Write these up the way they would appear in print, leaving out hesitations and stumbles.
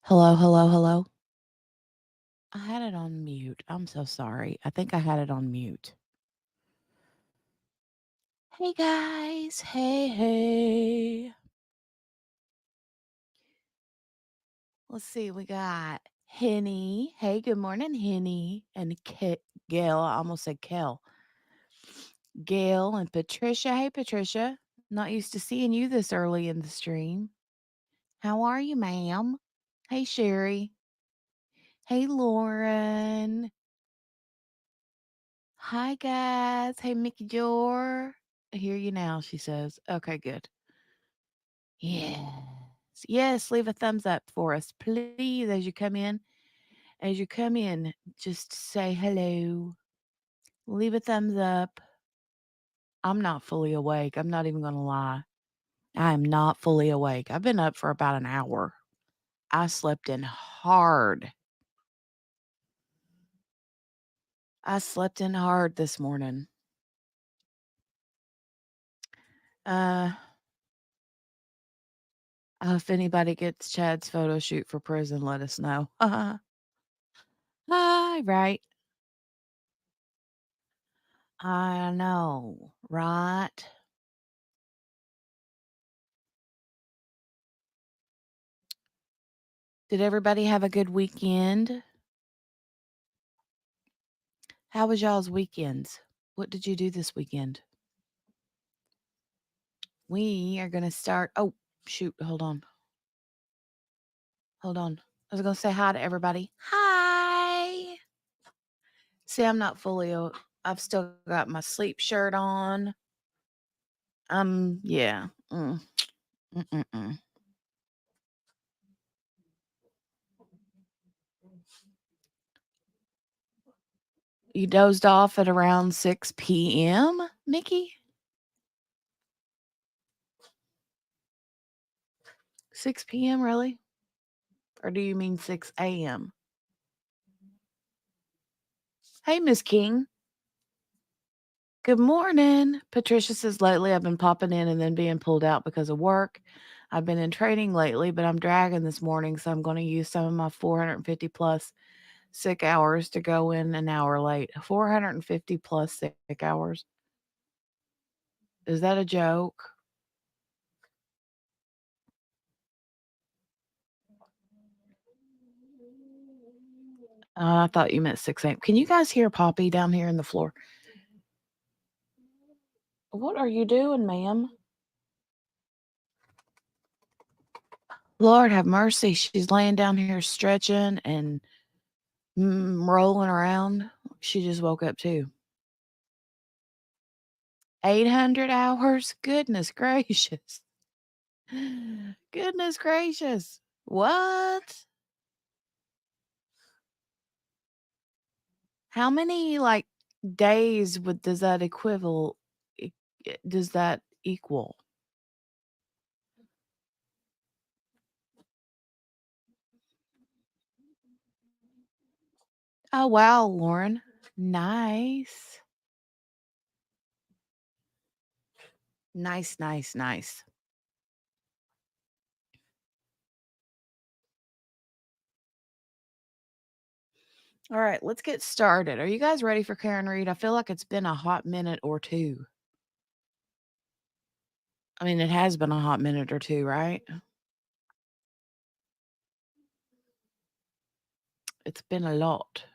Hello, hello, hello. I had it on mute. I'm so sorry. I think I had it on mute. Hey guys. Hey. Let's see. We got Henny. Hey, good morning, Henny. And Gail. I almost said Kel. Gail and Patricia. Hey, Patricia. Not used to seeing you this early in the stream. How are you, ma'am? Hey, Sherry. Hey, Lauren. Hi, guys. Hey, Mickey Jor. I hear you now, she says. Okay, good. Yes. Yes, leave a thumbs up for us, please, as you come in. As you come in, just say hello. Leave a thumbs up. I'm not fully awake. I'm not even going to lie. I am not fully awake. I've been up for about an hour. I slept in hard. I slept in hard this morning. Uh, if anybody gets Chad's photo shoot for prison, let us know. Hi, right. I know, right? Did everybody have a good weekend? How was y'all's weekends? What did you do this weekend? We are going to start. Oh, shoot. Hold on. Hold on. I was going to say hi to everybody. Hi. See, I'm not fully. I've still got my sleep shirt on. Yeah. Mm-mm-mm. You dozed off at around 6 p.m., Mickey? 6 p.m., really? Or do you mean 6 a.m.? Hey, Miss King. Good morning. Patricia says, lately I've been popping in and then being pulled out because of work. I've been in training lately, but I'm dragging this morning, so I'm going to use some of my 450 plus sick hours to go in an hour late. 450 plus sick hours. Is that a joke? I thought you meant 6 a.m. Can you guys hear Poppy down here in the floor? What are you doing, ma'am? Lord have mercy. She's laying down here stretching and rolling around. She just woke up too. 800 hours? Goodness gracious. Goodness gracious. What? How many days does that does that equal? Oh wow, Lauren. Nice. Nice, nice, nice. All right, let's get started. Are you guys ready for Karen Reed? I feel like it's been a hot minute or two. I mean, it has been a hot minute or two, right? It's been a lot.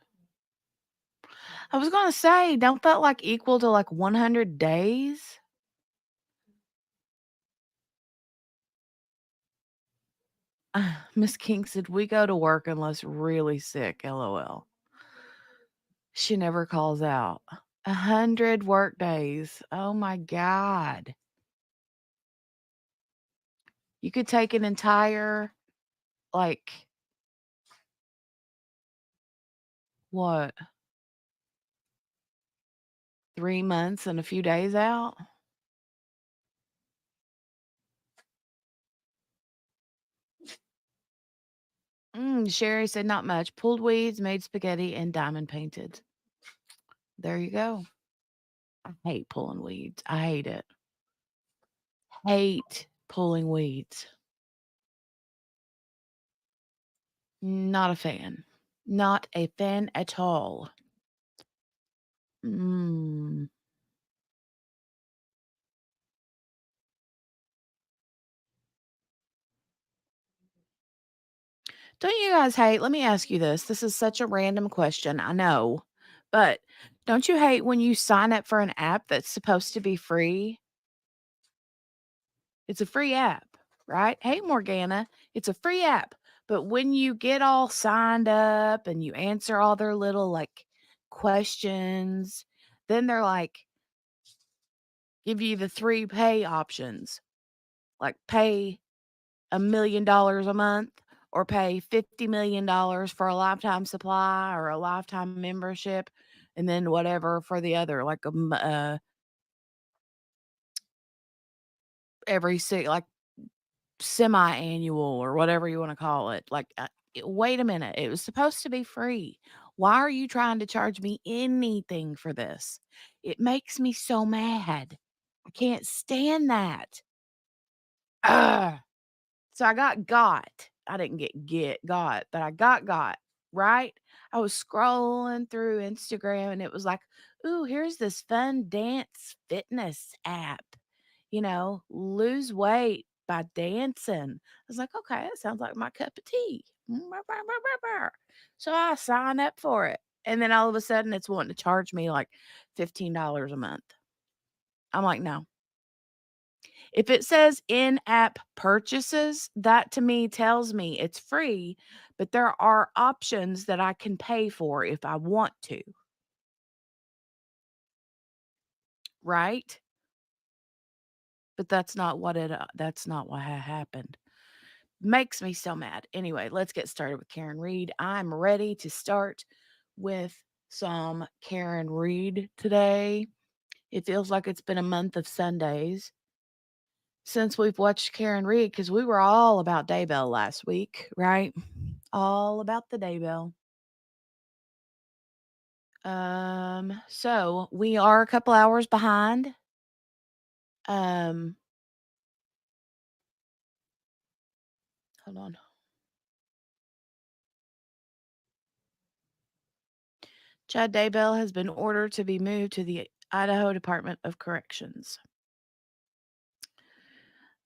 I was going to say, don't that equal to 100 days? Miss King said, we go to work unless really sick, LOL. She never calls out. 100 work days. Oh my God. You could take an entire, what, 3 months and a few days out? Sherry said, not much. Pulled weeds, made spaghetti, and diamond painted. There you go. I hate pulling weeds. I hate it. Hate pulling weeds. Not a fan. Not a fan at all. Mm. Don't you guys hate? Let me ask you this. This is such a random question, I know. But don't you hate when you sign up for an app that's supposed to be free? It's a free app, right? Hey, Morgana, it's a free app. But when you get all signed up and you answer all their little like questions, then they're like, give you the three pay options, like pay $1 million a month or pay $50 million for a lifetime supply or a lifetime membership, and then whatever for the other, like every like semi-annual or whatever you wanna call it, like, wait a minute, it was supposed to be free. Why are you trying to charge me anything for this? It makes me so mad. I can't stand that. Ugh. So I got. I didn't got, but I got, right? I was scrolling through Instagram and it was like, "Ooh, here's this fun dance fitness app, lose weight by dancing." I was like, "Okay, that sounds like my cup of tea." So I sign up for it. And then all of a sudden it's wanting to charge me like $15 a month. I'm like, "No." If it says in-app purchases, that to me tells me it's free, but there are options that I can pay for if I want to, right? But that's not what happened. Makes me so mad. Anyway, let's get started with Karen Reed. I'm ready to start with some Karen Reed today. It feels like it's been a month of Sundays since we've watched Karen Reed because we were all about Daybell last week, right? All about the Daybell. So we are a couple hours behind. Um, hold on. Chad Daybell has been ordered to be moved to the Idaho Department of Corrections.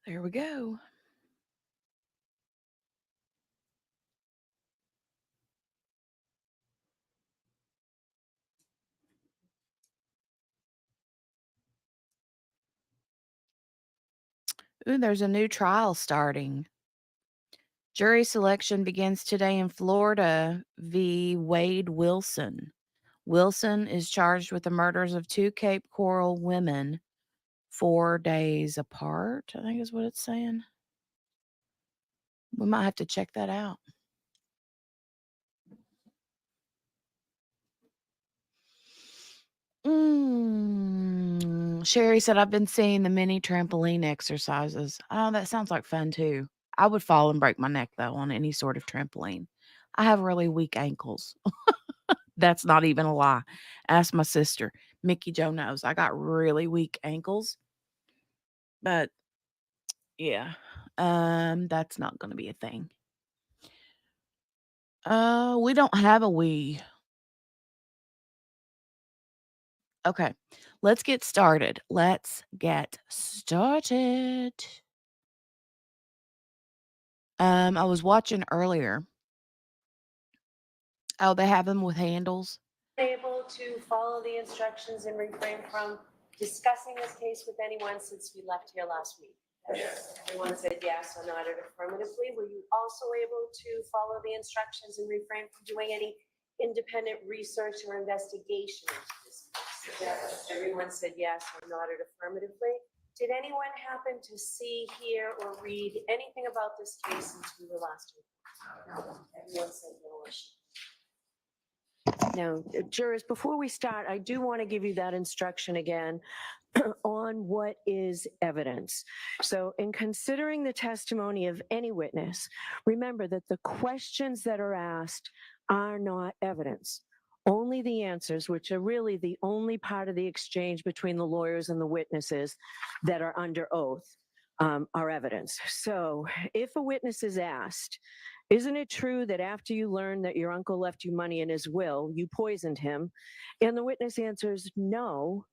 There we go. Ooh, there's a new trial starting. Jury selection begins today in Florida v. Wade Wilson. Wilson is charged with the murders of two Cape Coral women 4 days apart, I think is what it's saying. We might have to check that out. Sherry said, I've been seeing the mini trampoline exercises. Oh, that sounds like fun too. I would fall and break my neck though on any sort of trampoline. I have really weak ankles. That's not even a lie. Ask my sister. Mickey Joe knows I got really weak ankles. But yeah, that's not going to be a thing. We don't have a we. Okay, let's get started. I was watching earlier. Oh, they have them with handles. Able to follow the instructions and refrain from discussing this case with anyone since we left here last week? Yes. Everyone said yes or nodded affirmatively. Were you also able to follow the instructions and refrain from doing any independent research or investigation into this case? Yes. Everyone said yes or nodded affirmatively. Did anyone happen to see, hear, or read anything about this case since we were last week? No. Everyone said no or she. Now, jurors, before we start, I do want to give you that instruction again on what is evidence. So in considering the testimony of any witness, remember that the questions that are asked are not evidence. Only the answers, which are really the only part of the exchange between the lawyers and the witnesses that are under oath, our evidence. So if a witness is asked, isn't it true that after you learned that your uncle left you money in his will, you poisoned him? And the witness answers no,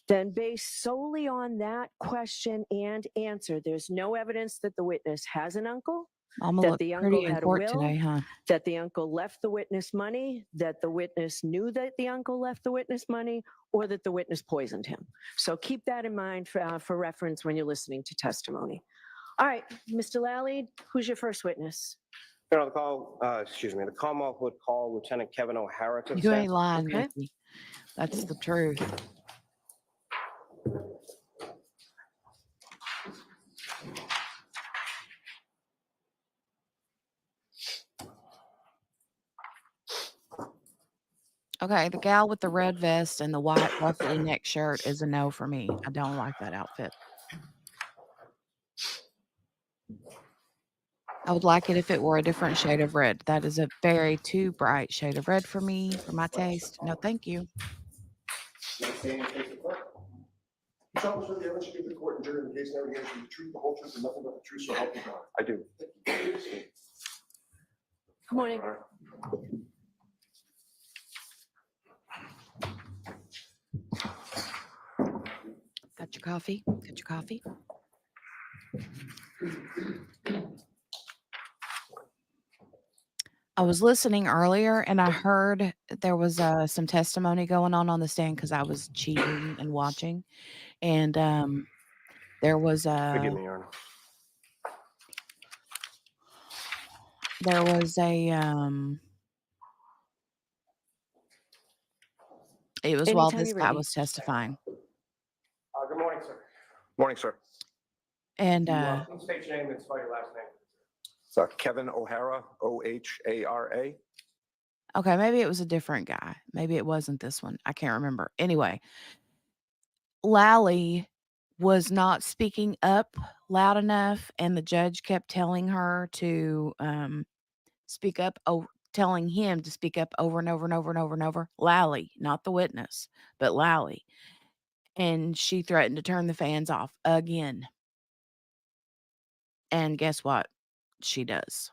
then based solely on that question and answer, there's no evidence that the witness has an uncle, Mama that looked the uncle pretty in had a court will, today, huh? that the uncle left the witness money, that the witness knew that the uncle left the witness money, or that the witness poisoned him. So keep that in mind for reference when you're listening to testimony. All right, Mr. Lally, who's your first witness? Your Honor, the Commonwealth would call Lieutenant Kevin O'Hara to the You ain't stand. lying, Okay. Mickey. That's the truth. Okay, the gal with the red vest and the white ruffly neck shirt is a no for me. I don't like that outfit. I would like it if it were a different shade of red. That is a very too bright shade of red for me, for my taste. No, thank you. Next stand and face the court. You shall swear the evidence you give the court and jury in the case and every answer the truth, the whole truth, and nothing but the truth, so help you God. I do. Good morning. Got your coffee? Got your coffee? I was listening earlier and I heard there was some testimony going on the stand because I was cheating and watching. And there was Forgive me, Your Honor. there was a it was while Anytime this you're guy ready. was testifying. Good morning, sir. Morning, sir. And Please state your name and spell your last name. So Kevin O'Hara, O'Hara. okay, maybe it was a different guy. Maybe it wasn't this one. I can't remember. Anyway, Lally was not speaking up loud enough, and the judge kept telling her to speak up, telling him to speak up over and over and over and over and over. Lally, not the witness, but Lally. And she threatened to turn the fans off again. And guess what? She does.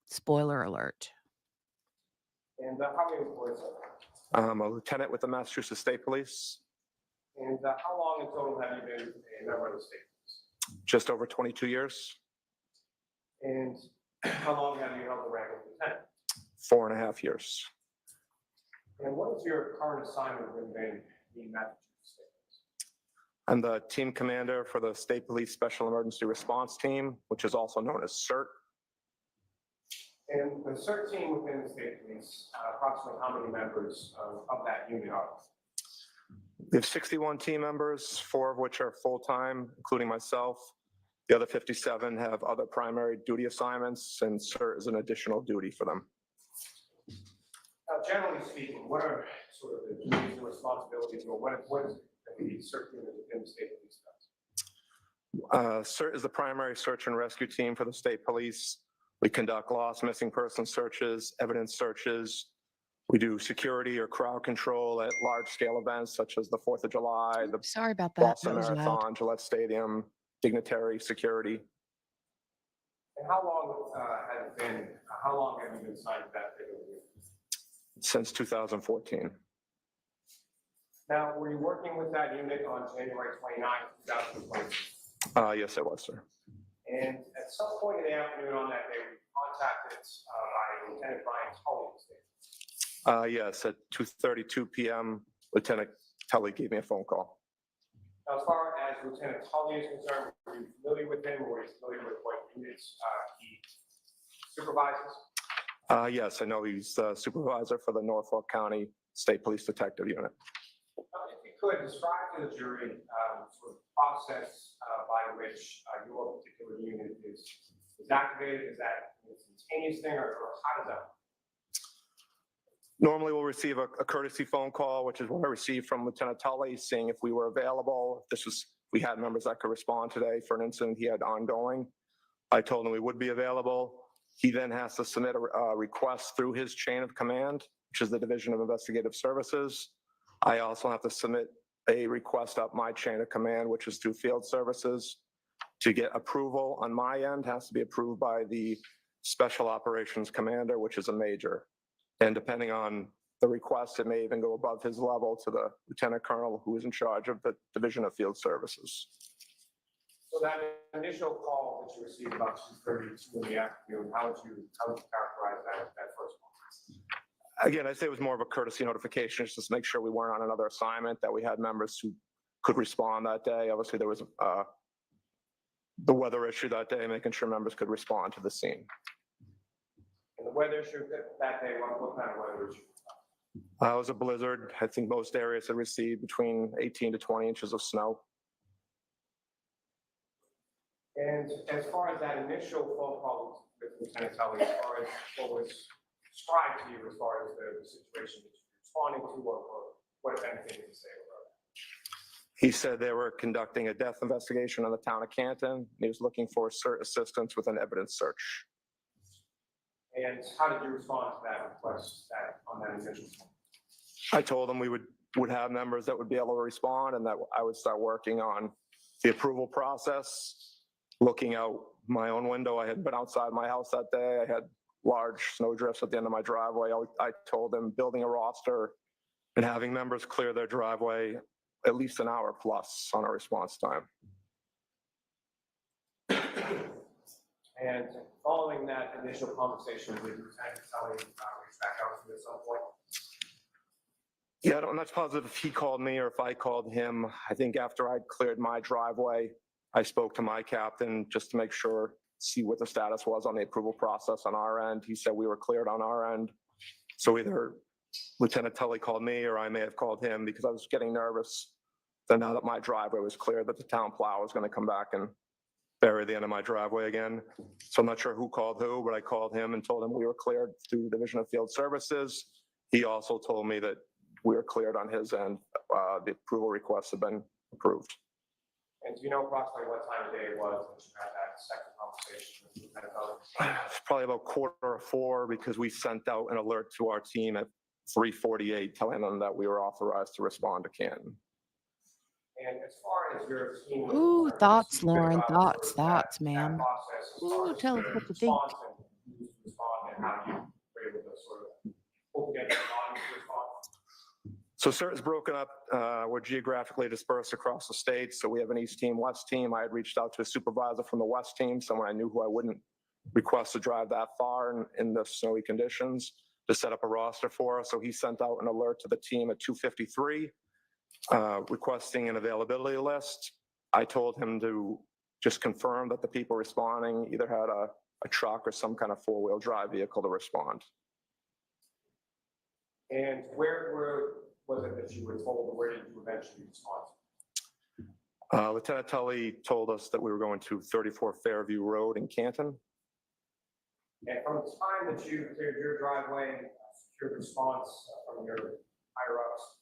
Spoiler alert. And how many employees, sir? I'm a lieutenant with the Massachusetts State Police. And how long in total have you been a member of the state police? Just over 22 years. And how long have you held the rank of lieutenant? 4.5 years. And what is your current assignment within the Massachusetts State Police? I'm the team commander for the State Police Special Emergency Response Team, which is also known as CERT. And the CERT team within the state police, approximately how many members of that unit are? We have 61 team members, 4 of which are full-time, including myself. The other 57 have other primary duty assignments, and CERT is an additional duty for them. Generally speaking, what are sort of the duties and responsibilities, or what is the CERT unit within the state police does? CERT is the primary search and rescue team for the state police. We conduct lost missing person searches, evidence searches. We do security or crowd control at large-scale events such as the 4th of July, the Sorry about that. Boston That was loud. Marathon, Gillette Stadium, dignitary security. And how long how long have you been assigned to that particular unit? Since 2014. Now, were you working with that unit on January 29th, 2020? Yes, I was, sir. And at some point in the afternoon on that day, we were contacted by Lieutenant Brian Tully. Yes, at 2:32 p.m., Lieutenant Tully gave me a phone call. Now, as far as Lieutenant Tully is concerned, were you familiar with him, or were you familiar with what units he supervises? Yes, I know he's the supervisor for the Norfolk County State Police Detective Unit. If you could describe to the jury sort of process by which your particular unit is activated. Is that an instantaneous thing, or how does that work? Normally, we'll receive a courtesy phone call, which is what I received from Lieutenant Tully, seeing if we were available. We had members that could respond today for an incident he had ongoing. I told him we would be available. He then has to submit a request through his chain of command, which is the Division of Investigative Services. I also have to submit a request up my chain of command, which is through field services. To get approval on my end has to be approved by the special operations commander, which is a major. And depending on the request, it may even go above his level to the lieutenant colonel who is in charge of the Division of Field Services. So that initial call that you received about 2:32 in the afternoon, how would you characterize that first call? Again, I'd say it was more of a courtesy notification, just to make sure we weren't on another assignment, that we had members who could respond that day. Obviously, there was the weather issue that day, making sure members could respond to the scene. And the weather issue that day, what kind of weather issue? It was a blizzard. I think most areas had received between 18 to 20 inches of snow. And as far as that initial phone call with Lieutenant Tully, as far as what was described to you as far as the situation that you're responding to, or what if anything did you say about that? He said they were conducting a death investigation on the town of Canton. He was looking for assistance with an evidence search. And how did you respond to that request on that initial phone? I told him we would have members that would be able to respond, and that I would start working on the approval process. Looking out my own window, I had been outside my house that day. I had large snow drifts at the end of my driveway. I told him building a roster and having members clear their driveway at least an hour plus on a response time. And following that initial conversation, did Lieutenant Tully reach back out to you at some point? Yeah, I'm not positive if he called me or if I called him. I think after I'd cleared my driveway, I spoke to my captain just to make sure, see what the status was on the approval process on our end. He said we were cleared on our end. So either Lieutenant Tully called me or I may have called him, because I was getting nervous that now that my driveway was clear, that the town plow was going to come back and bury the end of my driveway again. So I'm not sure who called who, but I called him and told him we were cleared through the Division of Field Services. He also told me that we were cleared on his end. The approval requests have been approved. And do you know approximately what time of day it was that you had that second conversation with Lieutenant Tully? It's probably about 3:45, because we sent out an alert to our team at 3:48 telling them that we were authorized to respond to Canton. And as far as your team was Ooh, concerned, thoughts, speak a bit Lauren, about thoughts, sort of thoughts, that ma'am. process as far Ooh, as tell us the what you think. response and who to respond and how you were able to sort of pull together the body to respond. So CERT's broken up. We're geographically dispersed across the state. So we have an East team, West team. I had reached out to a supervisor from the West team, someone I knew who I wouldn't request to drive that far in the snowy conditions, to set up a roster for us. So he sent out an alert to the team at 2:53, requesting an availability list. I told him to just confirm that the people responding either had a truck or some kind of four-wheel drive vehicle to respond. And where was it that you were told, or where did you eventually respond? Lieutenant Tully told us that we were going to 34 Fairview Road in Canton. And from the time that you cleared your driveway, secured response from your higher ups,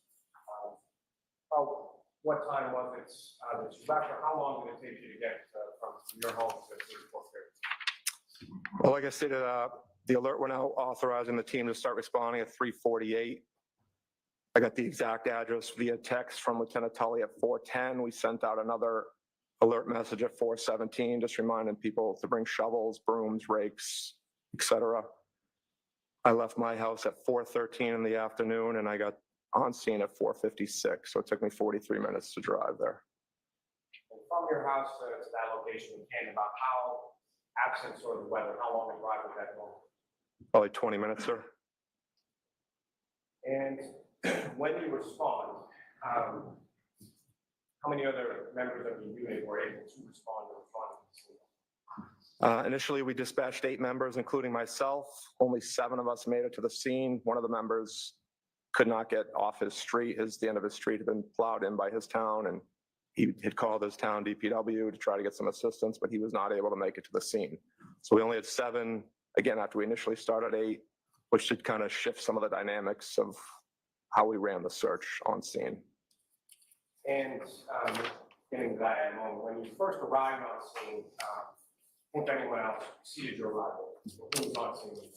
what time was it that you left, or how long did it take you to get from your home to 34 Fairview? Well, like I said, the alert went out authorizing the team to start responding at 3:48. I got the exact address via text from Lieutenant Tully at 4:10. We sent out another alert message at 4:17, just reminding people to bring shovels, brooms, rakes, etc. I left my house at 4:13 in the afternoon, and I got on scene at 4:56. So it took me 43 minutes to drive there. And from your house to that location in Canton, about how, absent sort of the weather, how long a drive was that going? Probably 20 minutes, sir. And when you respond, how many other members of the unit were able to respond to the front of the scene? Initially, we dispatched 8 members, including myself. Only 7 of us made it to the scene. One of the members could not get off his street. The end of his street had been plowed in by his town, and he had called his town DPW to try to get some assistance, but he was not able to make it to the scene. So we only had 7, again, after we initially started 8, which should kind of shift some of the dynamics of how we ran the search on scene. And getting to that in a moment, when you first arrived on scene, I think anyone else preceded your arrival? Who was on scene?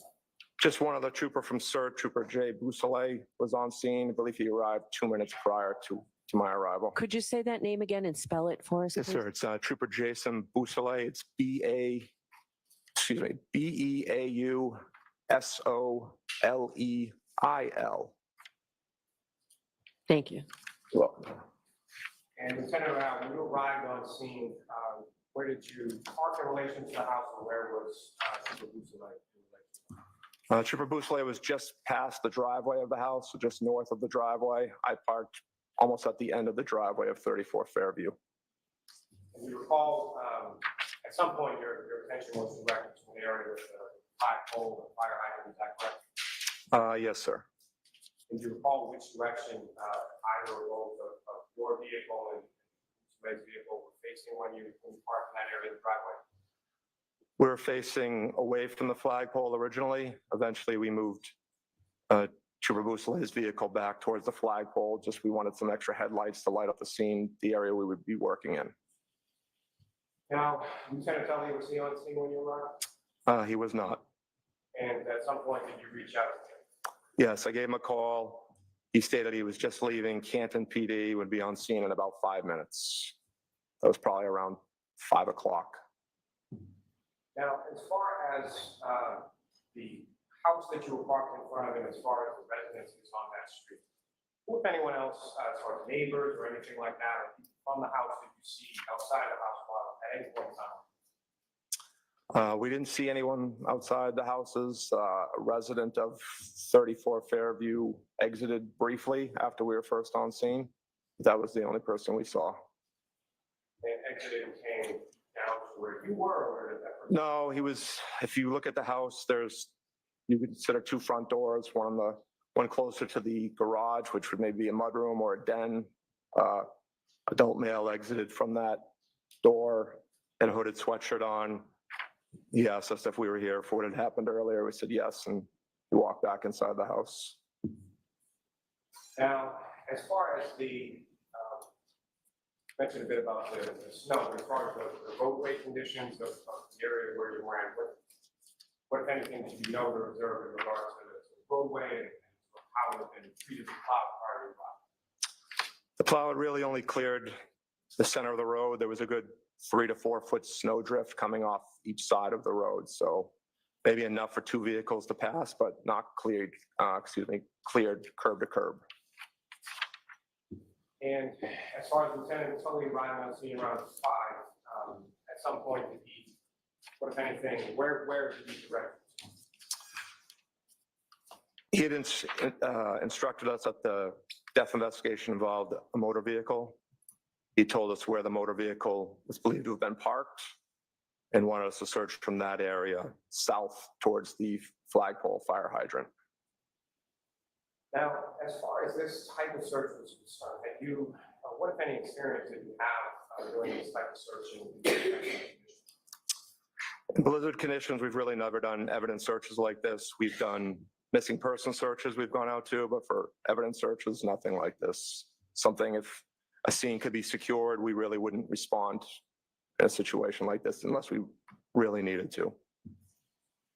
Just one other trooper from CERT, Trooper Jay Bousselet, was on scene. I believe he arrived 2 minutes prior to to my arrival. Could you say that name again and spell it for us? Yes, please? sir. It's Trooper Jason Boussolet. It's Beausoleil. Thank you. Well, And Lieutenant Rao, when you arrived on scene, where did you park in relation to the house, or where was Trooper Bussolay in relation? Trooper Boussolet was just past the driveway of the house, so just north of the driveway. I parked almost at the end of the driveway of 34 Fairview. And you recall, at some point, your attention was directed to an area with a flagpole and fire hydrant, is that correct? Yes, sir. And do you recall which direction either or both of your vehicle and Bussolay's vehicle were facing when you parked in that area of the driveway? We were facing away from the flagpole originally. Eventually, we moved Trooper Boussolet's vehicle back towards the flagpole. Just we wanted some extra headlights to light up the scene, the area we would be working in. Now, Lieutenant Tully, was he on scene when you arrived? He was not. And at some point, did you reach out to him? Yes, I gave him a call. He stated he was just leaving. Canton PD would be on scene in about 5 minutes. That was probably around 5 o'clock. Now, as far as the house that you were parked in front of and as far as the residences on that street, who, if anyone else, as far as neighbors or anything like that, from the house did you see outside the house while at any point in time? We didn't see anyone outside the houses. A resident of 34 Fairview exited briefly after we were first on scene. That was the only person we saw. And exited and came down to where you were, or where did that person? No, he was, if you look at the house, you could consider 2 front doors, one closer to the garage, which would maybe be a mudroom or a den. Adult male exited from that door, had a hooded sweatshirt on. He asked us if we were here for what had happened earlier. We said yes, and he walked back inside the house. Now, as far as mentioned a bit about the snow, as far as the roadway conditions of the area where you were, what if anything did you know or observe in regards to the roadway and how it had been treated with plow prior to plow? The plow had really only cleared the center of the road. There was a good 3 to 4 foot snow drift coming off each side of the road. So maybe enough for 2 vehicles to pass, but not cleared curb to curb. And as far as Lieutenant Tully arrived on scene around 5, at some point did he, what if anything, where did he direct? He had instructed us that the death investigation involved a motor vehicle. He told us where the motor vehicle was believed to have been parked and wanted us to search from that area south towards the flagpole fire hydrant. Now, as far as this type of search was concerned, had you, what if any experience did you have doing this type of searching? In blizzard conditions, we've really never done evidence searches like this. We've done missing person searches we've gone out to, but for evidence searches, nothing like this. Something if a scene could be secured, we really wouldn't respond in a situation like this unless we really needed to.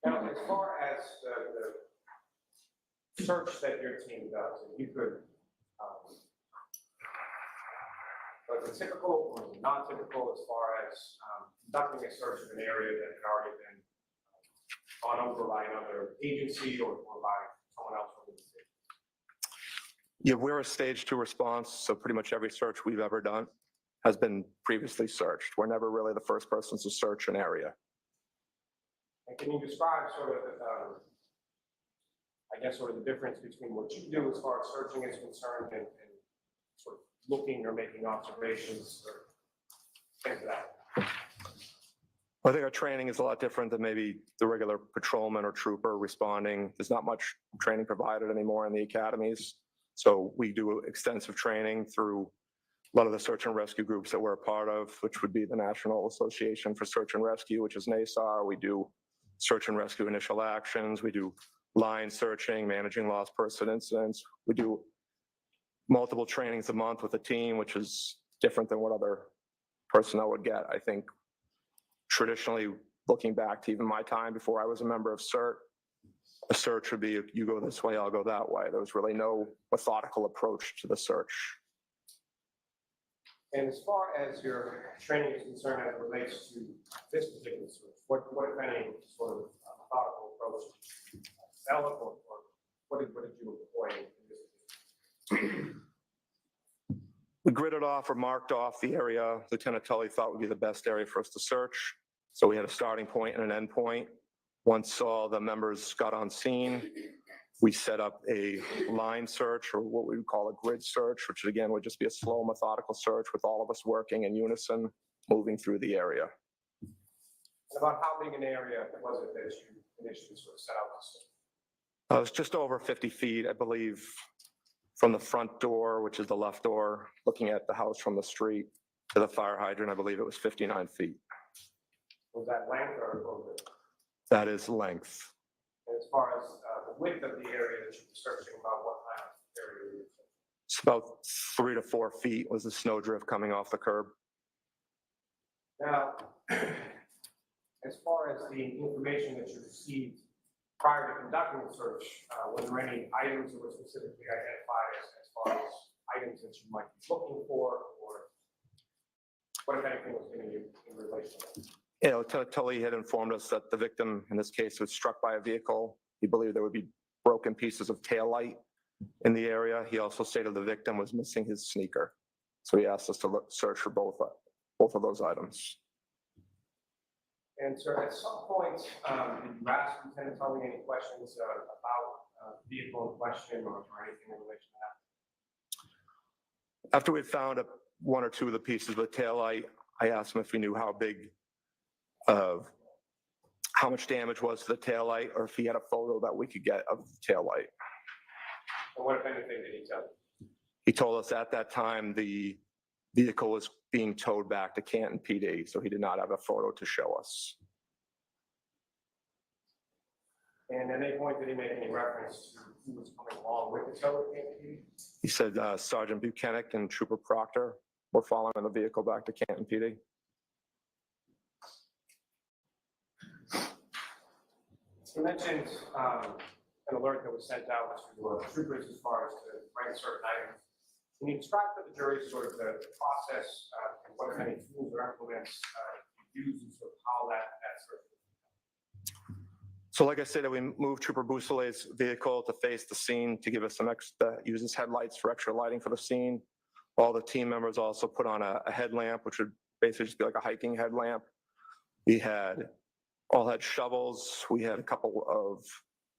Now, as far as the search that your team does, if you could, was it typical or was it not typical as far as conducting a search of an area that had already been gone over by another agency or by someone else from the city? Yeah, we're a stage 2 response, so pretty much every search we've ever done has been previously searched. We're never really the first person to search an area. And can you describe sort of, I guess, sort of the difference between what you do as far as searching is concerned and sort of looking or making observations or things of that? I think our training is a lot different than maybe the regular patrolman or trooper responding. There's not much training provided anymore in the academies. So we do extensive training through a lot of the search and rescue groups that we're a part of, which would be the National Association for Search and Rescue, which is NASAR. We do search and rescue initial actions. We do line searching, managing lost person incidents. We do multiple trainings a month with a team, which is different than what other personnel would get. I think traditionally, looking back to even my time before I was a member of CERT, a search would be, you go this way, I'll go that way. There was really no methodical approach to the search. And as far as your training is concerned as it relates to this particular search, what if any, sort of methodical approach did you develop, or what did you employ in this? We gridded off or marked off the area Lieutenant Tully thought would be the best area for us to search. So we had a starting point and an end point. Once all the members got on scene, we set up a line search, or what we would call a grid search, which again would just be a slow, methodical search with all of us working in unison, moving through the area. And about how big an area was it that you initially sort of set out to search? It was just over 50 feet, I believe, from the front door, which is the left door, looking at the house from the street, to the fire hydrant. I believe it was 59 feet. Was that length or width? That is length. And as far as the width of the area that you were searching, about what kind of area were you searching? It's about 3 to 4 feet was the snowdrift coming off the curb. Now, as far as the information that you received prior to conducting the search, were there any items that were specifically identified as far as items that you might be looking for, or what if anything was given you in relation to that? You know, Tully had informed us that the victim, in this case, was struck by a vehicle. He believed there would be broken pieces of taillight in the area. He also stated the victim was missing his sneaker. So he asked us to search for both of those items. And sir, at some point, did you ask Lieutenant Tully any questions about the vehicle in question, or anything in relation to that? After we found one or two of the pieces of the taillight, I asked him if he knew how much damage was to the taillight, or if he had a photo that we could get of the taillight. And what, if anything, did he tell you? He told us at that time the vehicle was being towed back to Canton PD, so he did not have a photo to show us. And at any point, did he make any reference to who was coming along with the tow at Canton PD? He said Sergeant Buchanan and Trooper Proctor were following the vehicle back to Canton PD. You mentioned an alert that was sent out to troopers as far as to rank certain items. Can you describe to the jury sort of the process and what, if any, tools or implements you use, and sort of how that sort of? So like I said, we moved Trooper Boussolet's vehicle to face the scene to give us some extra, use his headlights for extra lighting for the scene. All the team members also put on a headlamp, which would basically just be like a hiking headlamp. We all had shovels. We had a couple of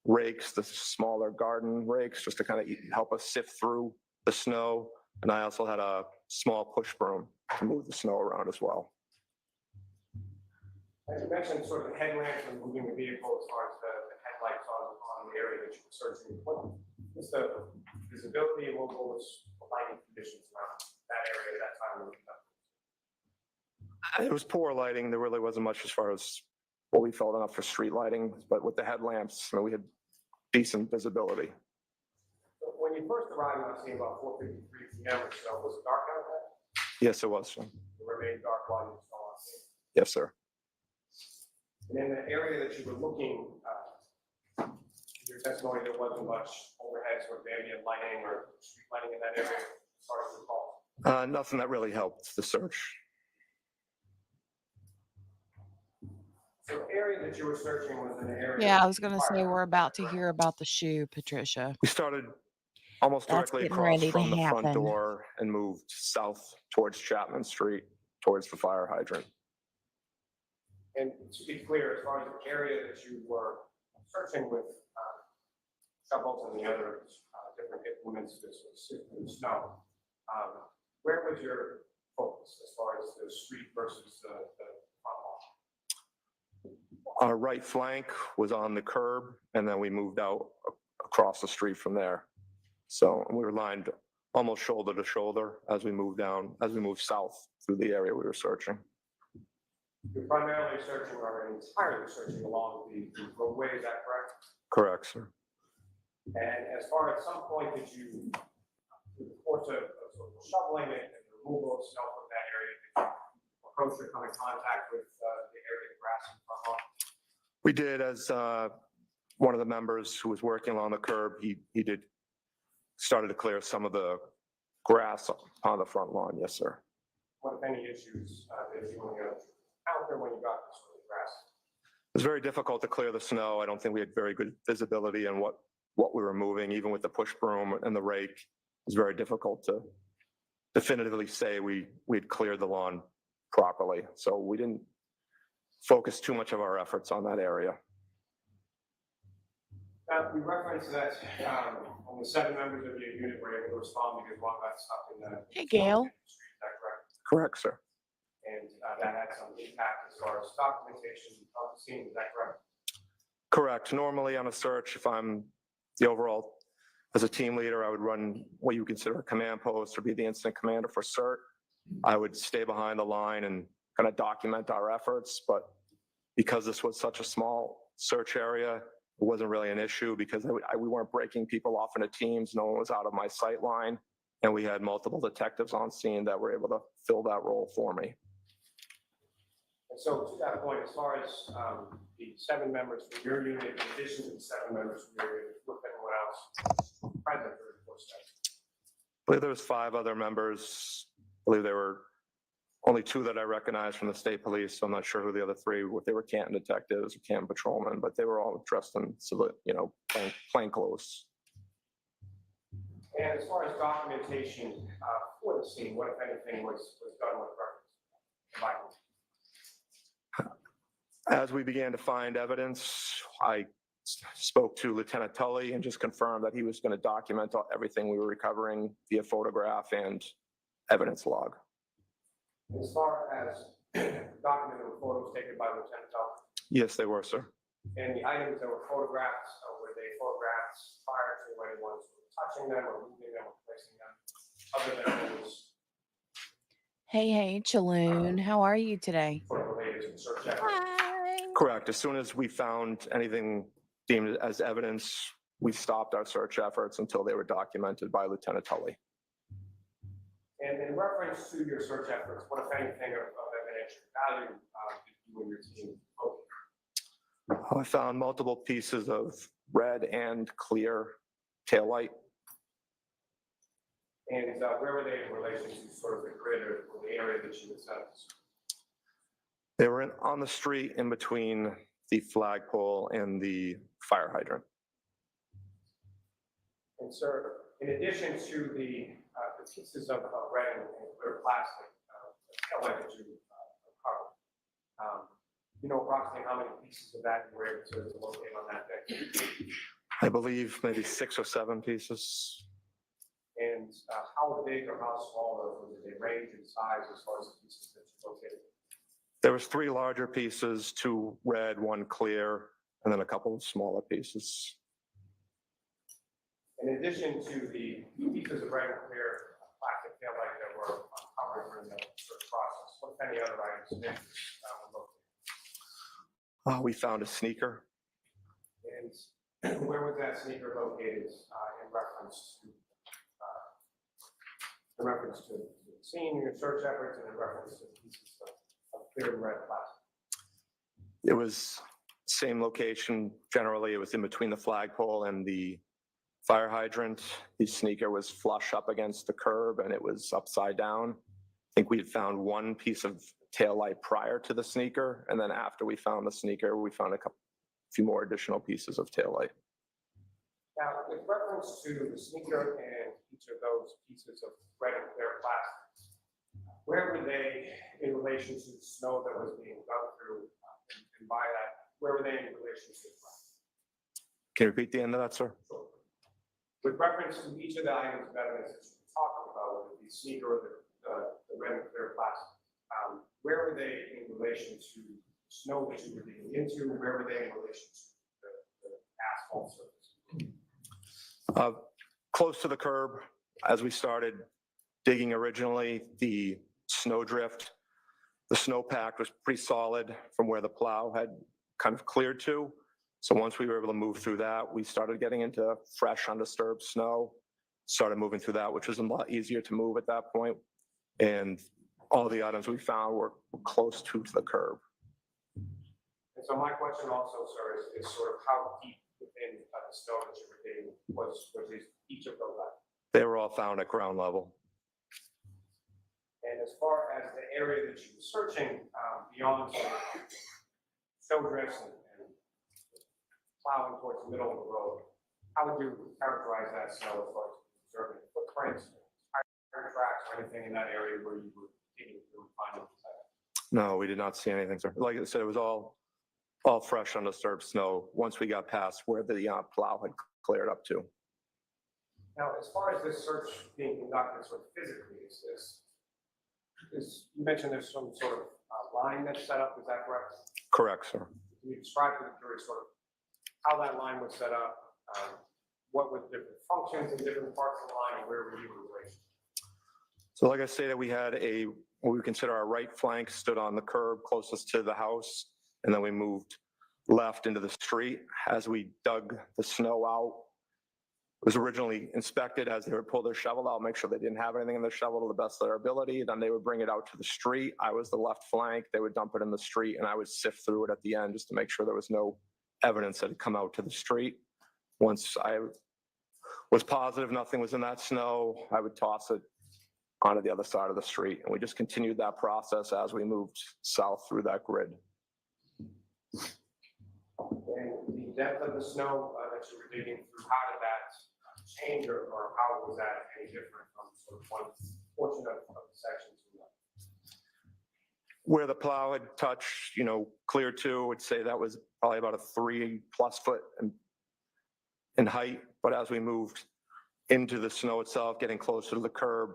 rakes, the smaller garden rakes, just to kind of help us sift through the snow. And I also had a small push broom to move the snow around as well. As you mentioned, sort of the headlamps and moving the vehicle as far as the headlights on the area that you were searching. What was the visibility, and what was the lighting conditions around that area at that time? It was poor lighting. There really wasn't much as far as what we felt enough for street lighting, but with the headlamps, we had decent visibility. So when you first arrived on scene about 4:53 p.m. or so, was it dark out there? Yes, it was, sir. It remained dark while you were still on scene. Yes, sir. And in the area that you were looking, your testimony, there wasn't much overhead sort of ambient lighting or street lighting in that area, as far as you recall? Nothing that really helped the search. So the area that you were searching was an area. Yeah, I was going to say we're about to hear about the shoe, Patricia. We started almost That's directly getting across ready to from the front happen. door and moved south towards Chapman Street, towards the fire hydrant. And to be clear, as far as the area that you were searching with shovels and the other different implements to sift through the snow, where was your focus as far as the street versus the front wall? Our right flank was on the curb, and then we moved out across the street from there. So we were lined almost shoulder to shoulder as we moved south through the area we were searching. You're primarily searching or entirely searching along the roadway, is that correct? Correct, sir. And as far as some point that you, through the course of sort of shoveling and the removal of snow from that area, did you approach or come in contact with the area of grass in front lawn? We did, as one of the members who was working along the curb, he started to clear some of the grass on the front lawn. Yes, sir. what if any issues did you encounter when you got this sort of grass? It was very difficult to clear the snow. I don't think we had very good visibility on what we were moving, even with the push broom and the rake. It was very difficult to definitively say we'd cleared the lawn properly. So we didn't focus too much of our efforts on that area. We referenced that only 7 members of your unit were able to respond because one got stuck in the Hey, Gail. street. Is that correct? Correct, sir. And that had some impact as far as documentation of the scene. Is that correct? Correct. Normally on a search, if I'm the overall, as a team leader, I would run what you consider a command post or be the incident commander for CERT. I would stay behind the line and kind of document our efforts, but because this was such a small search area, it wasn't really an issue because we weren't breaking people off into teams. No one was out of my sight line, and we had multiple detectives on scene that were able to fill that role for me. And so to that point, as far as the 7 members from your unit, in addition to the 7 members from your unit, with anyone else present for the course test? I believe there was 5 other members. I believe there were only 2 that I recognized from the state police. So I'm not sure who the other 3 were. If they were Canton detectives or Canton patrolmen, but they were all dressed in civil, plain clothes. And as far as documentation for the scene, what if anything was done with reference to violence? As we began to find evidence, I spoke to Lieutenant Tully and just confirmed that he was going to document everything we were recovering via photograph and evidence log. As far as documented photos taken by Lieutenant Tully, Yes, they were, sir. and the items that were photographed, were they photographs prior to anyone touching them or moving them or placing them, other than those Hey, Chaloon. How are you today? sort of related to the search effort? Hi. Correct. As soon as we found anything deemed as evidence, we stopped our search efforts until they were documented by Lieutenant Tully. And in reference to your search efforts, what if anything of evidentiary value did you and your team locate? I found multiple pieces of red and clear taillight. And where were they in relation to sort of the grid or the area that you assessed? They were on the street in between the flagpole and the fire hydrant. And sir, in addition to the pieces of red and clear plastic taillight that you recovered, you know approximately how many pieces of that you were able to locate on that day? I believe maybe 6 or 7 pieces. And how big or how small those were? Did they range in size as far as the pieces that you located? There was 3 larger pieces, 2 red, 1 clear, and then a couple of smaller pieces. In addition to the pieces of red and clear plastic taillight that were uncovered during the search process, what if any other items of interest were located? We found a sneaker. And where was that sneaker located in reference to the scene, your search efforts, and in reference to pieces of clear red plastic? It was same location. Generally, it was in between the flagpole and the fire hydrant. The sneaker was flush up against the curb and it was upside down. I think we had found 1 piece of taillight prior to the sneaker, and then after we found the sneaker, we found a few more additional pieces of taillight. Now, with reference to the sneaker and each of those pieces of red and clear plastic, where were they in relation to the snow that was being dug through? And by that, where were they in relation to the ground? Can you repeat the end of that, sir? Sure. With reference to each of the items of evidence that you're talking about, whether it be sneaker or the red and clear plastic, where were they in relation to snow that you were digging into? Where were they in relation to the asphalt surface? Close to the curb. As we started digging originally, the snowdrift, the snowpack was pretty solid from where the plow had kind of cleared to. So once we were able to move through that, we started getting into fresh, undisturbed snow, started moving through that, which was a lot easier to move at that point. And all the items we found were close to the curb. And so my question also, sir, is sort of how deep within the snow that you were digging was each of those items? They were all found at ground level. And as far as the area that you were searching, beyond sort of snowdrifts and plowing towards the middle of the road, how would you characterize that snow as far as observing footprints, tire tracks, or anything in that area where you were digging through and finding the site? No, we did not see anything, sir. Like I said, it was all fresh, undisturbed snow once we got past where the plow had cleared up to. Now, as far as this search being conducted sort of physically, you mentioned there's some sort of line that's set up, is that correct? Correct, sir. Can you describe to the jury sort of how that line was set up? What were the different functions in different parts of the line, and where were you in relation? So like I say, that we had what we consider our right flank stood on the curb closest to the house, and then we moved left into the street. As we dug the snow out, it was originally inspected as they would pull their shovel out, make sure they didn't have anything in their shovel to the best of their ability. Then they would bring it out to the street. I was the left flank. They would dump it in the street, and I would sift through it at the end just to make sure there was no evidence that had come out to the street. Once I was positive nothing was in that snow, I would toss it onto the other side of the street. And we just continued that process as we moved south through that grid. And the depth of the snow that you were digging through, how did that change, or how was that any different from sort of one portion of the section to the other? Where the plow had touched, clear to, I would say that was probably about a 3+ foot in height. But as we moved into the snow itself, getting closer to the curb,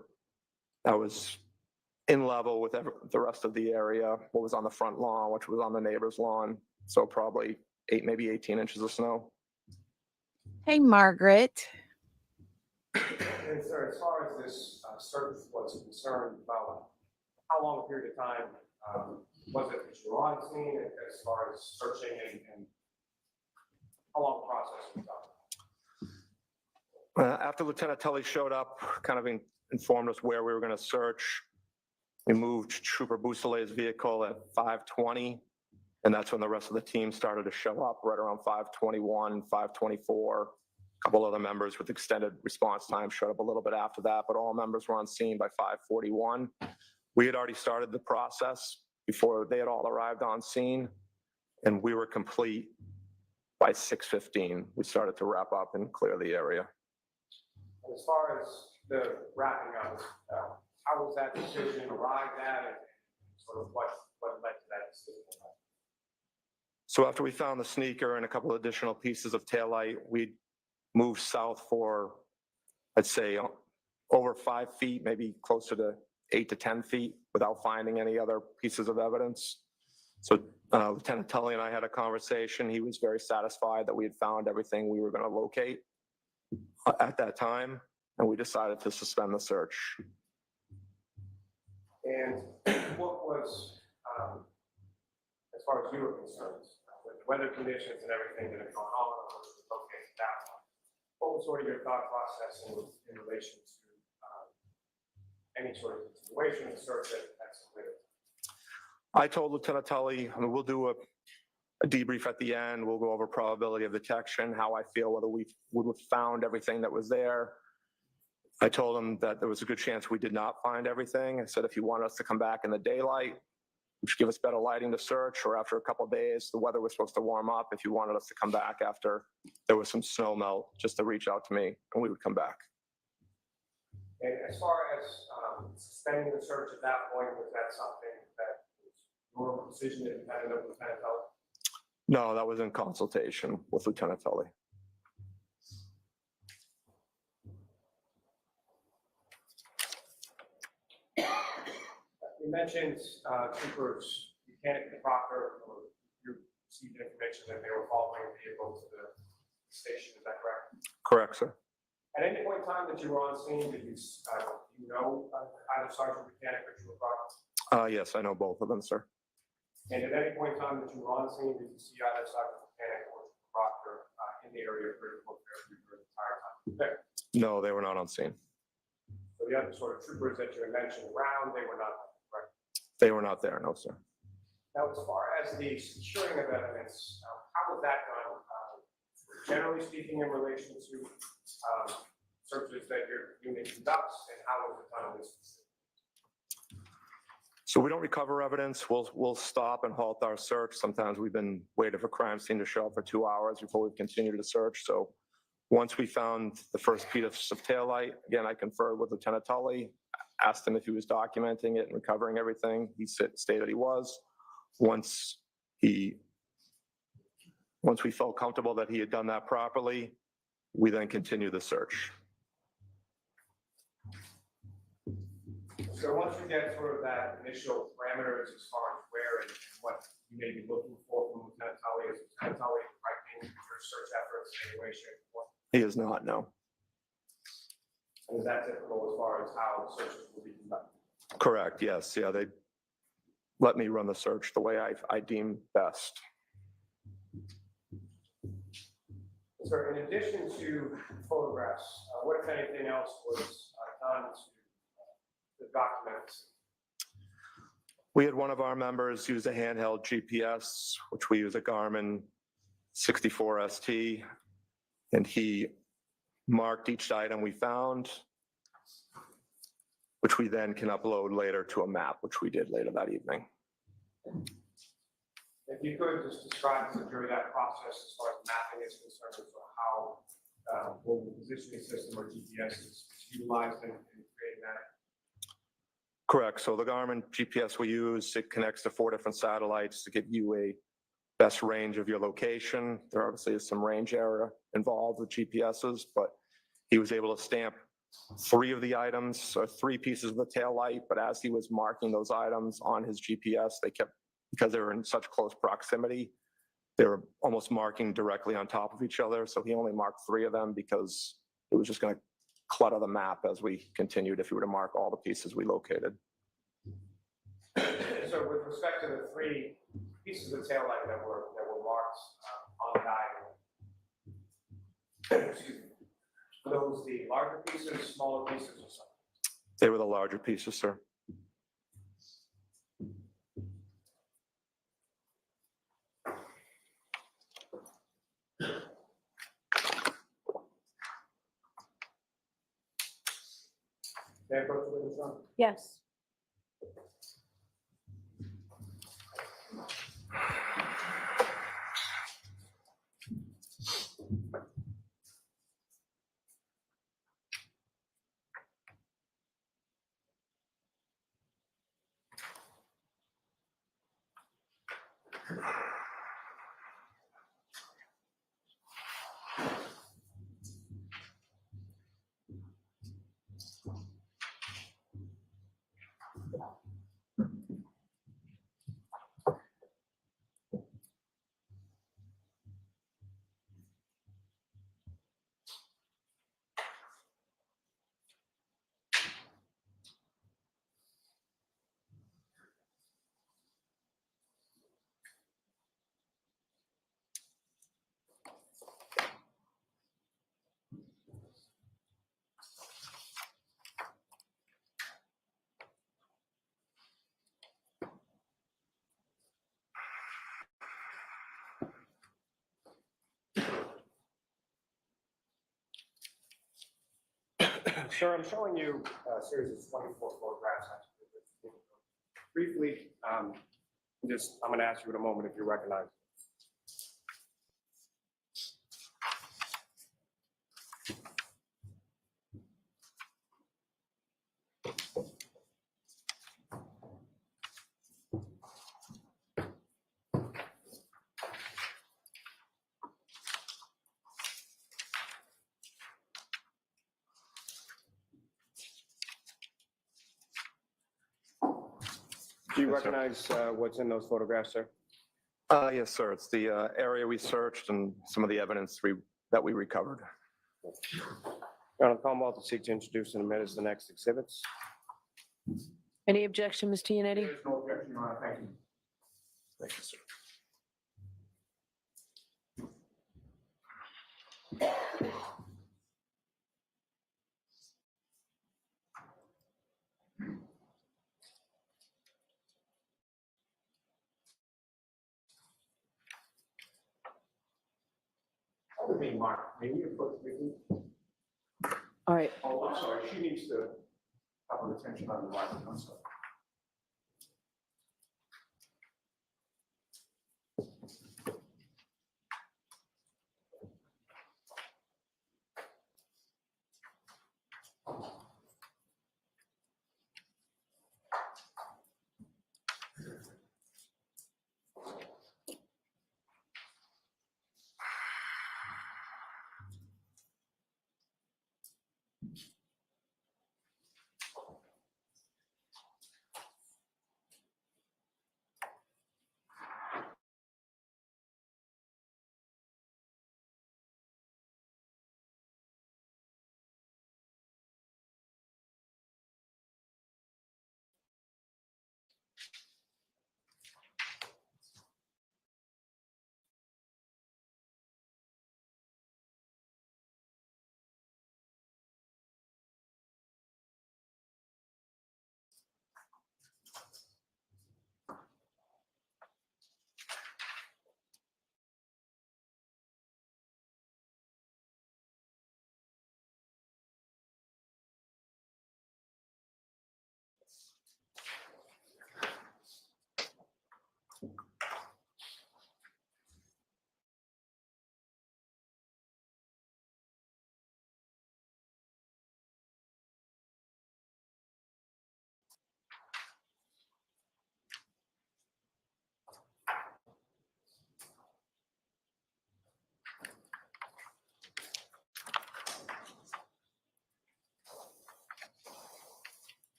that was in level with the rest of the area, what was on the front lawn, which was on the neighbor's lawn. So probably 8, maybe 18 inches of snow. Hey, Margaret. And sir, as far as this search was concerned, about how long a period of time was it that you were on scene as far as searching, and how long the process was done? After Lieutenant Tully showed up, kind of informed us where we were going to search, we moved Trooper Bousselet's vehicle at 5:20, and that's when the rest of the team started to show up, right around 5:21, 5:24. A couple other members with extended response time showed up a little bit after that, but all members were on scene by 5:41. We had already started the process before they had all arrived on scene, and we were complete by 6:15. We started to wrap up and clear the area. And as far as the wrapping up, how was that decision arrived at, and sort of what led to that decision? So after we found the sneaker and a couple additional pieces of taillight, we moved south for, I'd say, over 5 feet, maybe closer to 8 to 10 feet, without finding any other pieces of evidence. So Lieutenant Tully and I had a conversation. He was very satisfied that we had found everything we were going to locate at that time, and we decided to suspend the search. And what was, as far as you were concerned, with the weather conditions and everything that had gone on, located that one, what was sort of your thought process in relation to any sort of continuation of search that's later? I told Lieutenant Tully, we'll do a debrief at the end. We'll go over probability of detection, how I feel, whether we would have found everything that was there. I told him that there was a good chance we did not find everything. I said, if you want us to come back in the daylight, which give us better lighting to search, or after a couple of days, the weather was supposed to warm up. If you wanted us to come back after there was some snow melt, just to reach out to me, and we would come back. And as far as suspending the search at that point, was that something that was your decision independent of Lieutenant Tully? No, that was in consultation with Lieutenant Tully. You mentioned troopers Buchanan and Proctor, or you received information that they were following the vehicle to the station, is that correct? Correct, sir. At any point in time that you were on scene, did you know either Sergeant Buchanan or Trooper Proctor? Yes, I know both of them, sir. And at any point in time that you were on scene, did you see either Sergeant Buchanan or Trooper Proctor in the area of critical care for the entire time you were there? No, they were not on scene. So the other sort of troopers that you had mentioned around, they were not there, correct? They were not there, no, sir. Now, as far as the securing of evidence, how was that done? Generally speaking, in relation to searches that your unit conducts, and how was it done in this? So we don't recover evidence. We'll stop and halt our search. Sometimes we've been waiting for crime scene to show up for 2 hours before we continue to search. So once we found the first piece of taillight, again, I conferred with Lieutenant Tully, asked him if he was documenting it and recovering everything. He stated he was. Once we felt comfortable that he had done that properly, we then continue the search. So once you get sort of that initial parameters as far as where and what you may be looking for from Lieutenant Tully, is Lieutenant Tully directing your search efforts in any way, shape, or form? He is not, no. And is that typical as far as how searches will be conducted? Correct, yes. Yeah, they let me run the search the way I deem best. So in addition to photographs, what if anything else was done to document? We had one of our members use a handheld GPS, which we use a Garmin 64ST, and he marked each item we found, which we then can upload later to a map, which we did later that evening. If you could just describe during that process as far as mapping is concerned, or how the positioning system or GPS is utilized in creating that. Correct. So the Garmin GPS we use, it connects to 4 different satellites to give you a best range of your location. There obviously is some range error involved with GPSs, but he was able to stamp 3 of the items, or 3 pieces of the tail light. But as he was marking those items on his GPS, because they were in such close proximity, they were almost marking directly on top of each other. So he only marked 3 of them because it was just going to clutter the map as we continued if we were to mark all the pieces we located. So with respect to the 3 pieces of taillight that were marked on the item, excuse me, were those the larger pieces, smaller pieces, or something? They were the larger pieces, sir. May I approach the witness, John? Yes. Sir, I'm showing you a series of 24 photographs. Briefly, I'm going to ask you in a moment if you recognize. Do you recognize what's in those photographs, sir? Yes, sir. It's the area we searched and some of the evidence that we recovered. Your Honor, Commonwealth will seek to introduce in a minute the next exhibits. Any objection, Mr. Yannetti? There is no objection, Your Honor. Thank you. Thank you, sir. That would be Mark. May we approach Vicky? All right. Oh, I'm sorry. She needs to have her attention on the line. I'm sorry.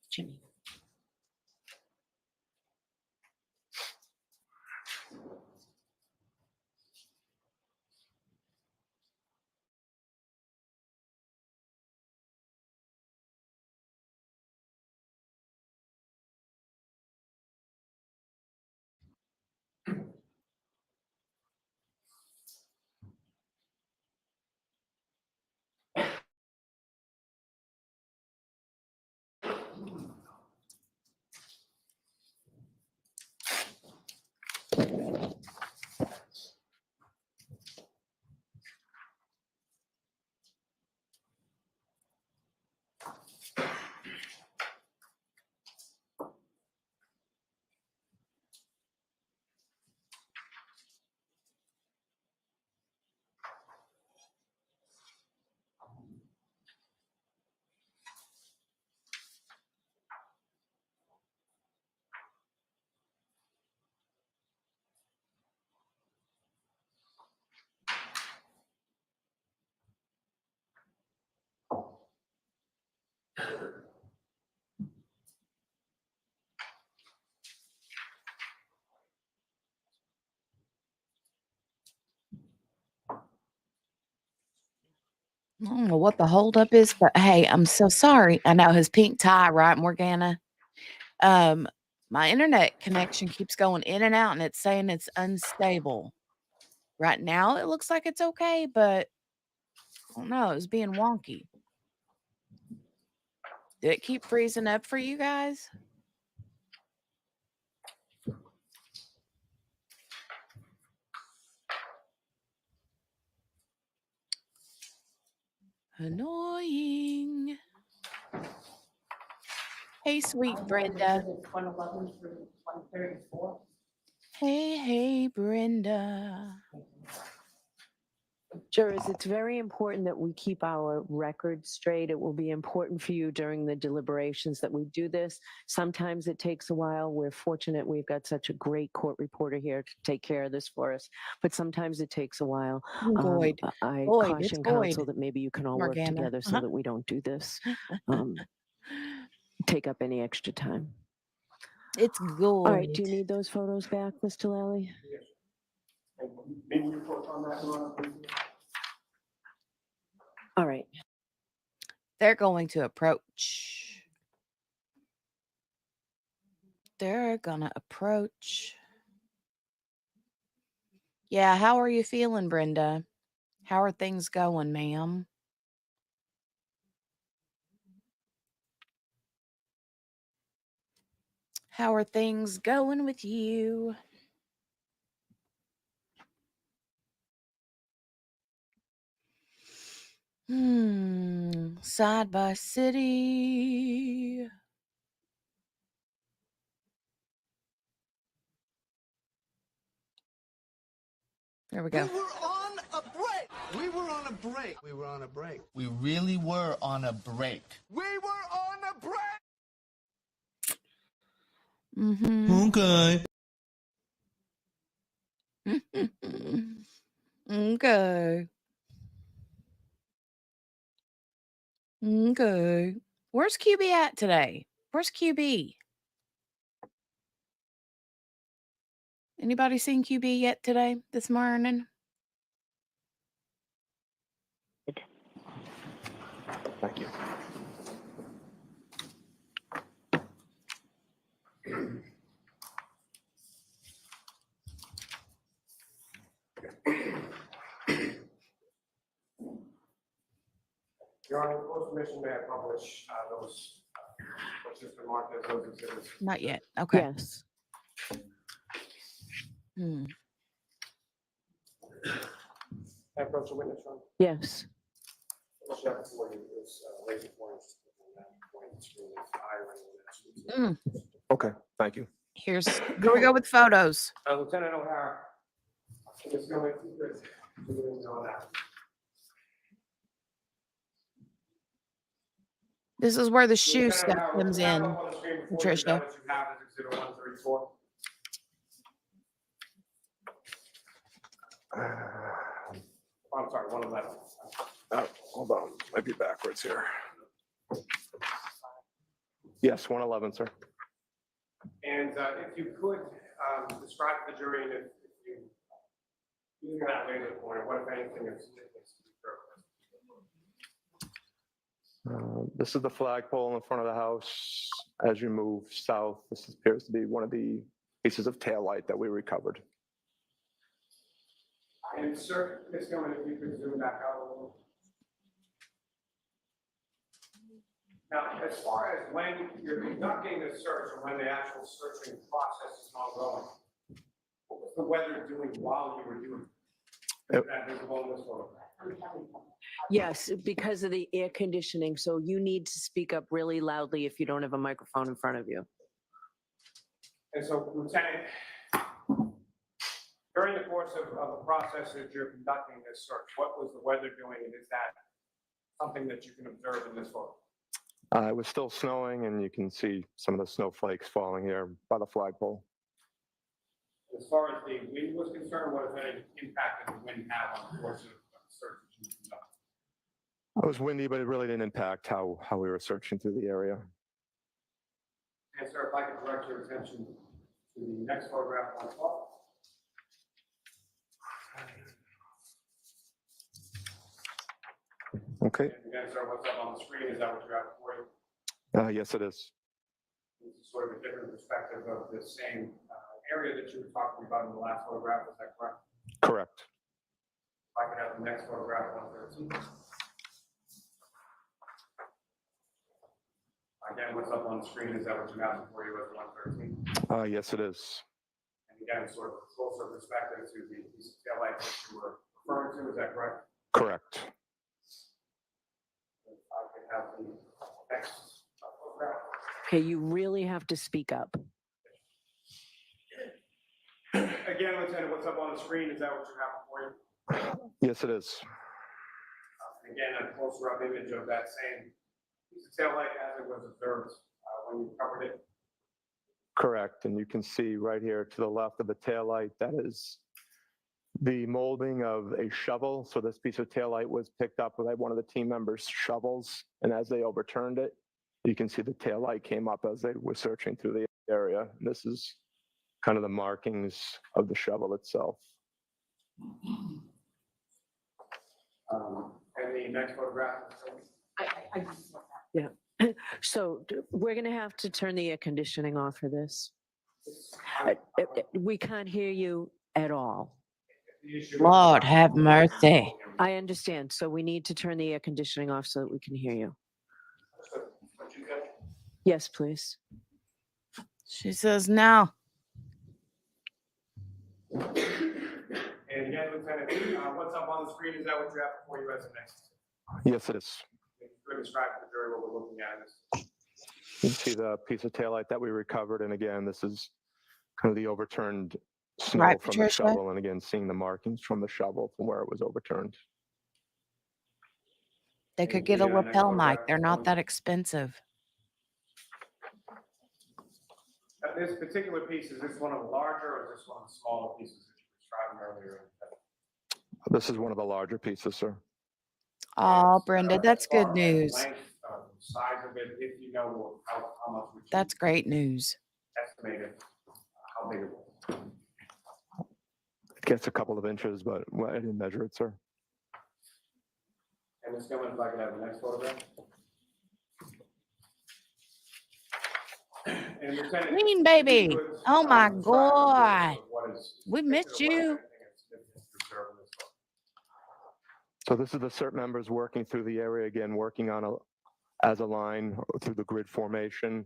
Jimmy. I don't know what the holdup is, but hey, I'm so sorry. I know his pink tie, right, Morgana? Um, my internet connection keeps going in and out, and it's saying it's unstable. Right now, it looks like it's okay, but I don't know. It's being wonky. Did it keep freezing up for you guys? Annoying. Hey, sweet Brenda. 111 through 134. Hey, Brenda. Jurors, it's very important that we keep our records straight. It will be important for you during the deliberations that we do this. Sometimes it takes a while. We're fortunate we've got such a great court reporter here to take care of this for us, but sometimes it takes a while. Boyd. I Boyd, it's caution Boyd. counsel that maybe you can all work Morgana. together so that we don't do this, take up any extra time. It's All right, do you good. need those photos back, Mr. Lally? Maybe your thoughts on that, Your Honor, please? All right. They're going to approach. They're gonna approach. Yeah, how are you feeling, Brenda? How are things going, ma'am? How are things going with you? Side by city. There we go. We were on a break. We were on a break. We were on a break. We really were on a break. We were on a break. Okay. Okay. Okay. Where's QB at today? Where's QB? Anybody seen QB yet today, this morning? Thank you. Your Honor, with permission, may I publish those, what's just been marked as those exhibits? Not yet. Okay. Yes. Hmm. I approach a witness, Your Honor. Yes. What you have before you is laser points. And that point is really firing. Okay, thank you. Here we go with photos. Lieutenant O'Hara. It's going to be good. On that. This is where the shoe Lieutenant stuff O'Hara, comes what's up in, on the screen before you? Is Patricia. that what you have as exhibit 134? I'm sorry, 111. Hold on, might be backwards here. Yes, 111, sir. And if you could describe to the jury, and if you, using that laser pointer, what if anything is significant to the purpose? This is the flagpole in front of the house. As you move south, this appears to be one of the pieces of taillight that we recovered. And sir, Ms. Gilman, if you could zoom back out a little. Now, as far as when you're conducting the search or when the actual searching process is ongoing, what was the weather doing while you were doing it? Is that visible in this photograph? Yes, because of the air conditioning, so you need to speak up really loudly if you don't have a microphone in front of you. And so, Lieutenant, during the course of the process that you're conducting this search, what was the weather doing, and is that something that you can observe in this photo? It was still snowing, and you can see some of the snowflakes falling here by the flagpole. As far as the wind was concerned, what if any impact did the wind have on the course of the search that you conducted? It was windy, but it really didn't impact how we were searching through the area. And sir, if I could direct your attention to the next photograph on top. Okay. And again, sir, what's up on the screen, is that what you have for you? Yes, it is. This is sort of a different perspective of the same area that you were talking about in the last photograph, is that correct? Correct. If I could have the next photograph, 113. Again, what's up on the screen, is that what you have for you as 113? Yes, it is. And again, sort of a closer perspective to the piece of taillight that you were referring to, is that correct? Correct. If I could have the next photograph. Okay, you really have to speak up. Again, Lieutenant, what's up on the screen, is that what you have for you? Yes, it is. And again, a closer up image of that same piece of taillight as it was observed when you covered it. Correct. And you can see right here to the left of the taillight, that is the molding of a shovel. So this piece of taillight was picked up with one of the team members' shovels. And as they overturned it, you can see the taillight came up as they were searching through the area. And this is kind of the markings of the shovel itself. And the next photograph. So we're going to have to turn the air conditioning off for this. We can't hear you at all. Lord, have mercy. I understand. So we need to turn the air conditioning off so that we can hear you. Yes, please. She says no. And again, Lieutenant, what's up on the screen, is that what you have before you as the next? Yes, it is. If you could describe to the jury what we're looking at is. You can see the piece of taillight that we recovered. And again, this is kind of the overturned snow Right, from Patricia? the shovel. And again, seeing the markings from the shovel from where it was overturned. They could get a lapel mic. They're not that expensive. This particular piece, is this one of the larger or is this one of the smaller pieces that you were describing earlier? This is one of the larger pieces, sir. Oh, Brenda, that's good news. Length, size of it, if you know how much would you That's great news. estimate it, how big it was? It gets a couple of inches, but I didn't measure it, sir. And Ms. Gilman, if I could have the next photograph. And Lieutenant, Green if baby. you could, Oh my describe God. what is We missed particular, you. anything that's significant to observe in this photo. So this is the CERT members working through the area again, working on as a line through the grid formation.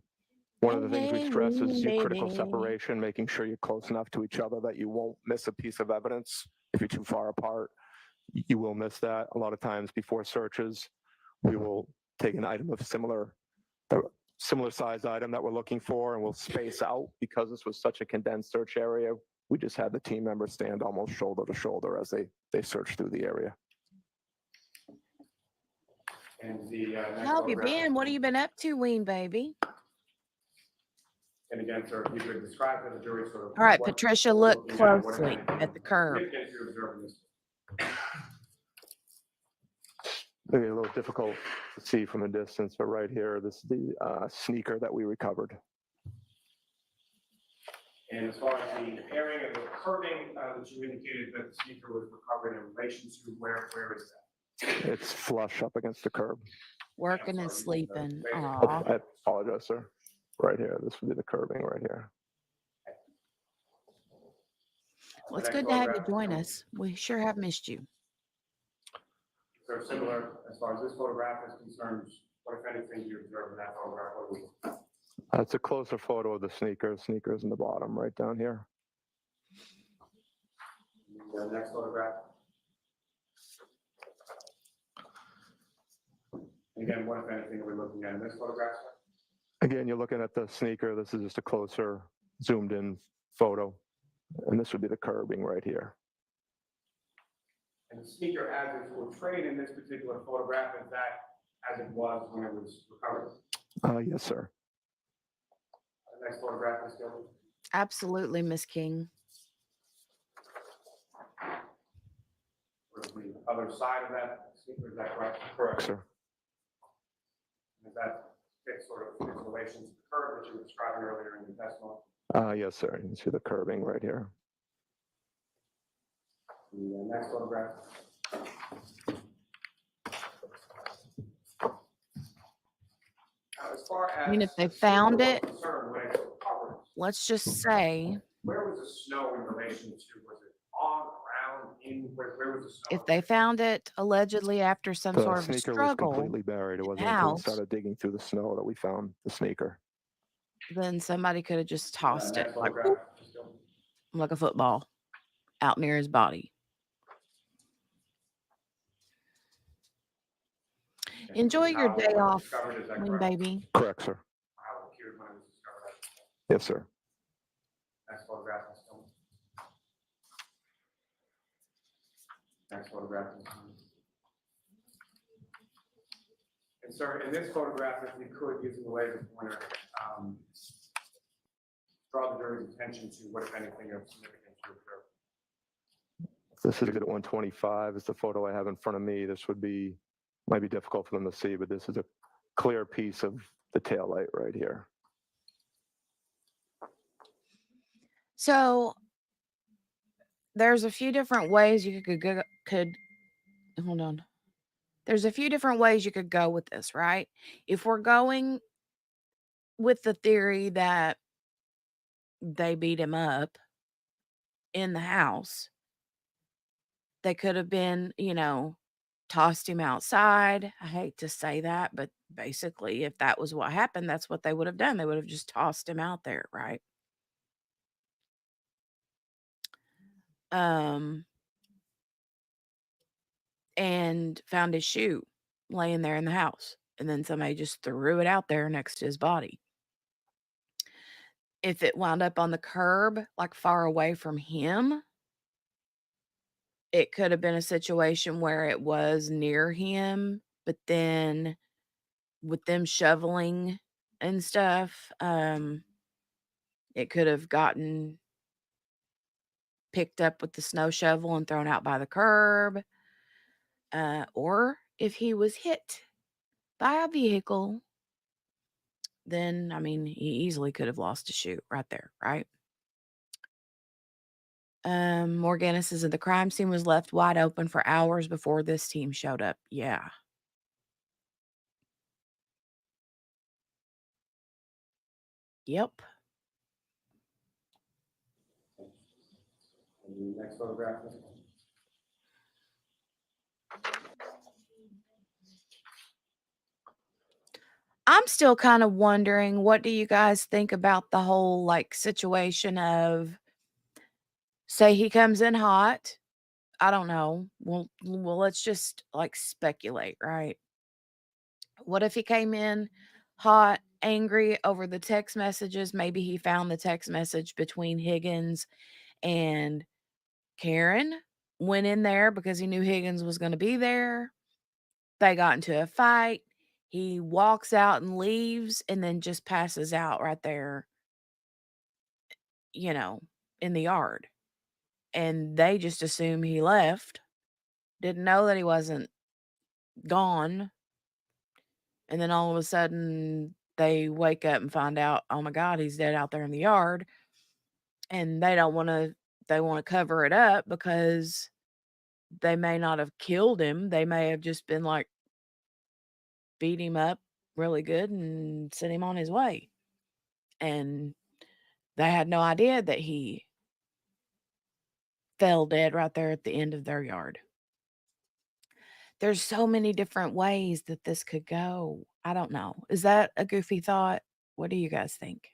One of the things we stress is your critical separation, making sure you're close enough to each other that you won't miss a piece of evidence. If you're too far apart, you will miss that. A lot of times before searches, we will take an item of similar size item that we're looking for, and we'll space out. Because this was such a condensed search area, we just had the team members stand almost shoulder to shoulder as they search through the area. And the next How have you photograph. been? What have you been up to, Ween baby? And again, sir, if you could describe to the jury sort of. All right, what Patricia, we're look looking at, what closely anything at the curb. significant you observe in this. Maybe a little difficult to see from a distance, but right here, this is the sneaker that we recovered. And as far as the area of the curbing that you indicated that the sneaker was recovered in relation to, where is that? It's flush up against the curb. Working and sorry, sleeping. laser. Oh, Aw. I apologize, sir. Right here, this would be the curbing right here. Well, it's The next good to have you photograph, join us. We sure have missed you. So similar, as far as this photograph is concerned, what if anything you observed in that photograph? What was it? That's a closer photo of the sneaker. Sneakers in the bottom, right down here. The next photograph. Again, what if anything are we looking at in this photograph? Again, you're looking at the sneaker. This is just a closer zoomed in photo. And this would be the curbing right here. And the sneaker as it's portrayed in this particular photograph, is that as it was when it was recovered? Yes, sir. The next photograph is still. Absolutely, Miss King. The other side of that sneaker, is that correct? Correct, sir. Is that fits sort of its relation to the curve that you were describing earlier in your testimony? Yes, sir. You can see the curbing right here. The next photograph. As far as I mean, if they the found sneaker it, was concerned, when it was recovered, let's just say where was the snow in relation to? Was it on, around, in? Where was the snow? if they found it allegedly after some The sort of a sneaker was struggle completely buried. It in the wasn't until we house, started digging through the snow that we found the sneaker. then somebody could have just tossed it Next like, photograph. like a football out near his body. Enjoy your How it day was off, discovered, is that Wing correct? baby. Correct, sir. How it appeared when it was discovered. Yes, sir. Next photograph is still. Next photograph is. And sir, in this photograph, if we could, using the laser pointer, draw the jury's attention to what, if anything, of significance you observed. This is exhibit 125. It's the photo I have in front of me. This might be difficult for them to see, but this is a clear piece of the taillight right here. So there's a few different ways you could hold on. There's a few different ways you could go with this, right? If we're going with the theory that they beat him up in the house, they could have been, tossed him outside. I hate to say that, but basically, if that was what happened, that's what they would have done. They would have just tossed him out there, right? Um, and found his shoe laying there in the house. And then somebody just threw it out there next to his body. If it wound up on the curb, like far away from him, it could have been a situation where it was near him, but then with them shoveling and stuff, it could have gotten picked up with the snow shovel and thrown out by the curb. Or if he was hit by a vehicle, then, I mean, he easily could have lost a shoe right there, right? Morganis says the crime scene was left wide open for hours before this team showed up. Yeah. Yep. And the next photograph. I'm still kind of wondering, what do you guys think about the whole like situation of, say he comes in hot? I don't know. Well, let's just like speculate, right? What if he came in hot, angry over the text messages? Maybe he found the text message between Higgins and Karen, went in there because he knew Higgins was going to be there. They got into a fight. He walks out and leaves and then just passes out right there, you know, in the yard. And they just assume he left. Didn't know that he wasn't gone. And then all of a sudden they wake up and find out, oh my God, he's dead out there in the yard. And they want to cover it up because they may not have killed him. They may have just been like, beat him up really good and sent him on his way. And they had no idea that he fell dead right there at the end of their yard. There's so many different ways that this could go. I don't know. Is that a goofy thought? What do you guys think?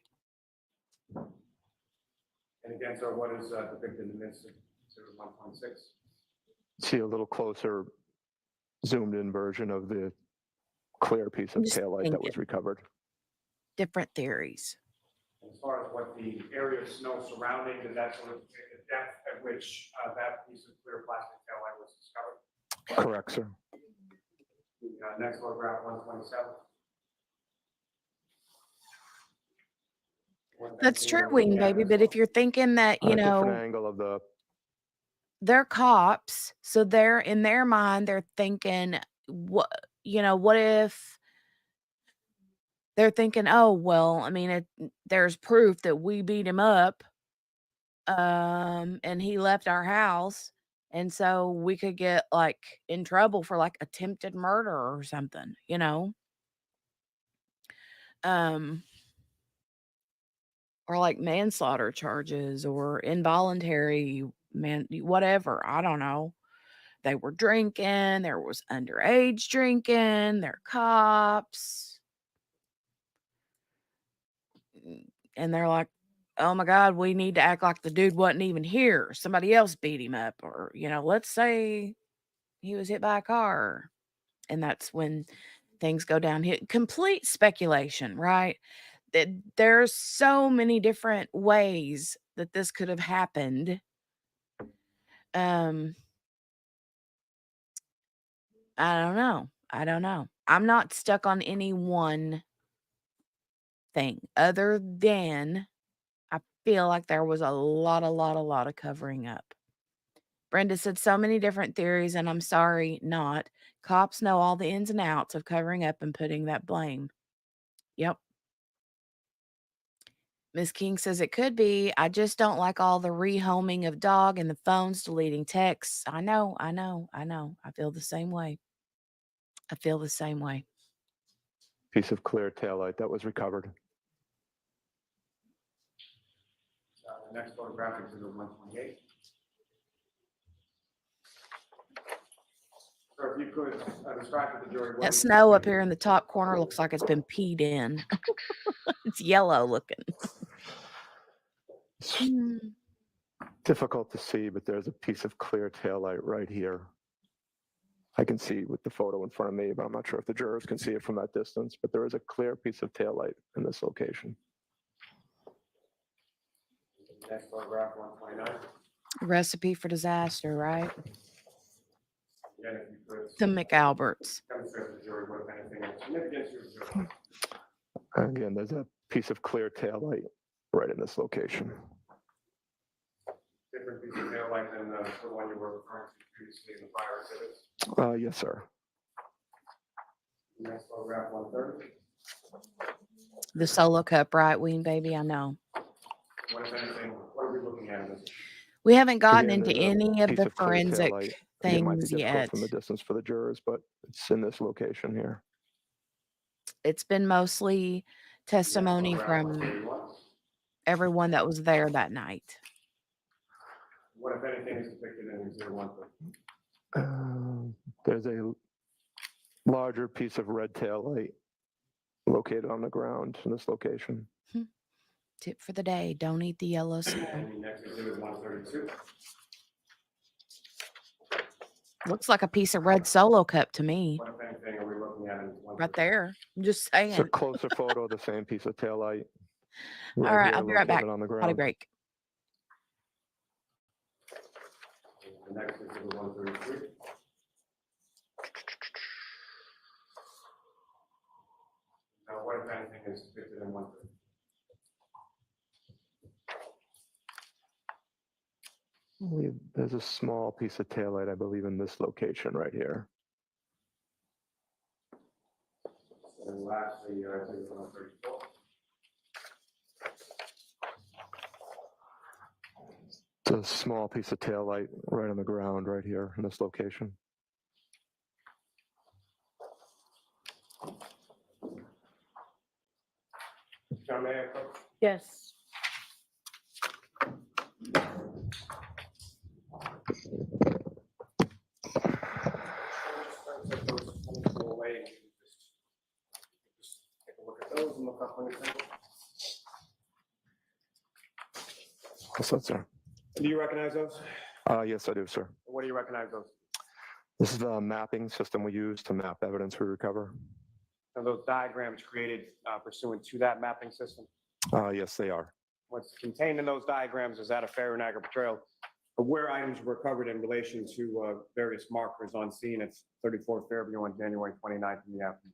And again, so what is depicted in this, 1.6? See a little closer zoomed in version of the clear piece I'm of just taillight that was thinking. recovered. Different theories. As far as what the area of snow surrounding, does that sort of indicate the depth at which that piece of clear plastic taillight was discovered? Correct, sir. The next photograph, 127. That's true, Wing Baby. But if you're thinking that, On a different angle of the, they're cops, so they're in their mind, they're thinking, what if they're thinking, oh, well, I mean, there's proof that we beat him up, and he left our house, and so we could get like in trouble for like attempted murder or something, um, or like manslaughter charges or involuntary whatever. I don't know. They were drinking, there was underage drinking, they're cops. And they're like, oh my God, we need to act like the dude wasn't even here. Somebody else beat him up. Or, let's say he was hit by a car. And that's when things go downhill. Complete speculation, right? There's so many different ways that this could have happened. Um, I don't know. I'm not stuck on any one thing other than I feel like there was a lot of covering up. Brenda said so many different theories, and I'm sorry, not. Cops know all the ins and outs of covering up and putting that blame. Yep. Miss King says it could be. I just don't like all the rehoming of dog and the phones deleting texts. I know. I feel the same way. piece of clear taillight that was recovered. The next photograph is 128. So if you could describe to the jury what That is snow up here in the top corner looks like it's been peed in. It's yellow looking. It's difficult to see, but there's a piece of clear taillight right here. I can see with the photo in front of me, but I'm not sure if the jurors can see it from that distance, but there is a clear piece of taillight in this location. Next photograph, 129. Recipe for disaster, right? Again, if you could The McAlberts. demonstrate to the jury what, if anything, is significant to the jury. Again, there's a piece of clear taillight right in this location. Different piece of taillight than the one you were referring to previously in the prior exhibits. Yes, sir. Next photograph, 130. The solo cup, right, Ween Baby? I know. What, if anything, what are we looking at in this? We haven't gotten Again, into there's a any of piece the of clear forensic taillight. It might be things difficult yet. from the distance for the jurors, but it's in this location here. It's been mostly testimony from everyone that was there that night. What, if anything, is depicted in exhibit 130? There's a larger piece of red taillight located on the ground in this location. Tip for the day, don't eat the yellow snow. And the next exhibit, 132. Looks like a piece of red solo cup to me. What, if anything, are we looking at in 132? Right there. I'm just saying. It's a closer photo of the same piece of taillight. All right, here, I'll be right back. located on the Potty ground. break. The next exhibit, 133. Now, what, if anything, is depicted in 130? There's a small piece of taillight, I believe, in this location right here. And lastly, I think 134. It's a small piece of tail light right on the ground right here in this location. John, may I approach? Yes. Just go away and just take a look at those and look up anything. What's that, sir? Do you recognize those? Yes, I do, sir. What do you recognize those? This is the mapping system we use to map evidence we recover. Are those diagrams created pursuant to that mapping system? Yes, they are. What's contained in those diagrams is that a fair and accurate portrayal of where items were recovered in relation to various markers on scene at 34 Fairview on January 29th in the afternoon.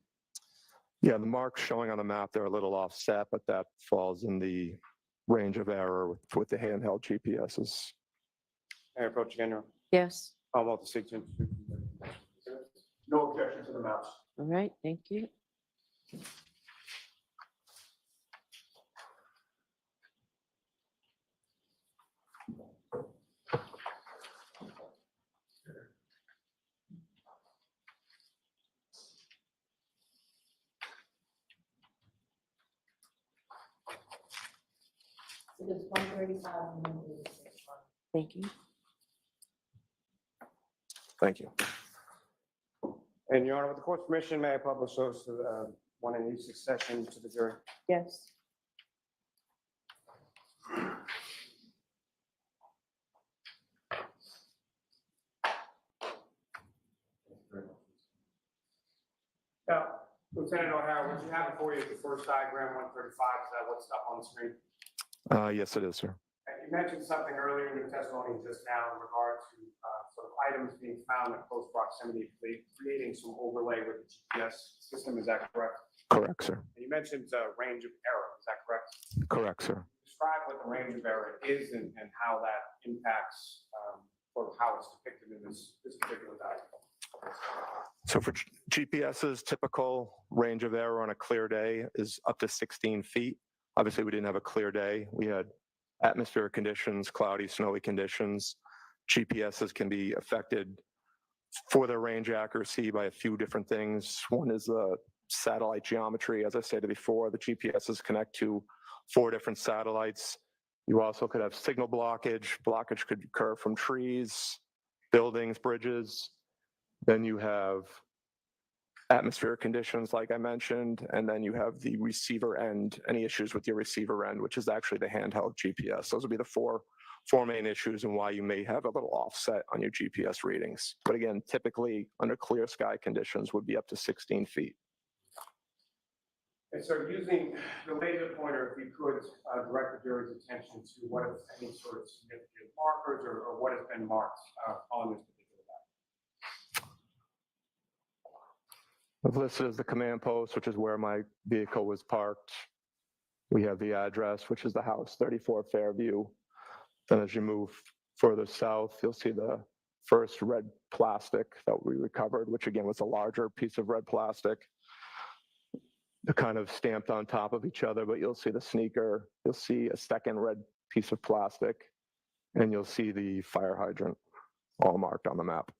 Yeah, the marks showing on the map, they're a little offset, but that falls in the range of error with the handheld GPSs. May I approach again, Your Honor? Yes. I'll vote to seek to introduce. No objection to the maps. All right, thank you. It is 135 and 136. Thank you. Thank you. And Your Honor, with the court's permission, may I publish those to one in each succession to the jury? Yes. Now, Lieutenant O'Hara, what you have before you is the first diagram, 135, is that what's up on the screen? Yes, it is, sir. And you mentioned something earlier in your testimony just now in regard to sort of items being found in close proximity, creating some overlay with the GPS system, is that correct? Correct, sir. And you mentioned range of error, is that correct? Correct, sir. Describe what the range of error is and how that impacts sort of how it's depicted in this particular diagram. So for GPS's typical range of error on a clear day is up to 16 feet. Obviously, we didn't have a clear day. We had atmospheric conditions, cloudy, snowy conditions. GPSs can be affected for their range accuracy by a few different things. One is the satellite geometry. As I stated before, the GPSs connect to 4 different satellites. You also could have signal blockage. Blockage could occur from trees, buildings, bridges. Then you have atmospheric conditions, like I mentioned, and then you have the receiver end, any issues with your receiver end, which is actually the handheld GPS. Those would be the four main issues and why you may have a little offset on your GPS readings. But again, typically under clear sky conditions would be up to 16 feet. And so using the laser pointer, if we could direct the jury's attention to what is any sort of significant markers or what has been marked on this particular map. I've listed as the command post, which is where my vehicle was parked. We have the address, which is the house, 34 Fairview. Then as you move further south, you'll see the first red plastic that we recovered, which again was a larger piece of red plastic. They're kind of stamped on top of each other, but you'll see the sneaker, you'll see a second red piece of plastic, and you'll see the fire hydrant all marked on the map.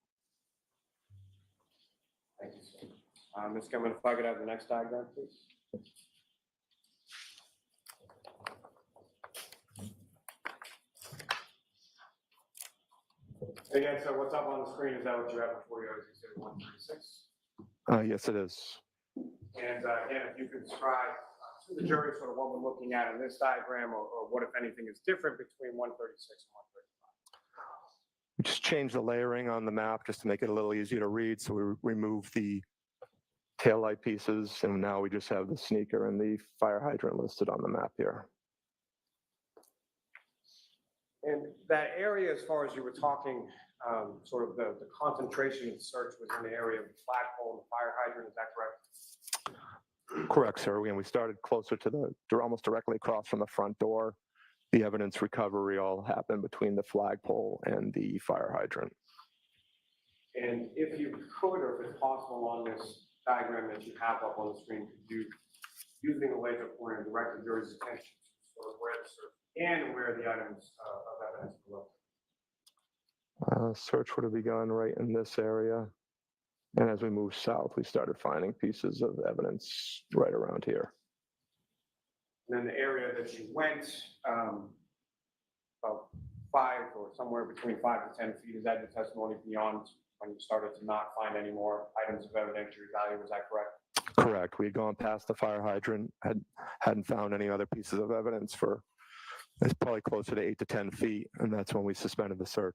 Thank you, sir. Ms. Gilman, if I could have the next diagram, please. Again, so what's up on the screen, is that what you have before you, as you said, 136? Yes, it is. And again, if you could describe to the jury sort of what we're looking at in this diagram or what, if anything, is different between 136 and 135. We just changed the layering on the map just to make it a little easier to read. So we removed the taillight pieces, and now we just have the sneaker and the fire hydrant listed on the map here. And that area, as far as you were talking, sort of the concentration of the search was in the area of the flagpole and the fire hydrant, is that correct? Correct, sir. We started closer to almost directly across from the front door. The evidence recovery all happened between the flagpole and the fire hydrant. And if you could, or if it's possible on this diagram that you have up on the screen, could you, using the laser pointer, direct the jury's attention to sort of where the search began and where the items of evidence were located? Search would have begun right in this area. And as we moved south, we started finding pieces of evidence right around here. And then the area that you went, about 5 or somewhere between 5 to 10 feet, is that your testimony beyond when you started to not find any more items of evidentiary value? Is that correct? Correct. We had gone past the fire hydrant, hadn't found any other pieces of evidence for, it's probably closer to 8 to 10 feet, and that's when we suspended the search.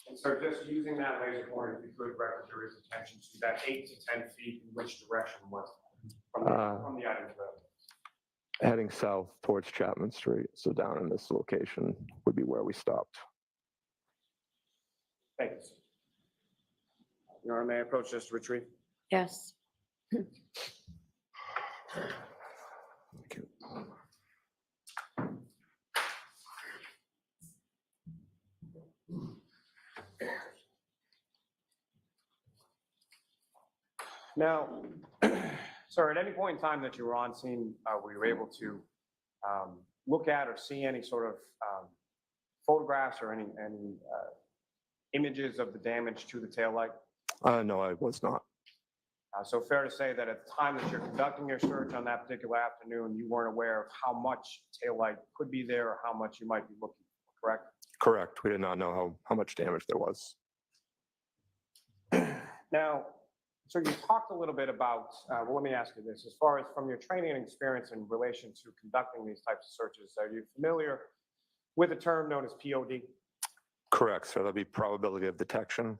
And so just using that laser pointer, if you could direct the jury's attention to that 8 to 10 feet, in which direction was it from the items of evidence? Heading south towards Chapman Street, so down in this location would be where we stopped. Thank you, sir. Your Honor, may I approach this to retrieve? Yes. Thank you. Now, sir, at any point in time that you were on scene, were you able to look at or see any sort of photographs or any images of the damage to the taillight? No, I was not. So fair to say that at the time that you're conducting your search on that particular afternoon, you weren't aware of how much taillight could be there or how much you might be looking for, correct? Correct. We did not know how much damage there was. Now, so you talked a little bit about, well, let me ask you this, as far as from your training and experience in relation to conducting these types of searches, are you familiar with a term known as POD? Correct, so that'd be probability of detection.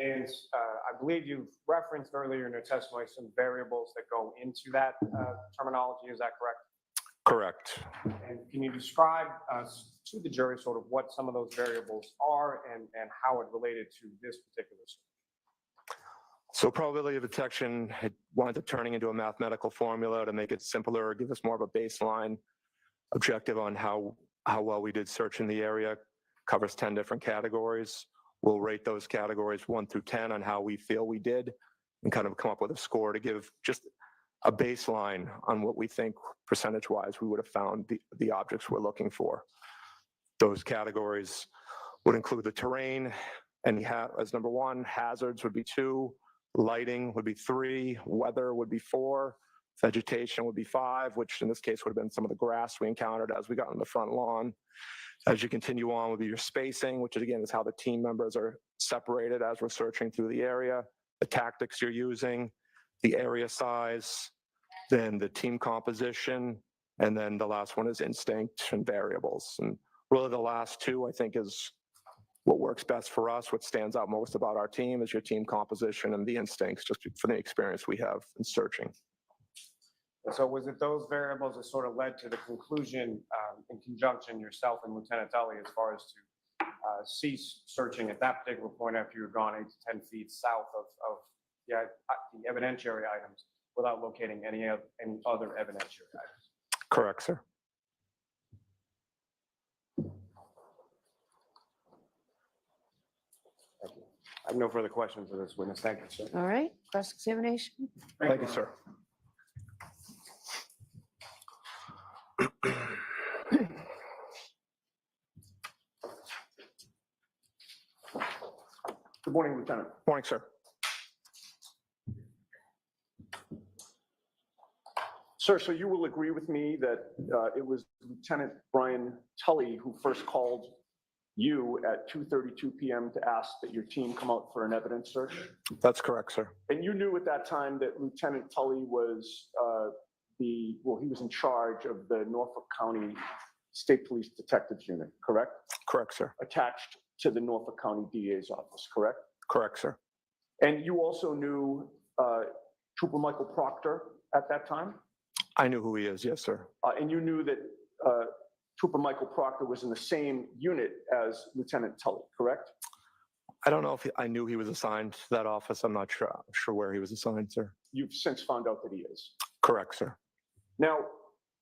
And I believe you've referenced earlier in your testimony some variables that go into that terminology, is that correct? Correct. And can you describe to the jury sort of what some of those variables are and how it related to this particular search? So probability of detection, it winds up turning into a mathematical formula to make it simpler, give us more of a baseline objective on how well we did search in the area. Covers 10 different categories. We'll rate those categories 1 through 10 on how we feel we did and kind of come up with a score to give just a baseline on what we think percentage-wise we would have found the objects we're looking for. Those categories would include the terrain, as number 1, hazards would be 2, lighting would be 3, weather would be 4, vegetation would be 5, which in this case would have been some of the grass we encountered as we got on the front lawn. As you continue on would be your spacing, which again is how the team members are separated as we're searching through the area, the tactics you're using, the area size, then the team composition, and then the last one is instinct and variables. And really the last 2, I think, is what works best for us. What stands out most about our team is your team composition and the instincts, just for the experience we have in searching. So was it those variables that sort of led to the conclusion in conjunction yourself and Lieutenant Tully as far as to cease searching at that particular point after you had gone 8 to 10 feet south of the evidentiary items without locating any other evidentiary items? Correct, sir. Thank you. I have no further questions of this witness. Thank you, sir. All right, cross-examination. Thank you, sir. Good morning, Lieutenant. Morning, sir. Sir, so you will agree with me that it was Lieutenant Brian Tully who first called you at 2:32 p.m. to ask that your team come out for an evidence search? That's correct, sir. And you knew at that time that Lieutenant Tully was he was in charge of the Norfolk County State Police Detectives Unit, correct? Correct, sir. Attached to the Norfolk County DA's office, correct? Correct, sir. And you also knew Trooper Michael Proctor at that time? I knew who he is, yes, sir. And you knew that Trooper Michael Proctor was in the same unit as Lieutenant Tully, correct? I don't know if I knew he was assigned to that office. I'm not sure where he was assigned, sir. You've since found out that he is. Correct, sir. Now,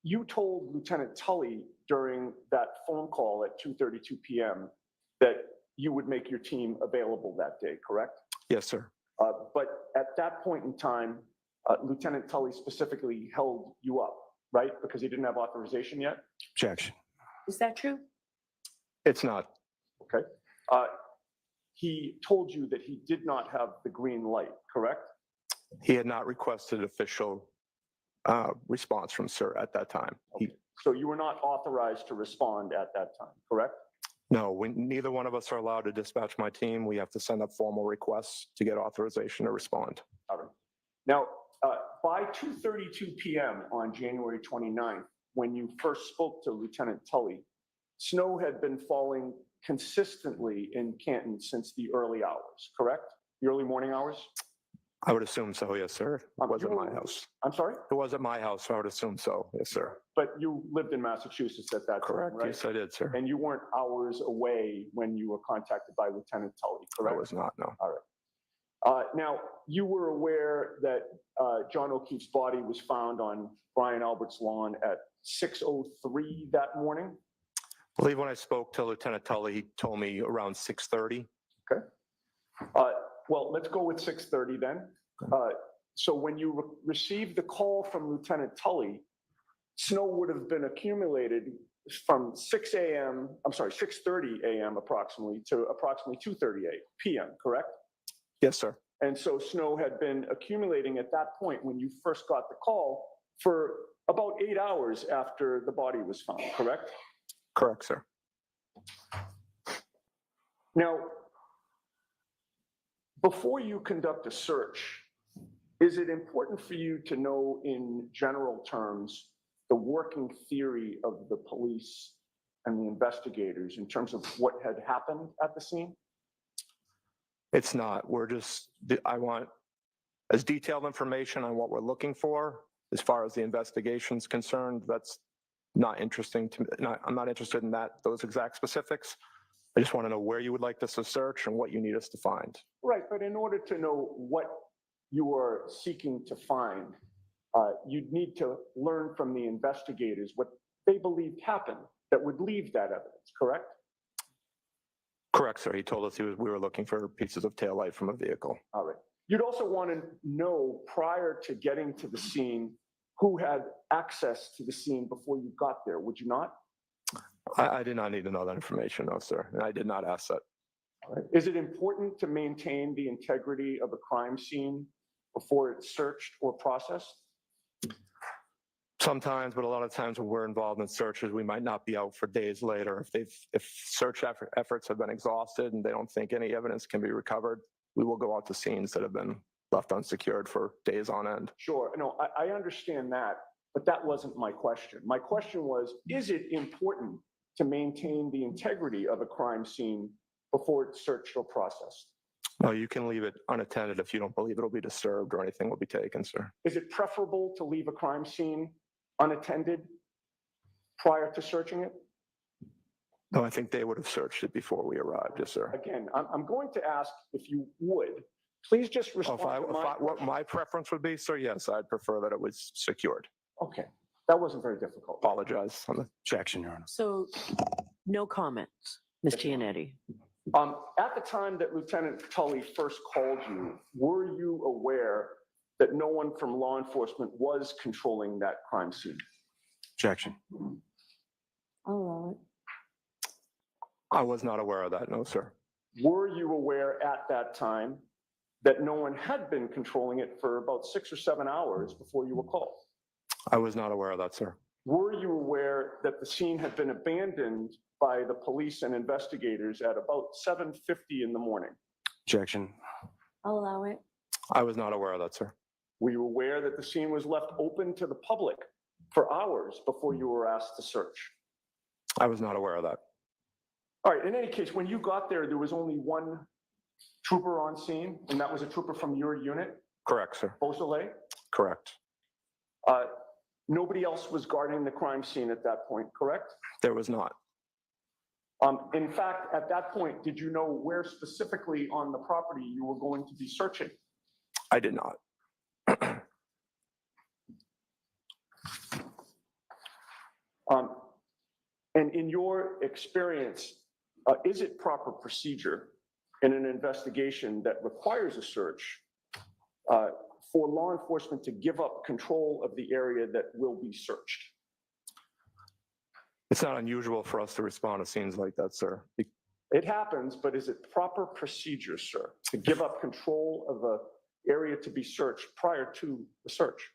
you told Lieutenant Tully during that phone call at 2:32 p.m. that you would make your team available that day, correct? Yes, sir. But at that point in time, Lieutenant Tully specifically held you up, right? Because he didn't have authorization yet? Objection. Is that true? It's not. Okay. He told you that he did not have the green light, correct? He had not requested official response from SIR at that time. So you were not authorized to respond at that time, correct? No, neither one of us are allowed to dispatch my team. We have to send up formal requests to get authorization to respond. All right. Now, by 2:32 p.m. on January 29th, when you first spoke to Lieutenant Tully, snow had been falling consistently in Canton since the early hours, correct? The early morning hours? I would assume so, yes, sir. It was at my house. I'm sorry? It was at my house, so I would assume so, yes, sir. But you lived in Massachusetts at that time, Correct, right? yes, I did, sir. And you weren't hours away when you were contacted by Lieutenant Tully, I correct? was not, no. All right. Now, you were aware that John O'Keefe's body was found on Brian Albert's lawn at 6:03 that morning? I believe when I spoke to Lieutenant Tully, he told me around 6:30. Well, let's go with 6:30 then. So when you received the call from Lieutenant Tully, snow would have been accumulated from 6:30 a.m. approximately to approximately 2:30 p.m., correct? Yes, sir. And so snow had been accumulating at that point when you first got the call for about 8 hours after the body was found, correct? Correct, sir. Now, before you conduct a search, is it important for you to know in general terms the working theory of the police and the investigators in terms of what had happened at the scene? It's not. I want as detailed information on what we're looking for. As far as the investigation's concerned, that's not interesting to me. I'm not interested in those exact specifics. I just want to know where you would like us to search and what you need us to find. Right, but in order to know what you are seeking to find, you'd need to learn from the investigators what they believed happened that would leave that evidence, correct? Correct, sir. He told us we were looking for pieces of taillight from a vehicle. All right. You'd also want to know prior to getting to the scene who had access to the scene before you got there, would you not? I did not need to know that information, no, sir. And I did not ask that. All right. Is it important to maintain the integrity of a crime scene before it's searched or processed? Sometimes, but a lot of times when we're involved in searches, we might not be out for days later. If search efforts have been exhausted and they don't think any evidence can be recovered, we will go out to scenes that have been left unsecured for days on end. Sure, no, I understand that, but that wasn't my question. My question was, is it important to maintain the integrity of a crime scene before it's searched or processed? No, you can leave it unattended if you don't believe it'll be disturbed or anything will be taken, sir. Is it preferable to leave a crime scene unattended prior to searching it? No, I think they would have searched it before we arrived, yes, sir. Again, I'm going to ask if you would, please just respond to my What my preference would be, sir, yes, I'd prefer that it was secured. Okay, that wasn't very difficult. Apologize on the Objection, Your Honor. So, no comments, Ms. Giannetti. At the time that Lieutenant Tully first called you, were you aware that no one from law enforcement was controlling that crime scene? Objection. I'll allow it. I was not aware of that, no, sir. Were you aware at that time that no one had been controlling it for about 6 or 7 hours before you were called? I was not aware of that, sir. Were you aware that the scene had been abandoned by the police and investigators at about 7:50 in the morning? Objection. I'll allow it. I was not aware of that, sir. Were you aware that the scene was left open to the public for hours before you were asked to search? I was not aware of that. All right, in any case, when you got there, there was only one trooper on scene, and that was a trooper from your unit, Correct, sir. Beausoleil? Correct. Nobody else was guarding the crime scene at that point, correct? There was not. In fact, at that point, did you know where specifically on the property you were going to be searching? I did not. And in your experience, is it proper procedure in an investigation that requires a search for law enforcement to give up control of the area that will be searched? It's not unusual for us to respond to scenes like that, sir. It happens, but is it proper procedure, sir, to give up control of an area to be searched prior to the search?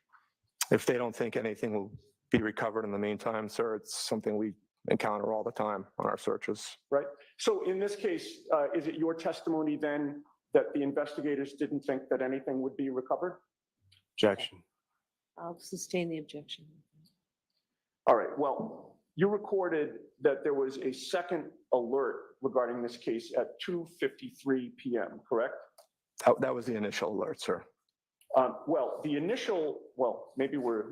If they don't think anything will be recovered in the meantime, sir, it's something we encounter all the time on our searches. Right? So in this case, is it your testimony then that the investigators didn't think that anything would be recovered? Objection. I'll sustain the objection. All right, well, you recorded that there was a second alert regarding this case at 2:53 p.m., correct? That was the initial alert, sir. Well, maybe we're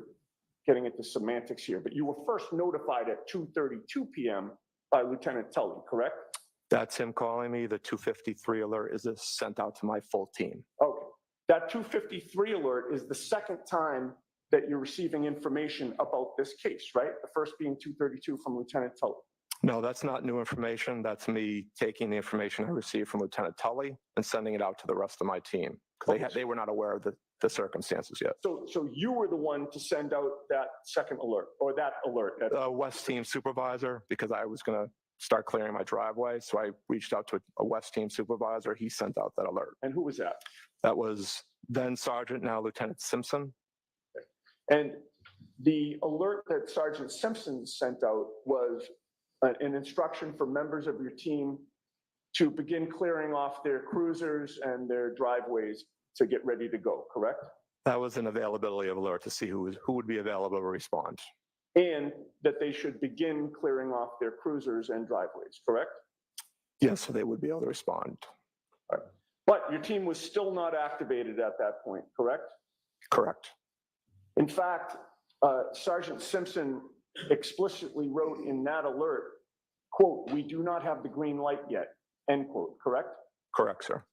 getting into semantics here, but you were first notified at 2:32 p.m. by Lieutenant Tully, correct? That's him calling me. The 253 alert is sent out to my full team. Okay. That 2:53 alert is the second time that you're receiving information about this case, right? The first being 2:32 from Lieutenant Tully. No, that's not new information. That's me taking the information I received from Lieutenant Tully and sending it out to the rest of my team because they were not aware of the circumstances yet. So you were the one to send out that second alert or that alert? West team supervisor, because I was going to start clearing my driveway. So I reached out to a West team supervisor. He sent out that alert. And who was that? That was then Sergeant, now Lieutenant Simpson. And the alert that Sergeant Simpson sent out was an instruction for members of your team to begin clearing off their cruisers and their driveways to get ready to go, correct? That was an availability alert to see who would be available to respond. And that they should begin clearing off their cruisers and driveways, correct? Yes, so they would be able to respond. Right. But your team was still not activated at that point, correct? Correct. In fact, Sergeant Simpson explicitly wrote in that alert, quote, "We do not have the green light yet," end quote, correct? Correct, sir.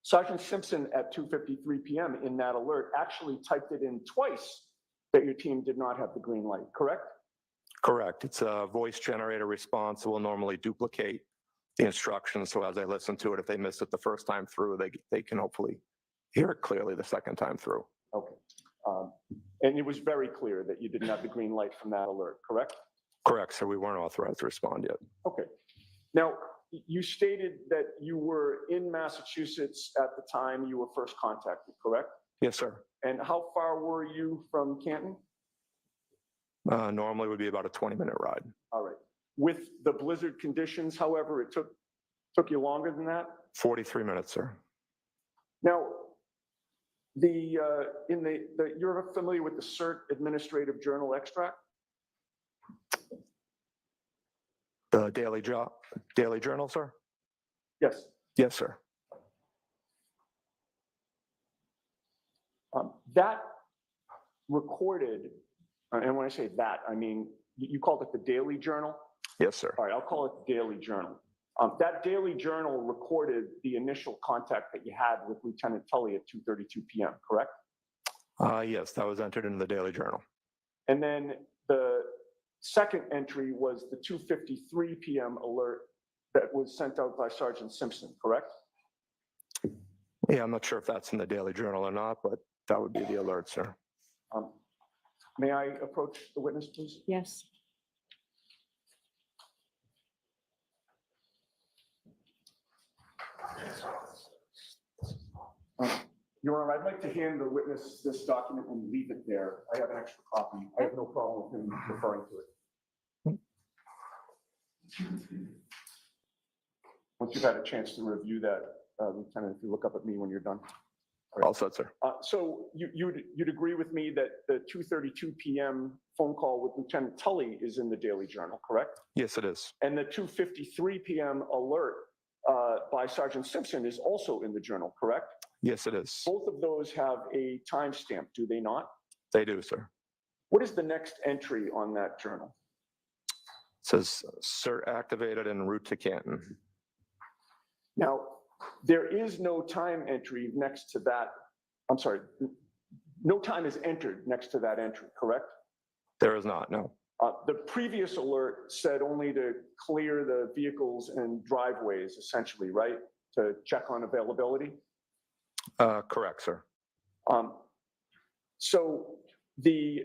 Sergeant Simpson at 2:53 p.m. in that alert actually typed it in twice that your team did not have the green light, correct? Correct. It's a voice generator response. It will normally duplicate the instructions. So as I listen to it, if they miss it the first time through, they can hopefully hear it clearly the second time through. Okay. And it was very clear that you didn't have the green light from that alert, correct? Correct, sir. We weren't authorized to respond yet. Okay. Now, you stated that you were in Massachusetts at the time you were first contacted, correct? Yes, sir. And how far were you from Canton? Normally would be about a 20-minute ride. All right. With the blizzard conditions, however, it took you longer than that? 43 minutes, sir. Now, you're familiar with the CERT Administrative Journal extract? The Daily Journal, sir? Yes. Yes, sir. That recorded, and when I say that, I mean, you called it the Daily Journal? Yes, sir. All right, I'll call it the Daily Journal. That Daily Journal recorded the initial contact that you had with Lieutenant Tully at 2:32 p.m., correct? Yes, that was entered into the Daily Journal. And then the second entry was the 2:53 p.m. alert that was sent out by Sergeant Simpson, correct? Yeah, I'm not sure if that's in the Daily Journal or not, but that would be the alert, sir. May I approach the witness, please? Yes. Your Honor, I'd like to hand the witness this document and leave it there. I have an extra copy. I have no problem with him referring to it. Once you've had a chance to review that, Lieutenant, if you look up at me when you're done. All set, sir. So you'd agree with me that the 2:32 p.m. phone call with Lieutenant Tully is in the Daily Journal, correct? Yes, it is. And the 2:53 p.m. alert by Sergeant Simpson is also in the journal, correct? Yes, it is. Both of those have a timestamp, do they not? They do, sir. What is the next entry on that journal? It says, "Sir, activated en route to Canton." Now, there is no time entry next to that. I'm sorry, no time is entered next to that entry, correct? There is not, no. The previous alert said only to clear the vehicles and driveways, essentially, right? To check on availability. Correct, sir. So the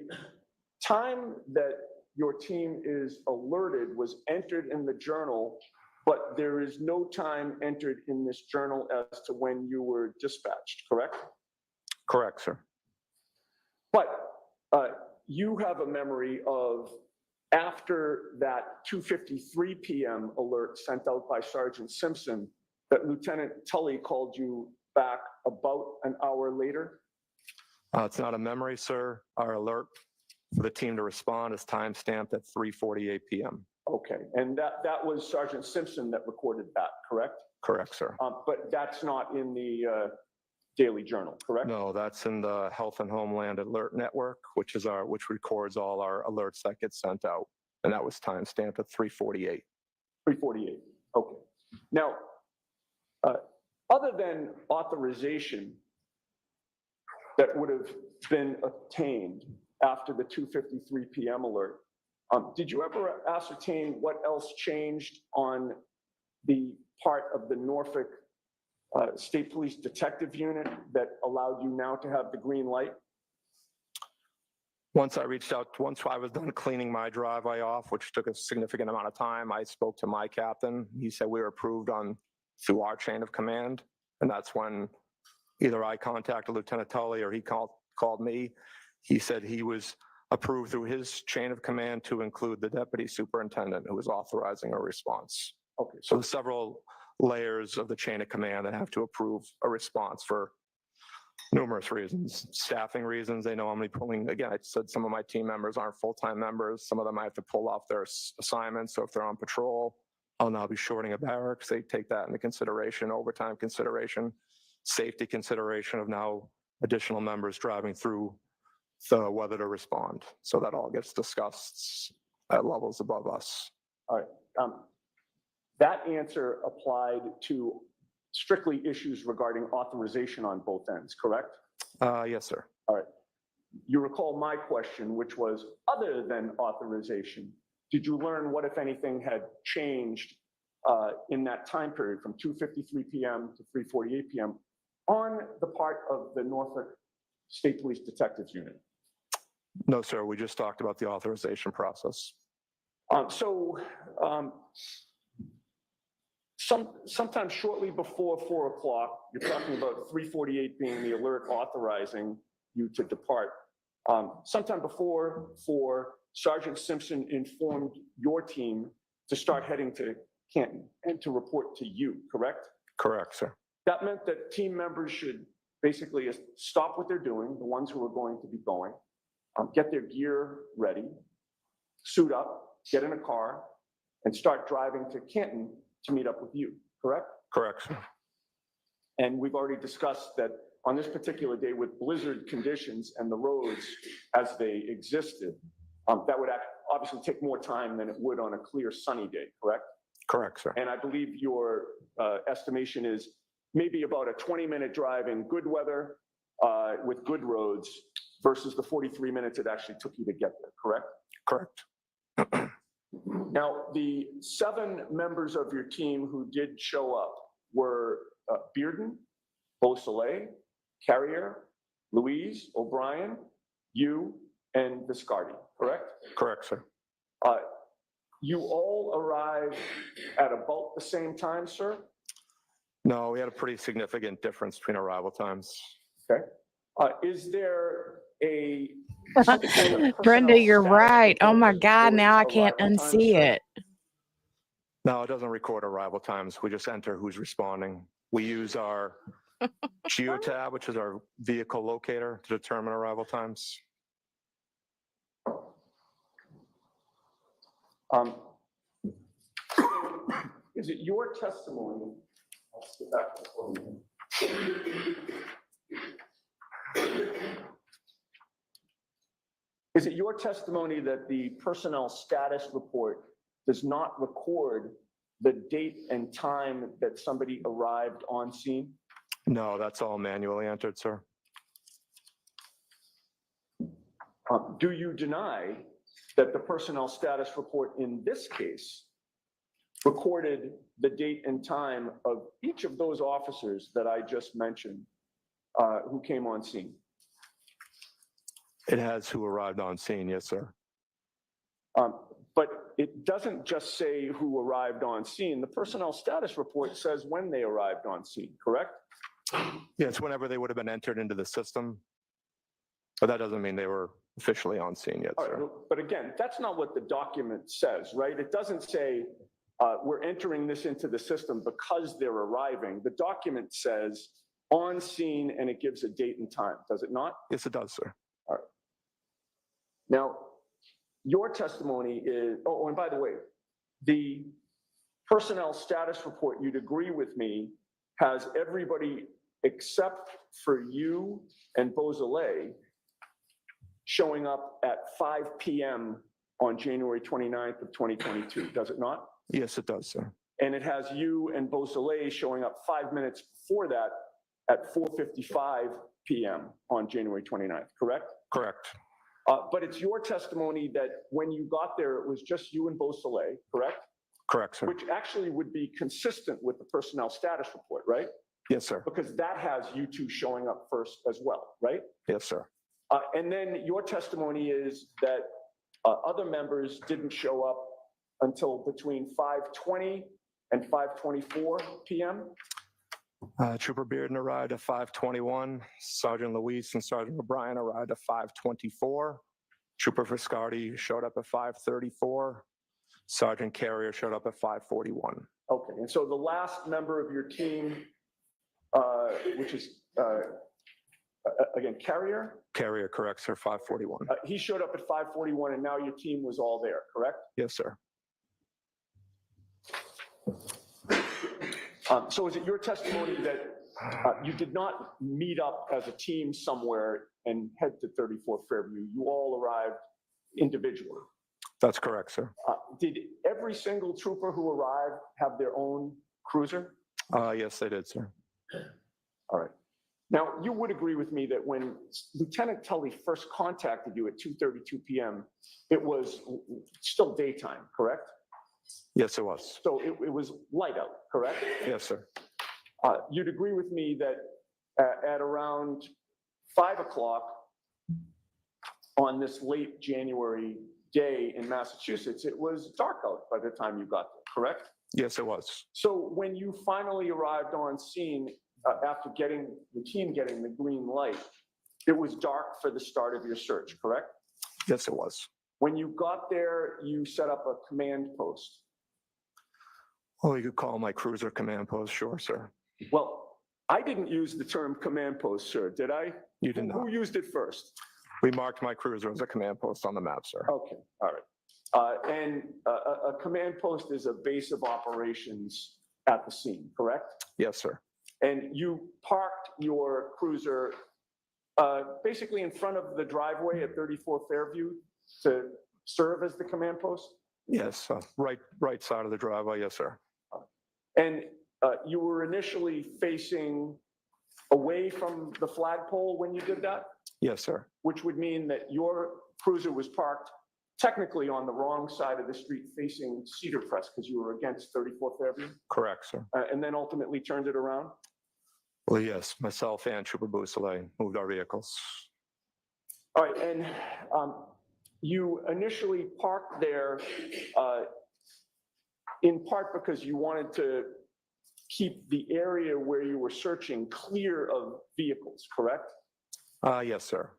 time that your team is alerted was entered in the journal, but there is no time entered in this journal as to when you were dispatched, correct? Correct, sir. But you have a memory of after that 2:53 p.m. alert sent out by Sergeant Simpson that Lieutenant Tully called you back about an hour later? It's not a memory, sir. Our alert for the team to respond is timestamped at 3:48 p.m. Okay, and that was Sergeant Simpson that recorded that, correct? Correct, sir. But that's not in the Daily Journal, correct? No, that's in the Health and Homeland Alert Network, which records all our alerts that get sent out. And that was timestamped at 3:48. 3:48, okay. Now, other than authorization that would have been obtained after the 2:53 p.m. alert, did you ever ascertain what else changed on the part of the Norfolk State Police Detective Unit that allowed you now to have the green light? Once I was done cleaning my driveway off, which took a significant amount of time, I spoke to my captain. He said we were approved through our chain of command. And that's when either I contacted Lieutenant Tully or he called me. He said he was approved through his chain of command to include the deputy superintendent who was authorizing a response. Okay, So there's several layers of the chain of command that have to approve a response for numerous reasons. Staffing reasons, they know I'm only pulling, again, I said some of my team members aren't full-time members. Some of them I have to pull off their assignments. So if they're on patrol, I'll now be shorting a barracks. They take that into consideration, overtime consideration, safety consideration of now additional members driving through the weather to respond. So that all gets discussed at levels above us. all right. That answer applied to strictly issues regarding authorization on both ends, correct? Yes, sir. All right. You recall my question, which was, other than authorization, did you learn what, if anything, had changed in that time period from 2:53 p.m. to 3:48 p.m. on the part of the Norfolk State Police Detectives Unit? No, sir. We just talked about the authorization process. Sometime shortly before 4 o'clock, you're talking about 3:48 being the alert authorizing you to depart. Sometime before 4, Sergeant Simpson informed your team to start heading to Canton and to report to you, correct? Correct, sir. That meant that team members should basically stop what they're doing, the ones who are going to be going, get their gear ready, suit up, get in a car, and start driving to Canton to meet up with you, correct? Correct, sir. And we've already discussed that on this particular day with blizzard conditions and the roads as they existed, that would obviously take more time than it would on a clear sunny day, correct? Correct, sir. And I believe your estimation is maybe about a 20-minute drive in good weather with good roads versus the 43 minutes it actually took you to get there, correct? Correct. Now, the 7 members of your team who did show up were Bearden, Beausoleil, Carrier, Louise, O'Brien, you, and Viscardi, correct? Correct, sir. You all arrived at about the same time, sir? No, we had a pretty significant difference between arrival times. Okay. Is there some kind of Brenda, personnel you're status right. Oh report my that God, now I records can't arrival times, unsee sir? it. No, it doesn't record arrival times. We just enter who's responding. We use our geotab, which is our vehicle locator, to determine arrival times. Is it your testimony? Let's get back to the podium. Is it your testimony that the personnel status report does not record the date and time that somebody arrived on scene? No, that's all manually entered, sir. Do you deny that the personnel status report in this case recorded the date and time of each of those officers that I just mentioned who came on scene? It has who arrived on scene, yes, sir. But it doesn't just say who arrived on scene. The personnel status report says when they arrived on scene, correct? Yes, whenever they would have been entered into the system. But that doesn't mean they were officially on scene yet, All right, sir. but again, that's not what the document says, right? It doesn't say we're entering this into the system because they're arriving. The document says on scene and it gives a date and time, does it not? Yes, it does, sir. All right. Now, your testimony is, oh, and by the way, the personnel status report, you'd agree with me, has everybody except for you and Beausoleil showing up at 5 p.m. on January 29th of 2022, does it not? Yes, it does, sir. And it has you and Beausoleil showing up 5 minutes before that at 4:55 p.m. on January 29th, correct? Correct. But it's your testimony that when you got there, it was just you and Beausoleil, correct? Correct, sir. Which actually would be consistent with the personnel status report, right? Yes, sir. Because that has you two showing up first as well, right? Yes, sir. And then your testimony is that other members didn't show up until between 5:20 and 5:24 p.m.? Trooper Bearden arrived at 5:21. Sergeant Luis and Sergeant O'Brien arrived at 5:24. Trooper Viscardi showed up at 5:34. Sergeant Carrier showed up at 5:41. Okay, and so the last member of your team, which is, again, Carrier, Carrier, correct, sir, 5:41. he showed up at 5:41 and now your team was all there, correct? Yes, sir. So is it your testimony that you did not meet up as a team somewhere and head to 34 Fairview? You all arrived individually. That's correct, sir. Did every single trooper who arrived have their own cruiser? Yes, they did, sir. All right. Now, you would agree with me that when Lieutenant Tully first contacted you at 2:32 p.m., it was still daytime, correct? Yes, it was. So it was light out, correct? Yes, sir. You'd agree with me that at around 5 o'clock on this late January day in Massachusetts, it was dark out by the time you got there, correct? Yes, it was. So when you finally arrived on scene, after getting the team getting the green light, it was dark for the start of your search, correct? Yes, it was. When you got there, you set up a command post. Well, you could call my cruiser command post, sure, sir. Well, I didn't use the term command post, sir, did I? You did not. Who used it first? We marked my cruiser as a command post on the map, sir. Okay, all right. And a command post is a base of operations at the scene, correct? Yes, sir. And you parked your cruiser basically in front of the driveway at 34 Fairview to serve as the command post? Yes, right side of the driveway, yes, sir. And you were initially facing away from the flagpole when you did that? Yes, sir. Which would mean that your cruiser was parked technically on the wrong side of the street facing Cedar Crest because you were against 34 Fairview? Correct, sir. And then ultimately turned it around? Well, yes, myself and Trooper Beausoleil moved our vehicles. All right, and you initially parked there in part because you wanted to keep the area where you were searching clear of vehicles, correct? Yes, sir.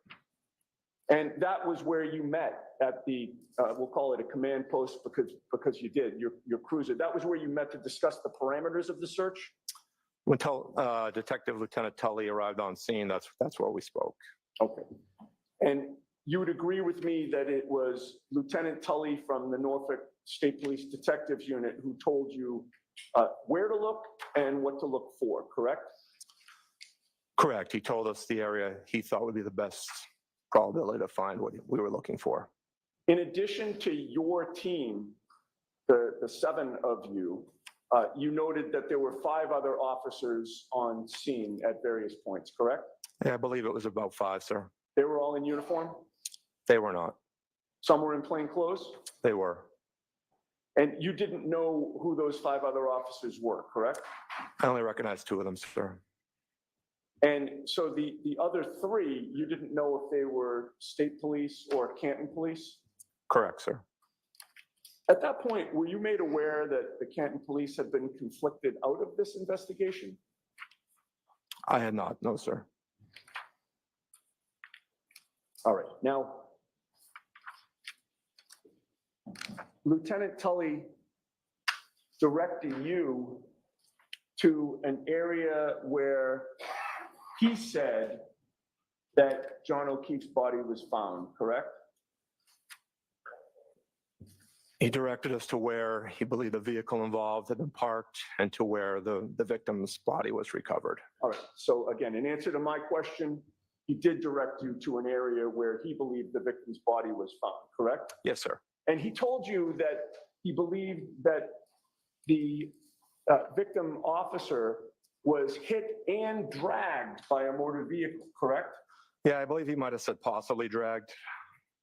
And that was where you met at the, we'll call it a command post because you did, your cruiser. That was where you met to discuss the parameters of the search? When Detective Lieutenant Tully arrived on scene, that's where we spoke. Okay. And you would agree with me that it was Lieutenant Tully from the Norfolk State Police Detectives Unit who told you where to look and what to look for, correct? Correct. He told us the area he thought would be the best probability to find what we were looking for. In addition to your team, the 7 of you, you noted that there were 5 other officers on scene at various points, correct? Yeah, I believe it was about 5, sir. They were all in uniform? They were not. Some were in plain clothes? They were. And you didn't know who those 5 other officers were, correct? I only recognized 2 of them, sir. And so the other three, you didn't know if they were state police or Canton police? Correct, sir. At that point, were you made aware that the Canton police had been conflicted out of this investigation? I had not, no, sir. All right, now, Lieutenant Tully directed you to an area where he said that John O'Keefe's body was found, correct? He directed us to where he believed the vehicle involved had been parked and to where the victim's body was recovered. All right, so again, in answer to my question, he did direct you to an area where he believed the victim's body was found, correct? Yes, sir. And he told you that he believed that the victim officer was hit and dragged by a motor vehicle, correct? Yeah, I believe he might have said possibly dragged.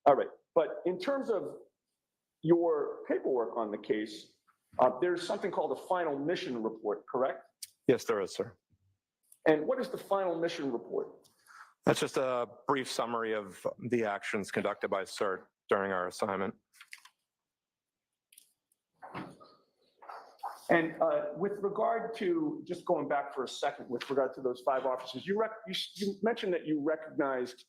All right, but in terms of your paperwork on the case, there's something called a final mission report, correct? Yes, there is, sir. And what is the final mission report? That's just a brief summary of the actions conducted by CERT during our assignment. And with regard to, just going back for a second, with regard to those 5 officers, you mentioned that you recognized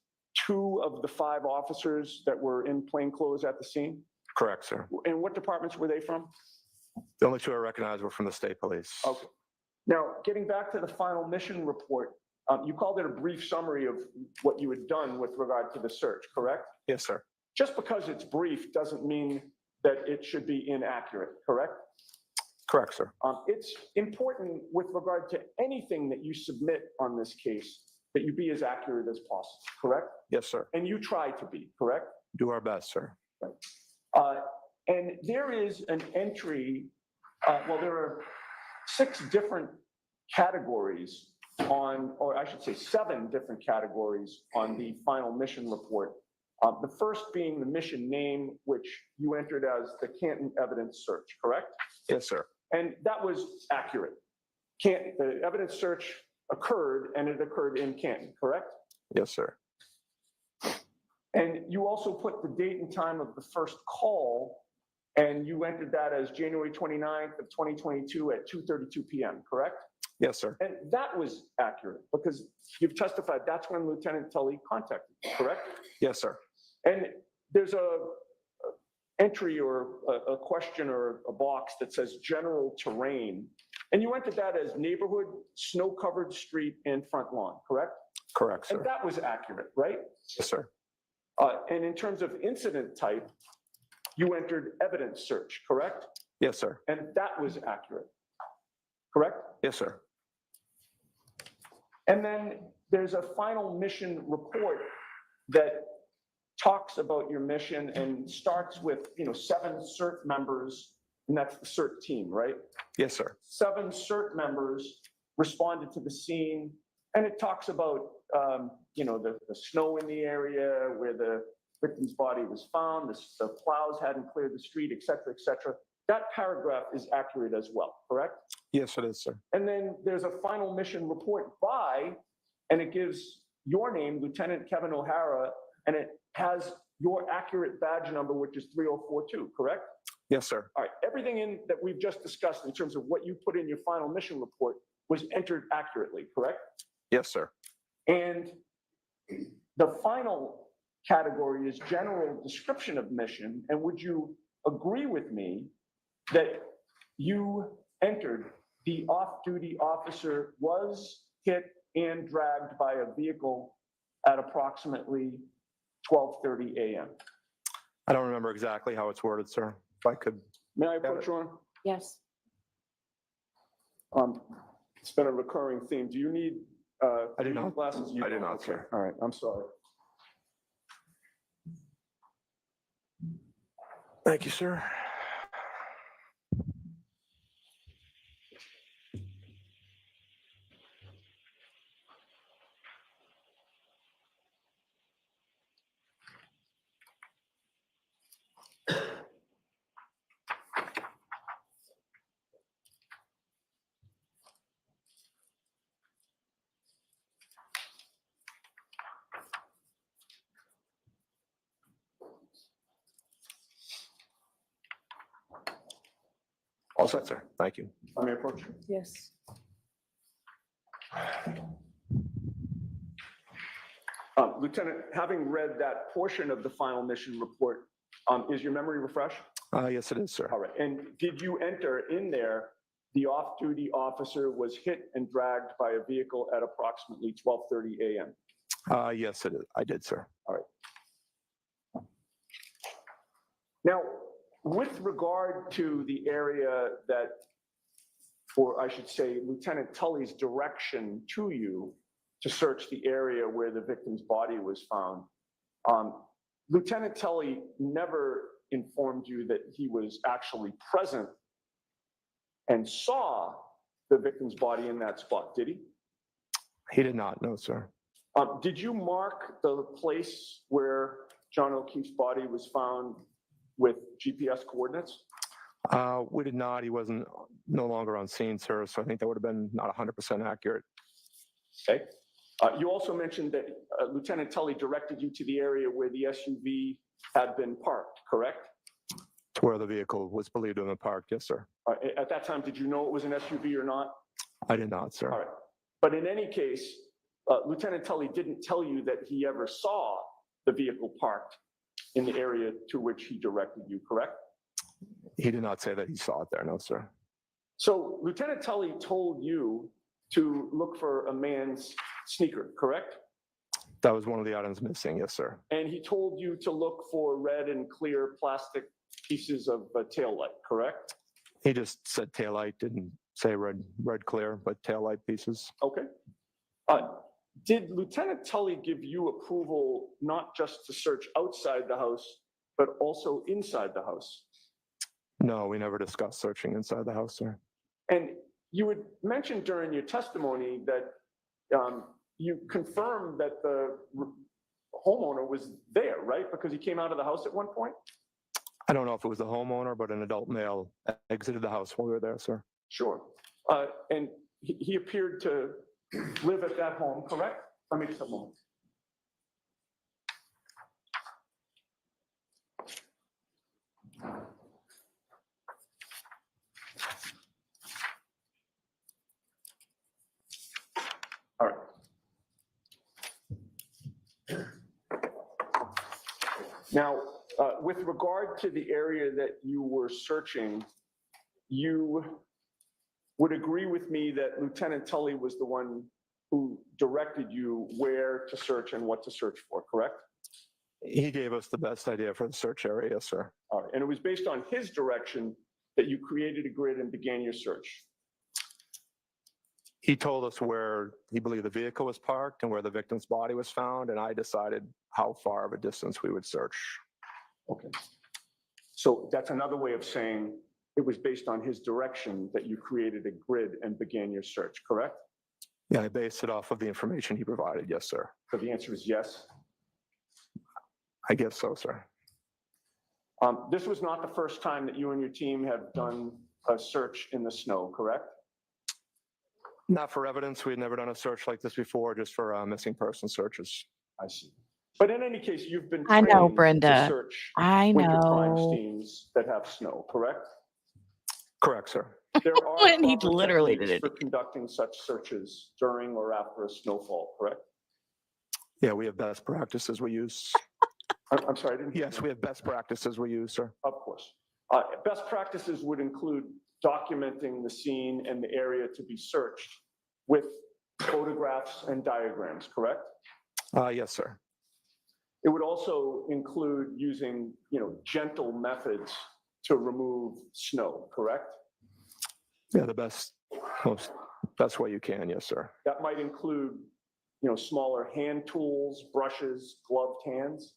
2 of the 5 officers that were in plainclothes at the scene? Correct, sir. And what departments were they from? The only 2 I recognized were from the state police. Okay. Now, getting back to the final mission report, you called it a brief summary of what you had done with regard to the search, correct? Yes, sir. Just because it's brief doesn't mean that it should be inaccurate, correct? Correct, sir. It's important with regard to anything that you submit on this case that you be as accurate as possible, correct? Yes, sir. And you try to be, correct? Do our best, sir. And there is an entry, well, there are 6 different categories on, or I should say 7 different categories on the final mission report. The first being the mission name, which you entered as the Canton evidence search, correct? Yes, sir. And that was accurate. The evidence search occurred, and it occurred in Canton, correct? Yes, sir. And you also put the date and time of the first call, and you entered that as January 29th of 2022 at 2:32 p.m., correct? Yes, sir. And that was accurate because you've testified that's when Lieutenant Tully contacted you, correct? Yes, sir. And there's a entry or a question or a box that says general terrain, and you entered that as neighborhood, snow-covered street, and front lawn, correct? Correct, And sir. that was accurate, right? Yes, sir. And in terms of incident type, you entered evidence search, correct? Yes, sir. And that was accurate, correct? Yes, sir. And then there's a final mission report that talks about your mission and starts with, 7 CERT members, and that's the CERT team, right? Yes, sir. 7 CERT members responded to the scene, and it talks about, the snow in the area where the victim's body was found, the plows hadn't cleared the street, et cetera, et cetera. That paragraph is accurate as well, correct? Yes, it is, sir. And then there's a final mission report by, and it gives your name, Lieutenant Kevin O'Hara, and it has your accurate badge number, which is 3042, correct? Yes, sir. All right, everything that we've just discussed in terms of what you put in your final mission report was entered accurately, correct? Yes, sir. And the final category is general description of mission. And would you agree with me that you entered the off-duty officer was hit and dragged by a vehicle at approximately 12:30 a.m.? I don't remember exactly how it's worded, sir. If I could. May I approach you on? Yes. It's been a recurring theme. Do you need I do not. glasses? You I do don't. not, Okay. sir. All right, I'm sorry. Thank you, sir. All set, sir. Thank you. I may approach you. Yes. Lieutenant, having read that portion of the final mission report, is your memory refreshed? Yes, it is, sir. All right. And did you enter in there, the off-duty officer was hit and dragged by a vehicle at approximately 12:30 a.m.? Yes, it is. I did, sir. Now, with regard to the area that, or I should say, Lieutenant Tully's direction to you to search the area where the victim's body was found, Lieutenant Tully never informed you that he was actually present and saw the victim's body in that spot, did he? He did not, no, sir. Did you mark the place where John O'Keefe's body was found with GPS coordinates? We did not. He wasn't no longer on scene, sir. So I think that would have been not 100% accurate. Okay. You also mentioned that Lieutenant Tully directed you to the area where the SUV had been parked, correct? To where the vehicle was believed to have been parked, yes, sir. At that time, did you know it was an SUV or not? I did not, sir. All right. But in any case, Lieutenant Tully didn't tell you that he ever saw the vehicle parked in the area to which he directed you, correct? He did not say that he saw it there, no, sir. So Lieutenant Tully told you to look for a man's sneaker, correct? That was one of the items missing, yes, sir. And he told you to look for red and clear plastic pieces of taillight, correct? He just said taillight, didn't say red clear, but taillight pieces. Okay. Did Lieutenant Tully give you approval not just to search outside the house, but also inside the house? No, we never discussed searching inside the house, sir. And you had mentioned during your testimony that you confirmed that the homeowner was there, right? Because he came out of the house at one point? I don't know if it was the homeowner, but an adult male exited the house while we were there, sir. Sure. And he appeared to live at that home, correct? Let me just a moment. All right. Now, with regard to the area that you were searching, you would agree with me that Lieutenant Tully was the one who directed you where to search and what to search for, correct? He gave us the best idea for the search area, yes, sir. All right. And it was based on his direction that you created a grid and began your search. He told us where he believed the vehicle was parked and where the victim's body was found, and I decided how far of a distance we would search. Okay. So that's another way of saying it was based on his direction that you created a grid and began your search, correct? Yeah, I based it off of the information he provided, yes, sir. So the answer is yes. I guess so, sir. This was not the first time that you and your team have done a search in the snow, correct? Not for evidence. We had never done a search like this before, just for missing person searches. I see. But in any case, you've been I trained know, to Brenda. search I winter crime know. scenes that have snow, correct? Correct, sir. There are And he proper literally techniques did for it. conducting such searches during or after a snowfall, correct? Yeah, we have best practices we use. I'm sorry, I didn't hear Yes, you. we have best practices we use, sir. Of course. Best practices would include documenting the scene and the area to be searched with photographs and diagrams, correct? Yes, sir. It would also include using, gentle methods to remove snow, correct? Yeah, the best way you can, yes, sir. That might include, smaller hand tools, brushes, gloved hands.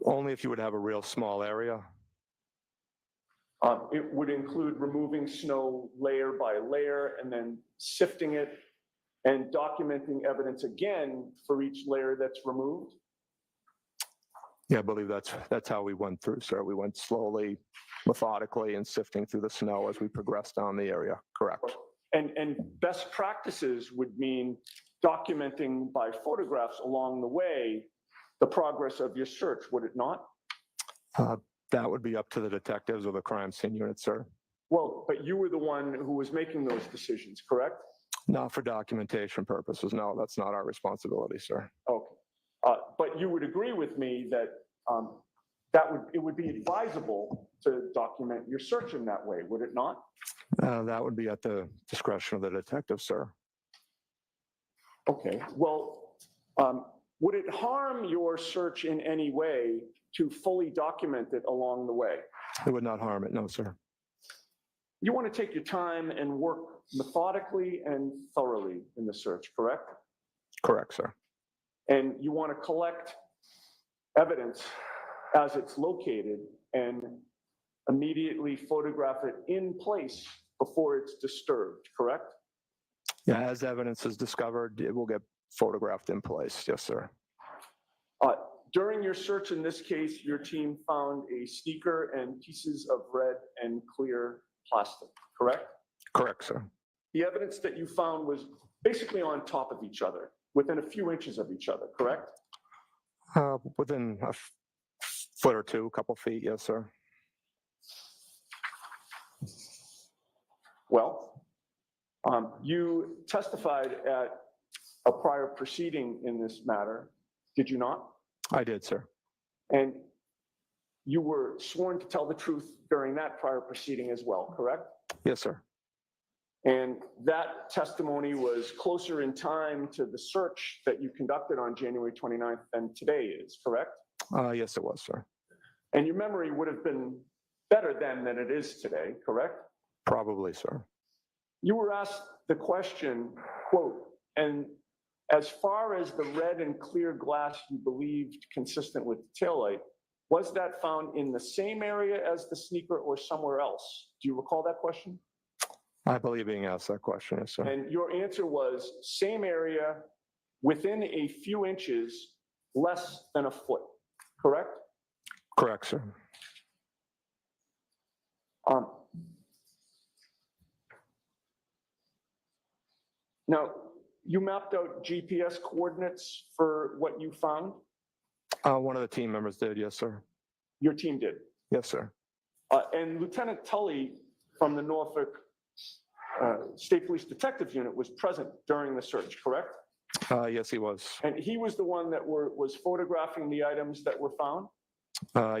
Only if you would have a real small area. It would include removing snow layer by layer and then sifting it and documenting evidence again for each layer that's removed. Yeah, I believe that's how we went through, sir. We went slowly, methodically, and sifting through the snow as we progressed down the area. Correct. And best practices would mean documenting by photographs along the way the progress of your search, would it not? That would be up to the detectives or the crime scene unit, sir. Well, but you were the one who was making those decisions, correct? Not for documentation purposes. No, that's not our responsibility, sir. Okay. But you would agree with me that it would be advisable to document your search in that way, would it not? That would be at the discretion of the detective, sir. Okay, well, would it harm your search in any way to fully document it along the way? It would not harm it, no, sir. You want to take your time and work methodically and thoroughly in the search, correct? Correct, sir. And you want to collect evidence as it's located and immediately photograph it in place before it's disturbed, correct? Yeah, as evidence is discovered, it will get photographed in place. Yes, sir. During your search in this case, your team found a sneaker and pieces of red and clear plastic, correct? Correct, sir. The evidence that you found was basically on top of each other, within a few inches of each other, correct? Within a foot or two, a couple feet, yes, sir. Well, you testified at a prior proceeding in this matter, did you not? I did, sir. And you were sworn to tell the truth during that prior proceeding as well, correct? Yes, sir. And that testimony was closer in time to the search that you conducted on January 29th than today is, correct? Yes, it was, sir. And your memory would have been better then than it is today, correct? Probably, sir. You were asked the question, quote, and as far as the red and clear glass you believed consistent with the taillight, was that found in the same area as the sneaker or somewhere else? Do you recall that question? I believe being asked that question, yes, sir. And your answer was same area within a few inches, less than a foot, correct? Correct, sir. Now, you mapped out GPS coordinates for what you found? One of the team members did, yes, sir. Your team did? Yes, sir. And Lieutenant Tully from the Norfolk State Police Detective Unit was present during the search, correct? Yes, he was. And he was the one that was photographing the items that were found?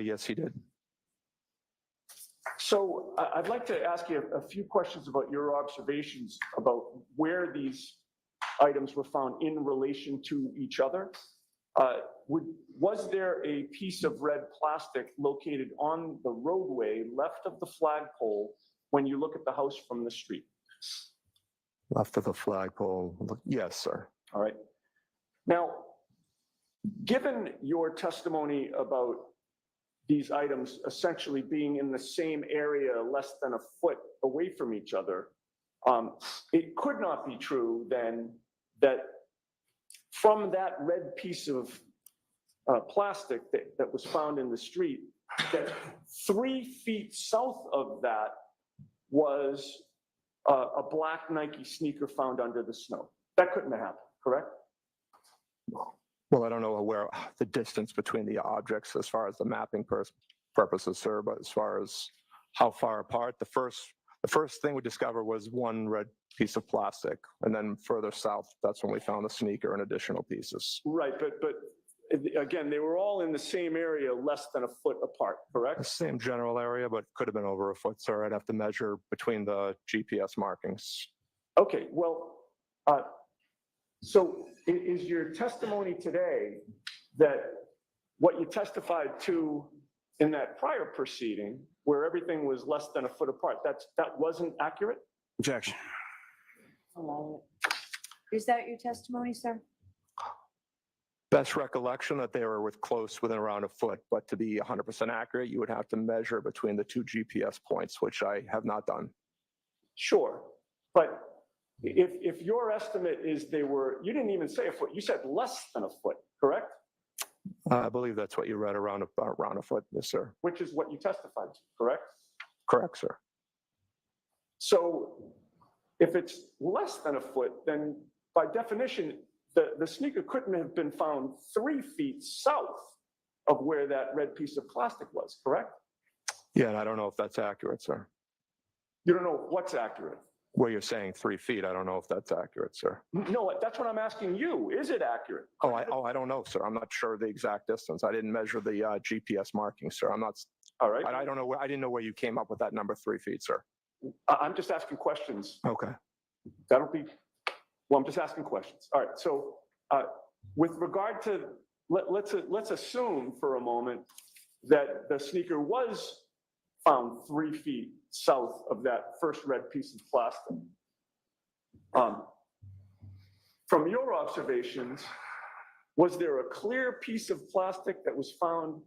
Yes, he did. So I'd like to ask you a few questions about your observations about where these items were found in relation to each other. Was there a piece of red plastic located on the roadway left of the flagpole when you look at the house from the street? Left of the flagpole. Yes, sir. All right. Now, given your testimony about these items essentially being in the same area, less than a foot away from each other, it could not be true then that from that red piece of plastic that was found in the street, that 3 feet south of that was a black Nike sneaker found under the snow. That couldn't have happened, correct? Well, I don't know where the distance between the objects as far as the mapping purposes, sir, but as far as how far apart, the first thing we discovered was one red piece of plastic, and then further south, that's when we found the sneaker and additional pieces. Right, but again, they were all in the same area, less than a foot apart, correct? The same general area, but could have been over a foot, sir. I'd have to measure between the GPS markings. Okay, well, so is your testimony today that what you testified to in that prior proceeding, where everything was less than a foot apart, that wasn't accurate? Objection. Allow it. Is that your testimony, sir? Best recollection that they were within around a foot, but to be 100% accurate, you would have to measure between the two GPS points, which I have not done. Sure, but if your estimate is you didn't even say a foot, you said less than a foot, correct? I believe that's what you read, around a foot, yes, sir. Which is what you testified to, correct? Correct, sir. So if it's less than a foot, then by definition, the sneaker couldn't have been found 3 feet south of where that red piece of plastic was, correct? Yeah, and I don't know if that's accurate, sir. You don't know what's accurate. Where you're saying 3 feet, I don't know if that's accurate, sir. No, that's what I'm asking you. Is it accurate? I don't know, sir. I'm not sure the exact distance. I didn't measure the GPS marking, sir. I'm not. All right. I don't know where. I didn't know where you came up with that number 3 feet, sir. I'm just asking questions. Okay. I'm just asking questions. All right, so with regard to, let's assume for a moment that the sneaker was found 3 feet south of that first red piece of plastic. From your observations, was there a clear piece of plastic that was found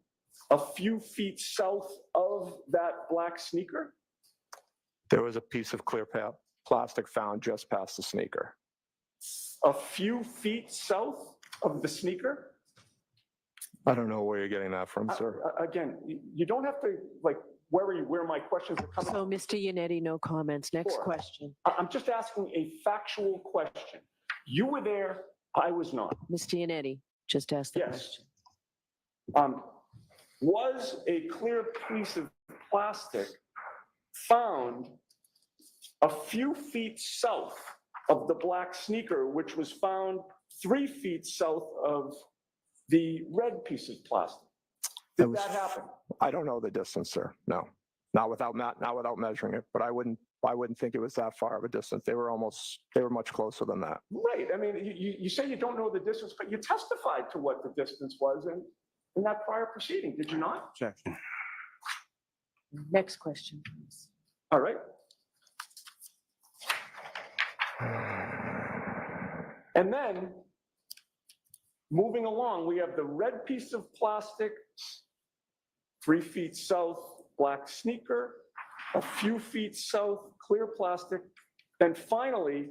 a few feet south of that black sneaker? There was a piece of clear plastic found just past the sneaker. A few feet south of the sneaker? I don't know where you're getting that from, sir. Again, you don't have to worry where my questions are coming So, from. Mr. Yannetti, no comments. Next Sure. question. I'm just asking a factual question. You were there, I was not. Mr. Yannetti, just ask the Yes. question. Was a clear piece of plastic found a few feet south of the black sneaker, which was found 3 feet south of the red piece of plastic? Did that happen? I don't know the distance, sir. No, not without measuring it. But I wouldn't think it was that far of a distance. They were much closer than that. Right. I mean, you say you don't know the distance, but you testified to what the distance was in that prior proceeding, did you not? Objection. Next question, please. All right. And then, moving along, we have the red piece of plastic, 3 feet south, black sneaker, a few feet south, clear plastic. Then finally,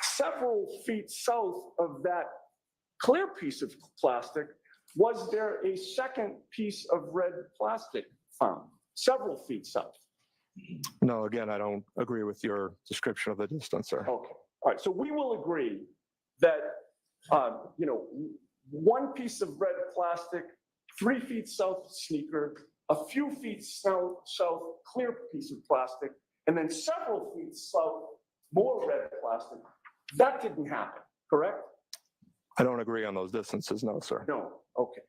several feet south of that clear piece of plastic, was there a second piece of red plastic found? Several feet south. No, again, I don't agree with your description of the distance, sir. Okay. All right. So we will agree that, one piece of red plastic, 3 feet south sneaker, a few feet south clear piece of plastic, and then several feet south more red plastic. That didn't happen, correct? I don't agree on those distances, no, sir. No. Okay.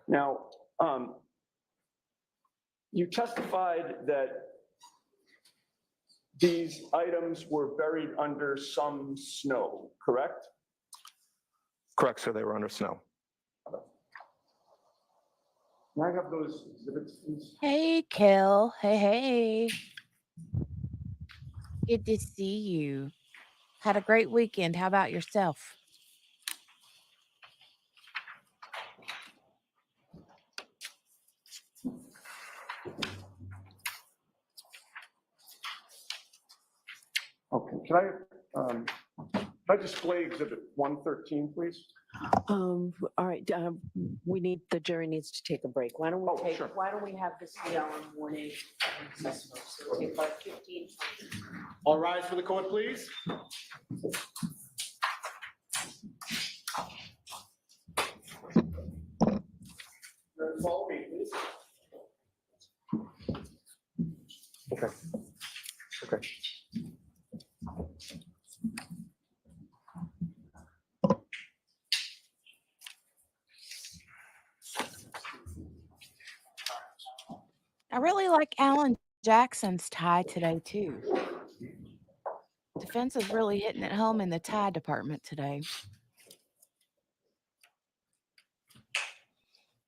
Now, you testified that these items were buried under some snow, correct? Correct, sir. They were under snow. Can I have those exhibits, please? Hey, Kel. Hey. Good to see you. Had a great weekend. How about yourself? Okay, can I display exhibit 113, please? All right, the jury needs to take a break. Why don't we Oh, sure. Why don't we have this on warning? So take about 15. All rise for the court, please. Follow me, please. Okay. I really like Alan Jackson's tie today, too. Defense is really hitting it home in the tie department today.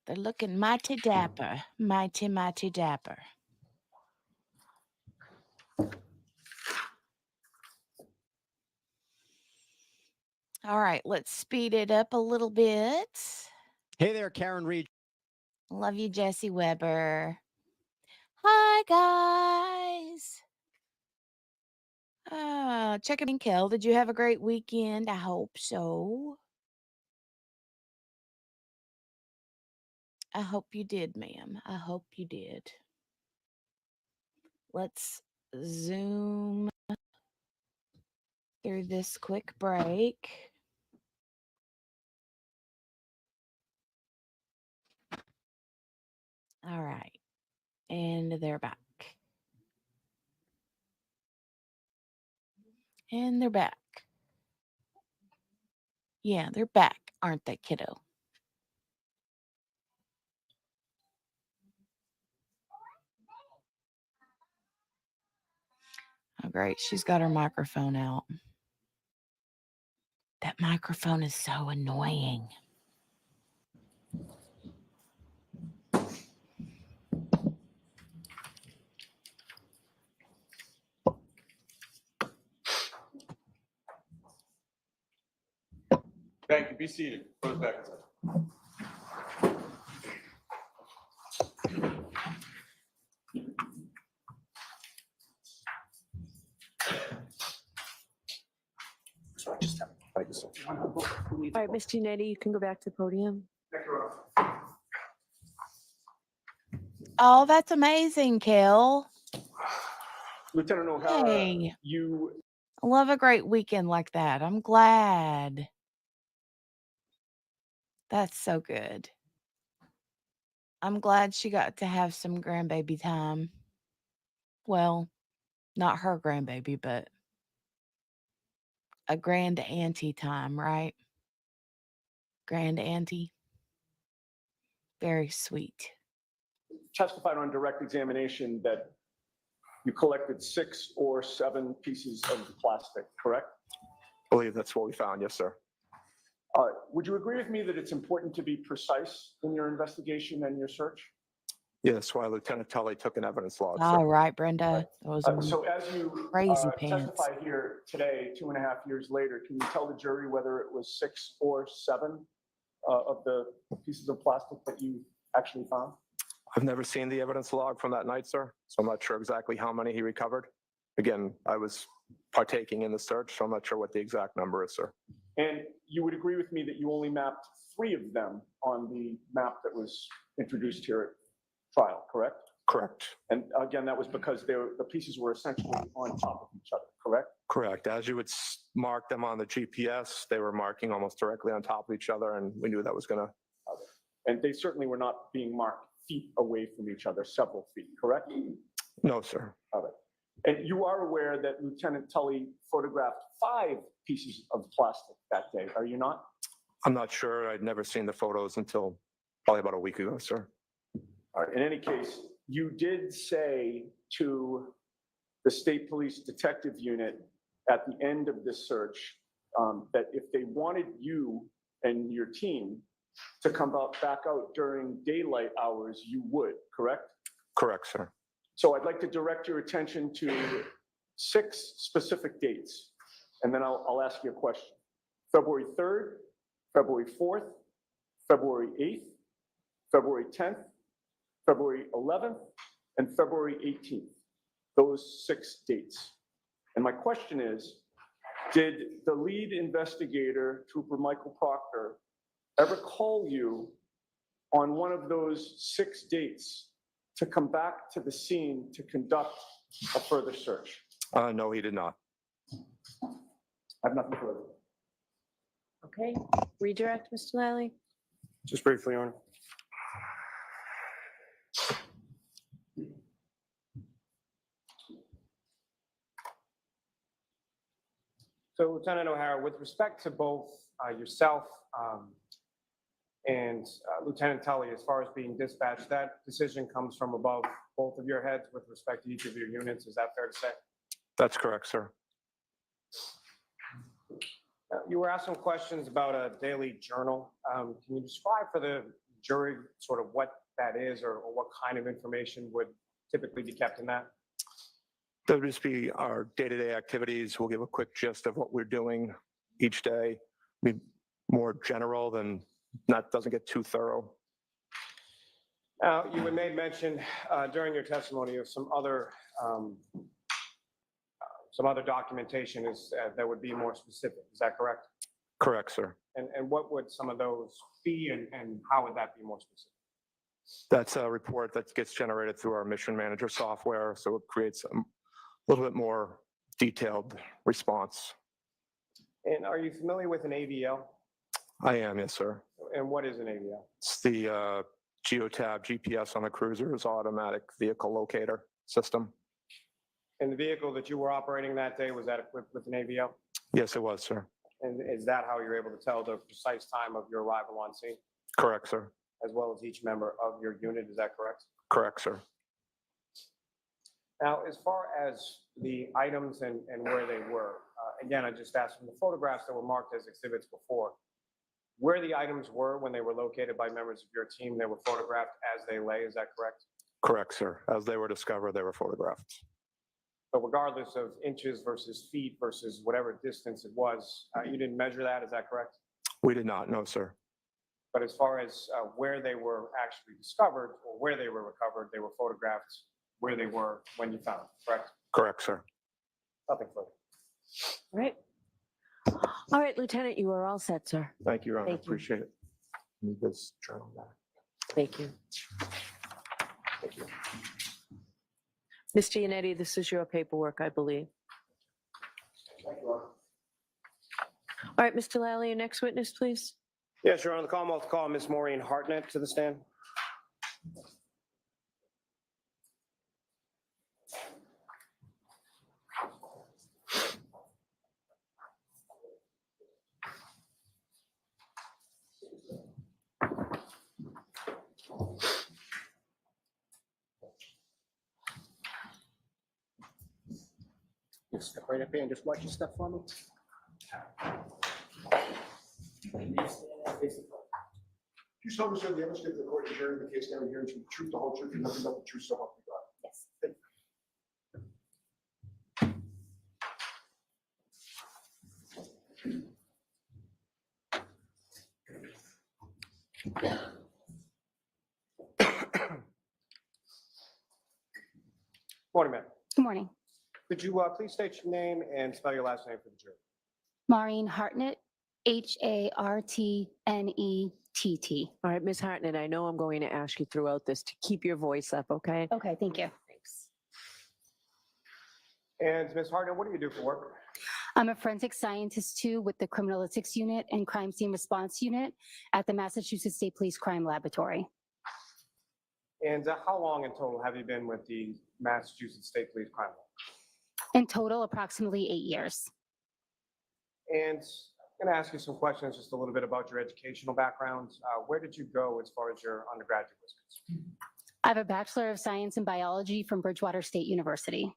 They're looking mighty dapper. Mighty dapper. All right, let's speed it up a little bit. Hey there, Karen Reed. Love you, Jesse Weber. Hi, guys. Check in, Kel. Did you have a great weekend? I hope so. I hope you did, ma'am. I hope you did. Let's zoom through this quick break. All right. And they're back. And they're back. Yeah, they're back, aren't they, kiddo? Oh, great. She's got her microphone out. That microphone is so annoying. Thank you. Be seated. Put it back inside. Thank you, sir. All right, Ms. Giannetti, you can go back to the podium. Oh, that's amazing, Kel. Lieutenant O'Hara, Hey. you I love a great weekend like that. I'm glad. That's so good. I'm glad she got to have some grandbaby time. Well, not her grandbaby, but a grand auntie time, right? Grand auntie. Very sweet. testified on direct examination that you collected 6 or 7 pieces of plastic, correct? I believe that's what we found. Yes, sir. Would you agree with me that it's important to be precise in your investigation and your search? Yeah, that's why Lieutenant Tully took an evidence log, sir. All right, Brenda. Those are So as you crazy pants. testify here today, 2.5 years later, can you tell the jury whether it was 6 or 7 of the pieces of plastic that you actually found? I've never seen the evidence log from that night, sir, so I'm not sure exactly how many he recovered. Again, I was partaking in the search, so I'm not sure what the exact number is, sir. And you would agree with me that you only mapped 3 of them on the map that was introduced here at trial, correct? Correct. And again, that was because the pieces were essentially on top of each other, correct? Correct. As you would mark them on the GPS, they were marking almost directly on top of each other, and we knew that was going to. And they certainly were not being marked feet away from each other, several feet, correct? No, sir. All right. And you are aware that Lieutenant Tully photographed 5 pieces of plastic that day, are you not? I'm not sure. I'd never seen the photos until probably about a week ago, sir. All right. In any case, you did say to the State Police Detective Unit at the end of this search that if they wanted you and your team to come back out during daylight hours, you would, correct? Correct, sir. So I'd like to direct your attention to 6 specific dates, and then I'll ask you a question. February 3rd, February 4th, February 8th, February 10th, February 11th, and February 18th. Those 6 dates. And my question is, did the lead investigator, Trooper Michael Proctor, ever call you on one of those 6 dates to come back to the scene to conduct a further search? No, he did not. I have nothing further. Okay, redirect, Mr. Lally. Just briefly, Your Honor. So Lieutenant O'Hara, with respect to both yourself and Lieutenant Tully, as far as being dispatched, that decision comes from above both of your heads with respect to each of your units. Is that fair to say? That's correct, sir. You were asked some questions about a daily journal. Can you describe for the jury sort of what that is or what kind of information would typically be kept in that? That would just be our day-to-day activities. We'll give a quick gist of what we're doing each day. Be more general than that, doesn't get too thorough. Now, you had made mention during your testimony of some other documentation that would be more specific. Is that correct? Correct, sir. And what would some of those be and how would that be more specific? That's a report that gets generated through our mission manager software, so it creates a little bit more detailed response. And are you familiar with an AVL? I am, yes, sir. And what is an AVL? It's the Geotab GPS on the cruiser's automatic vehicle locator system. And the vehicle that you were operating that day, was that equipped with an AVL? Yes, it was, sir. And is that how you're able to tell the precise time of your arrival on scene, Correct, sir. as well as each member of your unit? Is that correct? Correct, sir. Now, as far as the items and where they were, again, I just asked from the photographs that were marked as exhibits before, where the items were when they were located by members of your team, they were photographed as they lay, is that correct? Correct, sir. As they were discovered, they were photographed. But regardless of inches versus feet versus whatever distance it was, you didn't measure that, is that correct? We did not, no, sir. But as far as where they were actually discovered or where they were recovered, they were photographed where they were when you found them, correct? Correct, sir. Nothing further. All right. All right, Lieutenant, you are all set, sir. Thank you, Your Honor. Thank you. Appreciate it. Need this journal back. Thank you. Thank you. Ms. Giannetti, this is your paperwork, I believe. All right, Mr. Lally, your next witness, please. Yes, Your Honor, the Commonwealth call Ms. Maureen Hartnett to the stand. Step right up here and just watch your step for me. You solemnly swear the evidence given to the court and jury in the case now hearing the truth, the whole truth, and nothing but the truth, so help you God. Yes. Morning, ma'am. Good morning. Could you please state your name and spell your last name for the jury? Maureen Hartnett, Hartnett. All right, Ms. Hartnett, I know I'm going to ask you throughout this to keep your voice up, okay? Okay, thank you. Thanks. And Ms. Hartnett, what do you do for work? I'm a forensic scientist too with the Criminalistics Unit and Crime Scene Response Unit at the Massachusetts State Police Crime Laboratory. And how long in total have you been with the Massachusetts State Police Crime Lab? In total, approximately 8 years. And I'm going to ask you some questions, just a little bit about your educational background. Where did you go as far as your undergraduate was concerned? I have a Bachelor of Science in Biology from Bridgewater State University.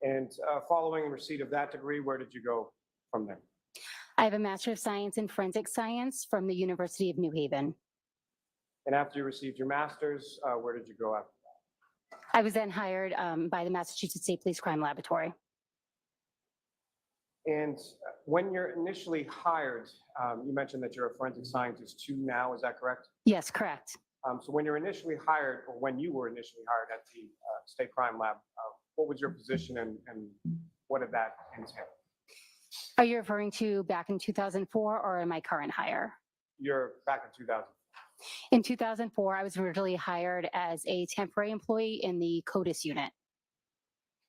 And following receipt of that degree, where did you go from there? I have a Master of Science in Forensic Science from the University of New Haven. And after you received your master's, where did you go after that? I was then hired by the Massachusetts State Police Crime Laboratory. And when you're initially hired, you mentioned that you're a forensic scientist too now, is that correct? Yes, correct. So when you're initially hired, or when you were initially hired at the State Crime Lab, what was your position and what did that entail? Are you referring to back in 2004 or in my current hire? You're back in 2000. In 2004, I was originally hired as a temporary employee in the CODIS unit.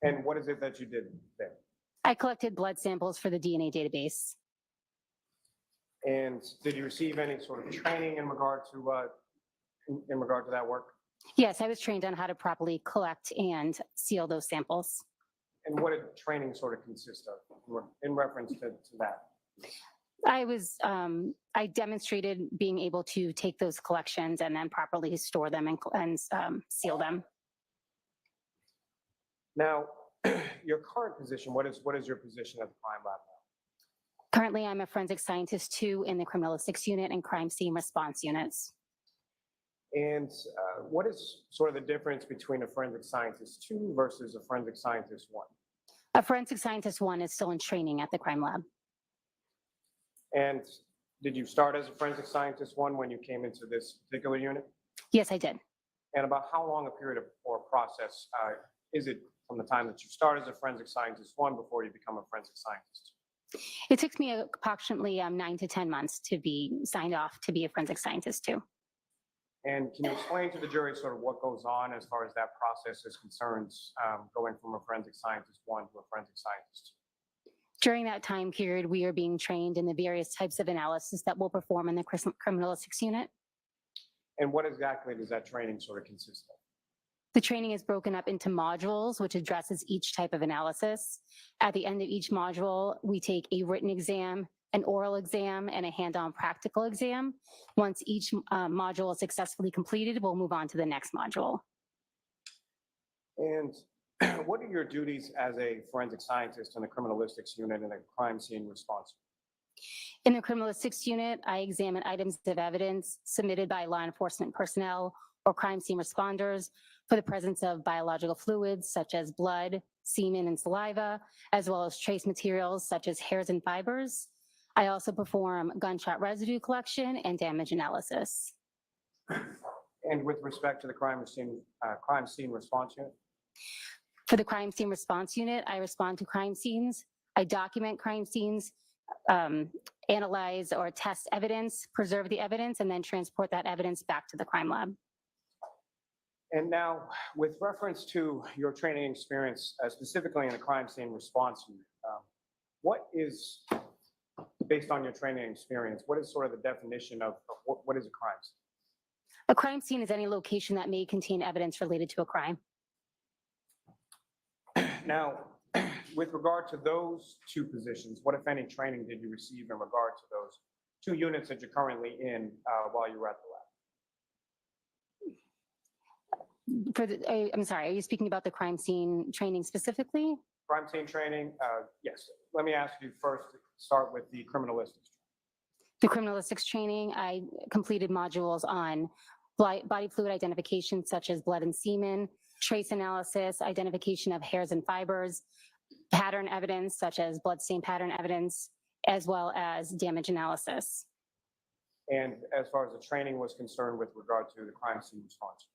And what is it that you did there? I collected blood samples for the DNA database. And did you receive any sort of training in regard to that work? Yes, I was trained on how to properly collect and seal those samples. And what did training sort of consist of in reference to that? I demonstrated being able to take those collections and then properly store them and seal them. Now, your current position, what is your position at the crime lab now? Currently, I'm a forensic scientist too in the Criminalistics Unit and Crime Scene Response Units. And what is sort of the difference between a forensic scientist 2 versus a forensic scientist 1? A forensic scientist 1 is still in training at the crime lab. And did you start as a forensic scientist 1 when you came into this particular unit? Yes, I did. And about how long a period or process is it from the time that you start as a forensic scientist 1 before you become a forensic scientist? It took me approximately 9 to 10 months to be signed off to be a forensic scientist too. And can you explain to the jury sort of what goes on as far as that process is concerned, going from a forensic scientist 1 to a forensic scientist 2? During that time period, we are being trained in the various types of analysis that we'll perform in the criminalistics unit. And what exactly does that training sort of consist of? The training is broken up into modules, which addresses each type of analysis. At the end of each module, we take a written exam, an oral exam, and a hand-on practical exam. Once each module is successfully completed, we'll move on to the next module. And what are your duties as a forensic scientist in the criminalistics unit and the crime scene response? In the criminalistics unit, I examine items of evidence submitted by law enforcement personnel or crime scene responders for the presence of biological fluids such as blood, semen, and saliva, as well as trace materials such as hairs and fibers. I also perform gunshot residue collection and damage analysis. And with respect to the crime scene response unit? For the crime scene response unit, I respond to crime scenes. I document crime scenes, analyze or test evidence, preserve the evidence, and then transport that evidence back to the crime lab. And now, with reference to your training experience, specifically in the crime scene response unit, what is, based on your training experience, what is sort of the definition of what is a crime scene? A crime scene is any location that may contain evidence related to a crime. Now, with regard to those two positions, what, if any, training did you receive in regard to those two units that you're currently in while you were at the lab? I'm sorry, are you speaking about the crime scene training specifically? Crime scene training, yes. Let me ask you first to start with the criminalistics. The criminalistics training, I completed modules on body fluid identification, such as blood and semen, trace analysis, identification of hairs and fibers, pattern evidence, such as blood stain pattern evidence, as well as damage analysis. And as far as the training was concerned with regard to the crime scene response?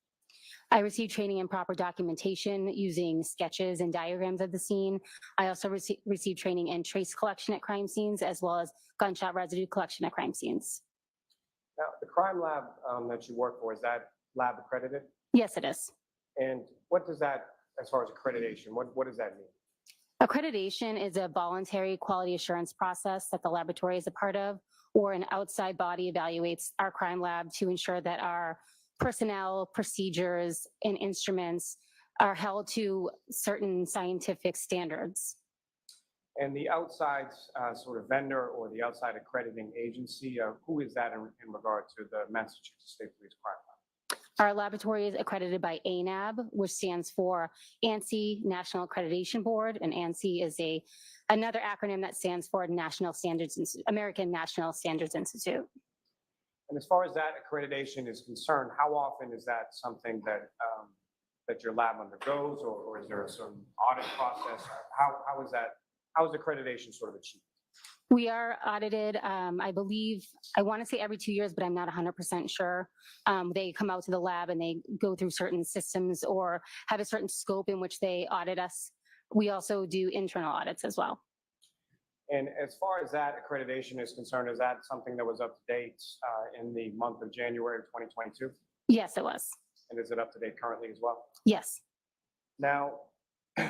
I received training in proper documentation using sketches and diagrams of the scene. I also received training in trace collection at crime scenes, as well as gunshot residue collection at crime scenes. Now, the crime lab that you work for, is that lab accredited? Yes, it is. And what does that, as far as accreditation, what does that mean? Accreditation is a voluntary quality assurance process that the laboratory is a part of, or an outside body evaluates our crime lab to ensure that our personnel, procedures, and instruments are held to certain scientific standards. And the outside sort of vendor or the outside accrediting agency, who is that in regard to the Massachusetts State Police Crime Lab? Our laboratory is accredited by ANAB, which stands for ANSI National Accreditation Board, and ANSI is another acronym that stands for American National Standards Institute. And as far as that accreditation is concerned, how often is that something that that your lab undergoes, or is there some audit process? How is accreditation sort of achieved? We are audited, I believe, I want to say every 2 years, but I'm not 100% sure. They come out to the lab and they go through certain systems or have a certain scope in which they audit us. We also do internal audits as well. And as far as that accreditation is concerned, is that something that was up to date in the month of January of 2022? Yes, it was. And is it up to date currently as well? Yes. Now,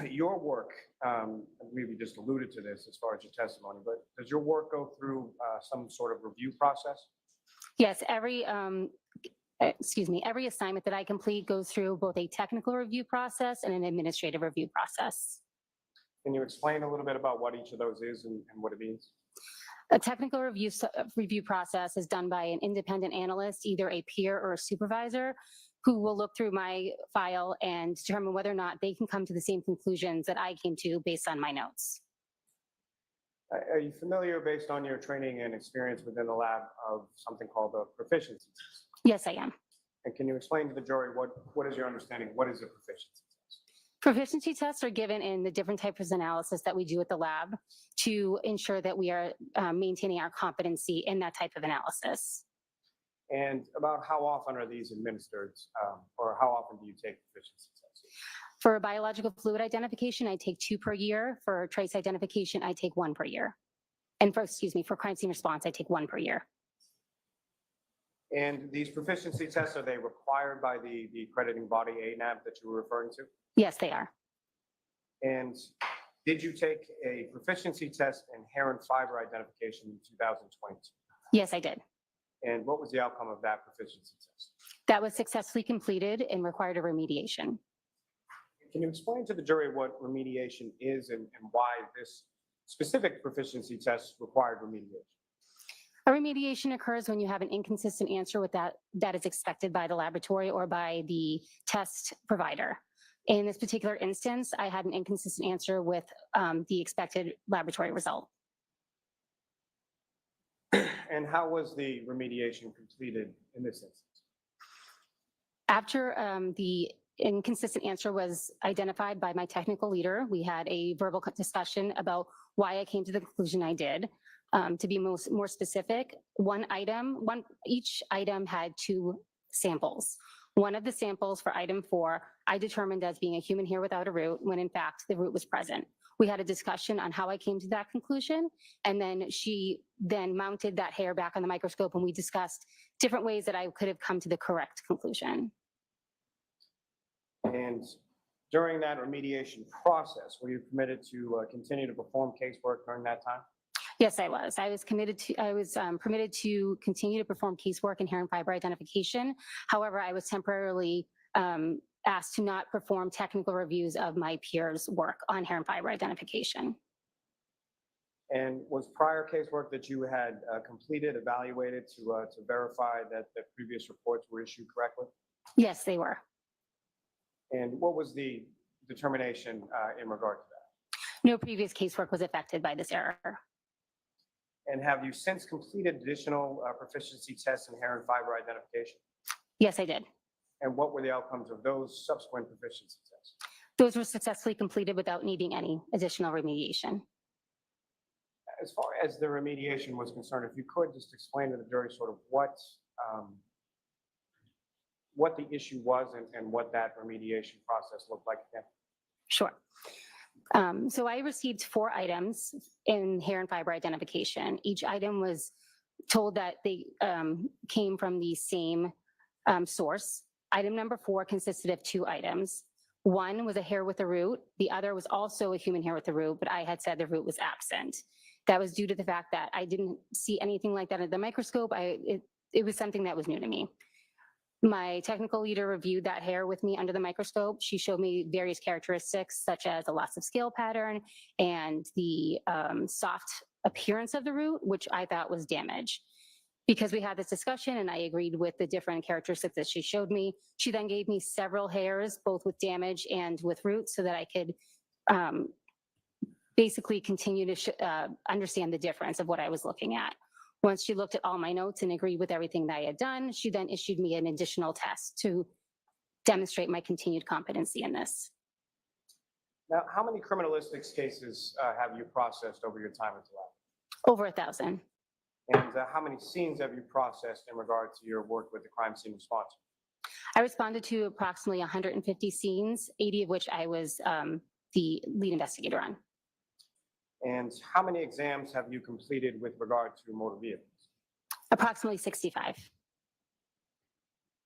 your work, I believe you just alluded to this as far as your testimony, but does your work go through some sort of review process? Yes, every assignment that I complete goes through both a technical review process and an administrative review process. Can you explain a little bit about what each of those is and what it means? A technical review process is done by an independent analyst, either a peer or a supervisor, who will look through my file and determine whether or not they can come to the same conclusions that I came to based on my notes. Are you familiar, based on your training and experience within the lab, of something called a proficiency test? Yes, I am. And can you explain to the jury what is your understanding? What is a proficiency test? Proficiency tests are given in the different types of analysis that we do at the lab to ensure that we are maintaining our competency in that type of analysis. And about how often are these administered, or how often do you take proficiency tests? For biological fluid identification, I take 2 per year. For trace identification, I take 1 per year. And for crime scene response, I take 1 per year. And these proficiency tests, are they required by the accrediting body, ANAB, that you were referring to? Yes, they are. And Did you take a proficiency test in hair and fiber identification in 2022? Yes, I did. And what was the outcome of that proficiency test? That was successfully completed and required a remediation. Can you explain to the jury what remediation is and why this specific proficiency test required remediation? A remediation occurs when you have an inconsistent answer with that is expected by the laboratory or by the test provider. In this particular instance, I had an inconsistent answer with the expected laboratory result. And how was the remediation completed in this instance? After the inconsistent answer was identified by my technical leader, we had a verbal discussion about why I came to the conclusion I did. To be more specific, each item had 2 samples. One of the samples for item 4, I determined as being a human hair without a root, when in fact the root was present. We had a discussion on how I came to that conclusion, and then she then mounted that hair back on the microscope, and we discussed different ways that I could have come to the correct conclusion. And during that remediation process, were you permitted to continue to perform casework during that time? Yes, I was. I was permitted to continue to perform casework in hair and fiber identification. However, I was temporarily asked to not perform technical reviews of my peers' work on hair and fiber identification. And was prior casework that you had completed evaluated to verify that the previous reports were issued correctly? Yes, they were. And what was the determination in regard to that? No previous casework was affected by this error. And have you since completed additional proficiency tests in hair and fiber identification? Yes, I did. And what were the outcomes of those subsequent proficiency tests? Those were successfully completed without needing any additional remediation. As far as the remediation was concerned, if you could just explain to the jury sort of what the issue was and what that remediation process looked like again. Sure. So I received 4 items in hair and fiber identification. Each item was told that they came from the same source. Item number 4 consisted of 2 items. One was a hair with a root. The other was also a human hair with a root, but I had said the root was absent. That was due to the fact that I didn't see anything like that at the microscope. It was something that was new to me. My technical leader reviewed that hair with me under the microscope. She showed me various characteristics such as a loss of scale pattern and the soft appearance of the root, which I thought was damage. Because we had this discussion and I agreed with the different characteristics that she showed me, she then gave me several hairs, both with damage and with roots, so that I could basically continue to understand the difference of what I was looking at. Once she looked at all my notes and agreed with everything that I had done, she then issued me an additional test to demonstrate my continued competency in this. Now, how many criminalistics cases have you processed over your time at the lab? Over 1,000. And how many scenes have you processed in regard to your work with the crime scene response? I responded to approximately 150 scenes, 80 of which I was the lead investigator on. And how many exams have you completed with regard to motor vehicles? Approximately 65.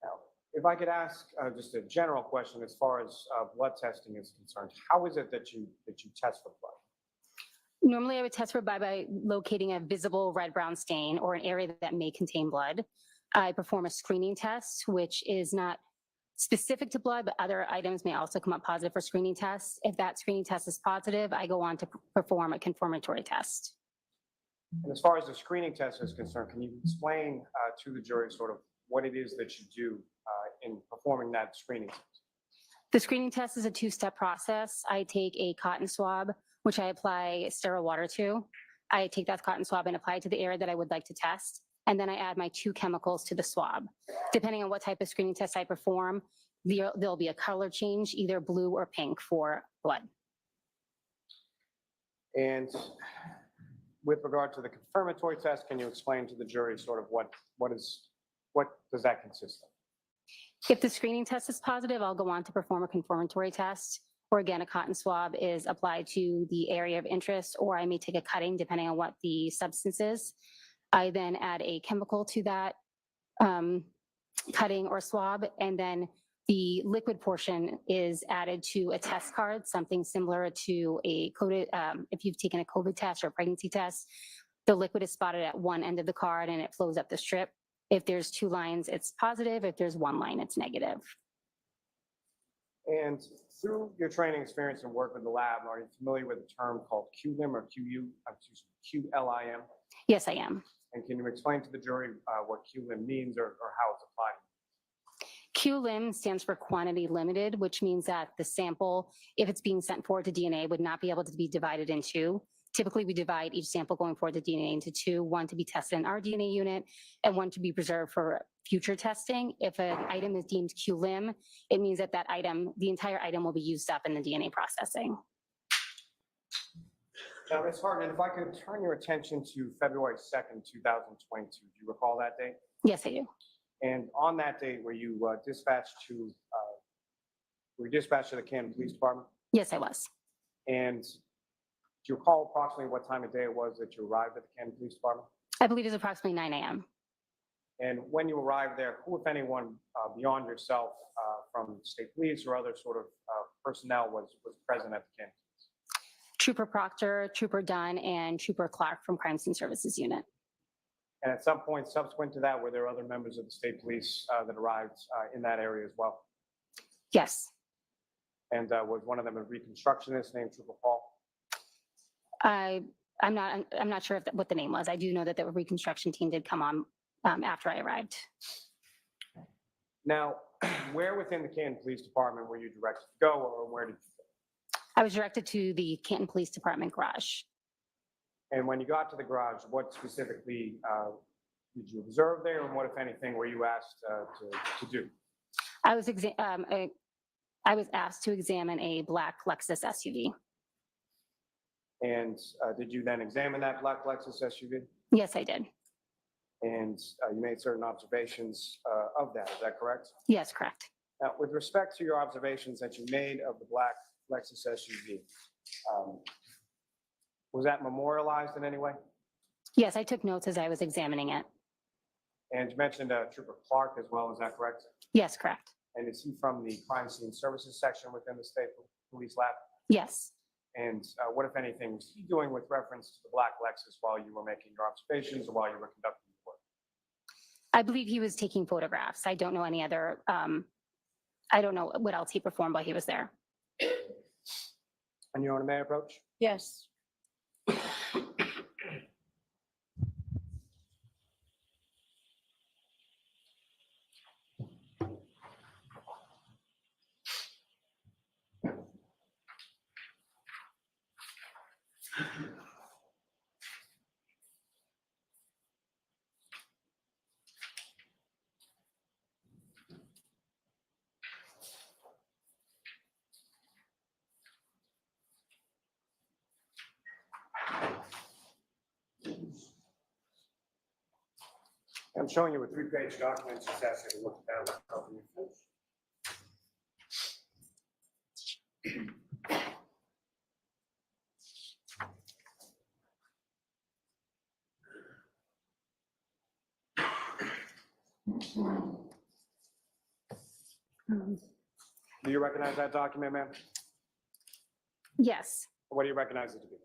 Now, if I could ask just a general question as far as blood testing is concerned, how is it that you test for blood? Normally I would test for blood by locating a visible red-brown stain or an area that may contain blood. I perform a screening test, which is not specific to blood, but other items may also come up positive for screening tests. If that screening test is positive, I go on to perform a confirmatory test. And as far as the screening test is concerned, can you explain to the jury sort of what it is that you do in performing that screening test? The screening test is a 2-step process. I take a cotton swab, which I apply sterile water to. I take that cotton swab and apply it to the area that I would like to test. And then I add my 2 chemicals to the swab. Depending on what type of screening test I perform, there'll be a color change, either blue or pink for blood. And with regard to the confirmatory test, can you explain to the jury sort of what does that consist of? If the screening test is positive, I'll go on to perform a confirmatory test, or again, a cotton swab is applied to the area of interest, or I may take a cutting depending on what the substance is. I then add a chemical to that cutting or swab, and then The liquid portion is added to a test card, something similar to a COVID, if you've taken a COVID test or a pregnancy test, the liquid is spotted at one end of the card and it flows up the strip. If there's 2 lines, it's positive. If there's 1 line, it's negative. And through your training experience and work with the lab, are you familiar with a term called QLIM or QLIM? Yes, I am. And can you explain to the jury what QLIM means or how it's applied? QLIM stands for quantity limited, which means that the sample, if it's being sent forward to DNA, would not be able to be divided in 2. Typically, we divide each sample going forward to DNA into 2, one to be tested in our DNA unit and one to be preserved for future testing. If an item is deemed QLIM, it means that that item, the entire item will be used up in the DNA processing. Now, Ms. Hartnett, if I could turn your attention to February 2nd, 2022. Do you recall that date? Yes, I do. And on that date, were you dispatched to the Canton Police Department? Yes, I was. And do you recall approximately what time of day it was that you arrived at the Canton Police Department? I believe it was approximately 9 a.m. And when you arrived there, who, if anyone, beyond yourself, from state police or other sort of personnel was present at the Canton? Trooper Proctor, Trooper Dunn, and Trooper Clark from Crime Scene Services Unit. And at some point subsequent to that, were there other members of the state police that arrived in that area as well? Yes. And was one of them a reconstructionist named Trooper Paul? I'm not sure what the name was. I do know that the reconstruction team did come on after I arrived. Now, where within the Canton Police Department were you directed to go, or where did you go? I was directed to the Canton Police Department garage. And when you got to the garage, what specifically did you observe there, and what, if anything, were you asked to do? I was asked to examine a black Lexus SUV. And did you then examine that black Lexus SUV? Yes, I did. And you made certain observations of that, is that correct? Yes, correct. Now, with respect to your observations that you made of the black Lexus SUV, was that memorialized in any way? Yes, I took notes as I was examining it. And you mentioned Trooper Clark as well, is that correct? Yes, correct. And is he from the Crime Scene Services section within the State Police Lab? Yes. And what, if anything, was he doing with reference to the black Lexus while you were making your observations or while you were conducting your work? I believe he was taking photographs. I don't know any other, I don't know what else he performed while he was there. And your Honor, may I approach? Yes. I'm showing you a 3-page document, just ask you to look down. Help me finish. Do you recognize that document, ma'am? Yes. What do you recognize it to be?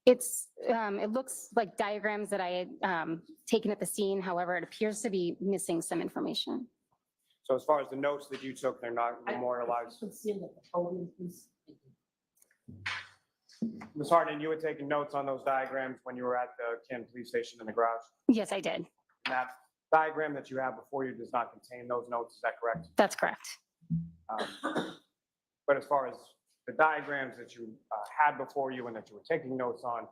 It's, it looks like diagrams that I had taken at the scene. However, it appears to be missing some information. So as far as the notes that you took, they're not memorialized? Ms. Harden, you had taken notes on those diagrams when you were at the Canton Police Station in the garage? Yes, I did. And that diagram that you have before you does not contain those notes, is that correct? That's correct. But as far as the diagrams that you had before you and that you were taking notes on,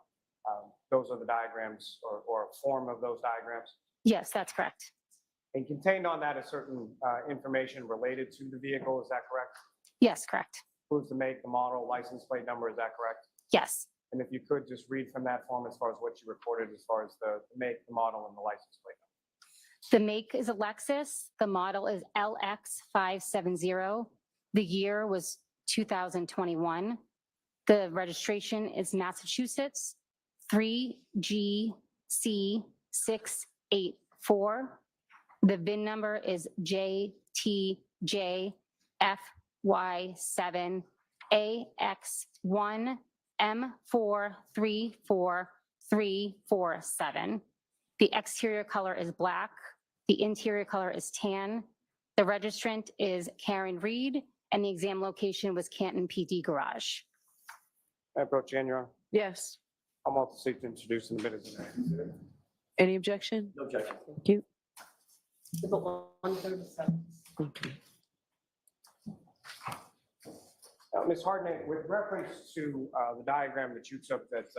those are the diagrams or a form of those diagrams? Yes, that's correct. And contained on that is certain information related to the vehicle, is that correct? Yes, correct. Includes the make, the model, license plate number, is that correct? Yes. And if you could just read from that form as far as what you recorded as far as the make, the model, and the license plate number. The make is a Lexus. The model is LX570. The year was 2021. The registration is Massachusetts 3GC684. The VIN number is JT J, F, Y, 7, AX, 1, M, 4, 3, 4, 3, 4, 7. The exterior color is black. The interior color is tan. The registrant is Karen Reed, and the exam location was Canton PD Garage. Madam Pro Chair, Yes. I'm also seeking to introduce in the minutes. Any objection? No objection. Thank you. Exhibit 137. Okay. Ms. Hartnett, with reference to the diagram that you took notes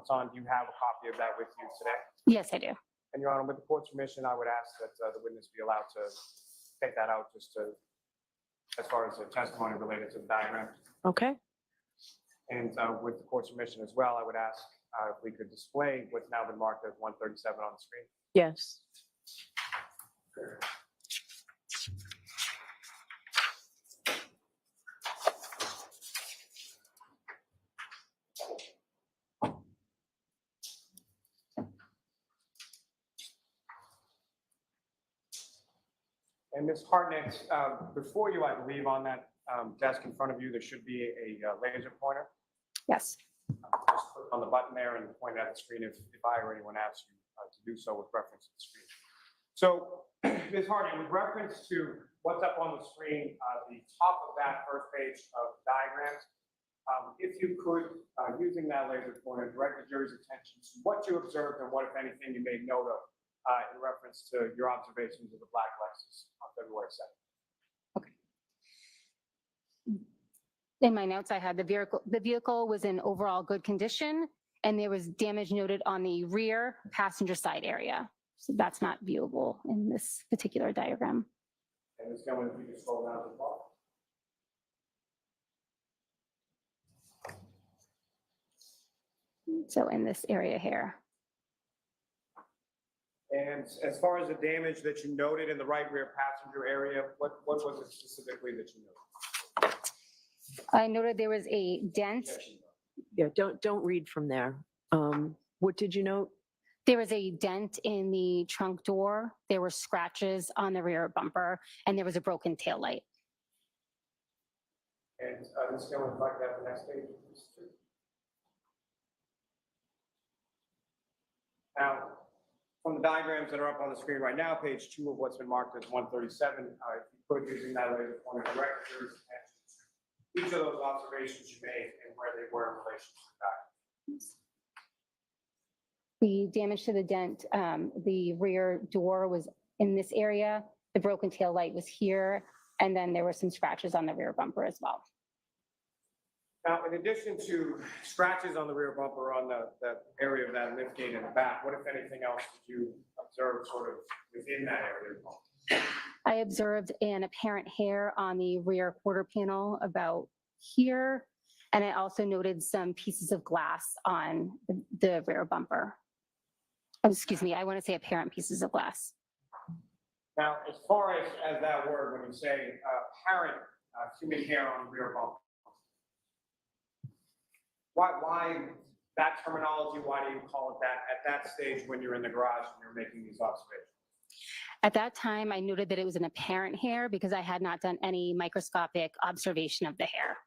on, do you have a copy of that with you today? Yes, I do. And Your Honor, with the court's permission, I would ask that the witness be allowed to take that out just to, as far as the testimony related to the diagram. Okay. And with the court's permission as well, I would ask if we could display what's now been marked as 137 on the screen. Yes. And Ms. Hartnett, before you, I believe on that desk in front of you, there should be a laser pointer. Yes. Just click on the button there and point it at the screen if I or anyone asks you to do so with reference to the screen. So, Ms. Hartnett, with reference to what's up on the screen, the top of that first page of diagrams, if you could, using that laser pointer, direct the jury's attention to what you observed and what, if anything, you made note of in reference to your observations of the black Lexus on February 2nd. In my notes, I had the vehicle was in overall good condition, and there was damage noted on the rear passenger side area. So that's not viewable in this particular diagram. And Ms. Gilman, if you could scroll down to the bottom. So in this area here. And as far as the damage that you noted in the right rear passenger area, what was it specifically that you noted? I noted there was a dent. Yeah, don't read from there. What did you note? There was a dent in the trunk door. There were scratches on the rear bumper, and there was a broken taillight. And Ms. Gilman, if I could have the next page, please. Now, from the diagrams that are up on the screen right now, page 2 of what's been marked as 137, if you could, using that laser pointer, direct the jury's attention to each of those observations you made and where they were in relation to the diagram. The damage to the dent, the rear door was in this area. The broken tail light was here, and then there were some scratches on the rear bumper as well. Now, in addition to scratches on the rear bumper on the area of that lift gate in the back, what, if anything else, did you observe sort of within that area? I observed an apparent hair on the rear quarter panel about here, and I also noted some pieces of glass on the rear bumper. Oh, excuse me, I want to say apparent pieces of glass. Now, as far as that word, when you say apparent human hair on the rear bumper, why that terminology? Why do you call it that at that stage when you're in the garage and you're making these observations? At that time, I noted that it was an apparent hair because I had not done any microscopic observation of the hair.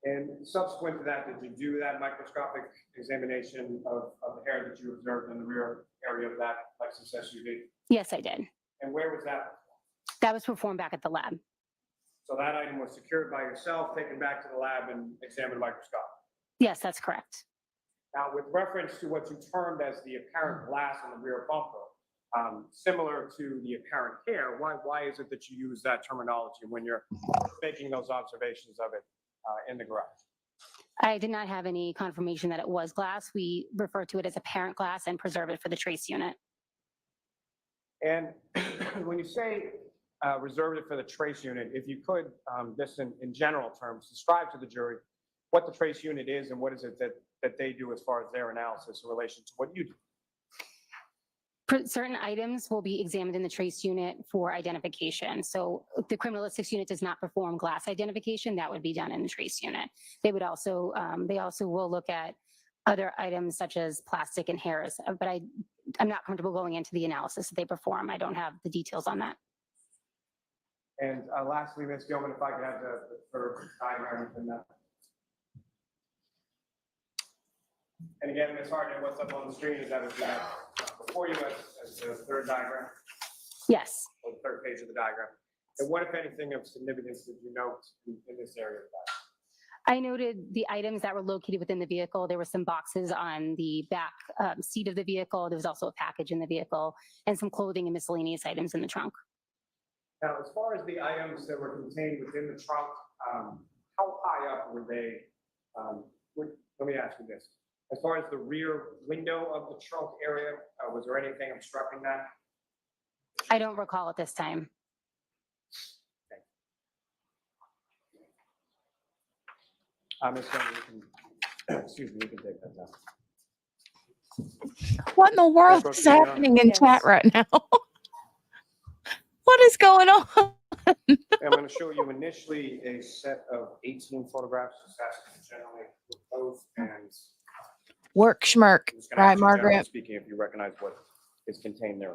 And subsequent to that, did you do that microscopic examination of the hair that you observed in the rear area of that Lexus SUV? Yes, I did. And where was that? That was performed back at the lab. So that item was secured by yourself, taken back to the lab and examined microscopically? Yes, that's correct. Now, with reference to what you termed as the apparent glass on the rear bumper, similar to the apparent hair, why is it that you use that terminology when you're making those observations of it in the garage? I did not have any confirmation that it was glass. We refer to it as apparent glass and preserve it for the trace unit. And when you say reserve it for the trace unit, if you could, just in general terms, describe to the jury what the trace unit is and what is it that they do as far as their analysis in relation to what you do. Certain items will be examined in the trace unit for identification. So the criminalistics unit does not perform glass identification. That would be done in the trace unit. They would also, they also will look at other items such as plastic and hairs, but I'm not comfortable going into the analysis that they perform. I don't have the details on that. And lastly, Ms. Gilman, if I could have the third diagram from that. And again, Ms. Harden, what's up on the screen is that is before you as the third diagram, Yes. or the third page of the diagram. And what, if anything, of significance did you note in this area of that? I noted the items that were located within the vehicle. There were some boxes on the back seat of the vehicle. There was also a package in the vehicle and some clothing and miscellaneous items in the trunk. Now, as far as the items that were contained within the trunk, how high up were they? Let me ask you this. As far as the rear window of the trunk area, was there anything obstructing that? I don't recall at this time. Ms. Gilman, you can, excuse me, you can take that down. What in the world Brooke, is do you know? happening in Yes. chat right now? What is going on? I'm going to show you initially a set of 18 photographs, just asking generally with both, and Work schmirk, I'm just going to right, ask you, generally Margaret? speaking, if you recognize what is contained there.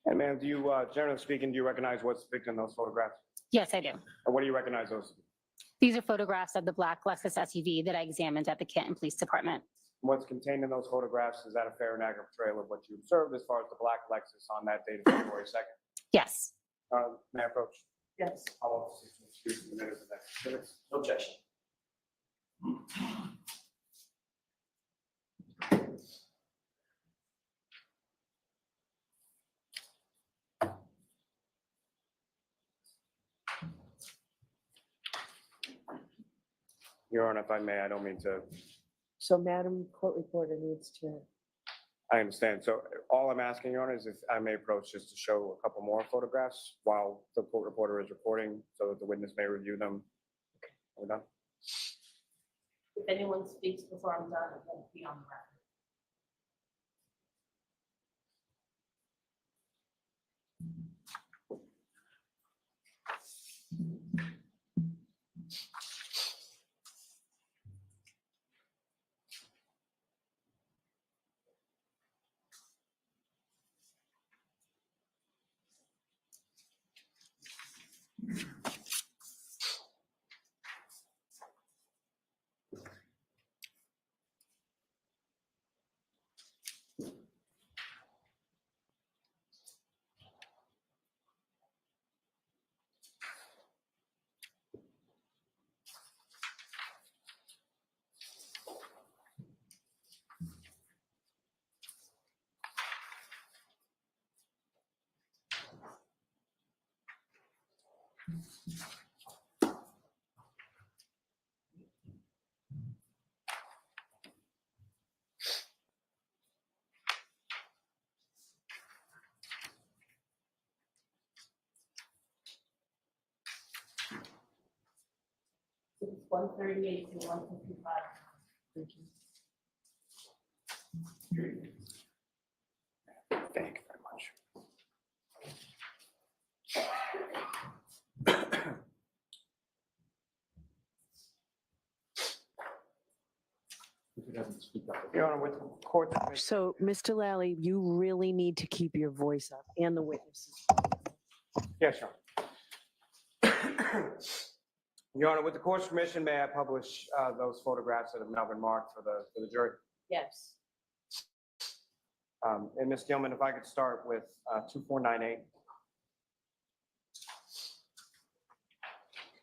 And ma'am, do you, generally speaking, do you recognize what's depicted in those photographs? Yes, I do. And what do you recognize those? These are photographs of the black Lexus SUV that I examined at the Canton Police Department. What's contained in those photographs, is that a fair and accurate portrayal of what you observed as far as the black Lexus on that date of February 2nd? Yes. May I approach? Yes. I'll excuse the minutes of that. Minutes. No objection. Your Honor, if I may, I don't mean to. So Madam Court Reporter needs to. I understand. So all I'm asking, Your Honor, is if I may approach just to show a couple more photographs while the court reporter is recording so that the witness may review them. Are we done? If anyone speaks before I'm done, it won't be on the record. It's 138 to 155. Thank you very much. Your Honor, with court. So, Mr. Lally, you really need to keep your voice up and the witnesses. Yes, Your Honor. Your Honor, with the court's permission, may I publish those photographs that have now been marked for the jury? Yes. And Ms. Gilman, if I could start with 2498.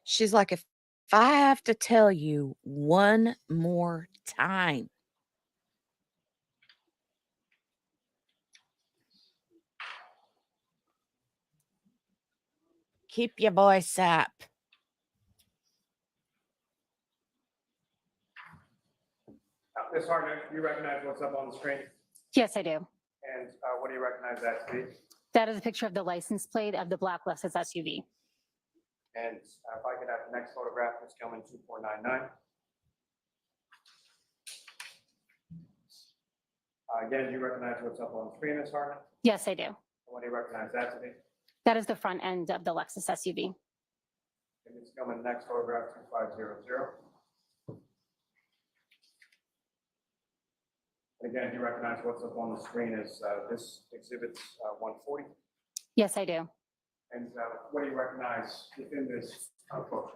She's like, if I have to tell you one more time, keep your voice up. Ms. Hartnett, you recognize what's up on the screen? Yes, I do. And what do you recognize that to be? That is a picture of the license plate of the black Lexus SUV. And if I could have the next photograph, Ms. Gilman, 2499. Again, do you recognize what's up on the screen, Ms. Hartnett? Yes, I do. And what do you recognize that to be? That is the front end of the Lexus SUV. And Ms. Gilman, next photograph, 2500. And again, do you recognize what's up on the screen is this exhibit 140? Yes, I do. And what do you recognize within this photo?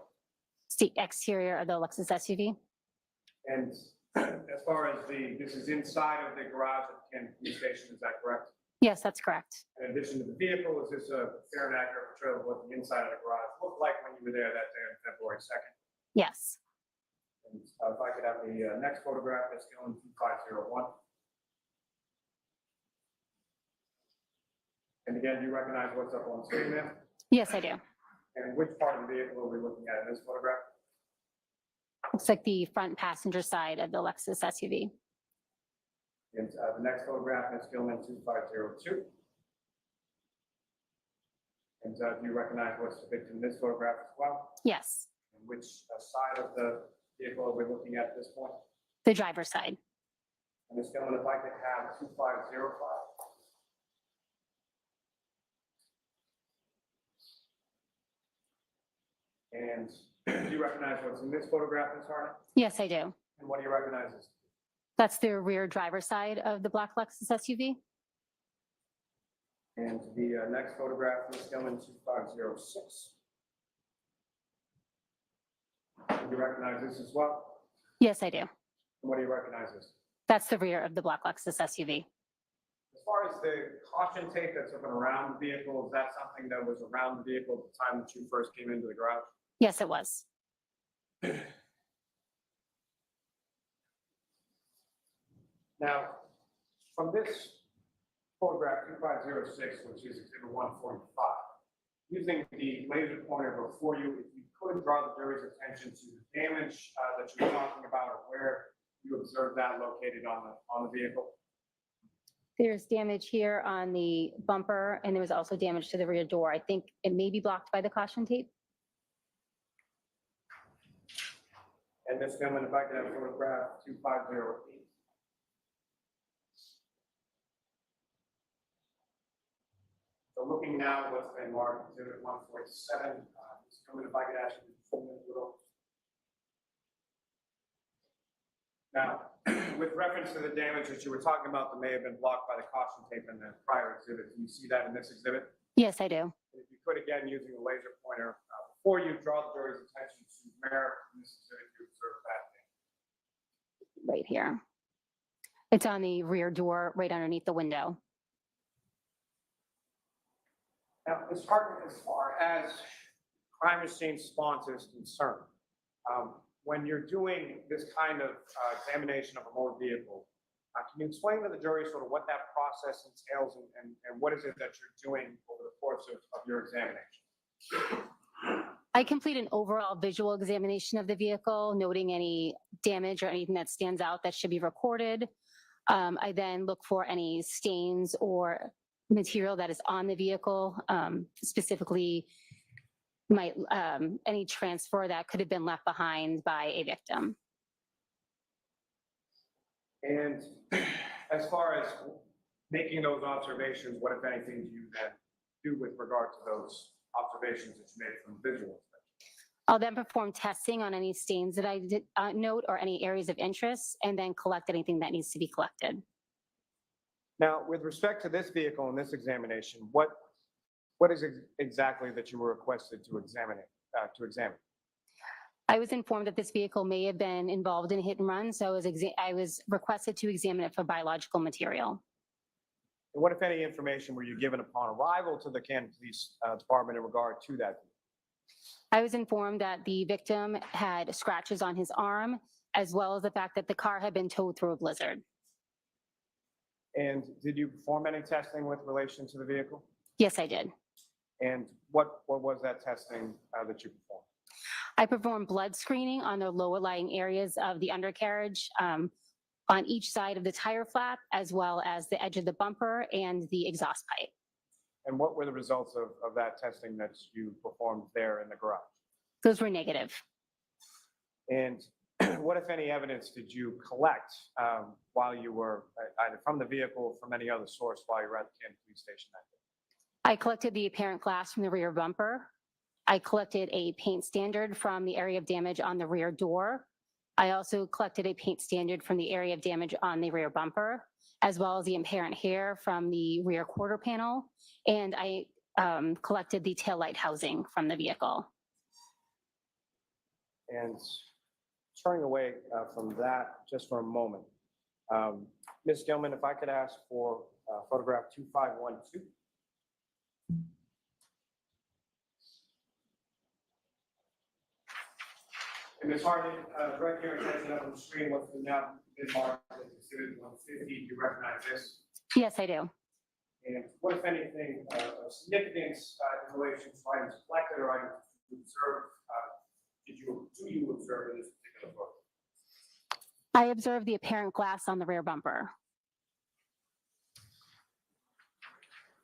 It's the exterior of the Lexus SUV. And as far as this is inside of the garage of the police station, is that correct? Yes, that's correct. In addition to the vehicle, is this a fair and accurate portrayal of what the inside of the garage looked like when you were there that day on February 2nd? Yes. And if I could have the next photograph, that's going 2501. And again, do you recognize what's up on the screen there? Yes, I do. And which part of the vehicle are we looking at in this photograph? Looks like the front passenger side of the Lexus SUV. And the next photograph is Gilman 2502. And do you recognize what's depicted in this photograph as well? Yes. And which side of the vehicle are we looking at this point? The driver's side. And Ms. Gilman, if I could have 2505. And do you recognize what's in this photograph, Ms. Harnett? Yes, I do. And what do you recognize as? That's the rear driver's side of the black Lexus SUV. And the next photograph, Ms. Gilman, 2506. Do you recognize this as well? Yes, I do. And what do you recognize as? That's the rear of the black Lexus SUV. As far as the caution tape that's up and around the vehicle, is that something that was around the vehicle at the time that you first came into the garage? Yes, it was. Now, from this photograph 2506, which is exhibit 145, using the laser pointer before you, if you could draw the jury's attention to the damage that you were talking about, or where you observed that located on the vehicle. There's damage here on the bumper, and there was also damage to the rear door. I think it may be blocked by the caution tape. And Ms. Gilman, if I could have photograph 2508. So looking now at what's been marked exhibit 147, Ms. Gilman, if I could ask you to zoom in a little. Now, with reference to the damage that you were talking about that may have been blocked by the caution tape in the prior exhibit, do you see that in this exhibit? Yes, I do. And if you could, again, using the laser pointer, before you draw the jury's attention to where in this exhibit you observe that thing. Right here. It's on the rear door, right underneath the window. Now, Ms. Hartman, as far as crime scene response is concerned, when you're doing this kind of examination of a motor vehicle, can you explain to the jury sort of what that process entails and what is it that you're doing over the course of your examination? I complete an overall visual examination of the vehicle, noting any damage or anything that stands out that should be recorded. I then look for any stains or material that is on the vehicle, specifically any transfer that could have been left behind by a victim. And as far as making those observations, what, if anything, do you then do with regard to those observations that you made from visual inspection? I'll then perform testing on any stains that I did note or any areas of interest, and then collect anything that needs to be collected. Now, with respect to this vehicle and this examination, what is exactly that you were requested to examine? I was informed that this vehicle may have been involved in a hit and run, so I was requested to examine it for biological material. And what, if any, information were you given upon arrival to the Canton Police Department in regard to that? I was informed that the victim had scratches on his arm, as well as the fact that the car had been towed through a blizzard. And did you perform any testing with relation to the vehicle? Yes, I did. And what was that testing that you performed? I performed blood screening on the lower lying areas of the undercarriage, on each side of the tire flap, as well as the edge of the bumper and the exhaust pipe. And what were the results of that testing that you performed there in the garage? Those were negative. And what, if any, evidence did you collect while you were either from the vehicle or from any other source while you were at the Canton Police Station that day? I collected the apparent glass from the rear bumper. I collected a paint standard from the area of damage on the rear door. I also collected a paint standard from the area of damage on the rear bumper, as well as the apparent hair from the rear quarter panel. And I collected the taillight housing from the vehicle. And turning away from that just for a moment, Ms. Gilman, if I could ask for photograph 2512. And Ms. Harden, direct your attention up on the screen, what's now been marked as Exhibit 150. Do you recognize this? Yes, I do. And what, if anything, of significance in relation to items collected or items you observed, do you observe in this particular photo? I observed the apparent glass on the rear bumper.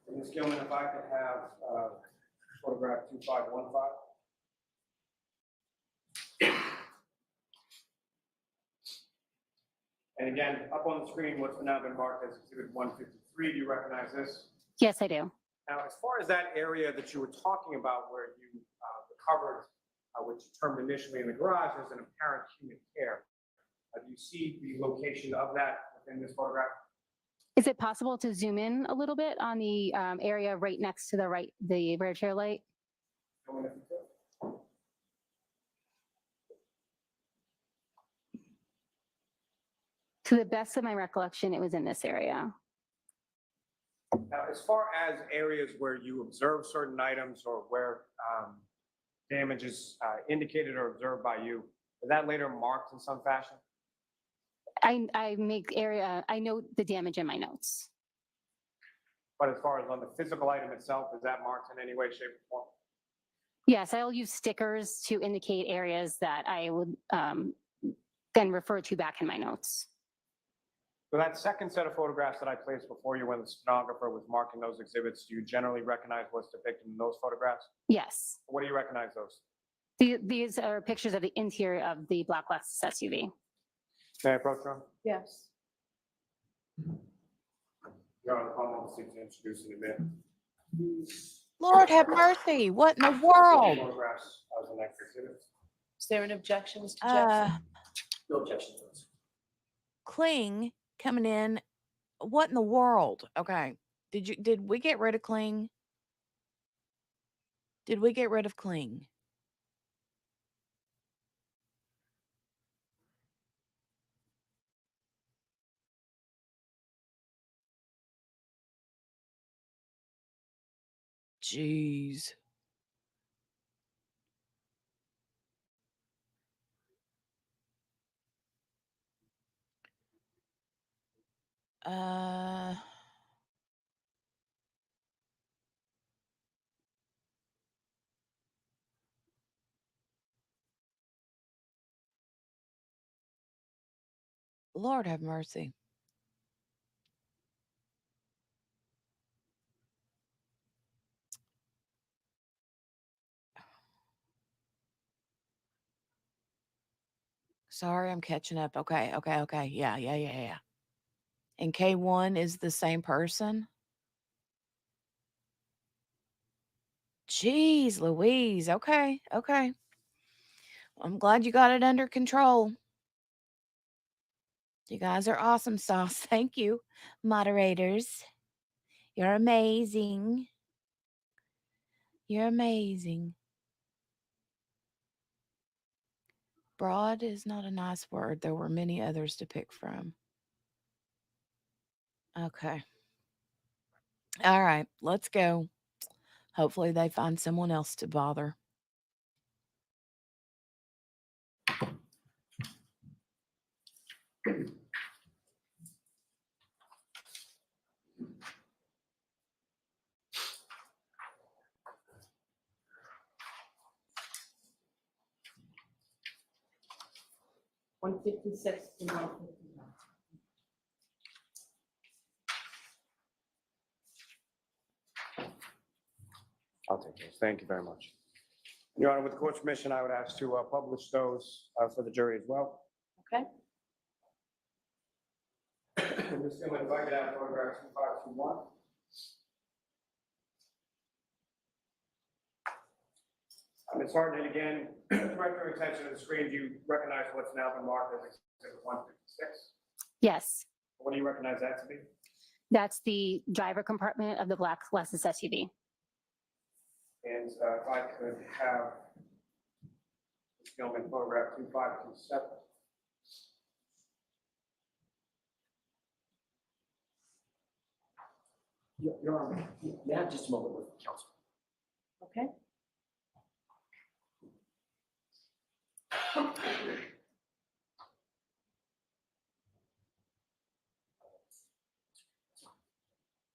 And Ms. Gilman, if I could have photograph 2515. And again, up on the screen, what's now been marked as Exhibit 153. Do you recognize this? Yes, I do. Now, as far as that area that you were talking about where you recovered, which you termed initially in the garage as an apparent human hair, do you see the location of that within this photograph? Is it possible to zoom in a little bit on the area right next to the rear chair light? To the best of my recollection, it was in this area. Now, as far as areas where you observe certain items or where damage is indicated or observed by you, is that later marked in some fashion? I note the damage in my notes. But as far as on the physical item itself, is that marked in any way, shape, or form? Yes, I'll use stickers to indicate areas that I would then refer to back in my notes. So that second set of photographs that I placed before you when the stenographer was marking those exhibits, do you generally recognize what's depicted in those photographs? Yes. What do you recognize those? These are pictures of the interior of the black Lexus SUV. May I approach, Ron? Yes. Your Honor, I'll seek to introduce in a minute. Lord have mercy. What in the world? Photographs of the next exhibits. Is there an objection, Mr. Jackson? No objection to this. Kling coming in. What in the world? Okay. Did we get rid of Kling? Did we get rid of Kling? Jeez. Uh, Lord have mercy. Sorry, I'm catching up. Okay. Yeah. And K1 is the same person? Jeez Louise. Okay. I'm glad you got it under control. You guys are awesome sauce. Thank you, moderators. You're amazing. You're amazing. Broad is not a nice word. There were many others to pick from. Okay. All right, let's go. Hopefully, they find someone else to bother. One 56 to 159. I'll take those. Thank you very much. Your Honor, with the court's permission, I would ask to publish those for the jury as well. Okay. Ms. Gilman, if I could have photograph 2521. Ms. Hartnett, again, direct your attention to the screen. Do you recognize what's now been marked as Exhibit 156? Yes, What do you recognize that to be? that's the driver compartment of the black Lexus SUV. And if I could have Ms. Gilman photograph 2527. Your Honor, may I have just a moment with counsel? Okay.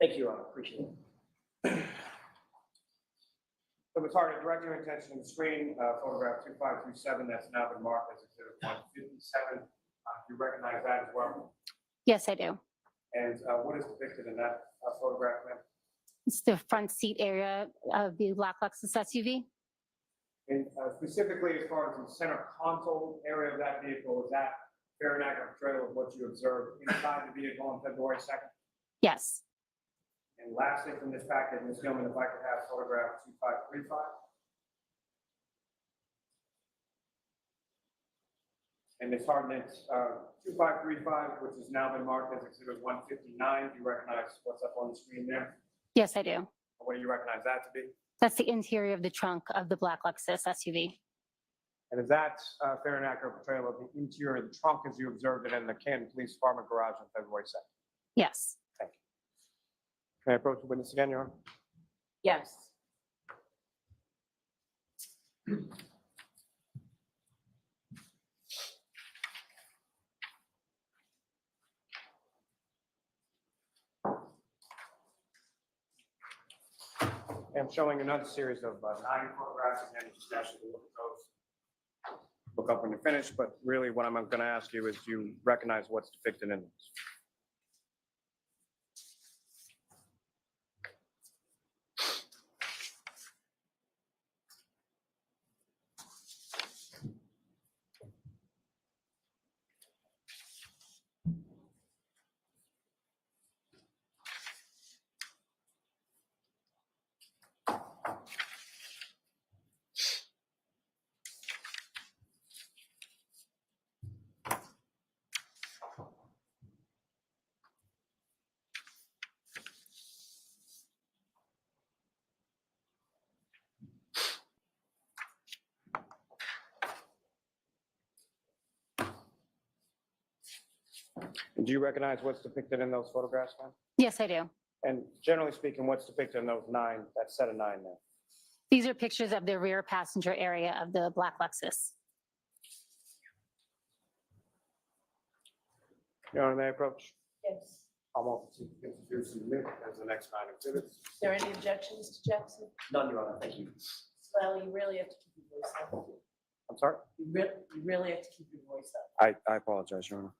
Thank you, Your Honor, appreciate it. So Ms. Hartnett, direct your attention to the screen, photograph 2527, that's now been marked as Exhibit 157. Do you recognize that as well? Yes, I do. And what is depicted in that photograph, ma'am? It's the front seat area of the black Lexus SUV. And specifically, as far as the center console area of that vehicle, is that fair and accurate portrayal of what you observed inside the vehicle on February 2nd? Yes, And lastly, from this package, Ms. Gilman, if I could have photograph 2535. And Ms. Hartnett, 2535, which has now been marked as Exhibit 159, do you recognize what's up on the screen there? yes, I do. What do you recognize that to be? That's the interior of the trunk of the black Lexus SUV. And is that fair and accurate portrayal of the interior of the trunk as you observed it in the Canton Police Department garage on February 2nd? Yes. Thank you. Can I approach the witness again, Your Honor? Yes. I'm showing another series of 9 photographs, again, just ask you to look at those. Look up when you're finished, but really what I'm going to ask you is, do you recognize what's depicted in this? And do you recognize what's depicted in those photographs, ma'am? Yes, I do. And generally speaking, what's depicted in those 9, that set of 9 there? These are pictures of the rear passenger area of the black Lexus. Your Honor, may I approach? Yes. I'm open to introduce and admit as the next 9 exhibits. Is there any objections to Jackson? None, Your Honor, thank you. Well, you really have to keep your voice up. I'm sorry? You really have to keep your voice up. I apologize, Your Honor.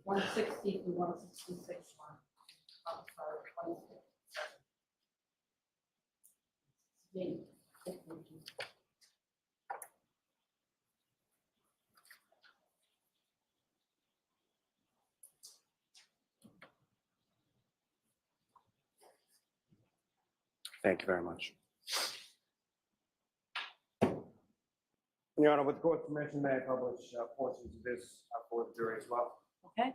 One 60 to 166 one. I'm sorry, 26. Thank you very much. Your Honor, with the court's permission, may I publish portions of this for the jury as well? Okay.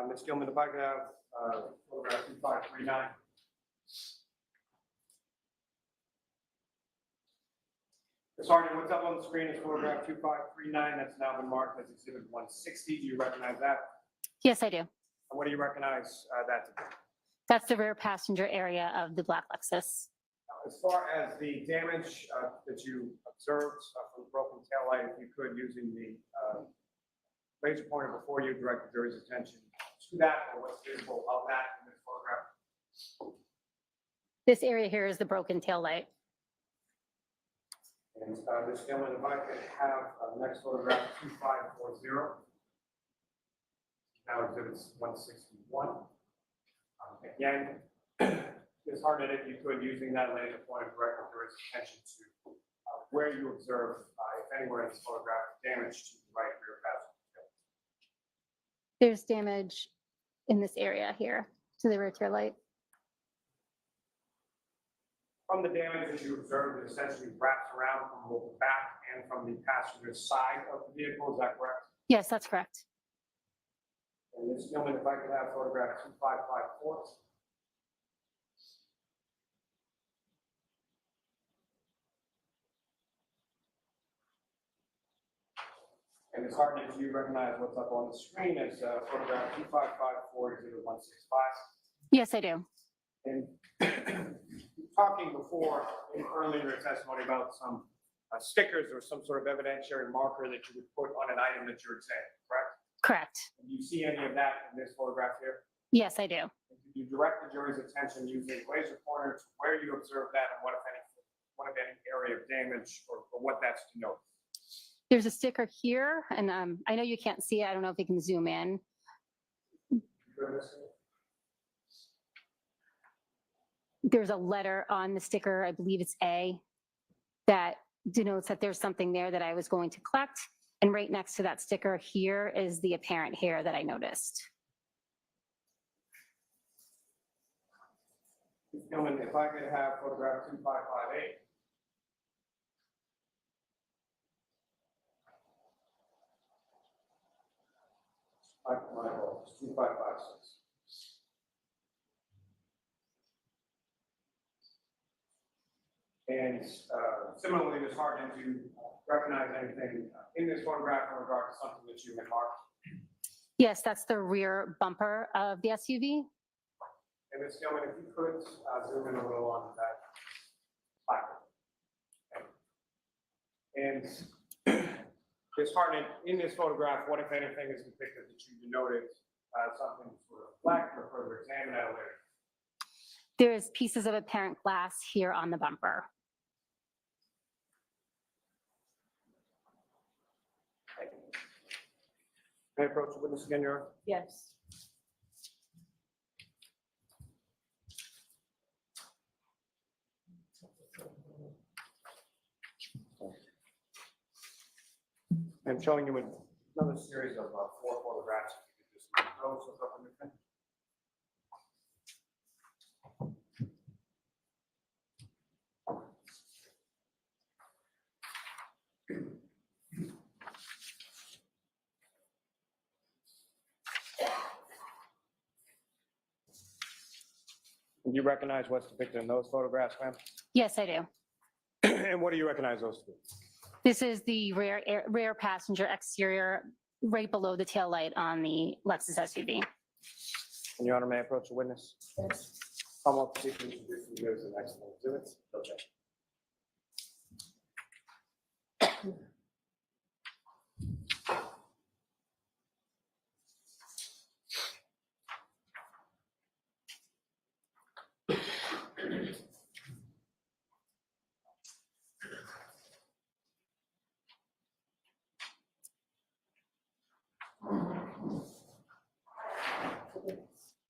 Ms. Gilman, if I could have photograph 2539. Sergeant, what's up on the screen is photograph 2539. That's now been marked as exhibit 160. Do you recognize that? Yes, I do. And what do you recognize that to be? That's the rear passenger area of the black Lexus. As far as the damage that you observed from the broken taillight, if you could, using the laser pointer before you, direct the jury's attention to that, or what's visible of that in this photograph. This area here is the broken taillight. And Ms. Gilman, if I could have next photograph 2540. Now exhibits 161. Again, Ms. Hartnett, if you could, using that laser pointer, direct the jury's attention to where you observe, if anywhere in this photograph, damage to the right rear passenger. There's damage in this area here to the rear tail light. From the damage that you observed, it essentially wraps around from both the back and from the passenger side of the vehicle. Is that correct? Yes, that's correct. And Ms. Gilman, if I could have photograph 2554. And Ms. Hartnett, do you recognize what's up on the screen as photograph 2554 exhibit 165? Yes, I do. And talking before, earlier in your testimony, about some stickers or some sort of evidentiary marker that you would put on an item that you're examining, correct? Correct. Do you see any of that in this photograph here? Yes, I do. And did you direct the jury's attention using laser pointer to where you observed that and what, if any area of damage or what that's to note? There's a sticker here, and I know you can't see it. I don't know if you can zoom in. There's a letter on the sticker, I believe it's A, that denotes that there's something there that I was going to collect. And right next to that sticker here is the apparent hair that I noticed. Ms. Gilman, if I could have photograph 2558. My apologies, 2556. And similarly, Ms. Hartnett, do you recognize anything in this photograph in regard to something that you had marked? Yes, that's the rear bumper of the SUV. And Ms. Gilman, if you could zoom in a little on that placard. And Ms. Hartnett, in this photograph, what, if anything, is depicted that you denoted something sort of black or further examine at a later? There's pieces of apparent glass here on the bumper. May I approach the witness again, Your Honor? Yes. I'm showing you another series of 4 photographs. If you could just those up on your pen. Do you recognize what's depicted in those photographs, ma'am? Yes, I do. And what do you recognize those to be? This is the rear passenger exterior right below the tail light on the Lexus SUV. And Your Honor, may I approach the witness? Yes. Come up, seek to introduce you as the next exhibit. Okay.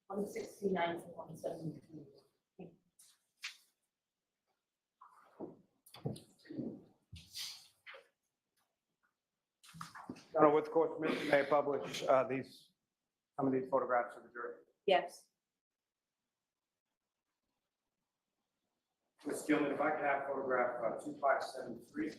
One 69 to 172. Your Honor, with the court's permission, may I publish some of these photographs to the jury? Yes. Ms. Gilman, if I could have photograph 2573.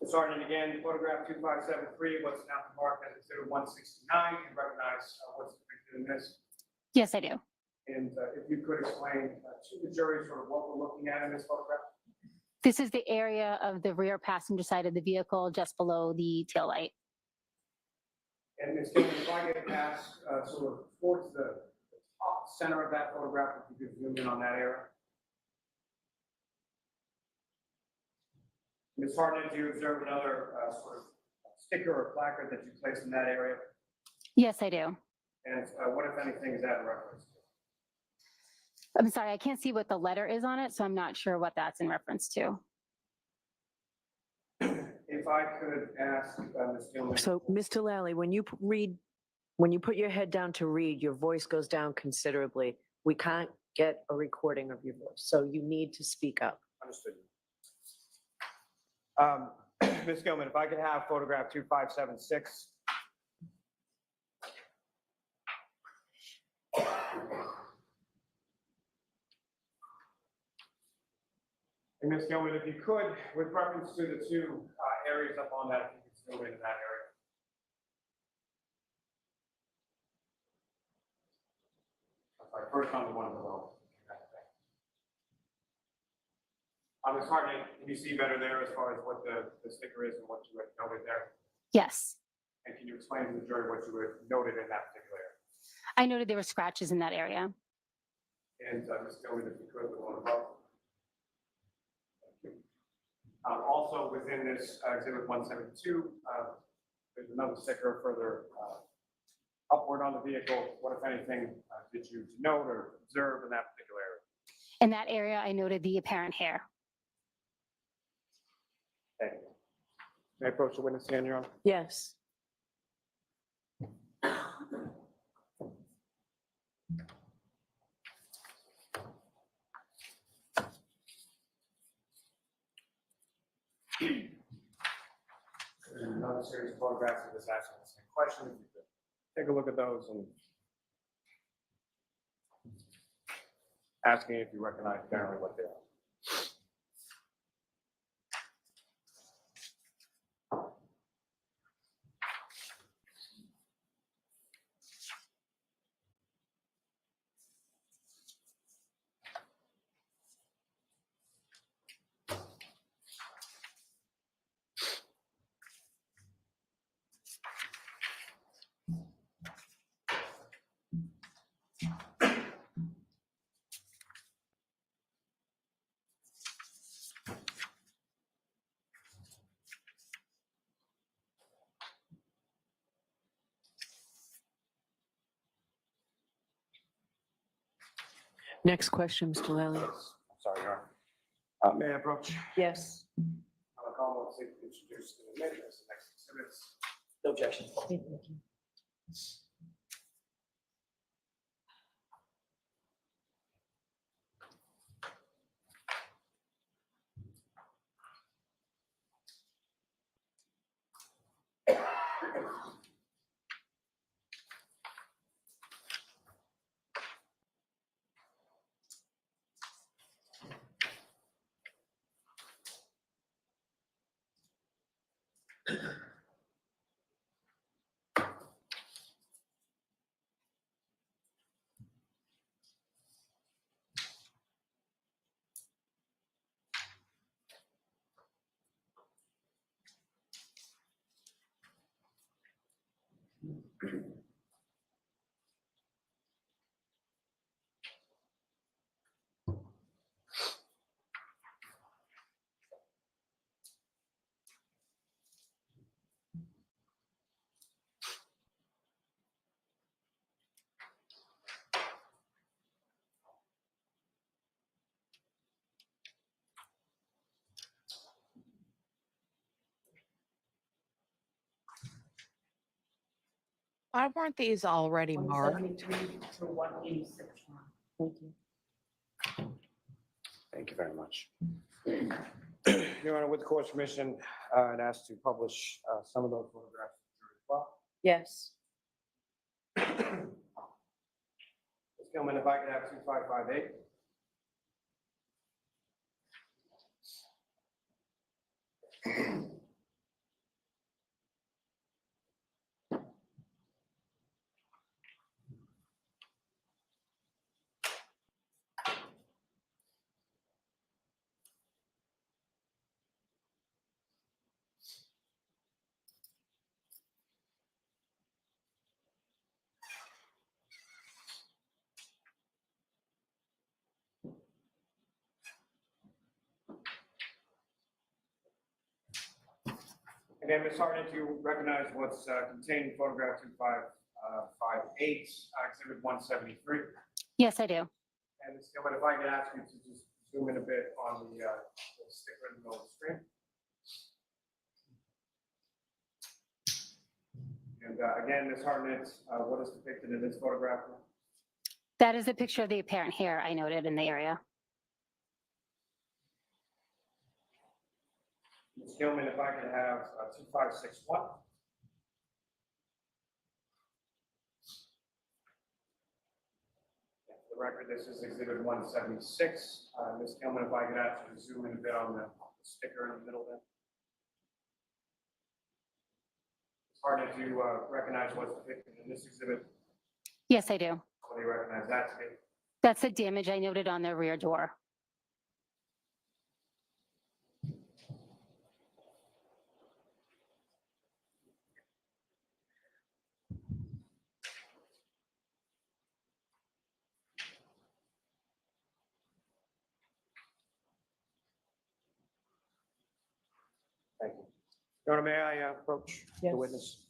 Sergeant, again, photograph 2573, what's now marked as exhibit 169, you recognize what's depicted in this? Yes, I do. And if you could explain to the jury sort of what we're looking at in this photograph? This is the area of the rear passenger side of the vehicle just below the taillight. And Ms. Gilman, if I could ask sort of towards the top center of that photograph, if you could zoom in on that area. Ms. Hartnett, do you observe another sort of sticker or placard that you placed in that area? Yes, I do. And what, if anything, is that in reference to? I'm sorry, I can't see what the letter is on it, so I'm not sure what that's in reference to. If I could ask Ms. Gilman. So, Mr. Lally, when you put your head down to read, your voice goes down considerably. We can't get a recording of your voice, so you need to speak up. Understood. Ms. Gilman, if I could have photograph 2576. And Ms. Gilman, if you could, with reference to the two areas up on that, if you could zoom into that area. Sorry, first on the one below. Ms. Hartnett, can you see better there as far as what the sticker is and what you had noted there? Yes, And can you explain to the jury what you had noted in that particular area? I noted there were scratches in that area. And Ms. Gilman, if you could, the one above. Thank you. Also within this exhibit 172, there's another sticker further upward on the vehicle. What, if anything, did you note or observe in that particular area? In that area, I noted the apparent hair. Thank you. May I approach the witness stand, Your Honor? Yes. There's another series of photographs of this asking the same question. If you could take a look at those and asking if you recognize generally what they are. Next question, Mr. Lally. Sorry, Your Honor. May I approach? Yes. I'll call on to introduce the witness, the next exhibits. No objection. Why weren't these already marked? 173 to 186. Thank you. Thank you very much. Your Honor, with the court's permission, I'd ask to publish some of those photographs as well. Yes. Ms. Gilman, if I could have 2558. Again, Ms. Harden, do you recognize what's contained in photograph 2558, exhibit 173? Yes, I do. And Ms. Gilman, if I could ask you to just zoom in a bit on the sticker in the middle of the screen. And again, Ms. Hartnett, what is depicted in this photograph? That is a picture of the apparent hair I noted in the area. Ms. Gilman, if I could have 2561. For the record, this is exhibit 176. Ms. Gilman, if I could ask you to zoom in a bit on the sticker in the middle there. It's hard to recognize what's depicted in this exhibit. Yes, I do. What do you recognize that to be? That's the damage I noted on the rear door. Thank you. Your Honor, may I approach Yes. the witness?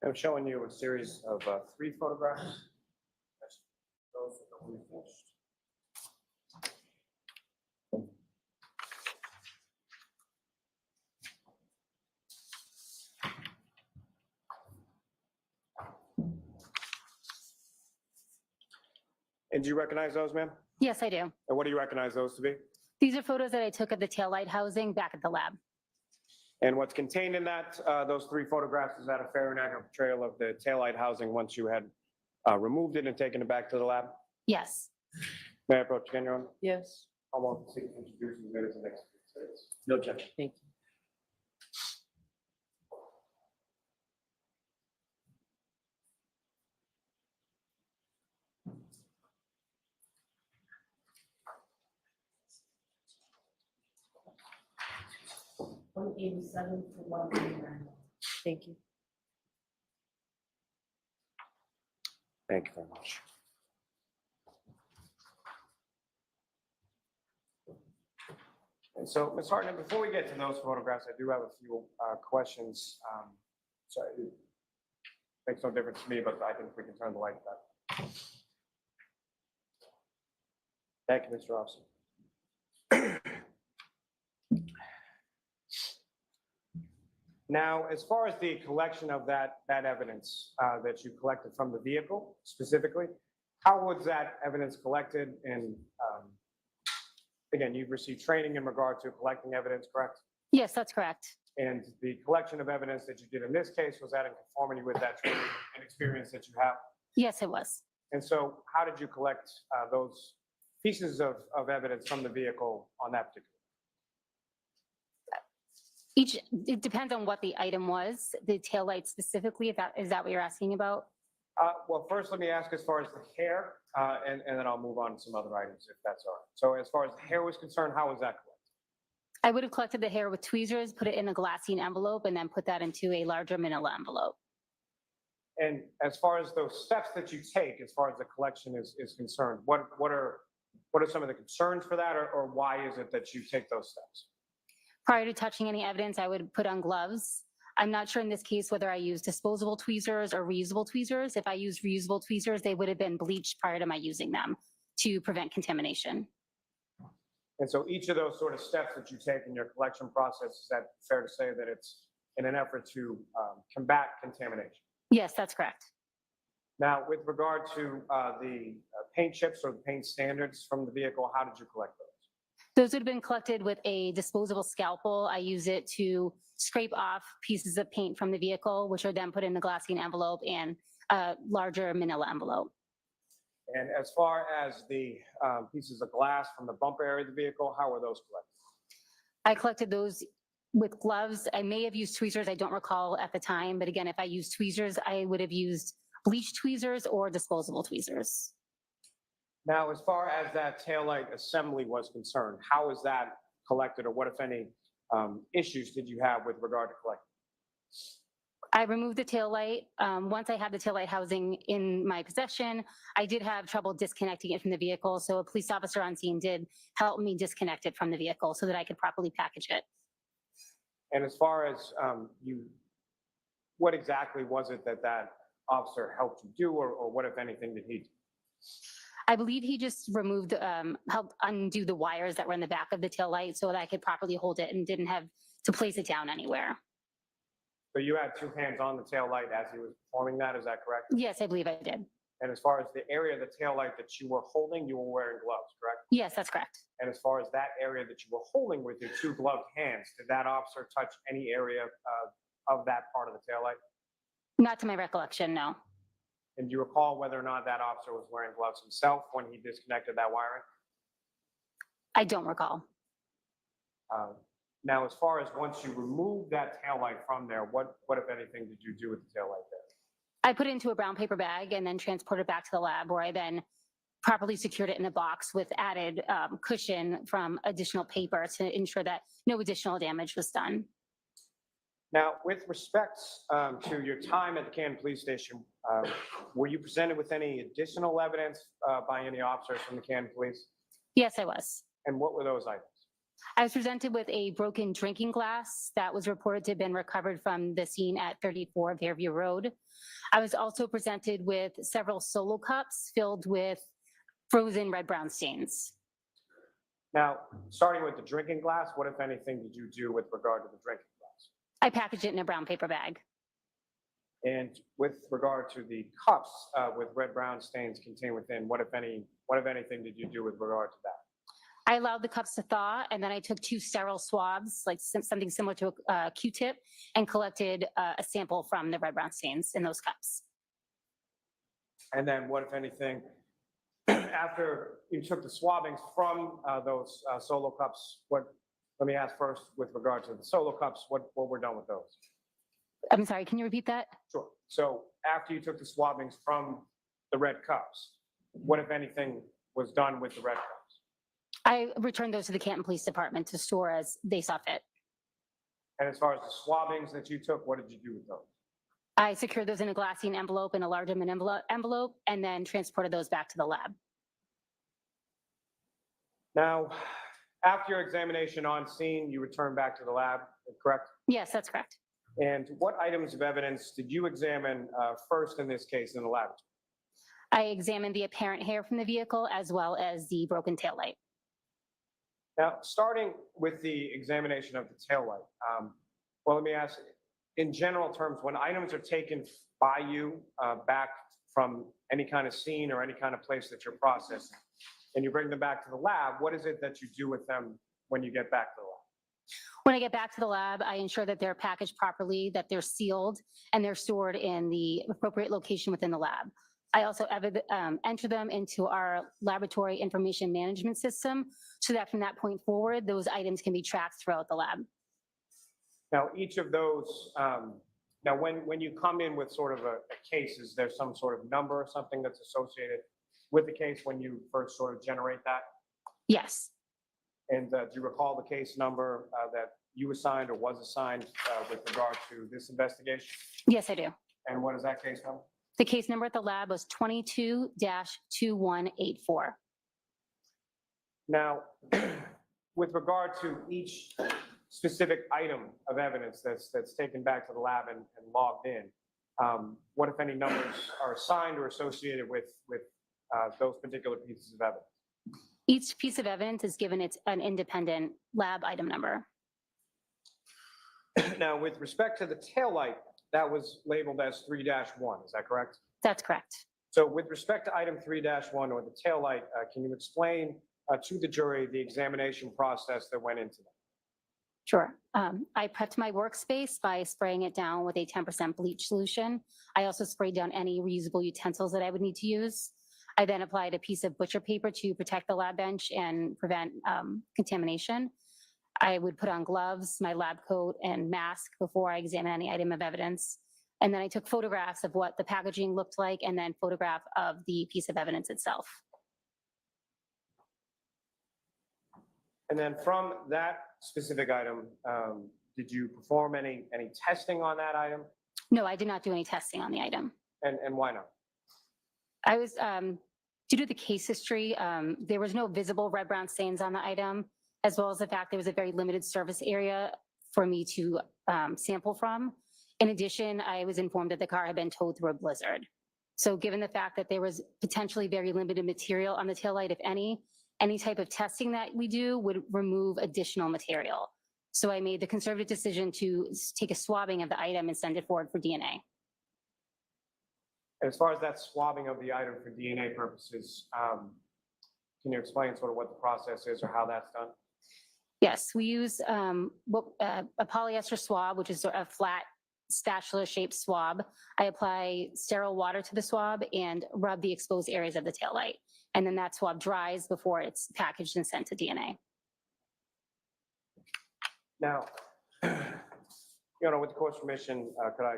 I'm showing you a series of 3 photographs. Those that we finished. And do you recognize those, ma'am? Yes, I do. And what do you recognize those to be? These are photos that I took of the taillight housing back at the lab. And what's contained in that, those 3 photographs, is that a fair and accurate portrayal of the taillight housing once you had removed it and taken it back to the lab? Yes. May I approach again, Your Honor? Yes. I'll want to seek introduce you as the next witness. No objection. Thank you. One 87 to 189. Thank you. Thank you very much. And so, Ms. Hartnett, before we get to those photographs, I do have a few questions. So it makes no difference to me, but I think we can turn the light back. Thank you, Mr. Officer. Now, as far as the collection of that evidence that you collected from the vehicle specifically, how was that evidence collected? And again, you've received training in regard to collecting evidence, correct? Yes, that's correct. And the collection of evidence that you did in this case, was that in conformity with that training and experience that you have? Yes, it was. And so how did you collect those pieces of evidence from the vehicle on that particular? It depends on what the item was, the taillight specifically, is that what you're asking about? Well, first, let me ask as far as the hair, and then I'll move on to some other items if that's all right. So as far as the hair was concerned, how was that collected? I would have collected the hair with tweezers, put it in a glassine envelope, and then put that into a larger manila envelope. And as far as those steps that you take, as far as the collection is concerned, what are some of the concerns for that, or why is it that you take those steps? Prior to touching any evidence, I would put on gloves. I'm not sure in this case whether I used disposable tweezers or reusable tweezers. If I used reusable tweezers, they would have been bleached prior to my using them to prevent contamination. And so each of those sort of steps that you take in your collection process, is that fair to say that it's in an effort to combat contamination? Yes, that's correct. Now, with regard to the paint chips or the paint standards from the vehicle, how did you collect those? Those would have been collected with a disposable scalpel. I use it to scrape off pieces of paint from the vehicle, which are then put in a glassine envelope and a larger manila envelope. And as far as the pieces of glass from the bumper area of the vehicle, how were those collected? I collected those with gloves. I may have used tweezers. I don't recall at the time. But again, if I used tweezers, I would have used bleach tweezers or disposable tweezers. Now, as far as that taillight assembly was concerned, how was that collected, or what, if any, issues did you have with regard to collecting? I removed the taillight. Once I had the taillight housing in my possession, I did have trouble disconnecting it from the vehicle. So a police officer on scene did help me disconnect it from the vehicle so that I could properly package it. And as far as what exactly was it that that officer helped you do, or what, if anything, did he do? I believe he just removed, helped undo the wires that were in the back of the taillight so that I could properly hold it and didn't have to place it down anywhere. So you had two hands on the taillight as he was performing that, is that correct? Yes, I believe I did. And as far as the area of the taillight that you were holding, you were wearing gloves, correct? Yes, that's correct. And as far as that area that you were holding with your two gloved hands, did that officer touch any area of that part of the taillight? Not to my recollection, no. And do you recall whether or not that officer was wearing gloves himself when he disconnected that wiring? I don't recall. Now, as far as once you removed that taillight from there, what, if anything, did you do with the taillight there? I put it into a brown paper bag and then transported it back to the lab, where I then properly secured it in a box with added cushion from additional paper to ensure that no additional damage was done. Now, with respect to your time at the Canton Police Station, were you presented with any additional evidence by any officers from the Canton Police? Yes, I was. And what were those items? I was presented with a broken drinking glass that was reported to have been recovered from the scene at 34 Fairview Road. I was also presented with several solo cups filled with frozen red-brown stains. Now, starting with the drinking glass, what, if anything, did you do with regard to the drinking glass? I packaged it in a brown paper bag. And with regard to the cups with red-brown stains contained within, what, if anything, did you do with regard to that? I allowed the cups to thaw, and then I took 2 sterile swabs, like something similar to a Q-tip, and collected a sample from the red-brown stains in those cups. And then what, if anything, after you took the swabbings from those solo cups, let me ask first with regard to the solo cups, what were done with those? I'm sorry, can you repeat that? Sure. So after you took the swabbings from the red cups, what, if anything, was done with the red cups? I returned those to the Canton Police Department to store as they saw fit. And as far as the swabbings that you took, what did you do with those? I secured those in a glassine envelope and a larger envelope, and then transported those back to the lab. Now, after your examination on scene, you returned back to the lab, correct? Yes, that's correct. And what items of evidence did you examine first in this case in the laboratory? I examined the apparent hair from the vehicle as well as the broken taillight. Now, starting with the examination of the taillight, well, let me ask, in general terms, when items are taken by you back from any kind of scene or any kind of place that you're processing, and you bring them back to the lab, what is it that you do with them when you get back to the lab? When I get back to the lab, I ensure that they're packaged properly, that they're sealed, and they're stored in the appropriate location within the lab. I also enter them into our laboratory information management system so that from that point forward, those items can be tracked throughout the lab. Now, each of those, now when you come in with sort of a case, is there some sort of number or something that's associated with the case when you first sort of generate that? Yes. And do you recall the case number that you assigned or was assigned with regard to this investigation? Yes, I do. And what is that case number? The case number at the lab was 22-2184. Now, with regard to each specific item of evidence that's taken back to the lab and logged in, what, if any, numbers are assigned or associated with those particular pieces of evidence? Each piece of evidence is given an independent lab item number. Now, with respect to the taillight, that was labeled as 3-1, is that correct? That's correct. So with respect to item 3-1 or the taillight, can you explain to the jury the examination process that went into that? Sure. I prepped my workspace by spraying it down with a 10% bleach solution. I also sprayed down any reusable utensils that I would need to use. I then applied a piece of butcher paper to protect the lab bench and prevent contamination. I would put on gloves, my lab coat, and mask before I examine any item of evidence. And then I took photographs of what the packaging looked like and then photograph of the piece of evidence itself. And then from that specific item, did you perform any testing on that item? No, I did not do any testing on the item. And why not? I was, due to the case history, there was no visible red-brown stains on the item, as well as the fact there was a very limited surface area for me to sample from. In addition, I was informed that the car had been towed through a blizzard. So given the fact that there was potentially very limited material on the taillight, if any type of testing that we do would remove additional material. So I made the conservative decision to take a swabbing of the item and send it forward for DNA. As far as that swabbing of the item for DNA purposes, can you explain sort of what the process is or how that's done? Yes, we use a polyester swab, which is a flat spatula-shaped swab. I apply sterile water to the swab and rub the exposed areas of the taillight. And then that swab dries before it's packaged and sent to DNA. Now, with the court's permission, could I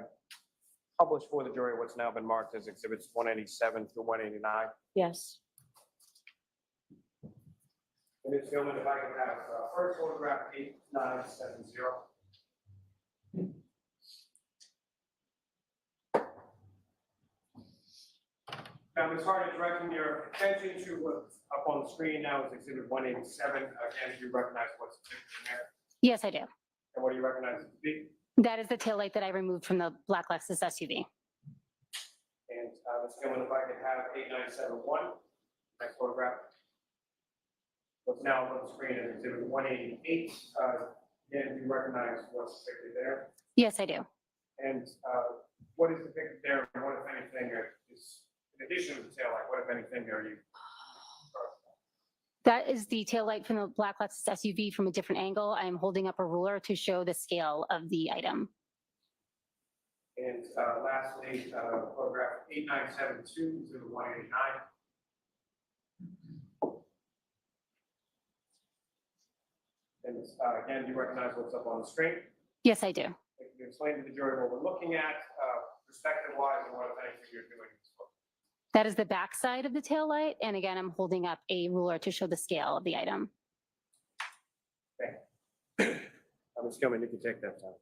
publish for the jury what's now been marked as exhibits 187 through 189? Yes. And Ms. Gilman, if I could have first photograph 8970. Now, Ms. Hart, directing your attention to what's up on the screen now is exhibit 187. Again, do you recognize what's in there? Yes, I do. And what do you recognize it to be? That is the taillight that I removed from the black Lexus SUV. And Ms. Gilman, if I could have 8971, next photograph. What's now on the screen is exhibit 188. Again, do you recognize what's depicted there? Yes, I do. And what is depicted there, and what, if anything, is in addition to the taillight, what, if anything, are you? That is the taillight from the black Lexus SUV from a different angle. I am holding up a ruler to show the scale of the item. And lastly, photograph 8972 to 189. And again, do you recognize what's up on the screen? Yes, I do. Can you explain to the jury what we're looking at, perspective-wise, and what, if anything, you're doing? That is the back side of the taillight. And again, I'm holding up a ruler to show the scale of the item. Okay. Ms. Gilman, you can take that time.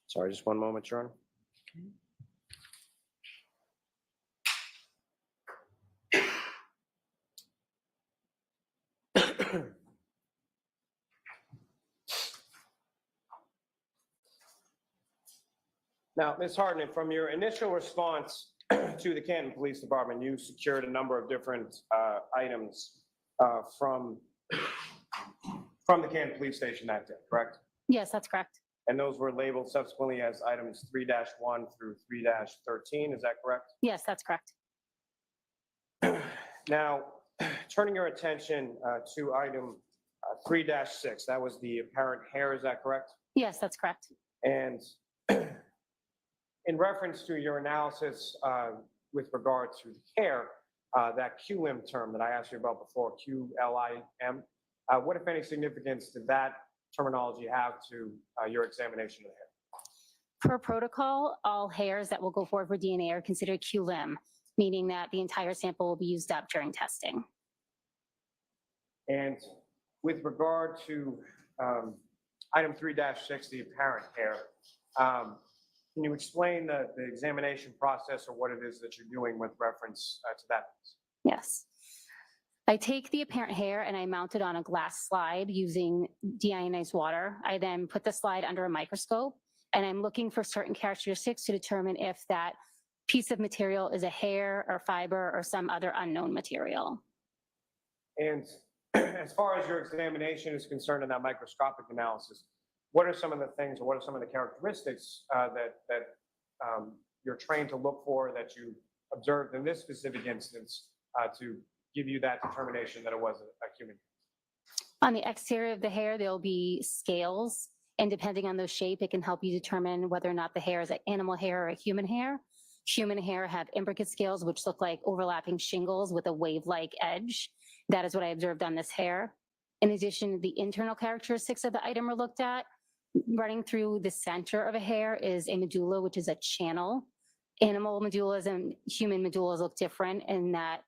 Sorry, just one moment, Your Honor. Now, Ms. Hartnett, from your initial response to the Canton Police Department, you secured a number of different items from the Canton Police Station that day, correct? Yes, that's correct. And those were labeled subsequently as items 3-1 through 3-13, is that correct? Yes, that's correct. Now, turning your attention to item 3-6, that was the apparent hair, is that correct? Yes, that's correct. And in reference to your analysis with regard to the hair, that QLIM term that I asked you about before, QLIM, what, if any, significance did that terminology have to your examination of the hair? Per protocol, all hairs that will go forward for DNA are considered QLIM, meaning that the entire sample will be used up during testing. And with regard to item 3-6, the apparent hair, can you explain the examination process or what it is that you're doing with reference to that? Yes. I take the apparent hair and I mount it on a glass slide using deionized water. I then put the slide under a microscope and I'm looking for certain characteristics to determine if that piece of material is a hair or fiber or some other unknown material. And as far as your examination is concerned in that microscopic analysis, what are some of the things, or what are some of the characteristics that you're trained to look for, that you observed in this specific instance to give you that determination that it was a human? On the exterior of the hair, there'll be scales, and depending on the shape, it can help you determine whether or not the hair is an animal hair or a human hair. Human hair have imbricate scales, which look like overlapping shingles with a wave-like edge. That is what I observed on this hair. In addition, the internal characteristics of the item were looked at. Running through the center of a hair is a medulla, which is a channel. Animal medullas and human medullas look different in that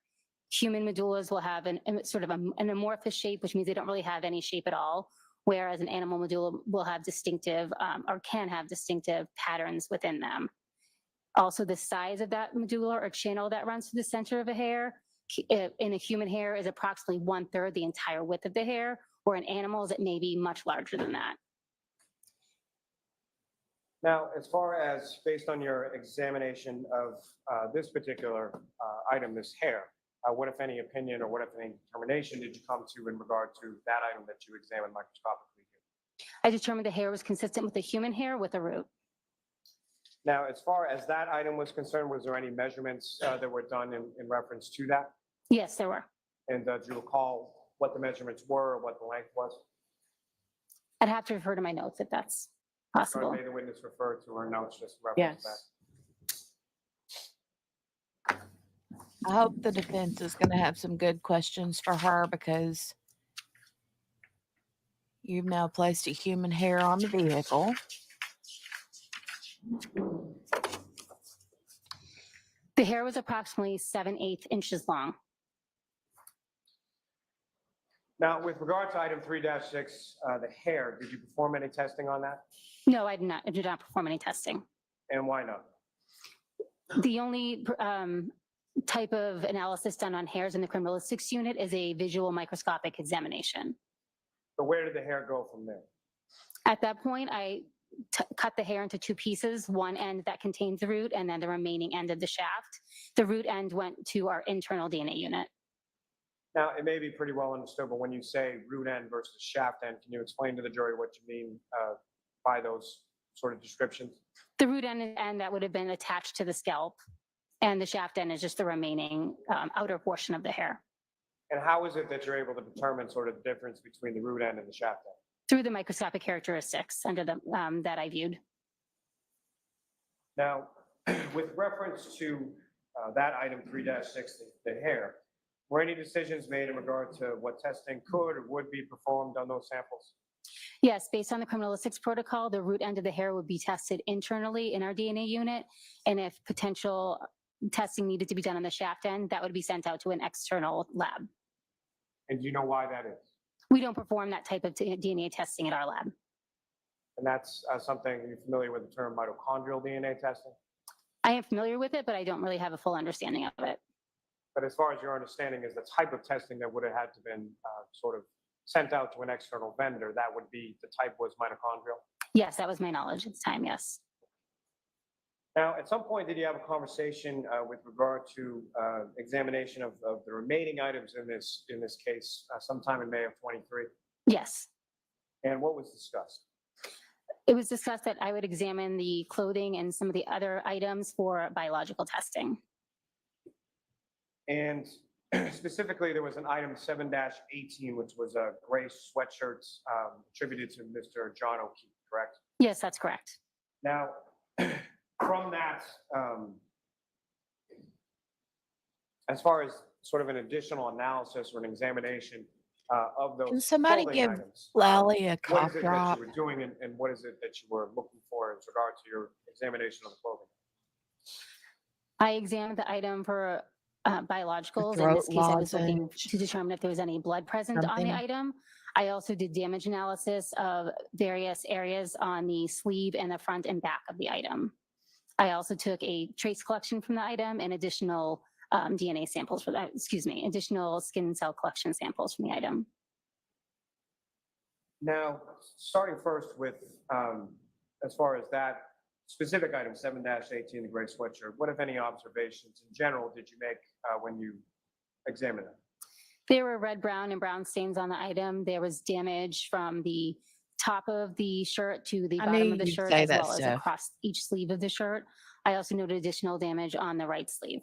human medullas will have sort of an amorphous shape, which means they don't really have any shape at all, whereas an animal medulla will have distinctive or can have distinctive patterns within them. Also, the size of that medulla or channel that runs through the center of a hair in a human hair is approximately 1/3 the entire width of the hair, or in animals, it may be much larger than that. Now, as far as based on your examination of this particular item, this hair, what, if any, opinion or what, if any, determination did you come to in regard to that item that you examined microscopically here? I determined the hair was consistent with the human hair with a root. Now, as far as that item was concerned, was there any measurements that were done in reference to that? Yes, there were. And do you recall what the measurements were or what the length was? I'd have to refer to my notes if that's possible. Or may the witness refer to her notes just to reference that? I hope the defense is going to have some good questions for her because you've now placed a human hair on the vehicle. The hair was approximately 7/8 inches long. Now, with regard to item 3-6, the hair, did you perform any testing on that? No, I did not. I did not perform any testing. And why not? The only type of analysis done on hairs in the criminalistics unit is a visual microscopic examination. So where did the hair go from there? At that point, I cut the hair into two pieces, one end that contains the root and then the remaining end of the shaft. The root end went to our internal DNA unit. Now, it may be pretty well understood, but when you say root end versus shaft end, can you explain to the jury what you mean by those sort of descriptions? The root end that would have been attached to the scalp, and the shaft end is just the remaining outer portion of the hair. And how is it that you're able to determine sort of the difference between the root end and the shaft end? Through the microscopic characteristics under the that I viewed. Now, with reference to that item 3-6, the hair, were any decisions made in regard to what testing could or would be performed on those samples? Yes, based on the criminalistics protocol, the root end of the hair would be tested internally in our DNA unit, and if potential testing needed to be done on the shaft end, that would be sent out to an external lab. And do you know why that is? We don't perform that type of DNA testing at our lab. And that's something, you're familiar with the term mitochondrial DNA testing? I am familiar with it, but I don't really have a full understanding of it. But as far as your understanding is the type of testing that would have had to been sort of sent out to an external vendor, that would be, the type was mitochondrial? Yes, that was my knowledge at the time, yes. Now, at some point, did you have a conversation with regard to examination of the remaining items in this case sometime in May of 23? Yes. And what was discussed? It was discussed that I would examine the clothing and some of the other items for biological testing. And specifically, there was an item 7-18, which was a gray sweatshirt attributed to Mr. John O'Keefe, correct? Yes, that's correct. Now, from that, as far as sort of an additional analysis or an examination of those Can somebody clothing give items, Lally a what cough is it that drop? you were doing and what is it that you were looking for as regard to your examination of the clothing? I examined the item for biologicals. In Throat this case, I was looking lozenge, to determine if there was any blood present on the something. item. I also did damage analysis of various areas on the sleeve and the front and back of the item. I also took a trace collection from the item and additional DNA samples for that, additional skin cell collection samples from the item. Now, starting first with, as far as that specific item, 7-18, the gray sweatshirt, what, if any, observations in general did you make when you examined it? There were red, brown, and brown stains on the item. There was damage from the top of the shirt to the I bottom knew of the you'd shirt, say as that well as stuff. across each sleeve of the shirt. I also noted additional damage on the right sleeve.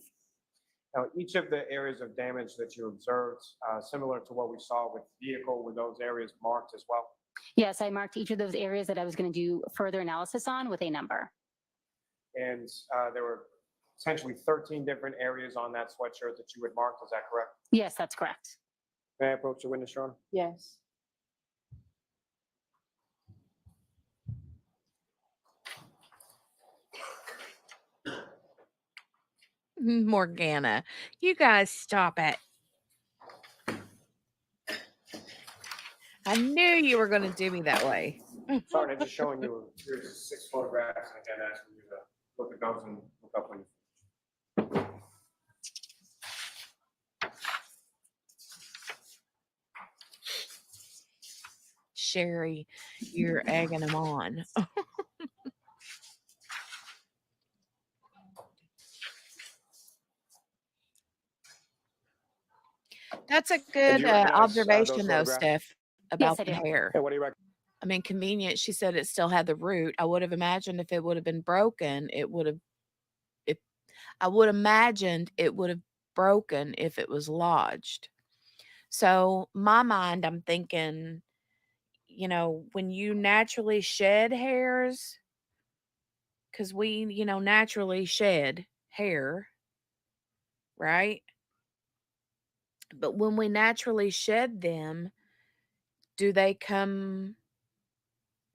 Now, each of the areas of damage that you observed, similar to what we saw with the vehicle, were those areas marked as well? Yes, I marked each of those areas that I was going to do further analysis on with a number. And there were essentially 13 different areas on that sweatshirt that you had marked, is that correct? Yes, that's correct. May I approach the witness, Your Honor? Yes. Morgana, you guys stop it. I knew you were going to do me that way. Sorry, I'm just showing you a series of 6 photographs, and again, asking you to look at those and look up when you. Sherry, you're egging them on. That's a And good do you recognize observation, those though, photographs? Steph, Yes, about I the do. hair. And what do you reckon? I mean, convenient. She said it still had the root. I would have imagined if it would have been broken, I would imagined it would have broken if it was lodged. So my mind, I'm thinking, when you naturally shed hairs, because we, naturally shed hair, right? But when we naturally shed them, do they come,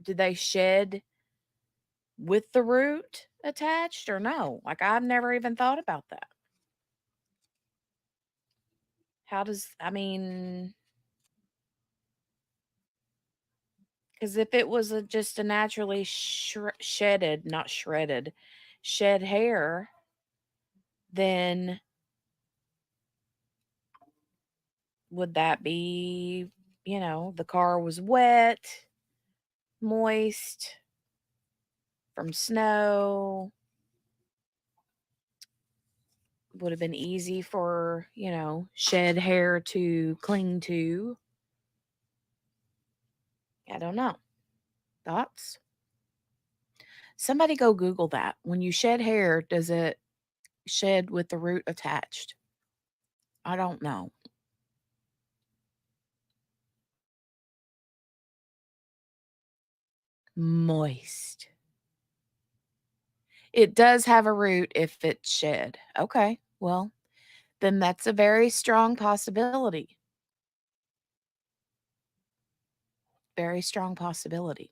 do they shed with the root attached or no? Like, I've never even thought about that. I mean, because if it was just a naturally shedded, not shredded, shed hair, then would that be, the car was wet, moist from snow, would have been easy for, shed hair to cling to. I don't know. Thoughts? Somebody go Google that. When you shed hair, does it shed with the root attached? I don't know. Moist. It does have a root if it's shed. Okay. Well, then that's a very strong possibility. Very strong possibility.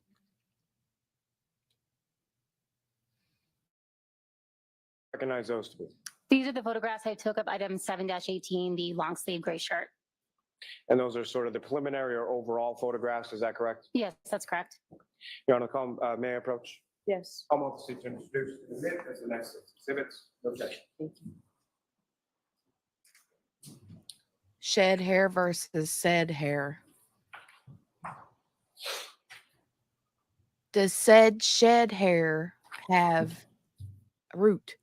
Recognize those to be. These are the photographs I took of item 7-18, the long sleeve gray shirt. And those are sort of the preliminary or overall photographs, is that correct? Yes, that's correct. Your Honor, may I approach? Yes. I'm on the seat to introduce and admit as the next exhibits. Okay. Shed hair versus said hair. Does said shed hair have a root?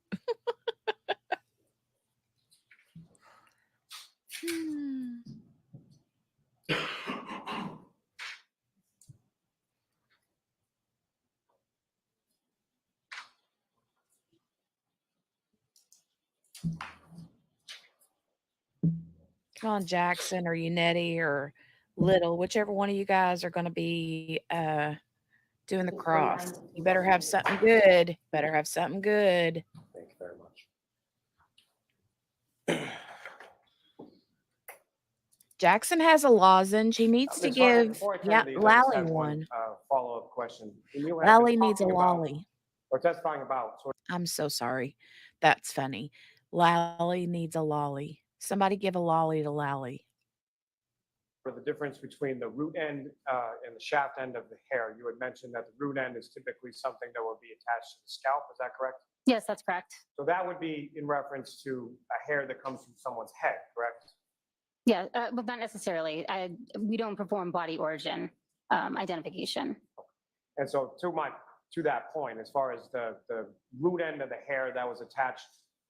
Hmm. Come on, Jackson or Unetti or Little, whichever one of you guys are going to be doing the cross. You better have something good. Better have something good. Thank you very much. Jackson has a lozenge. He needs to Ms. Hartman, give before I turn to these, I just Lally have one. follow-up question. You have Lally been needs a talking about lolly. or testifying about sort I'm so sorry. That's funny. Lally needs a lolly. Somebody give a lolly to Lally. of the difference between the root end and the shaft end of the hair. You had mentioned that the root end is typically something that will be attached to the scalp. Is that correct? Yes, that's correct. So that would be in reference to a hair that comes from someone's head, correct? Yeah, but not necessarily. We don't perform body origin identification. And so to that point, as far as the root end of the hair that was attached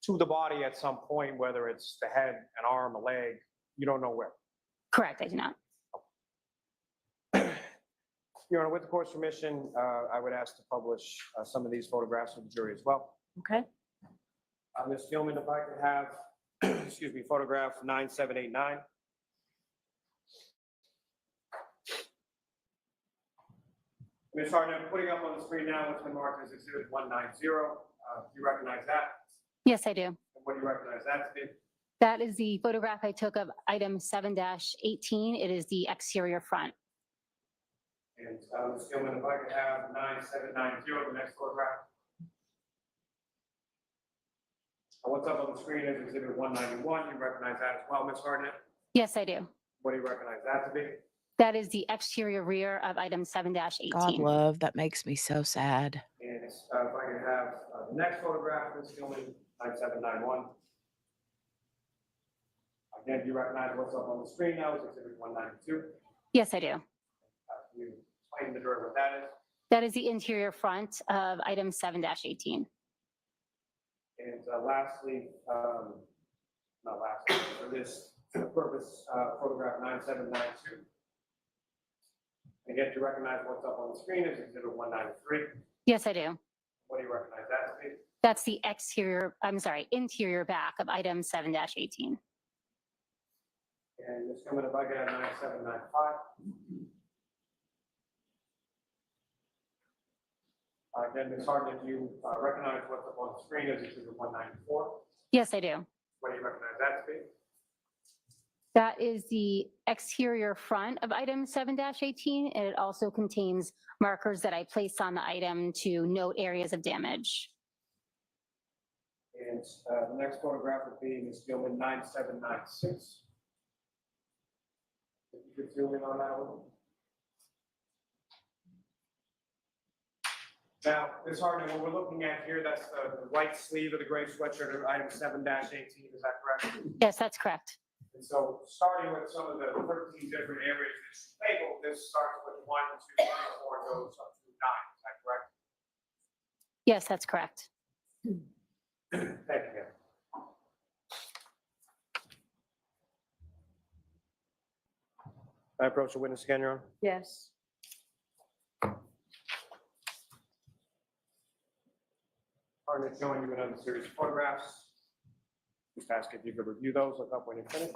to the body at some point, whether it's the head, an arm, a leg, you don't know where. Correct, I do not. Your Honor, with the court's permission, I would ask to publish some of these photographs for the jury as well. Okay. Ms. Gilman, if I could have, excuse me, photograph 9789. Ms. Harden, I'm putting up on the screen now what's been marked as Exhibit 190. Do you recognize that? Yes, I do. And what do you recognize that to be? That is the photograph I took of item 7-18. It is the exterior front. And Ms. Gilman, if I could have 9790, the next photograph. What's up on the screen is Exhibit 191. You recognize that as well, Ms. Harden? Yes, I do. What do you recognize that to be? That is the exterior rear of item 7-18. God love, that makes me so sad. And if I could have the next photograph, Ms. Gilman, 9791. Again, do you recognize what's up on the screen now is Exhibit 192. Yes, I do. Can you explain to the jury what that is? That is the interior front of item 7-18. And lastly, not lastly, for this purpose, photograph 9792. Again, do you recognize what's up on the screen is Exhibit 193. Yes, I do. What do you recognize that to be? That's the interior back of item 7-18. And Ms. Gilman, if I could have 9795. Again, Ms. Harden, do you recognize what's up on the screen as Exhibit 194? Yes, I do. What do you recognize that to be? That is the exterior front of item 7-18, and it also contains markers that I placed on the item to note areas of damage. And the next photograph would be Ms. Gilman 9796. If you could zoom in on that one. Now, Ms. Harden, what we're looking at here, that's the right sleeve of the gray sweatshirt of item 7-18, is that correct? Yes, that's correct. And so, starting with some of the 13 different areas that's labeled, this starts with 1, 2, 3, 4, and goes up to 9, is that correct? Yes, that's correct. Thank you, ma'am. I approach the witness again, Your Honor. Yes. Partner showing you another series of photographs. Just ask if you could review those, look up when you're finished.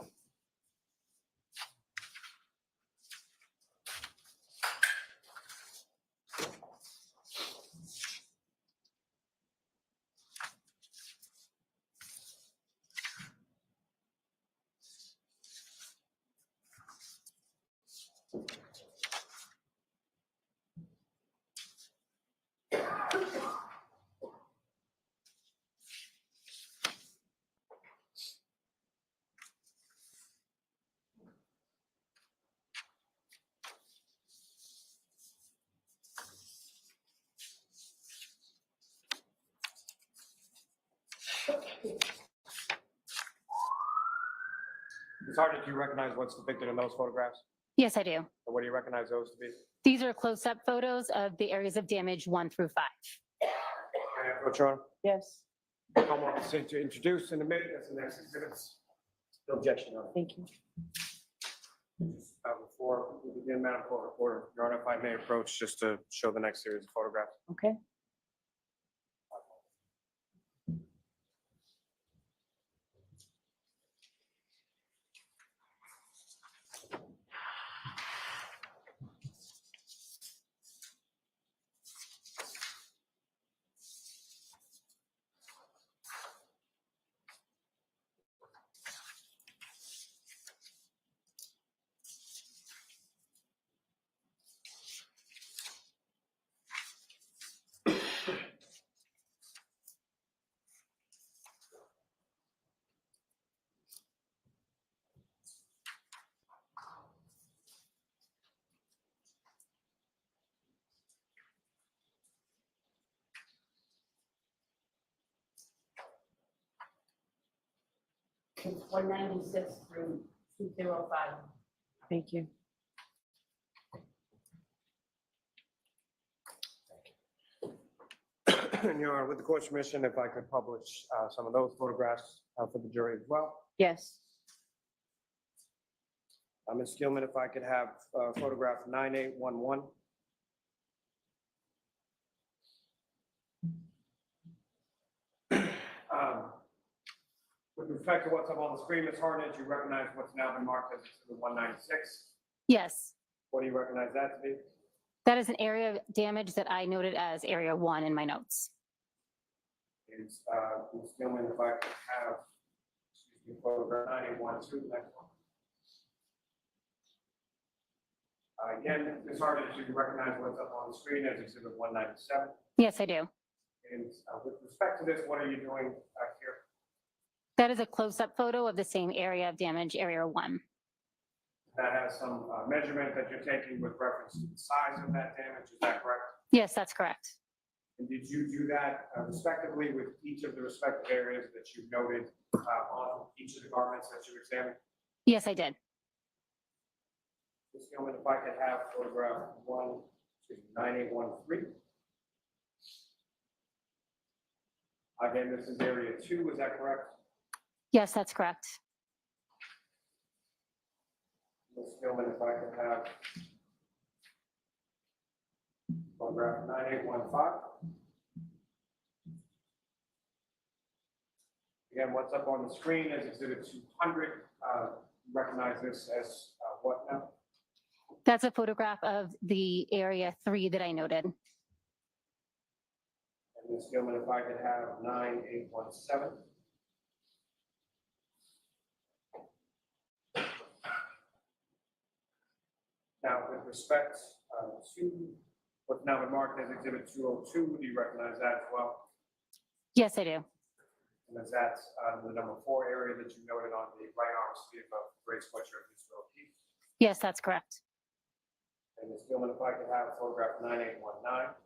Ms. Harden, do you recognize what's depicted in those photographs? Yes, I do. And what do you recognize those to be? These are close-up photos of the areas of damage 1 through 5. Can I approach, Your Honor? Yes. Come on, to introduce in a minute, that's the next exhibits. No objection, Your Honor. Thank you. Before we begin, Madam Court Reporter, Your Honor, if I may approach just to show the next series of photographs. Okay. It's 196 through 205. Thank you. And Your Honor, with the court's permission, if I could publish some of those photographs for the jury as well. Yes. Ms. Gilman, if I could have photograph 9811. With respect to what's up on the screen, Ms. Hartnett, you recognize what's now been marked as Exhibit 196. Yes, What do you recognize that to be? that is an area of damage that I noted as area 1 in my notes. Is, Ms. Gilman, if I could have, excuse me, photograph 9812, next one. Again, Ms. Hartnett, you recognize what's up on the screen as Exhibit 197. Yes, I do. And with respect to this, what are you doing here? That is a close-up photo of the same area of damage, area 1. That has some measurement that you're taking with reference to the size of that damage, is that correct? Yes, that's correct. And did you do that respectively with each of the respective areas that you noted on each of the garments that you examined? Yes, I did. Ms. Gilman, if I could have photograph 9813. Again, this is area 2, is that correct? Yes, that's correct. Ms. Gilman, if I could have photograph 9815. Again, what's up on the screen is Exhibit 200. Recognize this as what now? That's a photograph of the area 3 that I noted. And Ms. Gilman, if I could have 9817. Now, with respect to what's now been marked as Exhibit 202, do you recognize that as well? Yes, I do. And is that the number 4 area that you noted on the right arm sleeve of gray sweatshirt, Ms. Wilkie? Yes, that's correct. And Ms. Gilman, if I could have photograph 9819.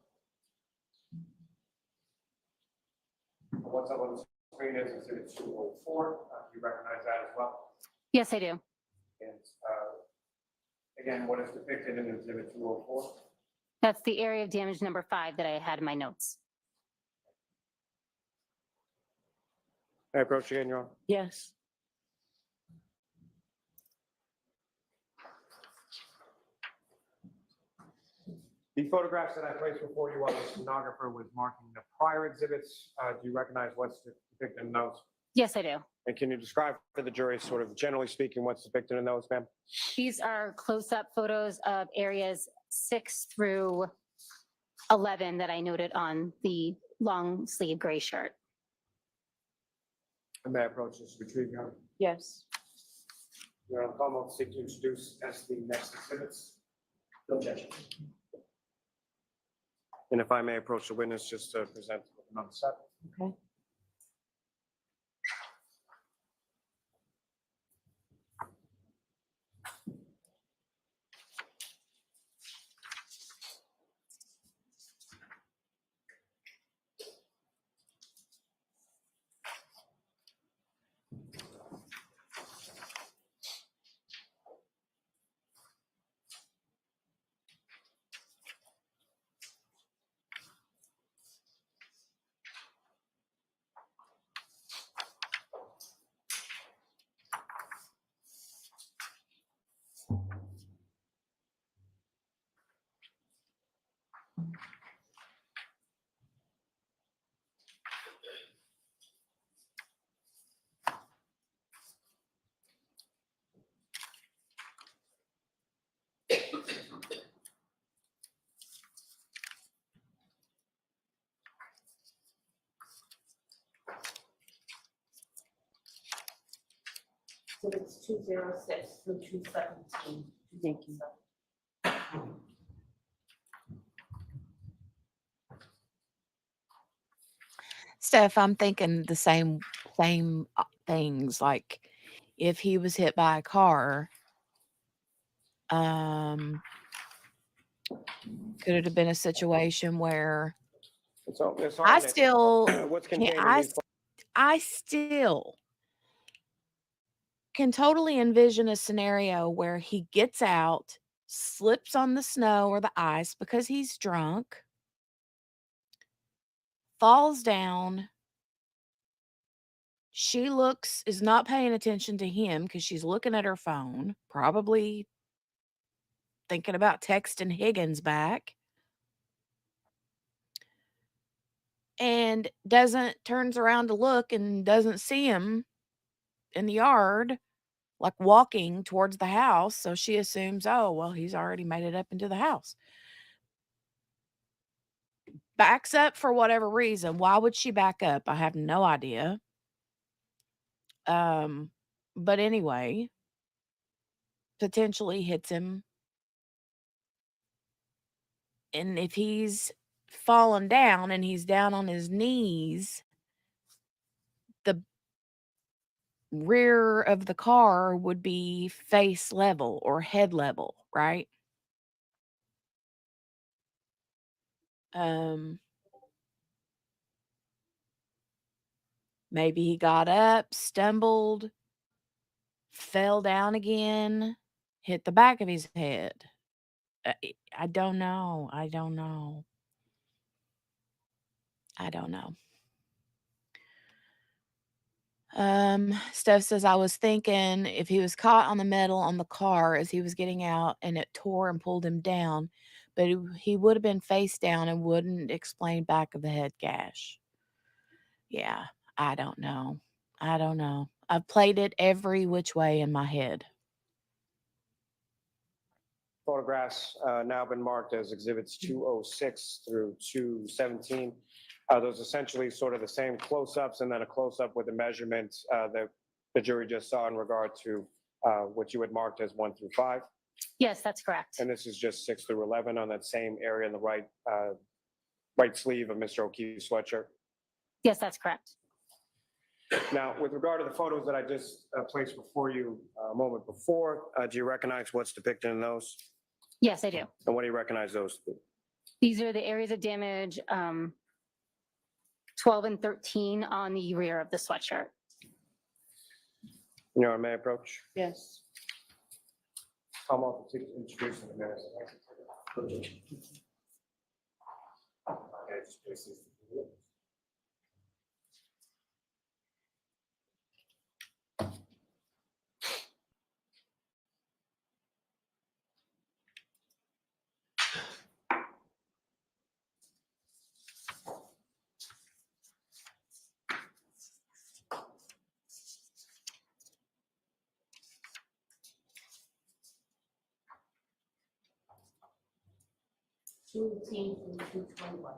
What's up on the screen is Exhibit 204. Do you recognize that as well? Yes, I do. And again, what is depicted in Exhibit 204? That's the area of damage number 5 that I had in my notes. May I approach again, Your Honor? Yes. The photographs that I placed before you while the stenographer was marking the prior exhibits, do you recognize what's depicted in those? Yes, I do. And can you describe for the jury, sort of generally speaking, what's depicted in those, ma'am? These are close-up photos of areas 6 through 11 that I noted on the long sleeve gray shirt. And may I approach this retrieve, Your Honor? Yes. Your Honor, the will seek to introduce as the next exhibits. No objection. And if I may approach the witness just to present another set. Okay. So it's 206 through 217. Thank you. Steph, I'm thinking the same things. Like if he was hit by a car, could it have been a situation where So, Ms. I Hartnett, still what's can contained in I these? I still can totally envision a scenario where he gets out, slips on the snow or the ice because he's drunk, falls down. She is not paying attention to him because she's looking at her phone, probably thinking about texting Higgins back. and turns around to look and doesn't see him in the yard, like walking towards the house. So she assumes, oh, well, he's already made it up into the house. Backs up for whatever reason. Why would she back up? I have no idea. Um, but anyway, potentially hits him. And if he's fallen down and he's down on his knees, the rear of the car would be face level or head level, right? Um, maybe he got up, stumbled, fell down again, hit the back of his head. I don't know. I don't know. I don't know. Steph says, I was thinking if he was caught on the metal on the car as he was getting out and it tore and pulled him down, but he would have been face down and wouldn't explain back of the head gash. Yeah, I don't know. I don't know. I've played it every which way in my head. Photographs now been marked as exhibits 206 through 217. Those essentially sort of the same close-ups and then a close-up with the measurement that the jury just saw in regard to what you had marked as 1 through 5. Yes, that's correct. And this is just 6 through 11 on that same area in the right sleeve of Mr. O'Keefe's sweatshirt. Yes, that's correct. Now, with regard to the photos that I just placed before you a moment before, do you recognize what's depicted in those? Yes, I do. And what do you recognize those to be? These are the areas of damage 12 and 13 on the rear of the sweatshirt. Your Honor, may I approach? Yes. Come up to introduce the minutes. Okay, just place these. Two eighteen through 221.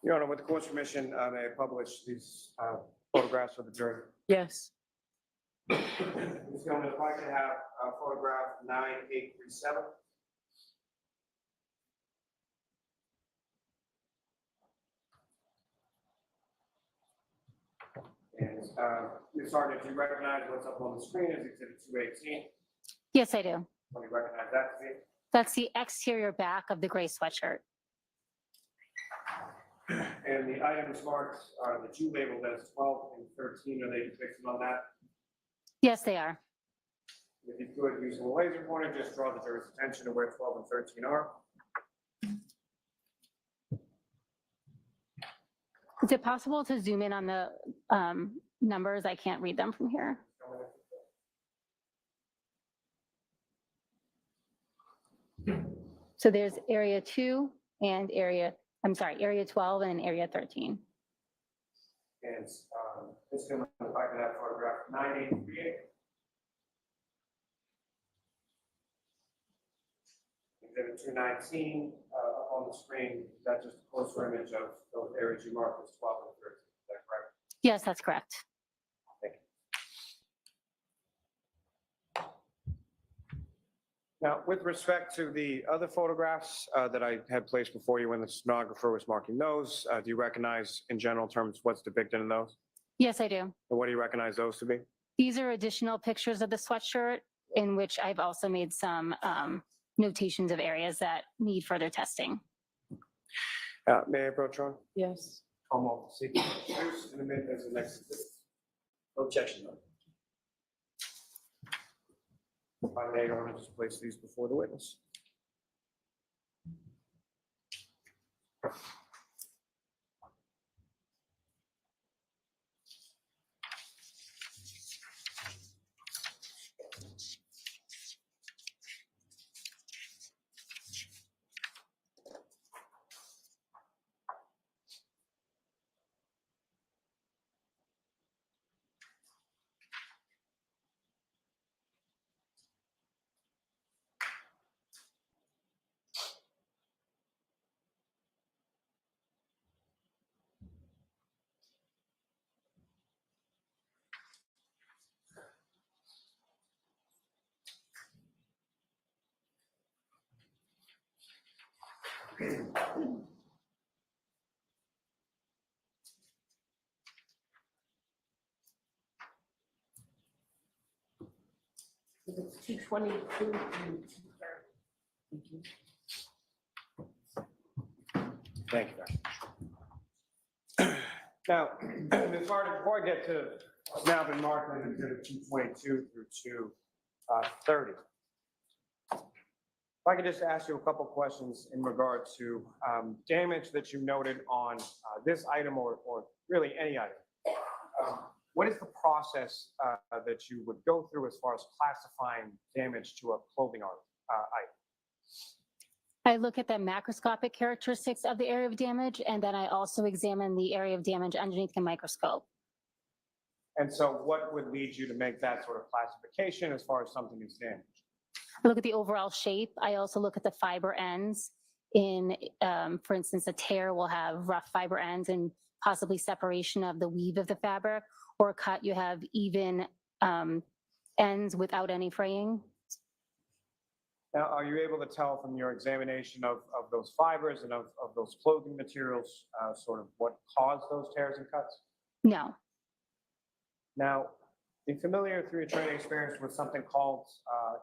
Your Honor, with the court's permission, may I publish these photographs of the jury? Yes. Ms. Gilman, if I could have photograph 9837. And Ms. Sergeant, do you recognize what's up on the screen as exhibit 218? Yes, I do. Do you recognize that to be? That's the exterior back of the gray sweatshirt. And the items marked that you labeled as 12 and 13, are they depicted on that? Yes, they are. If you could, using a laser pointer, just draw the jury's attention to where 12 and 13 are. Is it possible to zoom in on the numbers? I can't read them from here. So there's area 2 and area 12 and area 13. And this is if I could have photograph 9838. Exhibit 219 up on the screen, that's just a closer image of those areas you marked as 12 and 13. Is that correct? Yes, that's correct. Thank you. Now, with respect to the other photographs that I had placed before you when the stenographer was marking those, do you recognize in general terms what's depicted in those? Yes, I do. And what do you recognize those to be? These are additional pictures of the sweatshirt in which I've also made some notations of areas that need further testing. May I approach Ron? Yes. Come on, see. Introduce and admit as the next exhibit. No objection. If I may, Your Honor, just place these before the witness. It's 222 and 230. Thank you very much. Now, Ms. Martin, before I get to what's now been marked in Exhibit 222 through 230, if I could just ask you a couple questions in regard to damage that you noted on this item or really any item. What is the process that you would go through as far as classifying damage to a clothing item? I look at the macroscopic characteristics of the area of damage, and then I also examine the area of damage underneath the microscope. And so what would lead you to make that sort of classification as far as something is damaged? I look at the overall shape. I also look at the fiber ends. For instance, a tear will have rough fiber ends and possibly separation of the weave of the fabric, or a cut, you have even ends without any fraying. Now, are you able to tell from your examination of those fibers and of those clothing materials sort of what caused those tears and cuts? No. Now, are you familiar through your training experience with something called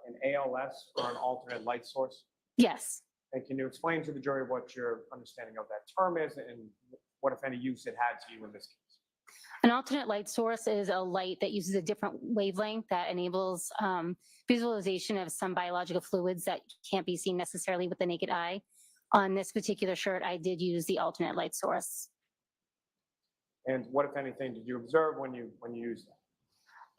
an ALS or an alternate light source? Yes. And can you explain to the jury what your understanding of that term is and what, if any, use it had to you in this case? An alternate light source is a light that uses a different wavelength that enables visualization of some biological fluids that can't be seen necessarily with the naked eye. On this particular shirt, I did use the alternate light source. And what, if anything, did you observe when you used that?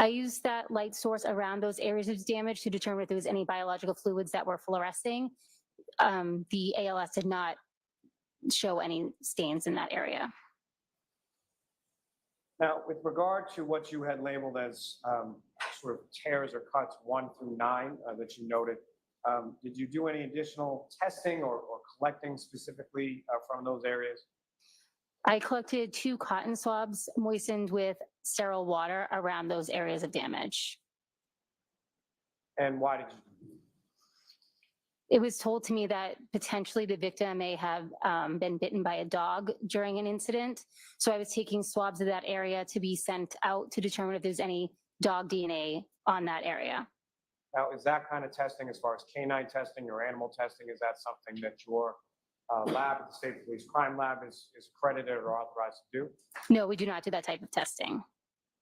I used that light source around those areas of damage to determine if there was any biological fluids that were fluorescing. The ALS did not show any stains in that area. Now, with regard to what you had labeled as sort of tears or cuts 1 through 9 that you noted, did you do any additional testing or collecting specifically from those areas? I collected 2 cotton swabs moistened with sterile water around those areas of damage. And why did you do that? It was told to me that potentially the victim may have been bitten by a dog during an incident. So I was taking swabs of that area to be sent out to determine if there's any dog DNA on that area. Now, is that kind of testing, as far as canine testing or animal testing, is that something that your lab, the State Police Crime Lab, is accredited or authorized to do? No, we do not do that type of testing.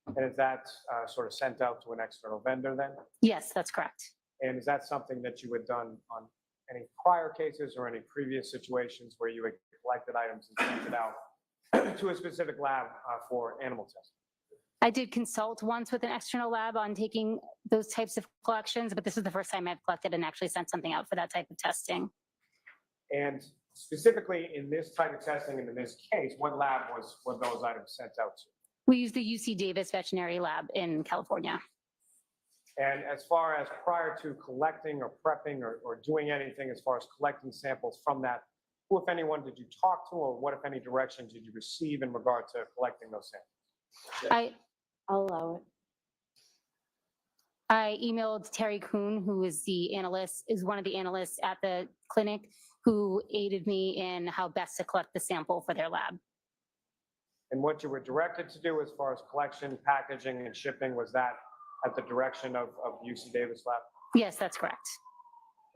And is that sort of sent out to an external vendor then? Yes, that's correct. And is that something that you had done on any prior cases or any previous situations where you had collected items and sent it out to a specific lab for animal testing? I did consult once with an external lab on taking those types of collections, but this is the first time I've collected and actually sent something out for that type of testing. And specifically in this type of testing and in this case, what lab were those items sent out to? We use the UC Davis Veterinary Lab in California. And as far as prior to collecting or prepping or doing anything as far as collecting samples from that, who, if anyone, did you talk to, or what, if any, direction did you receive in regard to collecting those samples? I'll allow it. I emailed Terry Kuhn, who is one of the analysts at the clinic, who aided me in how best to collect the sample for their lab. And what you were directed to do as far as collection, packaging, and shipping, was that at the direction of the UC Davis lab? Yes, that's correct.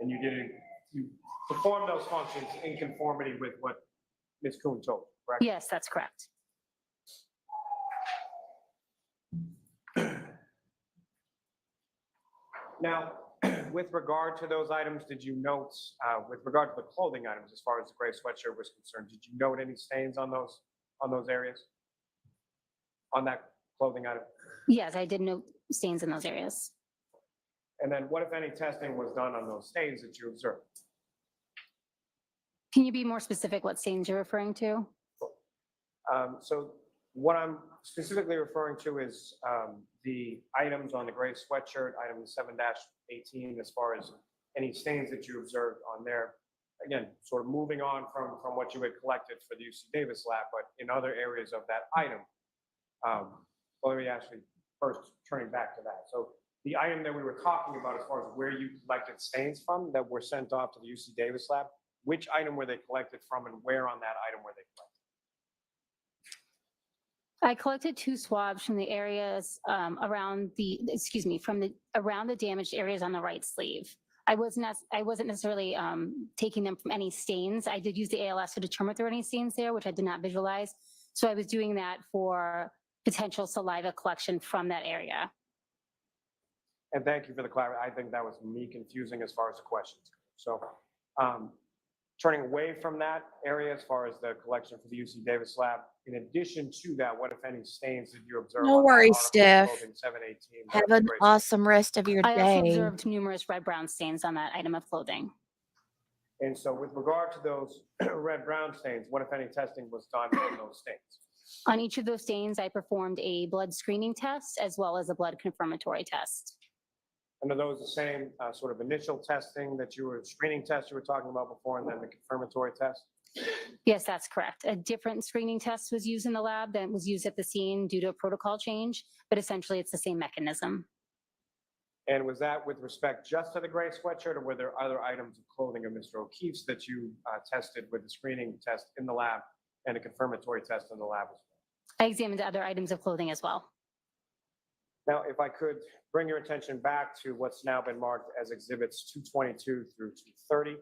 And you performed those functions in conformity with what Ms. Kuhn told you, correct? Yes, that's correct. Now, with regard to those items, did you note, with regard to the clothing items, as far as the gray sweatshirt was concerned, did you note any stains on those areas? On that clothing item? Yes, I did note stains in those areas. And then what, if any, testing was done on those stains that you observed? Can you be more specific what stains you're referring to? So what I'm specifically referring to is the items on the gray sweatshirt, item 7-18, as far as any stains that you observed on there. Again, sort of moving on from what you had collected for the UC Davis lab, but in other areas of that item. Well, let me actually first turning back to that. So the item that we were talking about as far as where you collected stains from that were sent off to the UC Davis lab, which item were they collected from and where on that item were they collected? I collected 2 swabs from the areas around around the damaged areas on the right sleeve. I wasn't necessarily taking them from any stains. I did use the ALS to determine if there were any stains there, which I did not visualize. So I was doing that for potential saliva collection from that area. And thank you for the clarity. I think that was me confusing as far as the questions. So turning away from that area as far as the collection for the UC Davis lab, in addition to that, what, if any, stains did you observe? No on that worries, article Steph. clothing 718? Have That'd an be great. awesome rest of your I also day. observed numerous red-brown stains on that item of clothing. And so with regard to those red-brown stains, what, if any, testing was done on those stains? On each of those stains, I performed a blood screening test as well as a blood confirmatory test. And are those the same sort of initial testing that screening test you were talking about before, and then the confirmatory test? Yes, that's correct. A different screening test was used in the lab than was used at the scene due to a protocol change, but essentially it's the same mechanism. And was that with respect just to the gray sweatshirt, or were there other items of clothing of Mr. O'Keefe's that you tested with the screening test in the lab and a confirmatory test in the lab as well? I examined other items of clothing as well. Now, if I could bring your attention back to what's now been marked as exhibits 222 through 230.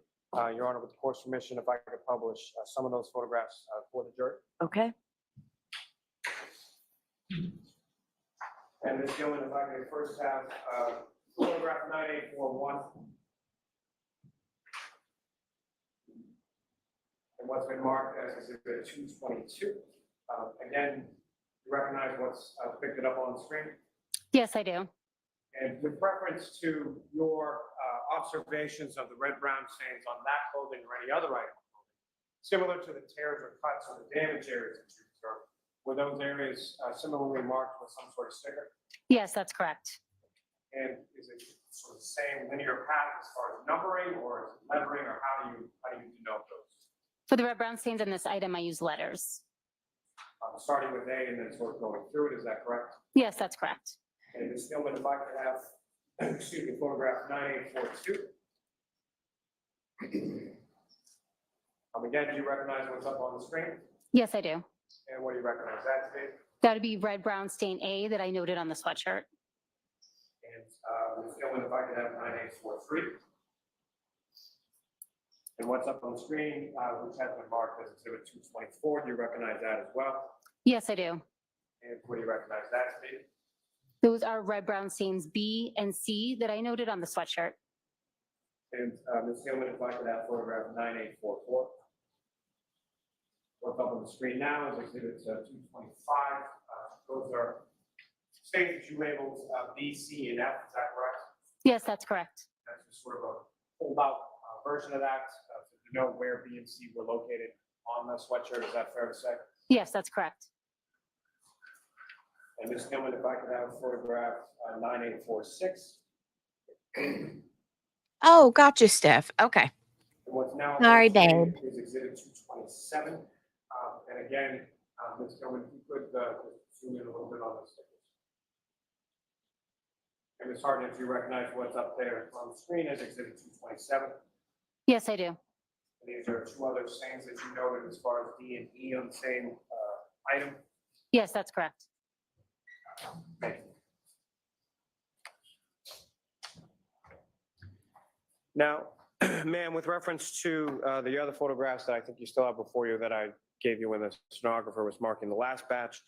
Your Honor, with the court's permission, if I could publish some of those photographs for the jury. Okay. And Ms. Gilman, if I could first have photograph 9841. And what's been marked as exhibit 222. Again, you recognize what's depicted up on the screen? Yes, I do. And with reference to your observations of the red-brown stains on that clothing or any other item, similar to the tears or cuts or the damage areas that you observed, were those areas similarly marked with some sort of sticker? Yes, that's correct. And is it sort of the same linear path as far as numbering, or is it lettering, or how do you denote those? For the red-brown stains on this item, I use letters. Starting with A and then sort of going through it, is that correct? Yes, that's correct. And Ms. Gilman, if I could have, excuse me, photograph 9842. Again, do you recognize what's up on the screen? Yes, I do. And what do you recognize that to be? That would be red-brown stain A that I noted on the sweatshirt. And Ms. Gilman, if I could have 9843. And what's up on the screen, which has been marked as exhibit 224, do you recognize that as well? Yes, I do. And what do you recognize that to be? Those are red-brown stains B and C that I noted on the sweatshirt. And Ms. Gilman, if I could have photograph 9844. What's up on the screen now is exhibit 225. Those are stains that you labeled B, C, and F, is that correct? Yes, that's correct. That's just sort of a pulled out version of that to know where B and C were located on the sweatshirt. Is that fair to say? Yes, that's correct. And Ms. Gilman, if I could have photograph 9846. Oh, gotcha, Steph. Okay. And what's now on Sorry, the screen babe. is exhibit 227. And again, Ms. Gilman, if you could zoom in a little bit on those stickers. And Ms. Harden, if you recognize what's up there on the screen as exhibit 227. Yes, I do. And these are two other stains that you noted as far as D and E on the same item. Yes, that's correct. Now, ma'am, with reference to the other photographs that I think you still have before you that I gave you when the stenographer was marking the last batch,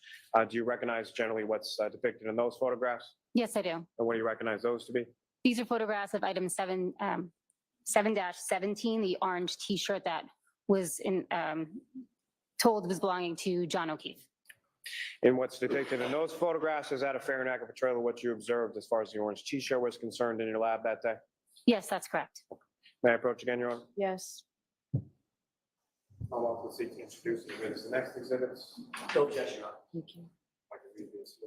do you recognize generally what's depicted in those photographs? Yes, I do. And what do you recognize those to be? These are photographs of item 7-17, the orange T-shirt that was told was belonging to John O'Keefe. And what's depicted in those photographs, is that a fair and accurate portrayal of what you observed as far as the orange T-shirt was concerned in your lab that day? Yes, that's correct. May I approach again, Your Honor? Yes. I'll also seek to introduce you to the next exhibits. No objection, Your Honor. Thank you. I can read this.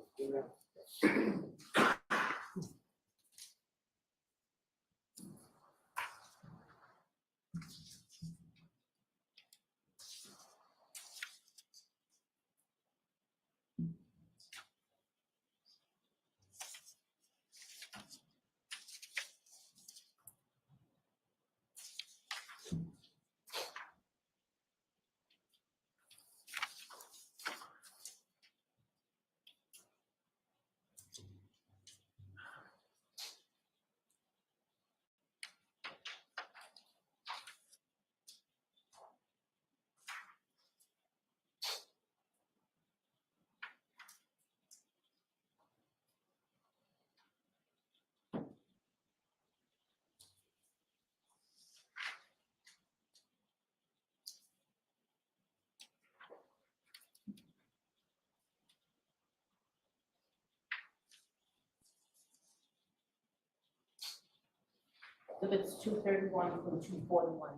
Exhibits 231 through 241.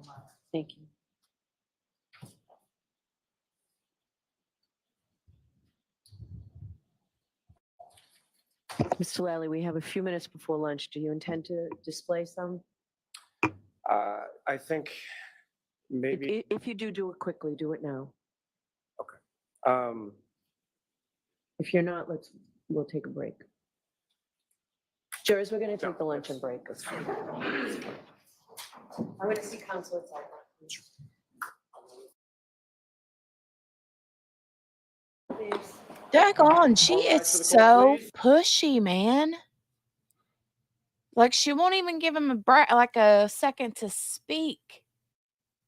Thank you. Mr. Lally, we have a few minutes before lunch. Do you intend to display some? I think maybe, If you do it quickly, do it now. um, If you're not, we'll take a break. Jurors, we're going to take the luncheon break. I'm going to see counsel at 10. Please. Daggone, she All is rise for the so call, please. pushy, man. Like she won't even give him a second to speak.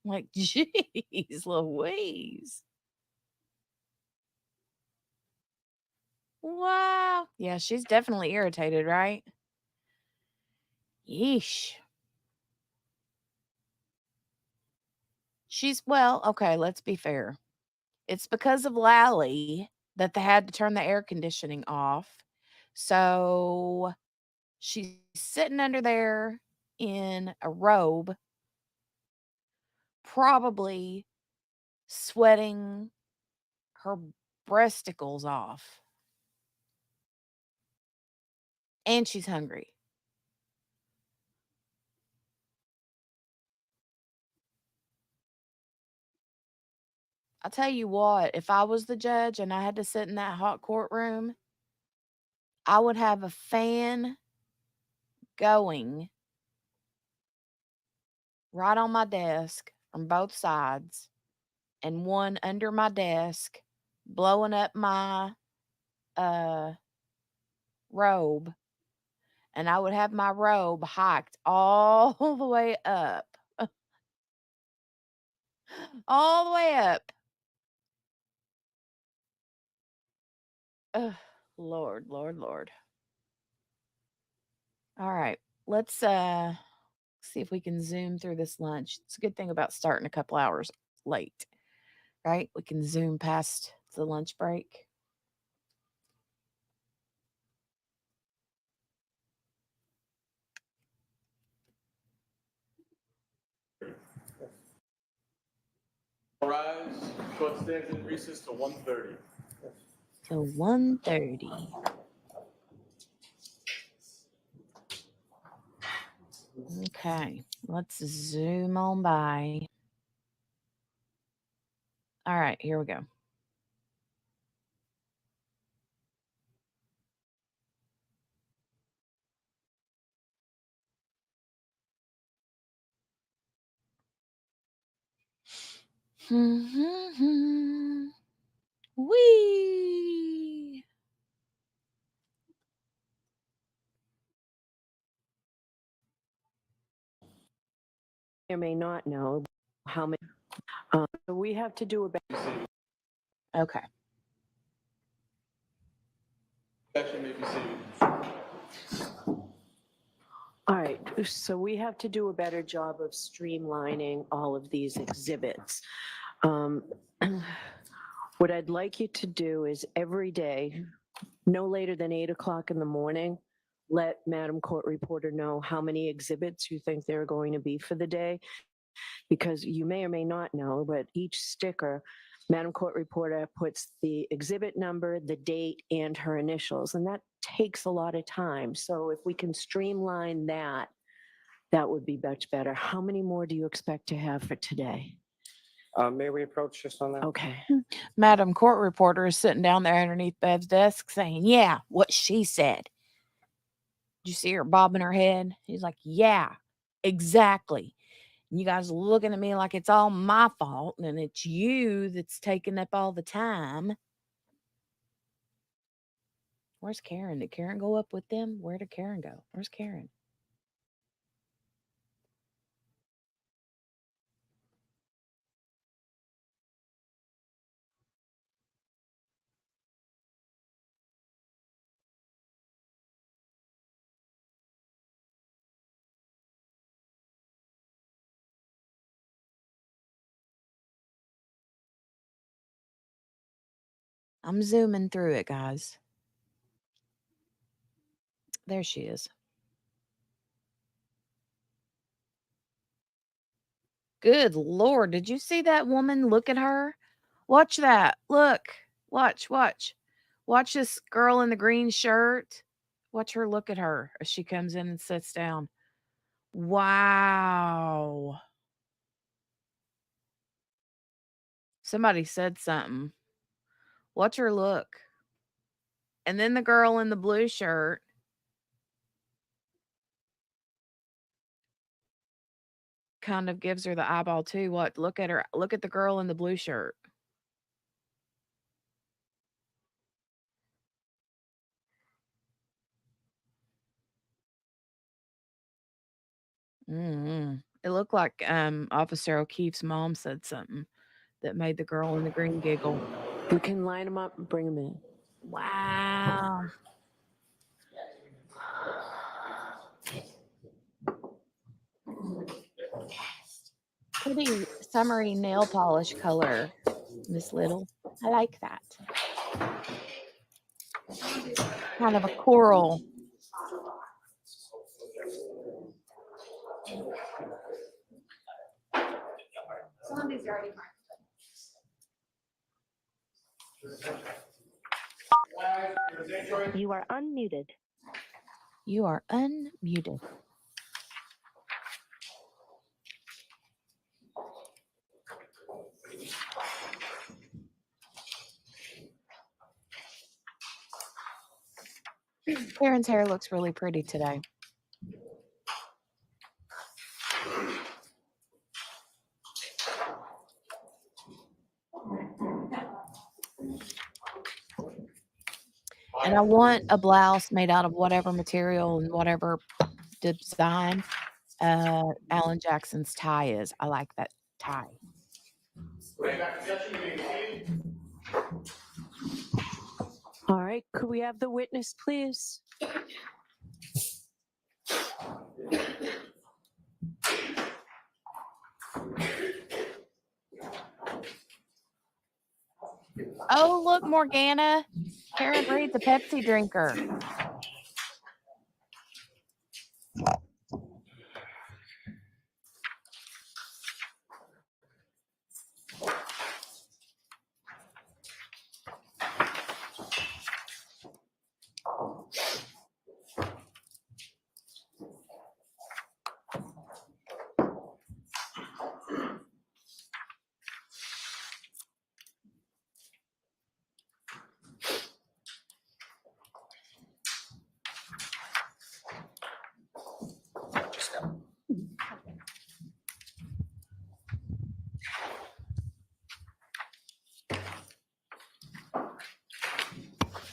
Like, jeez, Louise. Wow. Yeah, she's definitely irritated, right? Yeesh. Okay, let's be fair. It's because of Lally that they had to turn the air conditioning off. So she's sitting under there in a robe, probably sweating her breasticles off. And she's hungry. I'll tell you what, if I was the judge and I had to sit in that hot courtroom, I would have a fan going right on my desk from both sides and one under my desk blowing up my robe, and I would have my robe hiked all the way up. All the way up. Ugh, Lord, Lord, Lord. All right. Let's see if we can zoom through this lunch. It's a good thing about starting a couple hours late, right? We can zoom past the lunch break. Rise, court stands in recess to 1:30. So 1:30. Okay, let's zoom on by. All right, here we go. Wee. You may not know how many. So we have to do a. Okay. Session may be seated. All right, so we have to do a better job of streamlining all of these exhibits. What I'd like you to do is every day, no later than 8 o'clock in the morning, let Madam Court Reporter know how many exhibits you think there are going to be for the day. Because you may or may not know, but each sticker, Madam Court Reporter puts the exhibit number, the date, and her initials, and that takes a lot of time. So if we can streamline that, that would be much better. How many more do you expect to have for today? may we approach just on that? Okay. Madam Court Reporter is sitting down there underneath Bev's desk saying, yeah, what she said. Did you see her bobbing her head? He's like, yeah, exactly. And you guys looking at me like it's all my fault and it's you that's taking up all the time. Where's Karen? Did Karen go up with them? Where did Karen go? Where's Karen? I'm zooming through it, guys. There she is. Good Lord. Did you see that woman? Look at her. Watch that. Look. Watch, watch. Watch this girl in the green shirt. Watch her look at her as she comes in and sits down. Wow. Somebody said something. Watch her look. And then the girl in the blue shirt. Kind of gives her the eyeball too. What? Look at her. Look at the girl in the blue shirt. It looked like Officer O'Keefe's mom said something that made the girl in the green giggle. We can line them up and bring them in. Wow. Pretty summery nail polish color, Miss Little. I like that. Kind of a coral. Some of these are already marked. You are unmuted. You are unmuted. Karen's hair looks really pretty today. And I want a blouse made out of whatever material and whatever design Alan Jackson's tie is. I like that tie. All right, could we have the witness, please? Oh, look, Morgana. Karen Reed's a Pepsi drinker.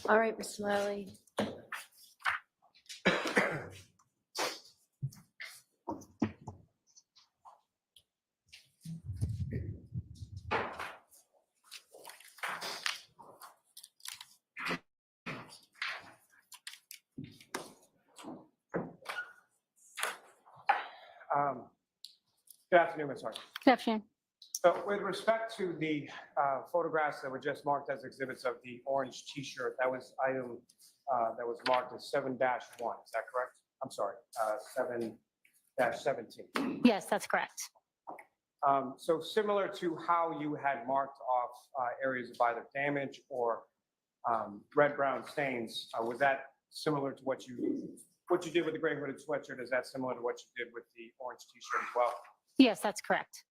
All right, Ms. Smiley. Good afternoon, Ms. Hart. Good afternoon. So with respect to the photographs that were just marked as exhibits of the orange T-shirt, that was item that was marked as 7-1, is that correct? I'm sorry, 7-17. Yes, that's correct. So similar to how you had marked off areas of either damage or red-brown stains, was that similar to what you did with the gray hooded sweatshirt? Is that similar to what you did with the orange T-shirt as well? Yes, that's correct.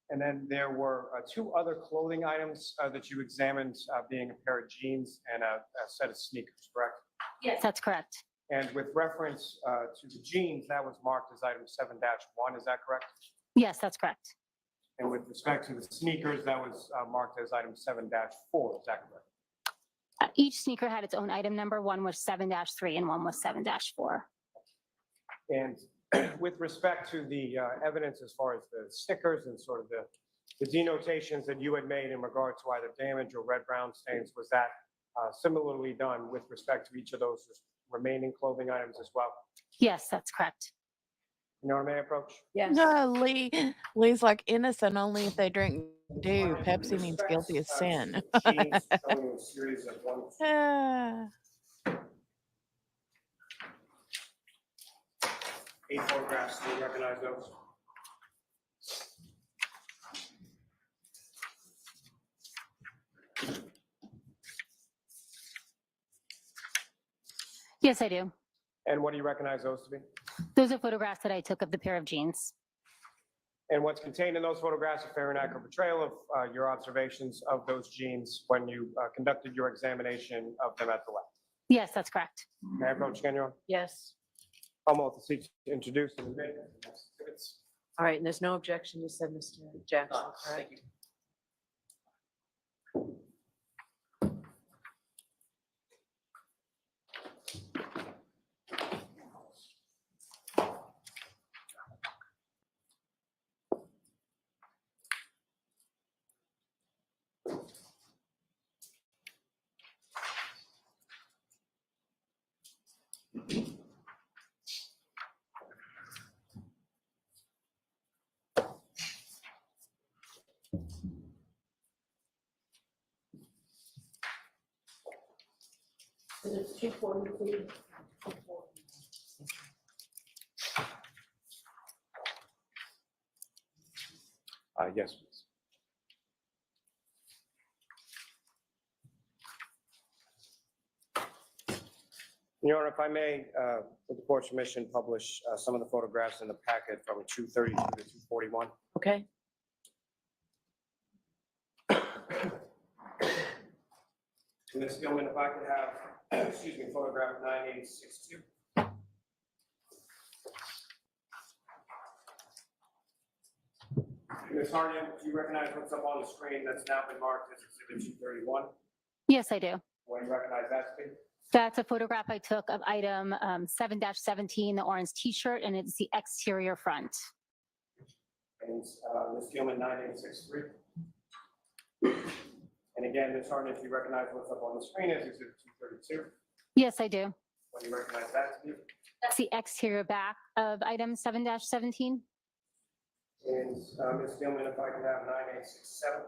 And then there were two other clothing items that you examined, being a pair of jeans and a set of sneakers, correct? Yes, that's correct. And with reference to the jeans, that was marked as item 7-1, is that correct? Yes, that's correct. And with respect to the sneakers, that was marked as item 7-4, is that correct? Each sneaker had its own item number. One was 7-3 and one was 7-4. And with respect to the evidence as far as the stickers and sort of the denotations that you had made in regard to either damage or red-brown stains, was that similarly done with respect to each of those remaining clothing items as well? Yes, that's correct. Norma, may I approach? Yes. No, Lee's like innocent only if they drink dew. Pepsi means guilty as sin. Jeans showing a series of 1, 2, Ah. 8 photographs. Do you recognize those? Yes, I do. And what do you recognize those to be? Those are photographs that I took of the pair of jeans. And what's contained in those photographs, a fair and accurate portrayal of your observations of those jeans when you conducted your examination of them at the lab. Yes, that's correct. May I approach again, Your Honor? Yes. Almost to seek to introduce and debate the next exhibits. All right, and there's no objection, you said, Mr. Jackson, correct? It's 2:43. Yes, please. Your Honor, if I may, with the court's permission, publish some of the photographs in the packet from 232 to 241. Okay. Ms. Gilman, if I could have, excuse me, photograph 9862. Ms. Harden, do you recognize what's up on the screen that's now been marked as Exhibit 231? Yes, I do. What do you recognize that to be? That's a photograph I took of item 7-17, the orange T-shirt, and it's the exterior front. And Ms. Gilman, 9863. And again, Ms. Harden, if you recognize what's up on the screen as Exhibit 232, Yes, I do. what do you recognize that to be? That's the exterior back of item 7-17. And Ms. Gilman, if I could have 9867.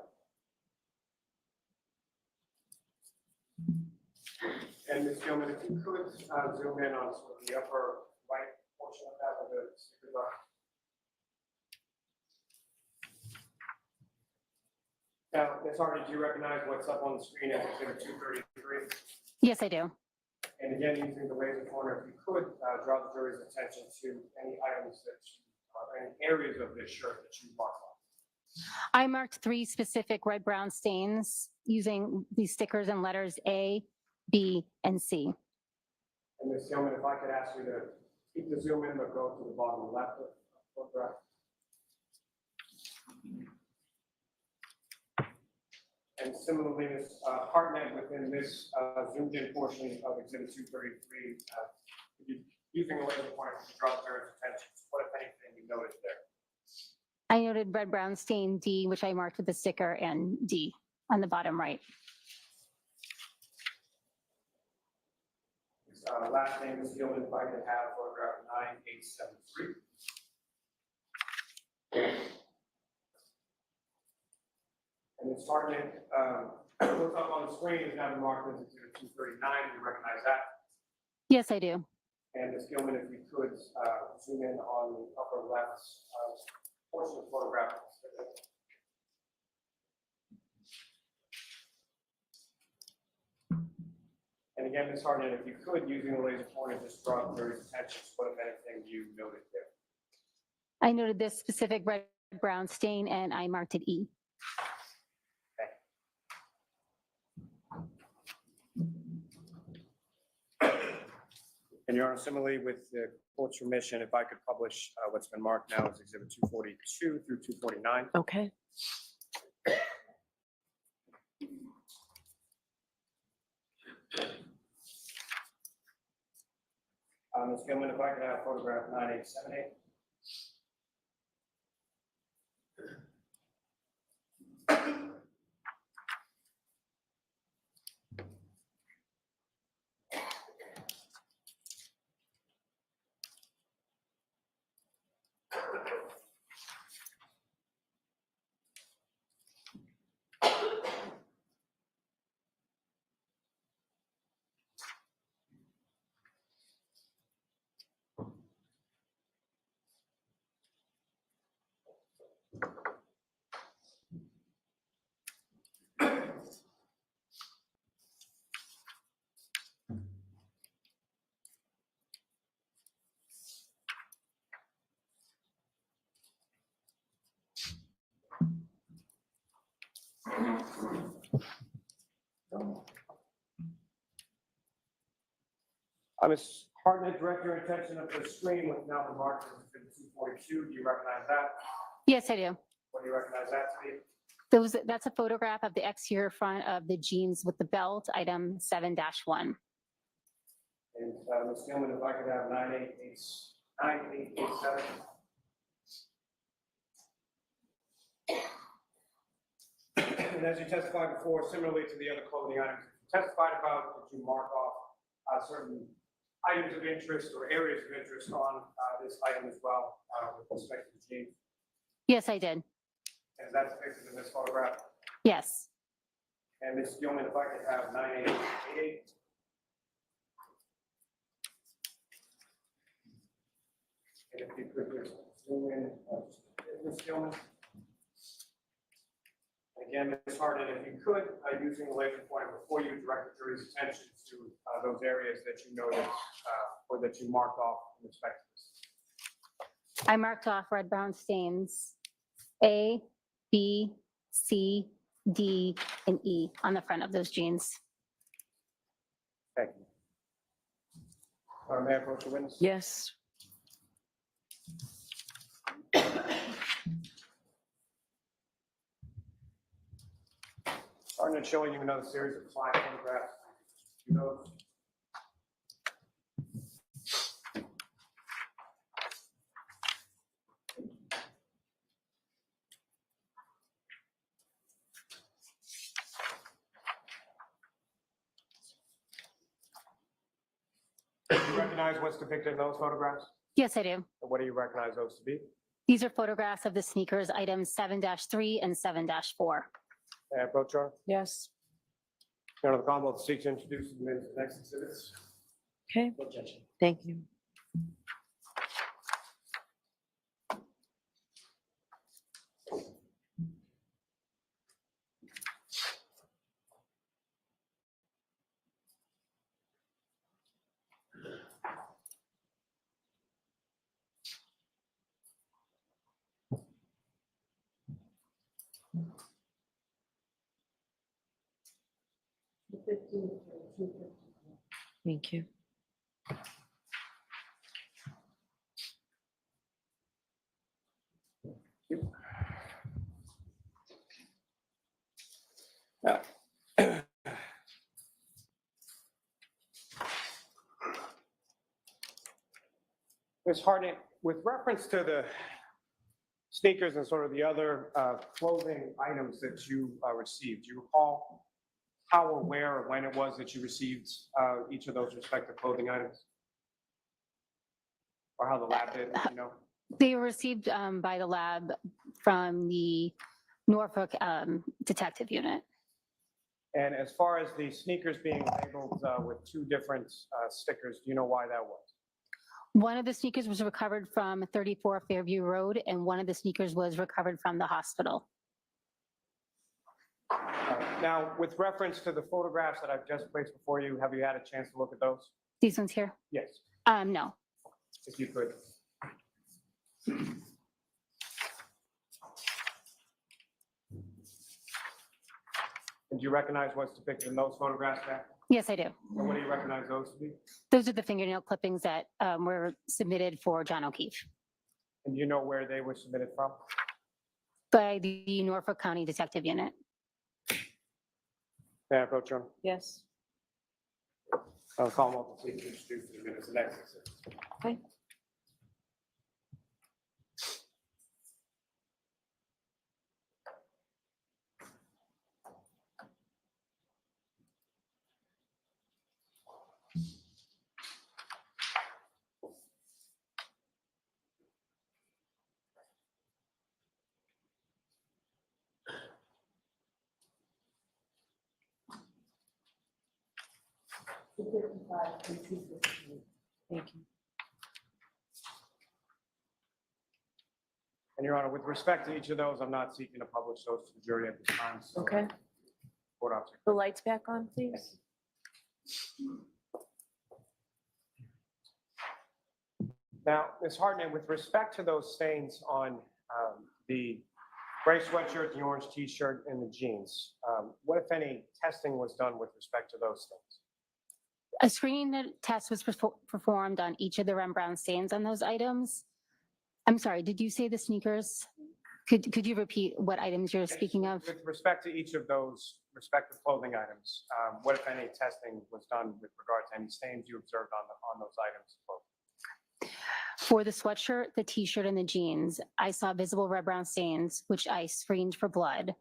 And Ms. Gilman, if you could zoom in on sort of the upper right portion of that with the sticker bar. Now, Ms. Hardy, do you recognize what's up on the screen as Exhibit 233? Yes, I do. And again, using the laser pointer, if you could draw the jury's attention to any items that any areas of this shirt that you marked on. I marked 3 specific red-brown stains using these stickers and letters A, B, and C. And Ms. Gilman, if I could ask you to keep the zoom in, but go to the bottom left of the photograph. And similarly, Ms. Hartnett, within this zoomed in portion of Exhibit 233, using a laser pointer to draw their attention, what if anything you noticed there? I noted red-brown stain D, which I marked with the sticker, and D on the bottom right. Last name, Ms. Gilman, if I could have photograph 9873. And Ms. Hartnett, what's up on the screen is now been marked as Exhibit 239. Do you recognize that? Yes, I do. And Ms. Gilman, if you could zoom in on the upper left portion of the photograph. And again, Ms. Hartnett, if you could, using the laser pointer, just draw the jury's attention to what, if anything, you noted there. I noted this specific red-brown stain, and I marked it E. And Your Honor, similarly, with the court's permission, if I could publish what's been marked now as Exhibit 242 through 249. Okay. Ms. Gilman, if I could have photograph 9878. Ms. Hartnett, direct your attention up to the screen with now the marker has been 242. Do you recognize that? Yes, I do. What do you recognize that to be? That's a photograph of the exterior front of the jeans with the belt, item 7-1. And Ms. Gilman, if I could have 9887. And as you testified before, similarly to the other clothing items you testified about, did you mark off certain items of interest or areas of interest on this item as well with respect to the jeans? Yes, I did. And that's depicted in this photograph. Yes. And Ms. Gilman, if I could have 9888. And if you could just zoom in, Ms. Gilman. Again, Ms. Harden, if you could, using the laser pointer before you, direct the jury's attention to those areas that you noticed or that you marked off in respect to this. I marked off red brown stains A, B, C, D, and E on the front of those jeans. Thank you. May I approach the witness? Yes. Harden, showing you another series of 5 photographs. You know, do you recognize what's depicted in those photographs? Yes, I do. And what do you recognize those to be? These are photographs of the sneakers, items 7-3 and 7-4. May I approach her? Yes. Your Honor, the Commonwealth seeks to introduce the next exhibits. Okay. Thank you. Thank you. Now, Ms. Hartnett, with reference to the sneakers and sort of the other clothing items that you received, do you recall how or where or when it was that you received each of those respective clothing items? Or how the lab did, you know? They were received by the lab from the Norfolk detective unit. And as far as the sneakers being labeled with 2 different stickers, do you know why that was? One of the sneakers was recovered from 34 Fairview Road, and one of the sneakers was recovered from the hospital. Now, with reference to the photographs that I've just placed before you, have you had a chance to look at those? These ones here? Yes, No. if you could. And do you recognize what's depicted in those photographs there? Yes, I do. And what do you recognize those to be? Those are the fingernail clippings that were submitted for John O'Keefe And do you know where they were submitted from? by the Norfolk County detective unit. May I approach you? Yes. I'll call them up to introduce the minutes of next. Okay. Thank you. And Your Honor, with respect to each of those, I'm not seeking to publish those to the jury at this time. So Okay. Court officer. The lights back on, please. Now, Ms. Hartnett, with respect to those stains on the gray sweatshirt, the orange t-shirt, and the jeans, what, if any, testing was done with respect to those things? A screening test was performed on each of the Rembrandt stains on those items. I'm sorry, did you say the sneakers? Could you repeat what items you're speaking of? With respect to each of those respective clothing items, what, if any, testing was done with regard to any stains you observed on those items? For the sweatshirt, the t-shirt, and the jeans, I saw visible red brown stains, which I screened for blood.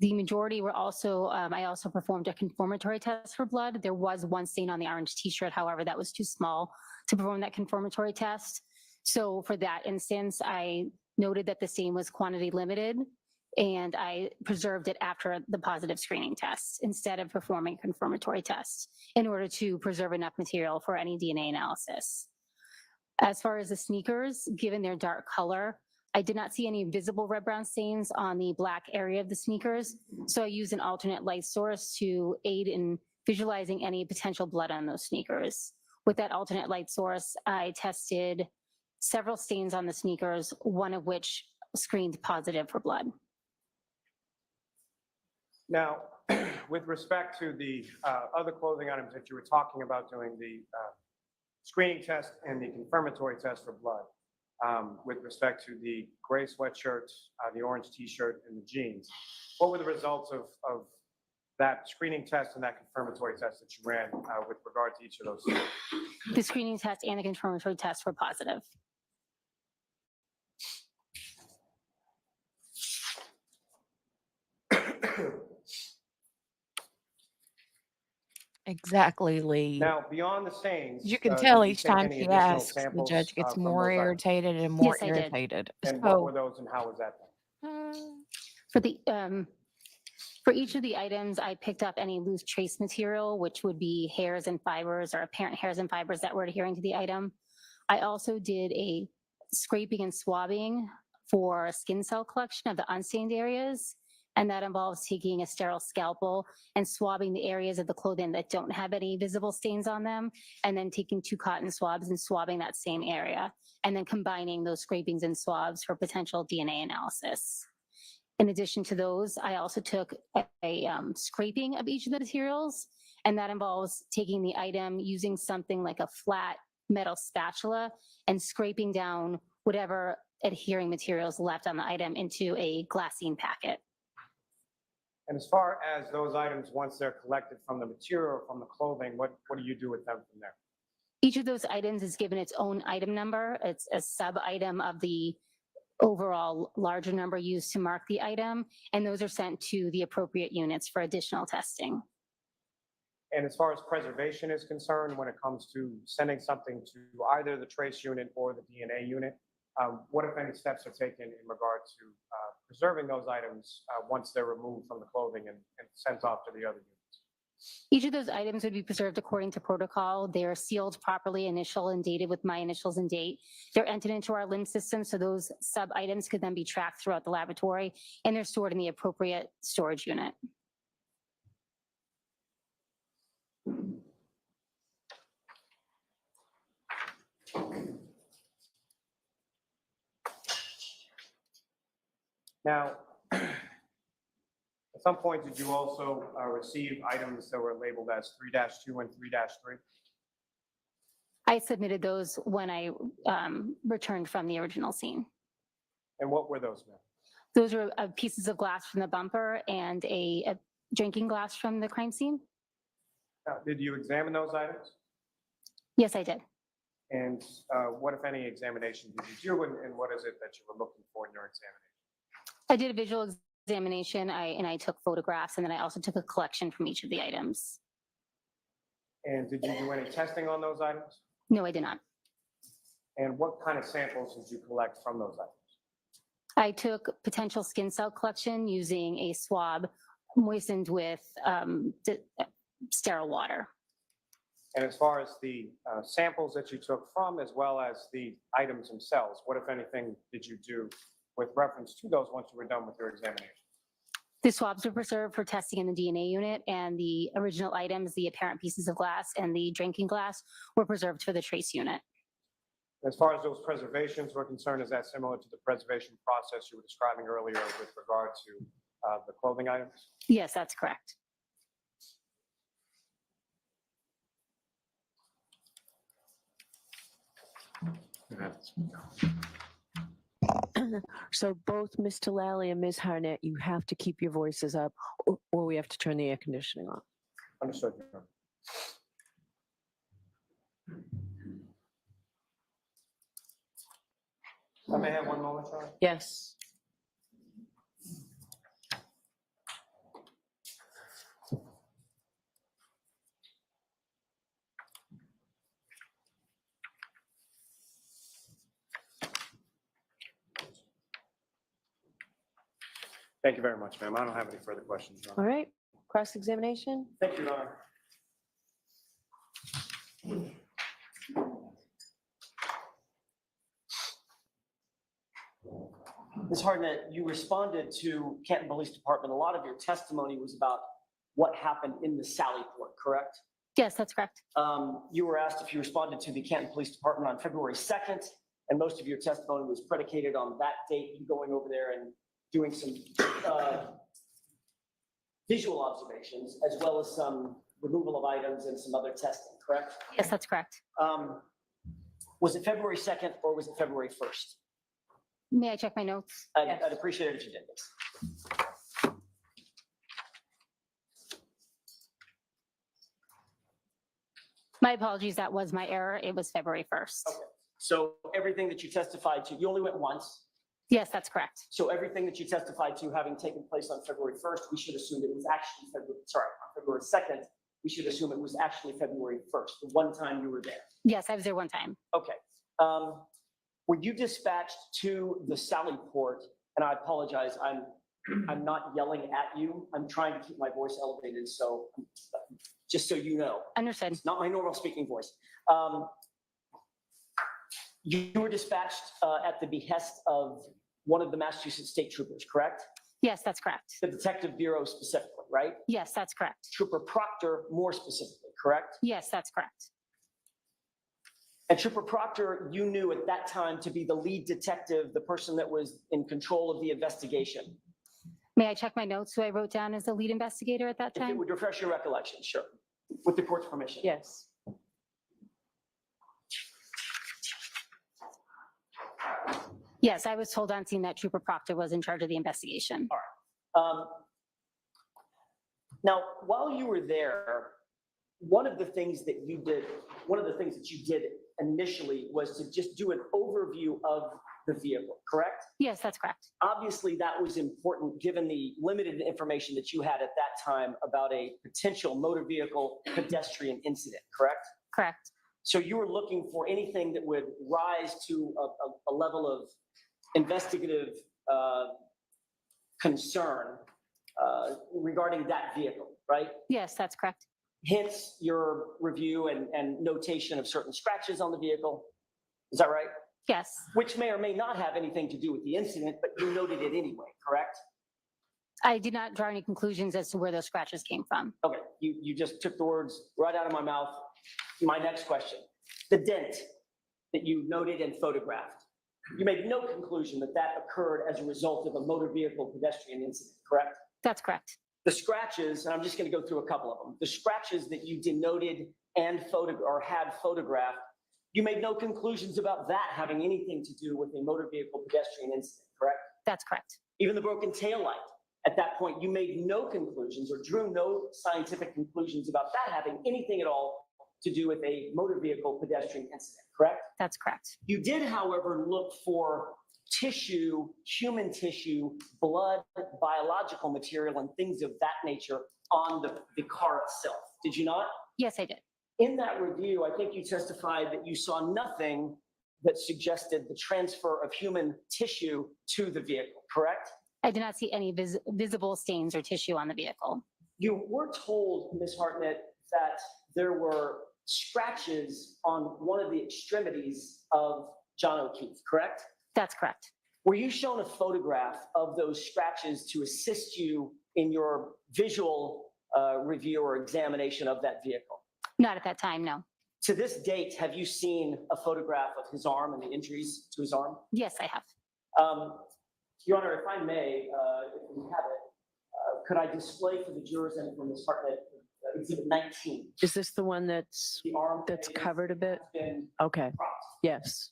The majority were also, I also performed a confirmatory test for blood. There was one stain on the orange t-shirt, however, that was too small to perform that confirmatory test. So for that instance, I noted that the stain was quantity limited, and I preserved it after the positive screening test instead of performing confirmatory tests in order to preserve enough material for any DNA analysis. As far as the sneakers, given their dark color, I did not see any visible red-brown stains on the black area of the sneakers, so I used an alternate light source to aid in visualizing any potential blood on those sneakers. With that alternate light source, I tested several stains on the sneakers, one of which screened positive for blood. Now, with respect to the other clothing items that you were talking about doing the screening test and the confirmatory test for blood, with respect to the gray sweatshirt, the orange t-shirt, and the jeans, what were the results of that screening test and that confirmatory test that you ran with regard to each of those? The screening test and the confirmatory test were positive. Exactly, Lee. Now, beyond the stains, You can did tell you each take time any she additional asks, the samples judge gets from more those items? irritated and more Yes, I did. irritated. And what were those and how was that done? For the for each of the items, I picked up any loose trace material, which would be hairs and fibers or apparent hairs and fibers that were adhering to the item. I also did a scraping and swabbing for skin cell collection of the unstained areas, and that involves taking a sterile scalpel and swabbing the areas of the clothing that don't have any visible stains on them, and then taking 2 cotton swabs and swabbing that same area, and then combining those scrapings and swabs for potential DNA analysis. In addition to those, I also took a scraping of each of the materials, and that involves taking the item using something like a flat metal spatula and scraping down whatever adhering materials left on the item into a glassine packet. And as far as those items, once they're collected from the material or from the clothing, what do you do with them from there? Each of those items is given its own item number. It's a sub-item of the overall larger number used to mark the item, and those are sent to the appropriate units for additional testing. And as far as preservation is concerned, when it comes to sending something to either the trace unit or the DNA unit, what, if any, steps are taken in regard to preserving those items once they're removed from the clothing and sent off to the other units? Each of those items would be preserved according to protocol. They're sealed properly, initial and dated with my initials and date. They're entered into our LIMS system, so those sub-items could then be tracked throughout the laboratory, and they're stored in the appropriate storage unit. Now, at some point, did you also receive items that were labeled as 3-2 and 3-3? I submitted those when I returned from the original scene. And what were those, ma'am? Those were pieces of glass from the bumper and a drinking glass from the crime scene. Did you examine those items? Yes, I did. And what, if any, examination did you do, and what is it that you were looking for in your examination? I did a visual examination, and I took photographs, and then I also took a collection from each of the items. And did you do any testing on those items? No, I did not. And what kind of samples did you collect from those items? I took potential skin cell collection using a swab moistened with sterile water. And as far as the samples that you took from, as well as the items themselves, what, if anything, did you do with reference to those once you were done with your examination? The swabs were preserved for testing in the DNA unit, and the original items, the apparent pieces of glass and the drinking glass, were preserved for the trace unit. As far as those preservations were concerned, is that similar to the preservation process you were describing earlier with regard to the clothing items? Yes, that's correct. So both Mr. Lally and Ms. Harnett, you have to keep your voices up or we have to turn the air conditioning on. Understood. Your Honor. I may have one moment, Charlie. Yes. Thank you very much, ma'am. I don't have any further questions. Your All Honor. right. Cross-examination? Thank you, Your Honor. Ms. Harnett, you responded to Canton Police Department. A lot of your testimony was about what happened in the Sallyport, correct? Yes, that's correct. You were asked if you responded to the Canton Police Department on February 2nd, and most of your testimony was predicated on that date, you going over there and doing some visual observations, as well as some removal of items and some other testing, correct? Yes, that's correct. Was it February 2nd or was it February 1st? May I check my notes? I'd appreciate it if you did this. My apologies, that was my error. It was February 1st. Okay. So everything that you testified to, you only went once. Yes, that's correct. So everything that you testified to having taken place on February 1st, we should assume it was actually on February 2nd, we should assume it was actually February 1st, the one time you were there. Yes, I was there one time. Okay. Were you dispatched to the Sallyport? And I apologize, I'm not yelling at you. I'm trying to keep my voice elevated, so just so you know. Understood. It's not my normal speaking voice. You were dispatched at the behest of one of the Massachusetts State Troopers, correct? Yes, that's correct. The Detective Bureau specifically, right? Yes, that's correct. Trooper Proctor more specifically, correct? Yes, that's correct. And Trooper Proctor, you knew at that time to be the lead detective, the person that was in control of the investigation. May I check my notes who I wrote down as the lead investigator at that If it time? would refresh your recollection, sure. With the court's permission. Yes. Yes, I was told on scene that Trooper Proctor was in charge of the investigation. Now, while you were there, one of the things that you did initially was to just do an overview of the vehicle, correct? Yes, that's correct. Obviously, that was important given the limited information that you had at that time about a potential motor vehicle pedestrian incident, correct? Correct. So you were looking for anything that would rise to a level of investigative concern regarding that vehicle, right? Yes, that's correct. Hence your review and notation of certain scratches on the vehicle. Is that right? Yes. Which may or may not have anything to do with the incident, but you noted it anyway, correct? I did not draw any conclusions as to where those scratches came from. Okay, you just took the words right out of my mouth. My next question, the dent that you noted and photographed, you made no conclusion that that occurred as a result of a motor vehicle pedestrian incident, correct? That's correct. The scratches, and I'm just going to go through a couple of them. The scratches that you denoted and had photographed, you made no conclusions about that having anything to do with a motor vehicle pedestrian incident, correct? That's correct. Even the broken taillight, at that point, you made no conclusions or drew no scientific conclusions about that having anything at all to do with a motor vehicle pedestrian incident, correct? That's correct. You did, however, look for tissue, human tissue, blood, biological material, and things of that nature on the car itself. Did you not? Yes, I did. In that review, I think you testified that you saw nothing that suggested the transfer of human tissue to the vehicle, correct? I did not see any visible stains or tissue on the vehicle. You were told, Ms. Hartnett, that there were scratches on one of the extremities of John O'Keefe, correct? That's correct. Were you shown a photograph of those scratches to assist you in your visual review or examination of that vehicle? Not at that time, no. To this date, have you seen a photograph of his arm and the injuries to his arm? Yes, I have. Your Honor, if I may, if we have it, could I display for the jurors and for Ms. Hartnett Exhibit 19. Is this the one that's The arm. covered a bit? has been Okay, propped. yes.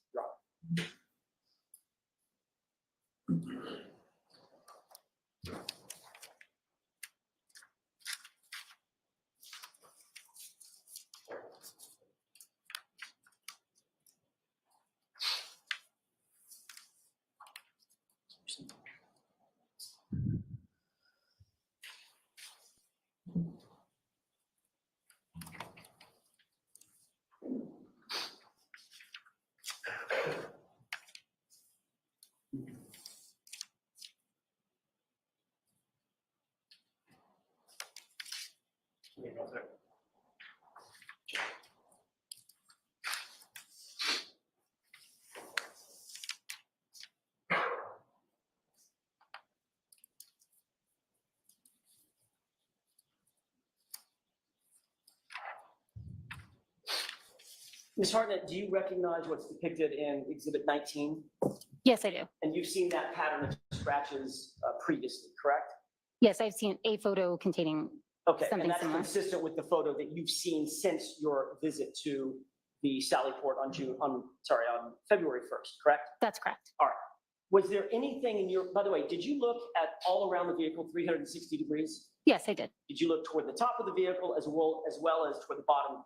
Ms. Hartnett, do you recognize what's depicted in Exhibit 19? Yes, I do. And you've seen that pattern of scratches previously, correct? Yes, I've seen a photo containing Okay, and something that's similar. consistent with the photo that you've seen since your visit to the Sallyport on February 1st, correct? That's correct. All right. Was there anything in your, by the way, did you look at all around the vehicle 360 degrees? Yes, I did. Did you look toward the top of the vehicle as well as toward the bottom?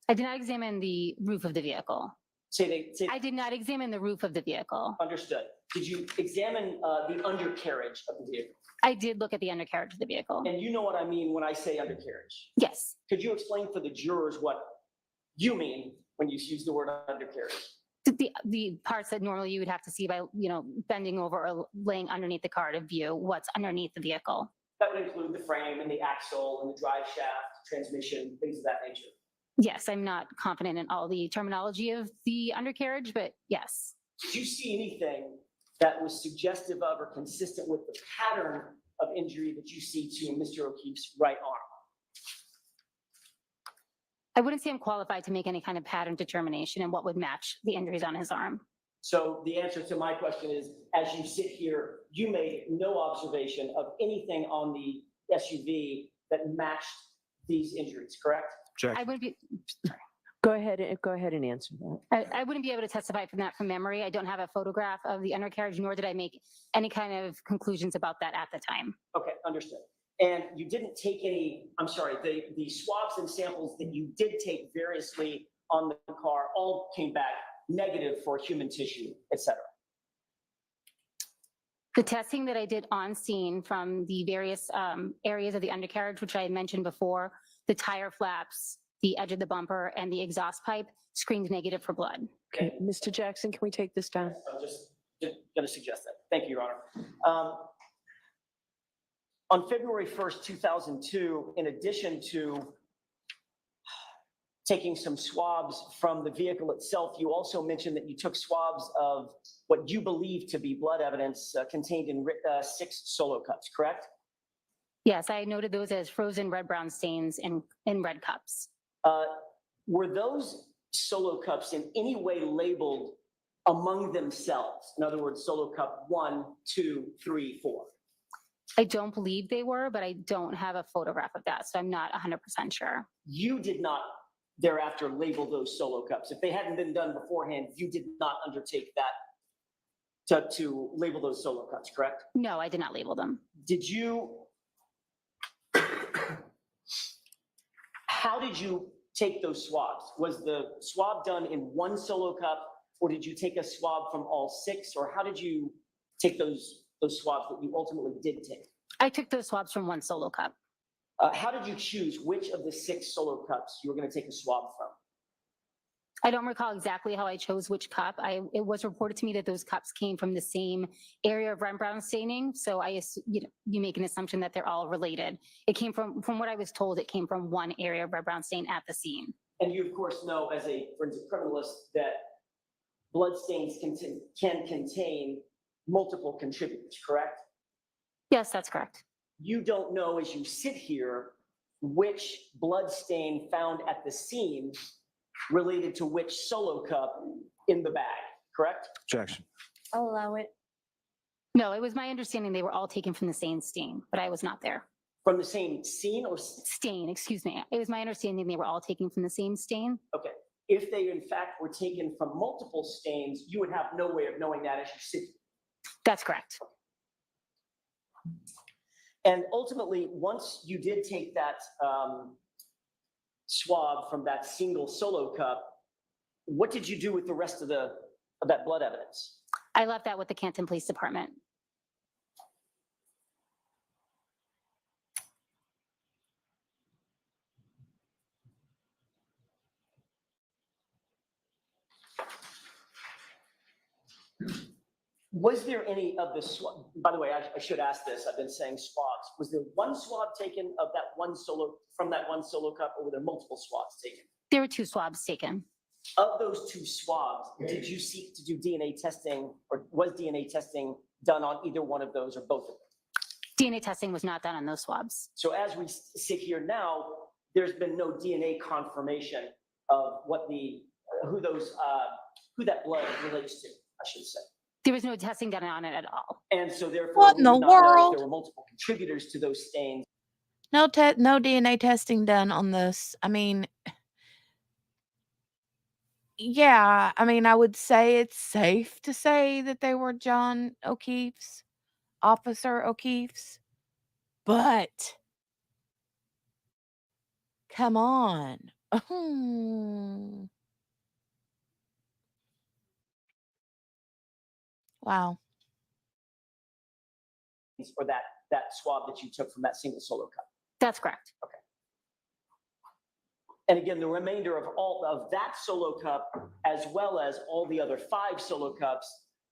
I did not examine the roof of the vehicle. Say I did not examine the roof of the vehicle. understood. Did you examine the undercarriage of the vehicle? I did look at the undercarriage of the vehicle. And you know what I mean when I say undercarriage. Yes. Could you explain for the jurors what you mean when you use the word undercarriage? The parts that normally you would have to see by, bending over or laying underneath the car to view what's underneath the vehicle. That would include the frame and the axle and the drive shaft, transmission, things of that nature. Yes, I'm not confident in all the terminology of the undercarriage, but yes. Did you see anything that was suggestive of or consistent with the pattern of injury that you see to Mr. O'Keefe's right arm? I wouldn't say I'm qualified to make any kind of pattern determination and what would match the injuries on his arm. So the answer to my question is, as you sit here, you made no observation of anything on the SUV that matched these injuries, correct? I wouldn't be. Sorry. Go ahead and answer that. I wouldn't be able to testify from that from memory. I don't have a photograph of the undercarriage, nor did I make any kind of conclusions about that at the time. Okay, understood. And you didn't take any, I'm sorry, the swabs and samples that you did take variously on the car all came back negative for human tissue, et cetera. The testing that I did on scene from the various areas of the undercarriage, which I had mentioned before, the tire flaps, the edge of the bumper, and the exhaust pipe screened negative for blood. Okay, Mr. Jackson, can we take this down? I'm just going to suggest that. Thank you, Your Honor. On February 1st, 2002, in addition to taking some swabs from the vehicle itself, you also mentioned that you took swabs of what you believe to be blood evidence contained in 6 solo cups, correct? Yes, I noted those as frozen red-brown stains in red cups. Were those solo cups in any way labeled among themselves? In other words, solo cup 1, 2, 3, 4. I don't believe they were, but I don't have a photograph of that, so I'm not 100% sure. You did not thereafter label those solo cups. If they hadn't been done beforehand, you did not undertake that to label those solo cups, correct? No, I did not label them. Did you, how did you take those swabs? Was the swab done in one solo cup, or did you take a swab from all 6, or how did you take those swabs that you ultimately did take? I took those swabs from one solo cup. How did you choose which of the 6 solo cups you were going to take a swab from? I don't recall exactly how I chose which cup. It was reported to me that those cups came from the same area of red-brown staining, so you make an assumption that they're all related. It came from what I was told, it came from one area of red-brown stain at the scene. And you, of course, know as a forensic criminalist that blood stains can contain multiple contributors, correct? Yes, that's correct. You don't know as you sit here which blood stain found at the scene related to which solo cup in the bag, correct? Objection. I'll allow it. No, it was my understanding they were all taken from the same stain, but I was not there. From the same scene or? Stain, excuse me. It was my understanding they were all taken from the same stain. Okay. If they in fact were taken from multiple stains, you would have no way of knowing that as you sit. That's correct. And ultimately, once you did take that swab from that single solo cup, what did you do with the rest of that blood evidence? I left that with the Canton Police Department. Was there any of the swab, by the way, I should ask this, I've been saying swabs. Was there one swab taken of that one solo, from that one solo cup, or were there multiple swabs taken? There were 2 swabs taken. Of those 2 swabs, did you seek to do DNA testing, or was DNA testing done on either one of those or both of them? DNA testing was not done on those swabs. So as we sit here now, there's been no DNA confirmation of what who that blood relates to, I should say. There was no testing done on it at all. And so therefore, What in we the do not know if world? there were multiple contributors to those stains. No DNA testing done on this. I mean, yeah, I mean, I would say it's safe to say that they were John O'Keefe's, Officer O'Keefe's, but come on. Wow. Or that swab that you took from that single solo cup. That's correct. Okay. And again, the remainder of all of that solo cup, as well as all the other 5 solo cups,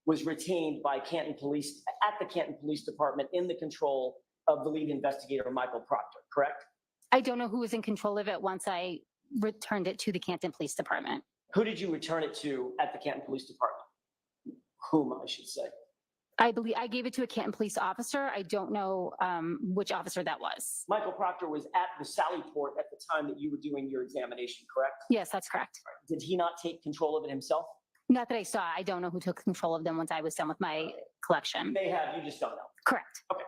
was retained by Canton Police at the Canton Police Department in the control of the lead investigator, Michael Proctor, correct? I don't know who was in control of it once I returned it to the Canton Police Department. Who did you return it to at the Canton Police Department? Whom, I should say. I believe I gave it to a Canton police officer. I don't know which officer that was. Michael Proctor was at the Sally Port at the time that you were doing your examination, correct? Yes, that's correct. Did he not take control of it himself? Not that I saw. I don't know who took control of them once I was done with my collection. They have, you just don't know. Correct. Okay.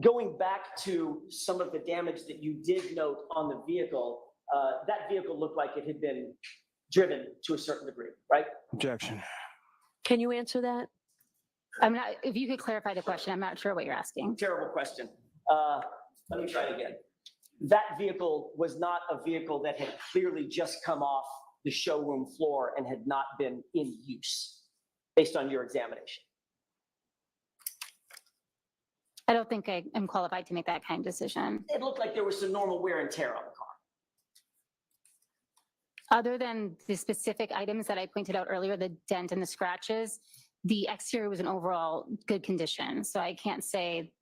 Going back to some of the damage that you did note on the vehicle, that vehicle looked like it had been driven to a certain degree, right? Objection. Can you answer that? I'm not, if you could clarify the question, I'm not sure what you're asking. Terrible question. Let me try it again. That vehicle was not a vehicle that had clearly just come off the showroom floor and had not been in use, based on your examination. I don't think I am qualified to make that kind of decision. It looked like there was some normal wear and tear on the car. Other than the specific items that I pointed out earlier, the dent and the scratches, the exterior was in overall good condition. So I can't say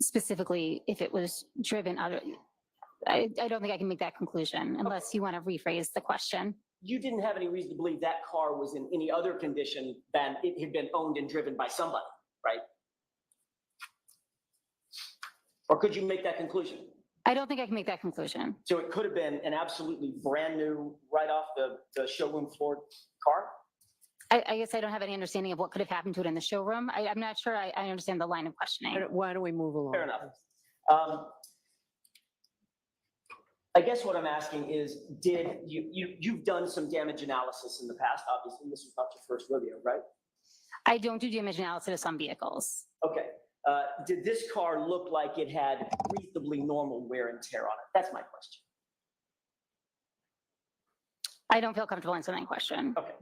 specifically if it was driven other. I don't think I can make that conclusion unless you want to rephrase the question. You didn't have any reason to believe that car was in any other condition than it had been owned and driven by somebody, right? Or could you make that conclusion? I don't think I can make that conclusion. So it could have been an absolutely brand new, right off the showroom floor car? I guess I don't have any understanding of what could have happened to it in the showroom. I'm not sure I understand the line of questioning. Why don't we move along? Fair enough. I guess what I'm asking is, did you've done some damage analysis in the past, obviously, this was not your first rodeo, right? I don't do damage analysis on vehicles. Okay. Did this car look like it had reasonably normal wear and tear on it? That's my question. I don't feel comfortable answering that question. Okay.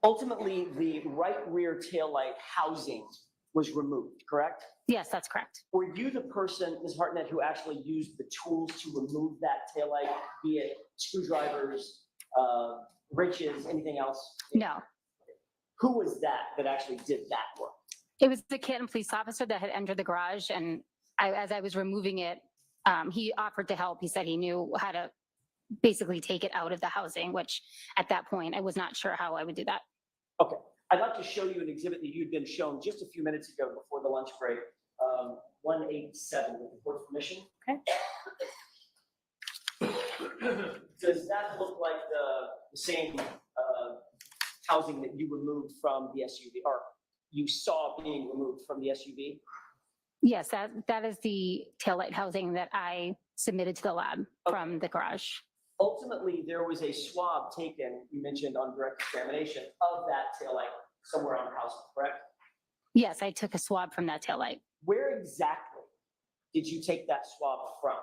Ultimately, the right rear taillight housing was removed, correct? Yes, that's correct. Were you the person, Ms. Hartnett, who actually used the tools to remove that taillight, be it screwdrivers, wrenches, anything else? No. Who was that actually did that work? It was the Canton police officer that had entered the garage, and as I was removing it, he offered to help. He said he knew how to basically take it out of the housing, which at that point, I was not sure how I would do that. Okay. I'd like to show you an exhibit that you'd been shown just a few minutes ago before the lunch break, 187, with the court's permission. Okay. Does that look like the the same housing that you removed from the SUV, or you saw being removed from the SUV? Yes, that is the taillight housing that I submitted to the lab from the garage. Ultimately, there was a swab taken, you mentioned on direct examination, of that taillight somewhere on housing, correct? Yes, I took a swab from that taillight. Where exactly did you take that swab from?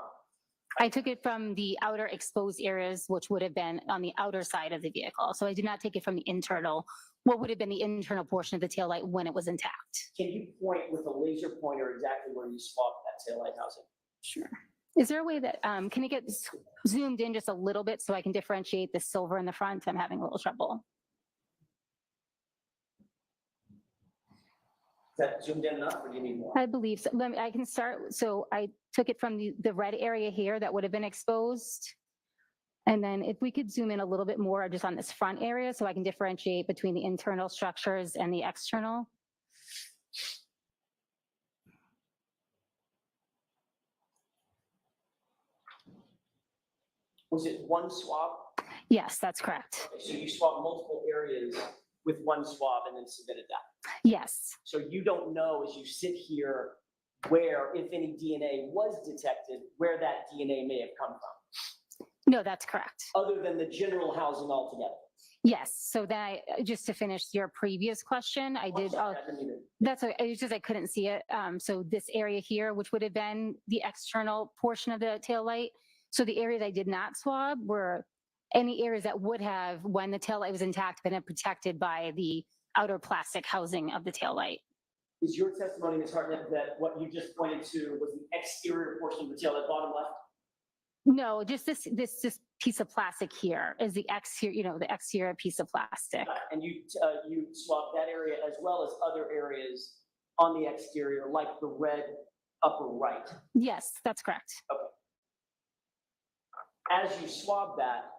I took it from the outer exposed areas, which would have been on the outer side of the vehicle. So I did not take it from the internal, what would have been the internal portion of the taillight when it was intact. Can you point with a laser pointer exactly where you swabbed that taillight housing? Sure. Is there a way that, can it get zoomed in just a little bit so I can differentiate the silver in the front? I'm having a little trouble. Is that zoomed in enough, or do you need more? I believe so. I can start. So I took it from the red area here that would have been exposed. And then if we could zoom in a little bit more just on this front area so I can differentiate between the internal structures and the external. Was it one swab? Yes, that's correct. Okay, so you swabbed multiple areas with one swab and then submitted that? Yes. So you don't know, as you sit here, where, if any DNA was detected, where that DNA may have come from? No, that's correct. Other than the general housing altogether? Yes. So then just to finish your previous question, I did. Sorry, I didn't even- That's okay. It's just I couldn't see it. So this area here, which would have been the external portion of the taillight. So the areas I did not swab were any areas that would have, when the taillight was intact, been protected by the outer plastic housing of the taillight. Is your testimony, Ms. Hartnett, that what you just pointed to was the exterior portion of the taillight, bottom left? No, just this piece of plastic here is the exterior, the exterior piece of plastic. And you swabbed that area as well as other areas on the exterior, like the red upper right? Yes, that's correct. Okay. As you swab that,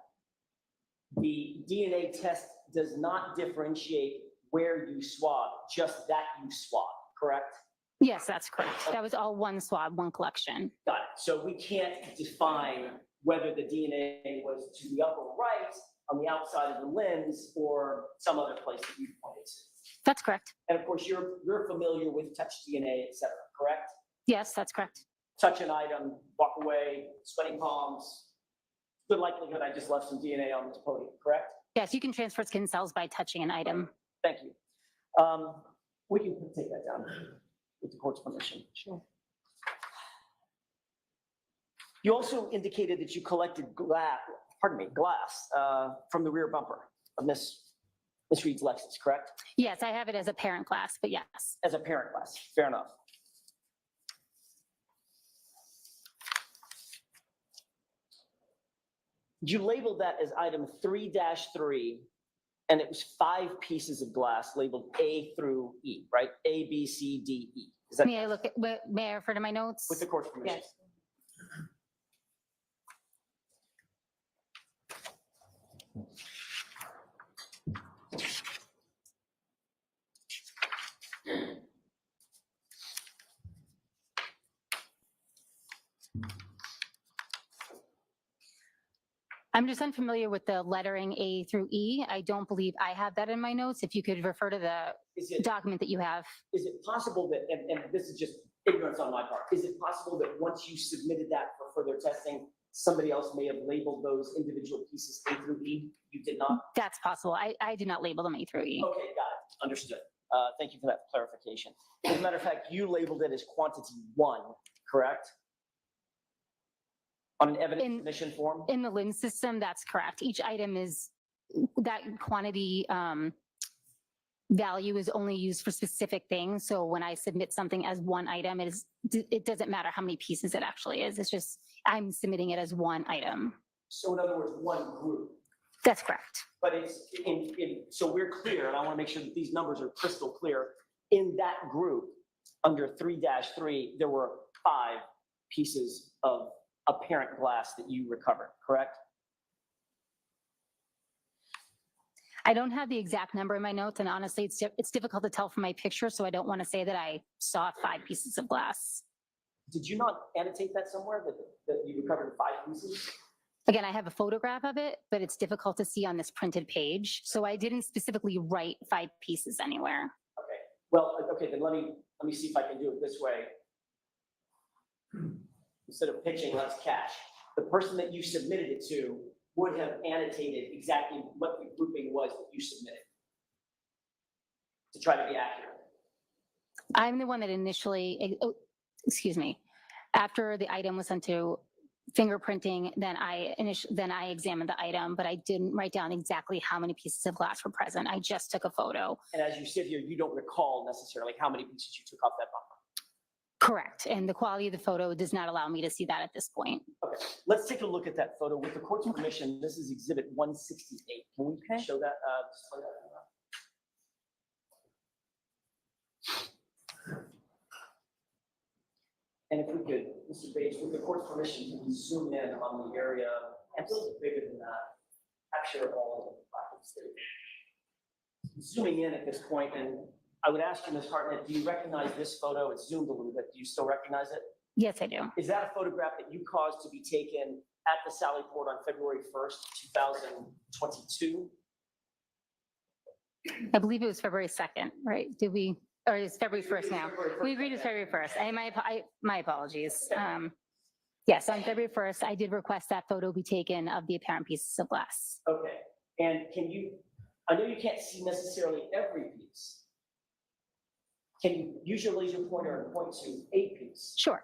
the DNA test does not differentiate where you swab, just that you swab, correct? Yes, that's correct. That was all one swab, one collection. Got it. So we can't define whether the DNA was to the upper right, on the outside of the lens, or some other place that you pointed to. That's correct. And of course, you're familiar with touch DNA, et cetera, correct? Yes, that's correct. Touch an item, walk away, sweating palms. Good likelihood I just left some DNA on this podium, correct? Yes, you can transfer skin cells by touching an item. Thank you. We can take that down with the court's permission. Sure. You also indicated that you collected glass from the rear bumper of Miss Reed's Lexus, correct? Yes, I have it as a parent glass, but yes. As a parent glass, fair enough. You labeled that as item 3-3, and it was 5 pieces of glass labeled A through E, right? A, B, C, D, E. Is that May I refer to my notes? with the court's permission? Yes. I'm just unfamiliar with the lettering A through E. I don't believe I have that in my notes. If you could refer to the document that you have. Is it possible that, and this is just ignorance on my part, is it possible that once you submitted that for further testing, somebody else may have labeled those individual pieces A through E? You did not? That's possible. I did not label them A through E. Okay, got it. Understood. Thank you for that clarification. As a matter of fact, you labeled it as quantity 1, correct? On an evidence submission form? In the LIN system, that's correct. Each item is, that quantity value is only used for specific things. So when I submit something as one item, it doesn't matter how many pieces it actually is. It's just, I'm submitting it as one item. So in other words, one group. That's correct. But it's so we're clear, and I want to make sure that these numbers are crystal clear. In that group, under 3-3, there were 5 pieces of apparent glass that you recovered, correct? I don't have the exact number in my notes, and honestly, it's difficult to tell from my picture, so I don't want to say that I saw 5 pieces of glass. Did you not annotate that somewhere, that you recovered 5 pieces? Again, I have a photograph of it, but it's difficult to see on this printed page. So I didn't specifically write 5 pieces anywhere. Okay, well, okay, then let me see if I can do it this way. Instead of pitching, let's cash. The person that you submitted it to would have annotated exactly what the grouping was that you submitted to try to be accurate. I'm the one that initially, excuse me, after the item was sent to fingerprinting, then I examined the item, but I didn't write down exactly how many pieces of glass were present. I just took a photo. And as you sit here, you don't recall necessarily how many pieces you took off that bumper. Correct. And the quality of the photo does not allow me to see that at this point. Okay, let's take a look at that photo. With the court's permission, this is exhibit 168. Can we show that? Display that? And if we could, Mr. Bates, with the court's permission, you can zoom in on the area, and a little bit bigger than that, capture all of the documents there. Zooming in at this point, and I would ask you, Ms. Hartnett, do you recognize this photo? It's zoomed a little bit. Do you still recognize it? Yes, I do. Is that a photograph that you caused to be taken at the Sally Port on February 1st, 2022? I believe it was February 2nd, right? Did we, or it's February 1st now? We agreed it's February 1st. My apologies. Yes, on February 1st, I did request that photo be taken of the apparent pieces of glass. Okay, and can you, I know you can't see necessarily every piece. Can you use your laser pointer and point to a piece? Sure.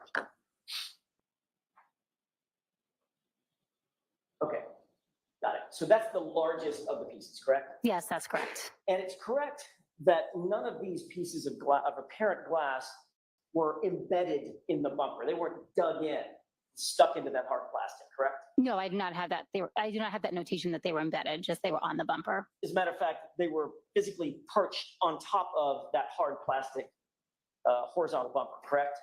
Okay, got it. So that's the largest of the pieces, correct? Yes, that's correct. And it's correct that none of these pieces of apparent glass were embedded in the bumper. They weren't dug in, stuck into that hard plastic, correct? No, I do not have that. I do not have that notation that they were embedded, just they were on the bumper. As a matter of fact, they were physically perched on top of that hard plastic horizontal bumper, correct?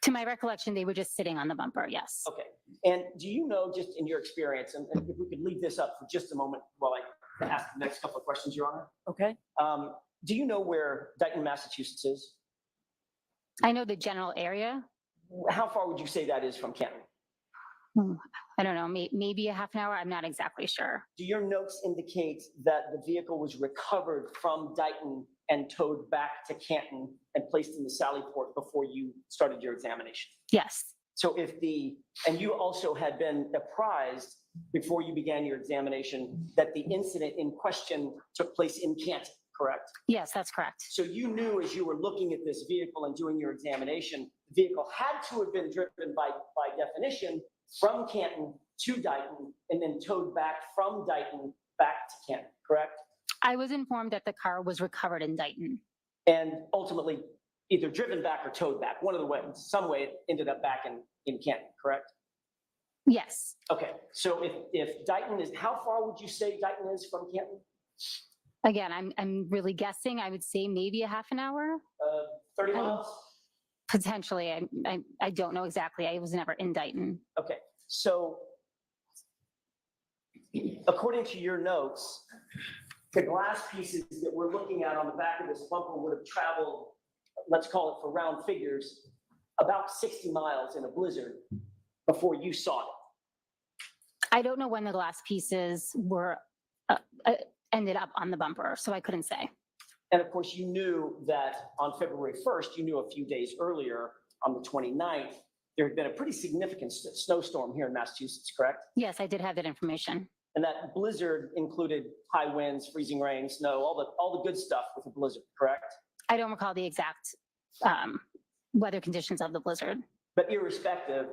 To my recollection, they were just sitting on the bumper, yes. Okay, and do you know, just in your experience, and if we could leave this up for just a moment while I ask the next couple of questions, Your Honor? Okay. Do you know where Dighton, Massachusetts is? I know the general area. How far would you say that is from Canton? I don't know, maybe a half an hour. I'm not exactly sure. Do your notes indicate that the vehicle was recovered from Dighton and towed back to Canton and placed in the Sally Port before you started your examination? Yes. So and you also had been apprised before you began your examination that the incident in question took place in Canton, correct? Yes, that's correct. So you knew as you were looking at this vehicle and doing your examination, the vehicle had to have been driven by definition from Canton to Dighton and then towed back from Dighton back to Canton, correct? I was informed that the car was recovered in Dighton. And ultimately either driven back or towed back, one of the ways, some way it ended up back in Canton, correct? Yes. Okay, so if Dighton is, how far would you say Dighton is from Canton? Again, I'm really guessing. I would say maybe a half an hour. 30 miles? Potentially. I don't know exactly. I was never in Dighton. Okay, so according to your notes, the glass pieces that we're looking at on the back of this bumper would have traveled, let's call it for round figures, about 60 miles in a blizzard before you saw it. I don't know when the glass pieces were ended up on the bumper, so I couldn't say. And of course, you knew that on February 1st, you knew a few days earlier, on the 29th, there had been a pretty significant snowstorm here in Massachusetts, correct? Yes, I did have that information. And that blizzard included high winds, freezing rain, snow, all the good stuff with a blizzard, correct? I don't recall the exact weather conditions of the blizzard. But irrespective,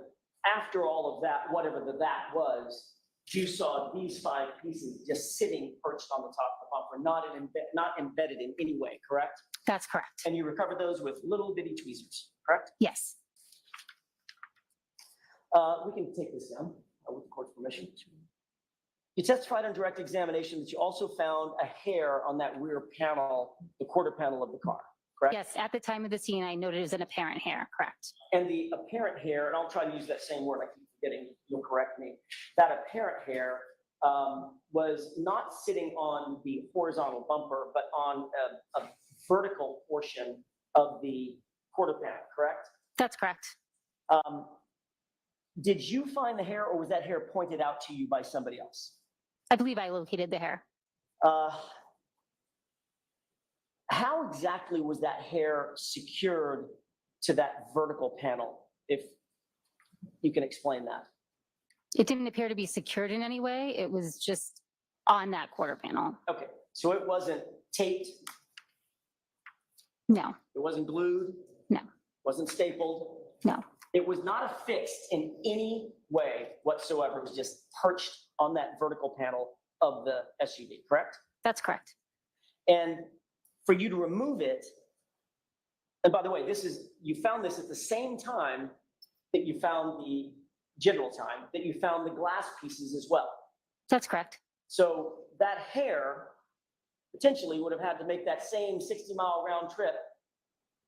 after all of that, whatever that was, you saw these 5 pieces just sitting perched on the top of the bumper, not embedded in any way, correct? That's correct. And you recovered those with little bitty tweezers, correct? Yes. We can take this down with the court's permission. You testified on direct examination that you also found a hair on that rear panel, the quarter panel of the car, correct? Yes, at the time of the scene, I noted it was an apparent hair, correct? And the apparent hair, and I'll try to use that same word, I keep forgetting, you'll correct me. That apparent hair was not sitting on the horizontal bumper, but on a vertical portion of the quarter panel, correct? That's correct. Did you find the hair or was that hair pointed out to you by somebody else? I believe I located the hair. How exactly was that hair secured to that vertical panel, if you can explain that? It didn't appear to be secured in any way. It was just on that quarter panel. Okay, so it wasn't taped, No, it wasn't glued, no, wasn't stapled, no. it was not affixed in any way whatsoever. It was just perched on that vertical panel of the SUV, correct? That's correct. And for you to remove it, and by the way, you found this at the same time that you found the general time, that you found the glass pieces as well. That's correct. So that hair potentially would have had to make that same 60-mile round trip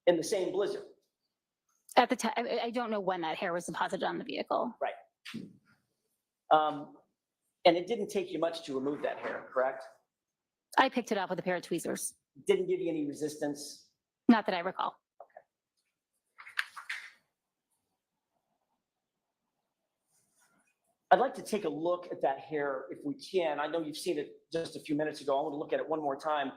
in the same blizzard. At the time, I don't know when that hair was deposited on the vehicle. Right. And it didn't take you much to remove that hair, correct? I picked it up with a pair of tweezers. Didn't give you any resistance? Not that I recall. I'd like to take a look at that hair if we can. I know you've seen it just a few minutes ago. I want to look at it one more time.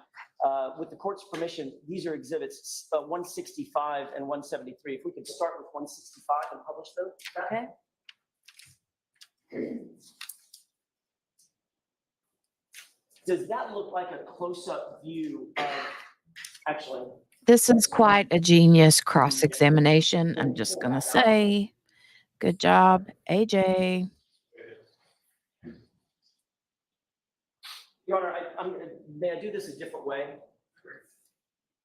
With the court's permission, these are exhibits 165 and 173. If we could start with 165 and publish those. Okay. Does that look like a close-up view of, actually, This is quite a genius cross-examination. I'm just going to say, good job, AJ. Your Honor, may I do this a different way?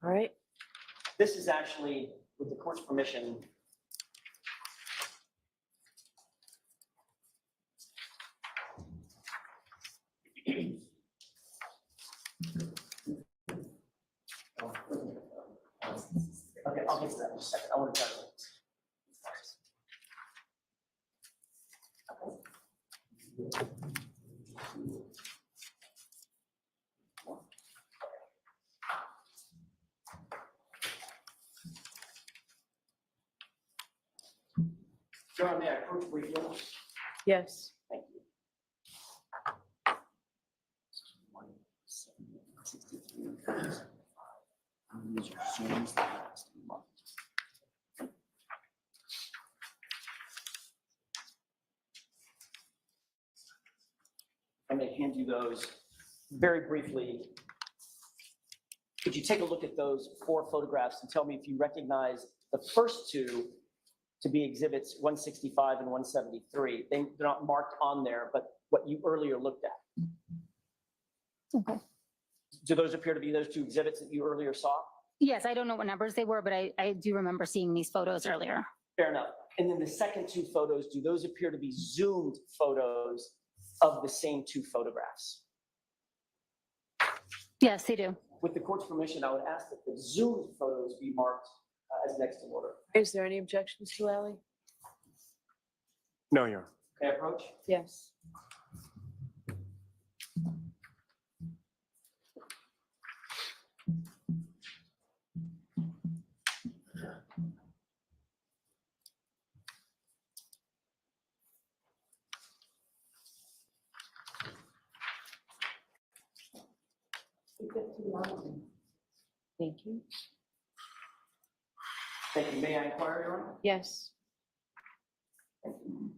All right. This is actually, with the court's permission, okay, I'll get to that in a second. I want to try to. John, may I approach briefly? Yes. Thank you. I'm going to hand you those very briefly. Could you take a look at those 4 photographs and tell me if you recognize the first 2 to be exhibits 165 and 173? They're not marked on there, but what you earlier looked at. Okay. Do those appear to be those 2 exhibits that you earlier saw? Yes, I don't know what numbers they were, but I do remember seeing these photos earlier. Fair enough. And then the second 2 photos, do those appear to be zoomed photos of the same 2 photographs? Yes, they do. With the court's permission, I would ask that the zoomed photos be marked as next in order. Is there any objections to Ally? No, Your Honor. Can I approach? Yes. Thank you. Thank you. May I inquire, Your Honor? Yes. Thank you.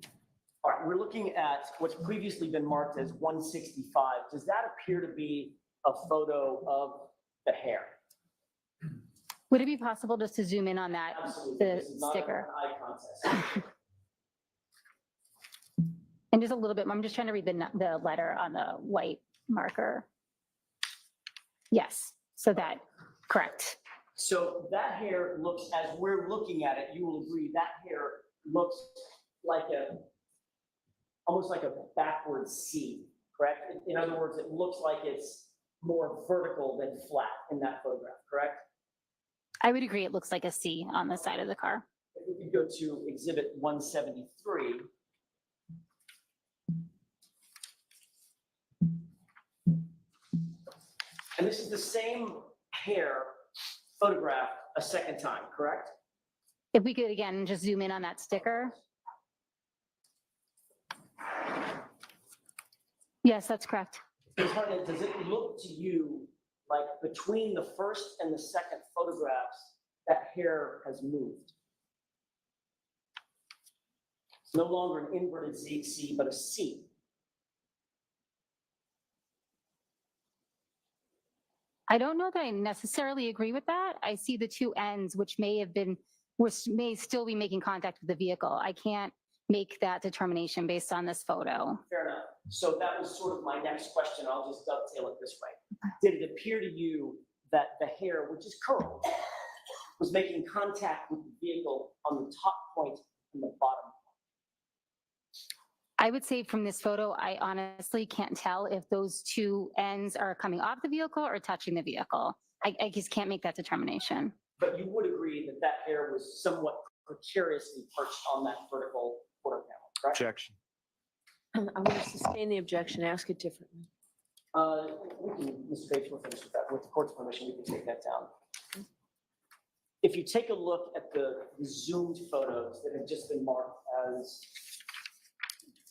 All right, we're looking at what's previously been marked as 165. Does that appear to be a photo of the hair? Would it be possible just to zoom in on that, Absolutely. the This is not sticker? an eye contest. And just a little bit, I'm just trying to read the letter on the white marker. Yes, so that, correct. So that hair looks, as we're looking at it, you will agree, that hair looks like almost like a backward C, correct? In other words, it looks like it's more vertical than flat in that photograph, correct? I would agree, it looks like a C on the side of the car. If we could go to exhibit 173. And this is the same hair photographed a second time, correct? If we could, again, just zoom in on that sticker. Yes, that's correct. Ms. Hartnett, does it look to you like between the first and the second photographs, that hair has moved? It's no longer an inverted C, but a C. I don't know that I necessarily agree with that. I see the two ends, which may still be making contact with the vehicle. I can't make that determination based on this photo. Fair enough. So that was sort of my next question. I'll just dovetail it this way. Did it appear to you that the hair, which is curled, was making contact with the vehicle on the top point and the bottom? I would say from this photo, I honestly can't tell if those two ends are coming off the vehicle or touching the vehicle. I just can't make that determination. But you would agree that that hair was somewhat precariously perched on that vertical quarter panel, correct? Objection. I want to sustain the objection, ask it differently. We can, Mr. Bates, we'll finish with that. With the court's permission, we can take that down. If you take a look at the zoomed photos that have just been marked as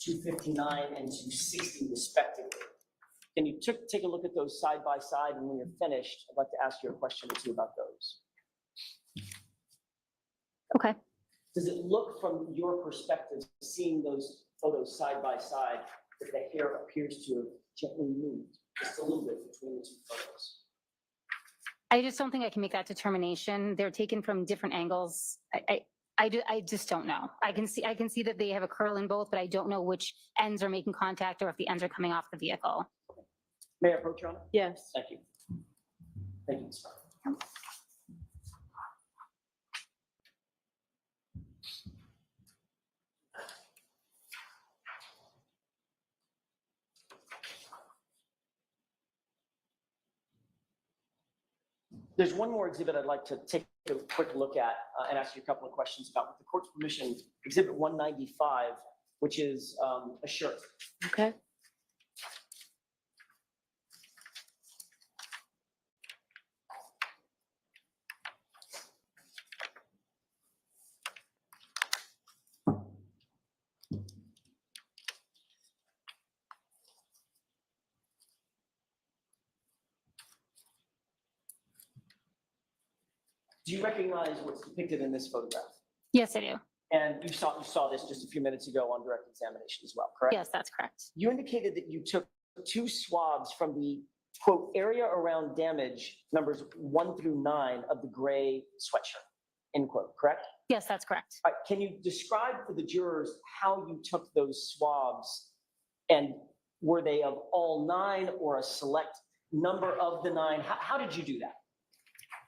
259 and 260 respectively, can you take a look at those side by side? And when you're finished, I'd like to ask you a question or two about those. Okay. Does it look from your perspective, seeing those photos side by side, that the hair appears to have gently moved just a little bit between the two photos? I just don't think I can make that determination. They're taken from different angles. I just don't know. I can see that they have a curl in both, but I don't know which ends are making contact or if the ends are coming off the vehicle. May I approach, Your Honor? Yes. Thank you. Thank you, Ms. Brown. There's one more exhibit I'd like to take a quick look at and ask you a couple of questions about. With the court's permission, exhibit 195, which is a shirt. Okay. Do you recognize what's depicted in this photograph? Yes, I do. And you saw this just a few minutes ago on direct examination as well, correct? Yes, that's correct. You indicated that you took 2 swabs from the, quote, area around damage, numbers 1 through 9 of the gray sweatshirt, end quote, correct? Yes, that's correct. All right, can you describe for the jurors how you took those swabs, and were they of all 9 or a select number of the 9? How did you do that?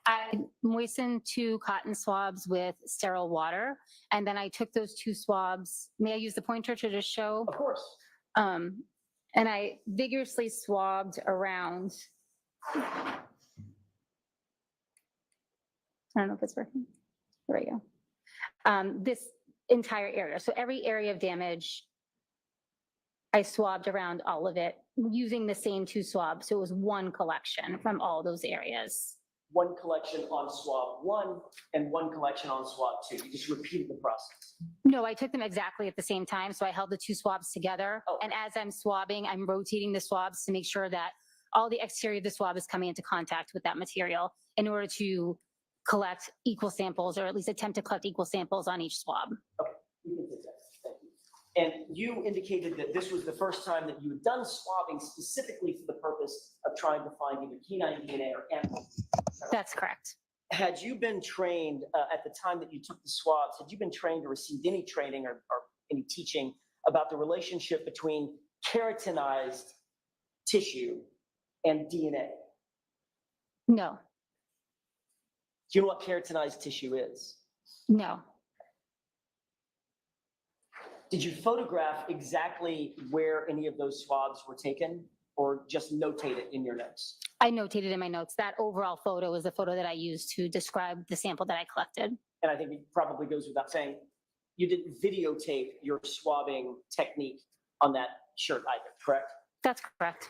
I moistened 2 cotton swabs with sterile water, and then I took those 2 swabs. May I use the pointer to just show? Of course. And I vigorously swabbed around. I don't know if it's working. There we go. This entire area. So every area of damage, I swabbed around all of it using the same 2 swabs. So it was one collection from all those areas. One collection on swab 1 and one collection on swab 2. You just repeated the process. No, I took them exactly at the same time. So I held the 2 swabs together. Oh. And as I'm swabbing, I'm rotating the swabs to make sure that all the exterior of the swab is coming into contact with that material in order to collect equal samples, or at least attempt to collect equal samples on each swab. Okay, we can take that. Thank you. And you indicated that this was the first time that you had done swabbing specifically for the purpose of trying to find either canine DNA or animal. That's correct. Had you been trained at the time that you took the swabs, had you been trained or received any training or any teaching about the relationship between keratinized tissue and DNA? No, Do you know what keratinized tissue is? no. Did you photograph exactly where any of those swabs were taken, or just notate it in your notes? I notated in my notes that overall photo is the photo that I used to describe the sample that I collected. And I think it probably goes without saying, you didn't videotape your swabbing technique on that shirt either, correct? That's correct.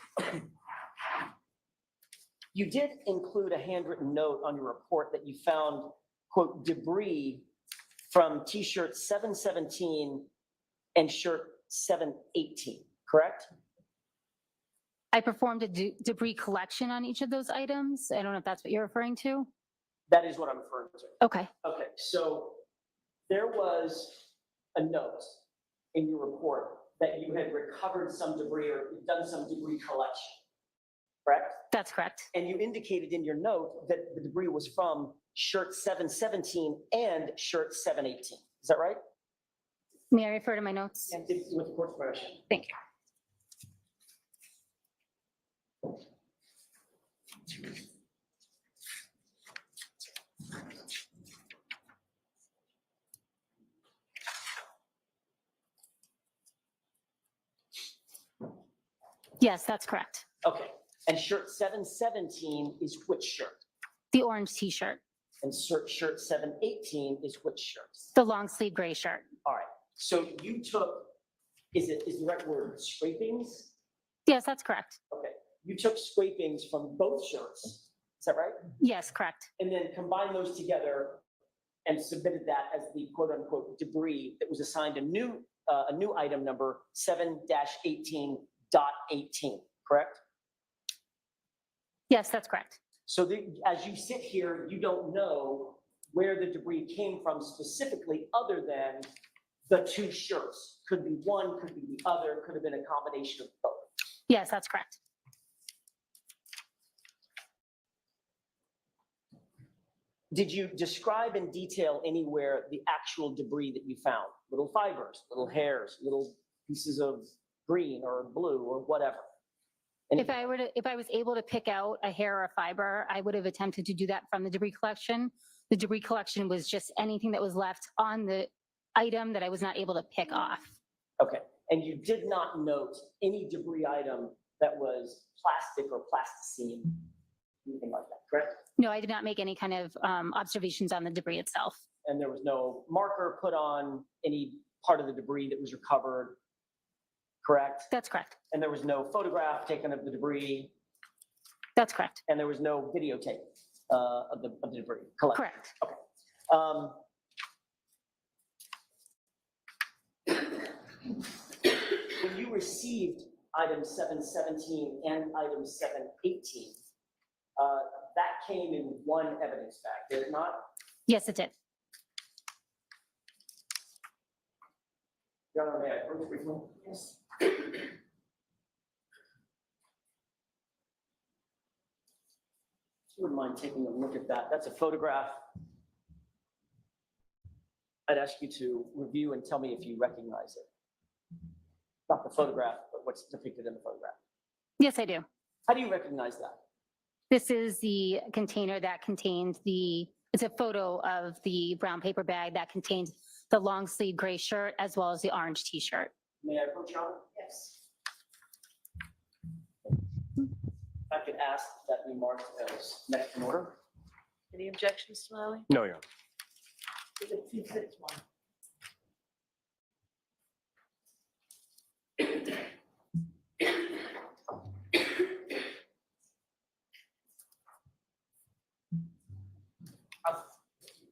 You did include a handwritten note on your report that you found, quote, debris from T-shirt 717 and shirt 718, correct? I performed a debris collection on each of those items. I don't know if that's what you're referring to. That is what I'm referring to. Okay. Okay, so there was a note in your report that you had recovered some debris or done some debris collection, correct? That's correct. And you indicated in your note that the debris was from shirt 717 and shirt 718. Is that right? May I refer to my notes? With the court's permission. Thank you. Yes, that's correct. Okay, and shirt 717 is which shirt? The orange t-shirt, And shirt 718 is which shirt? the long sleeve gray shirt. All right, so you took, is the right word scrapings? Yes, that's correct. Okay, you took scrapings from both shirts, is that right? Yes, correct. And then combined those together and submitted that as the quote unquote debris that was assigned a new item number 7-18.18, correct? Yes, that's correct. So as you sit here, you don't know where the debris came from specifically other than the two shirts. Could be one, could be the other, could have been a combination of both. Yes, that's correct. Did you describe in detail anywhere the actual debris that you found? Little fibers, little hairs, little pieces of green or blue or whatever? And If I was able to pick out a hair or a fiber, I would have attempted to do that from the debris collection. The debris collection was just anything that was left on the item that I was not able to pick off. Okay, and you did not note any debris item that was plastic or plasticine, anything like that, correct? No, I did not make any kind of observations on the debris itself. And there was no marker put on any part of the debris that was recovered, correct? That's correct. And there was no photograph taken of the debris, That's correct. and there was no videotape of the debris collected? Correct. Okay. When you received item 717 and item 718, that came in one evidence bag, did it not? Yes, it did. Your Honor, may I approach briefly? Yes. If you wouldn't mind taking a look at that, that's a photograph. I'd ask you to review and tell me if you recognize it. Not the photograph, but what's depicted in the photograph. Yes, I do. How do you recognize that? This is the container that contained it's a photo of the brown paper bag that contained the long sleeve gray shirt as well as the orange t-shirt. May I approach, Your Honor? Yes. If I could ask that be marked as next in order. Any objections to Lally? No, Your Honor.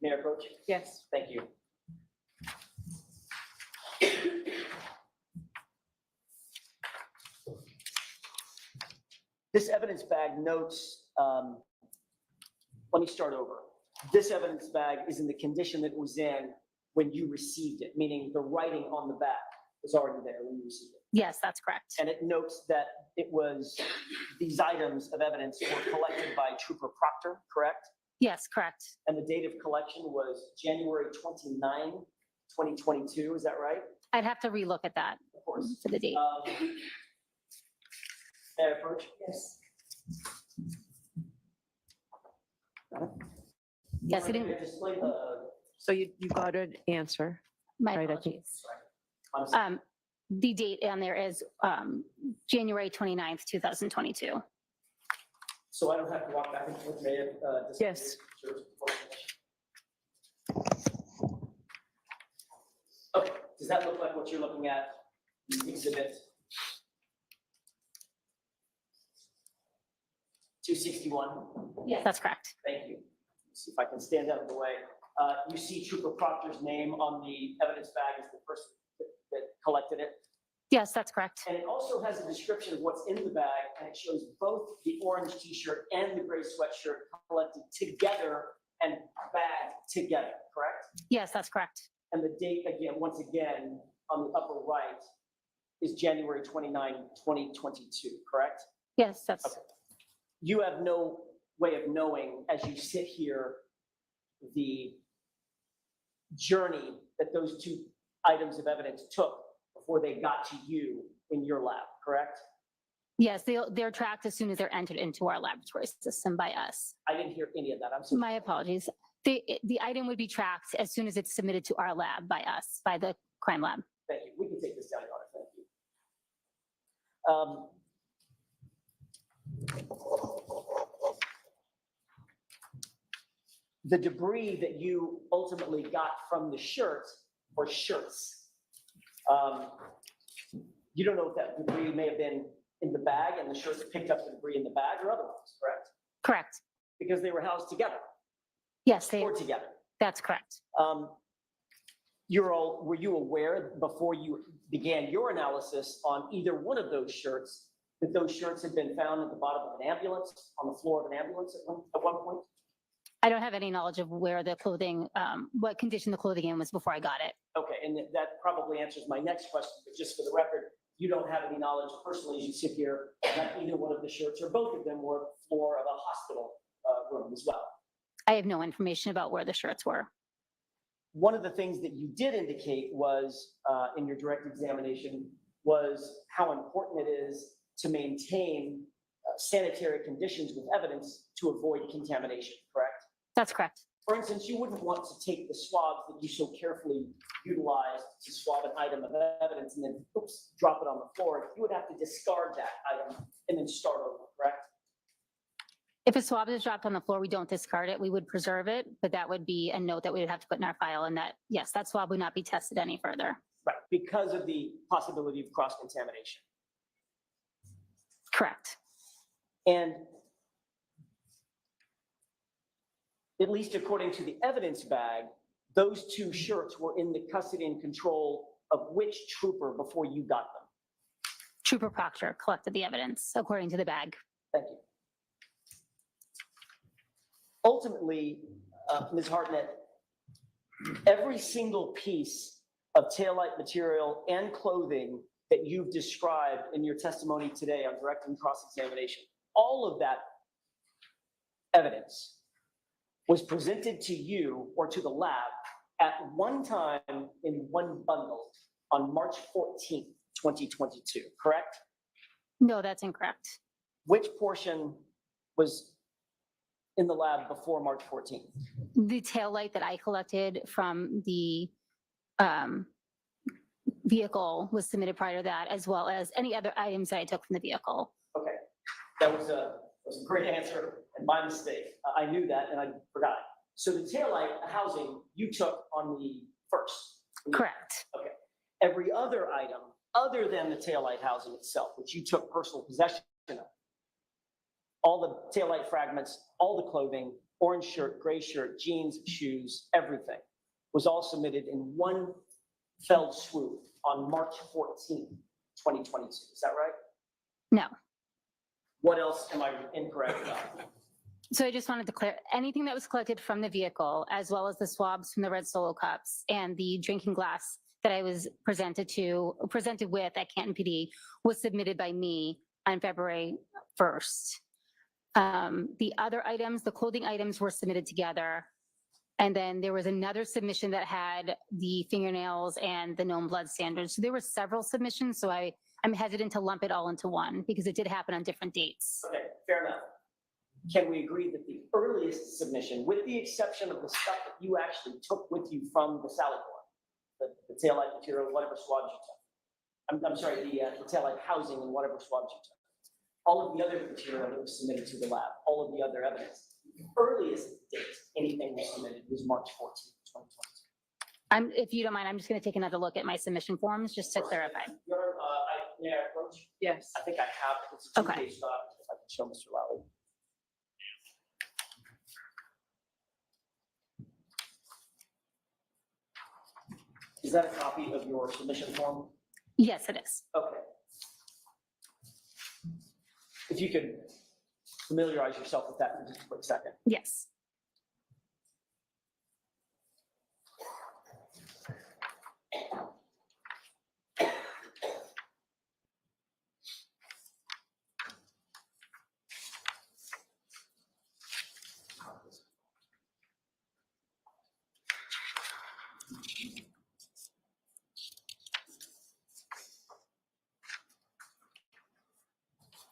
May I approach? Yes. Thank you. This evidence bag notes, let me start over. This evidence bag is in the condition that it was in when you received it, meaning the writing on the back was already there when you received it. Yes, that's correct. And it notes that these items of evidence were collected by Trooper Proctor, correct? Yes, correct. And the date of collection was January 29, 2022, is that right? I'd have to relook at that Of course. for the date. May I approach? Yes. Yes, I didn't. Display the, So you got an answer. My Right, I think- apologies. I'm sorry. The date on there is January 29th, 2022. So I don't have to walk back and forth, may I? Display Yes. the pictures before I finish? Okay, does that look like what you're looking at, exhibit 261? Yes, that's correct. Thank you. See if I can stand out of the way. You see Trooper Proctor's name on the evidence bag as the person that collected it? Yes, that's correct. And it also has a description of what's in the bag, and it shows both the orange t-shirt and the gray sweatshirt collected together and bagged together, correct? Yes, that's correct. And the date, again, once again, on the upper right is January 29, 2022, correct? Yes, that's, Okay. You have no way of knowing, as you sit here, the journey that those two items of evidence took before they got to you in your lab, correct? yes, they're tracked as soon as they're entered into our laboratory system by us. I didn't hear any of that. I'm sorry. My apologies. The item would be tracked as soon as it's submitted to our lab by us, by the crime lab. Thank you. We can take this down, Your Honor. Thank you. The debris that you ultimately got from the shirt or shirts, you don't know if that debris may have been in the bag and the shirts picked up the debris in the bag or otherwise, correct? Correct. Because they were housed together. Yes, Stored together. that's correct. Were you aware before you began your analysis on either one of those shirts that those shirts had been found at the bottom of an ambulance, on the floor of an ambulance at one point? I don't have any knowledge of where the clothing, what condition the clothing in was before I got it. Okay, and that probably answers my next question, but just for the record, you don't have any knowledge personally as you sit here that either one of the shirts or both of them were the floor of a hospital room as well. I have no information about where the shirts were. One of the things that you did indicate was, in your direct examination, was how important it is to maintain sanitary conditions with evidence to avoid contamination, correct? That's correct. For instance, you wouldn't want to take the swabs that you so carefully utilized to swab an item of evidence and then, oops, drop it on the floor. You would have to discard that item and then start over, correct? If a swab is dropped on the floor, we don't discard it. We would preserve it, but that would be a note that we would have to put in our file, and that, yes, that swab would not be tested any further. Right, because of the possibility of cross-contamination. Correct. And at least according to the evidence bag, those two shirts were in the custody and control of which trooper before you got them? Trooper Proctor collected the evidence according to the bag. Thank you. Ultimately, Ms. Hartnett, every single piece of taillight material and clothing that you've described in your testimony today on direct and cross-examination, all of that evidence was presented to you or to the lab at one time in one bundle on March 14th, 2022, correct? No, that's incorrect. Which portion was in the lab before March 14th? The taillight that I collected from the vehicle was submitted prior to that, as well as any other items that I took from the vehicle. Okay, that was a great answer and my mistake. I knew that and I forgot. So the taillight housing you took on the first? Correct. Okay. Every other item other than the taillight housing itself, which you took personal possession of, all the taillight fragments, all the clothing, orange shirt, gray shirt, jeans, shoes, everything was all submitted in one fell swoop on March 14th, 2022. Is that right? No. What else am I incorrect about? So I just wanted to clear anything that was collected from the vehicle, as well as the swabs from the red Solo cups and the drinking glass that I was presented with at Canton PD, was submitted by me on February 1st. The other items, the clothing items, were submitted together. And then there was another submission that had the fingernails and the known blood standards. So there were several submissions. So I'm hesitant to lump it all into one because it did happen on different dates. Okay, fair enough. Can we agree that the earliest submission, with the exception of the stuff that you actually took with you from the salad bar, the taillight material, whatever swabs you took, I'm sorry, the taillight housing and whatever swabs you took, all of the other material that was submitted to the lab, all of the other evidence, the earliest date anything was submitted was March 14th, 2022. If you don't mind, I'm just going to take another look at my submission forms just to clarify. May I approach? Yes. I think I have it. It's a Okay. two-page document, if I can show Mr. Lally. Is that a copy of your submission form? Yes, it is. Okay. If you could familiarize yourself with that for just a quick second. Yes.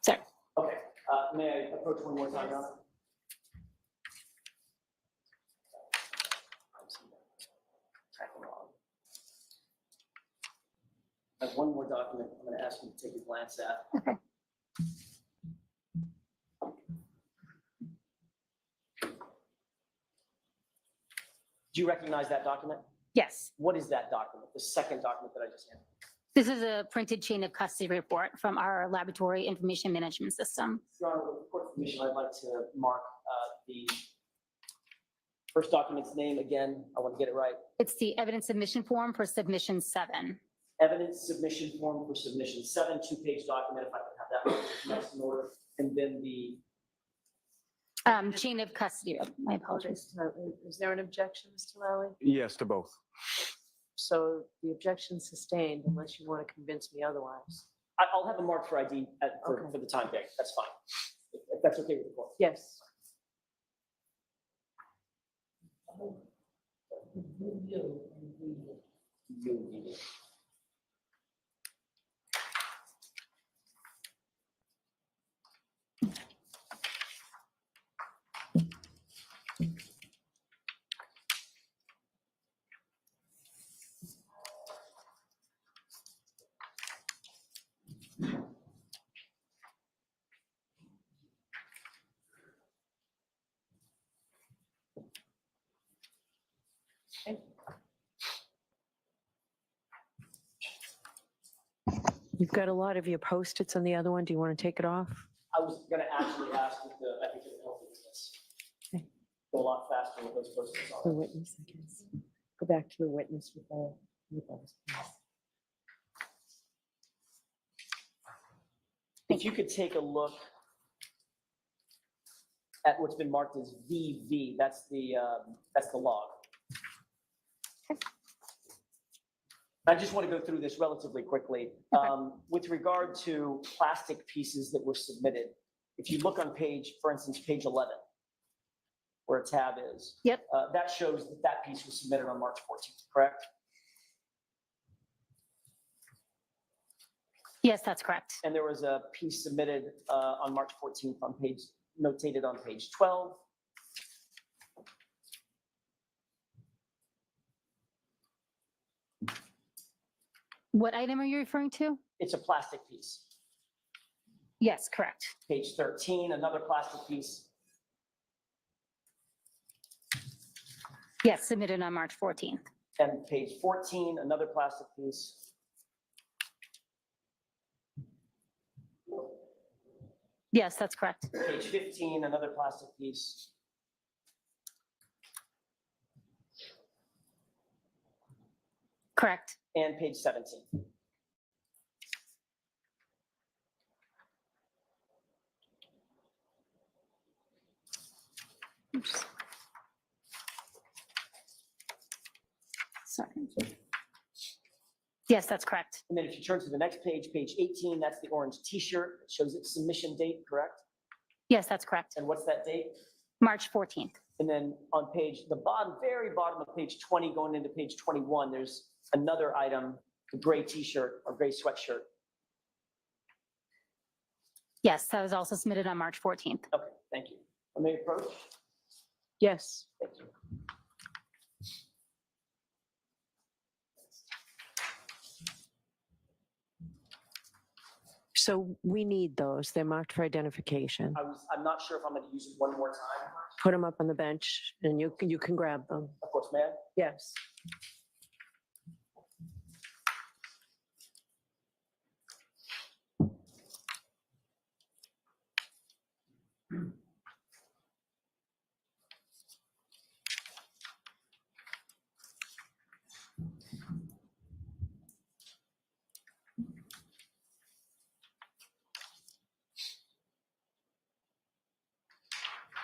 Sir. Okay, may I approach one more time, Your Honor? I have one more document I'm going to ask you to take a glance at. Okay. Do you recognize that document? Yes. What is that document, the second document that I just handed? This is a printed chain of custody report from our laboratory information management system. Your Honor, with the court's permission, I'd like to mark the first document's name again. I want to get it right. It's the evidence submission form for submission 7. Evidence submission form for submission 7, 2-page document, if I can have that next in order. And then the, Chain of custody, my apologies. Is there an objection, Mr. Lally? Yes, to both. So the objection sustained unless you want to convince me otherwise. I'll have a mark for ID for the time being. That's fine. If that's okay with the court. Yes. You've got a lot of your Post-its on the other one. Do you want to take it off? I was going to actually ask if I think it would help with this. Okay. Go a lot faster with those Post-its The on. witness, I guess. Go back to the witness with those. If you could take a look at what's been marked as VV, that's the log. I just want to go through this relatively quickly. With regard to plastic pieces that were submitted, if you look on page, for instance, page 11, where a tab is. Yep. That shows that that piece was submitted on March 14th, correct? Yes, that's correct. And there was a piece submitted on March 14th on page, notated on page 12. What item are you referring to? It's a plastic piece. Yes, correct. Page 13, another plastic piece. Yes, submitted on March 14th. And page 14, another plastic piece. Yes, that's correct. Page 15, another plastic piece. Correct. And page 17. Oops. Sorry. Yes, that's correct. And then if you turn to the next page, page 18, that's the orange T-shirt. It shows its submission date, correct? Yes, that's correct. And what's that date? March 14th. And then on the bottom, very bottom of page 20, going into page 21, there's another item, the gray T-shirt or gray sweatshirt. Yes, that was also submitted on March 14th. Okay, thank you. I may approach? Yes. Thank you. So we need those. They're marked for identification. I'm not sure if I'm going to use it one more time. Put them up on the bench and you can grab them. Of course, may I? Yes.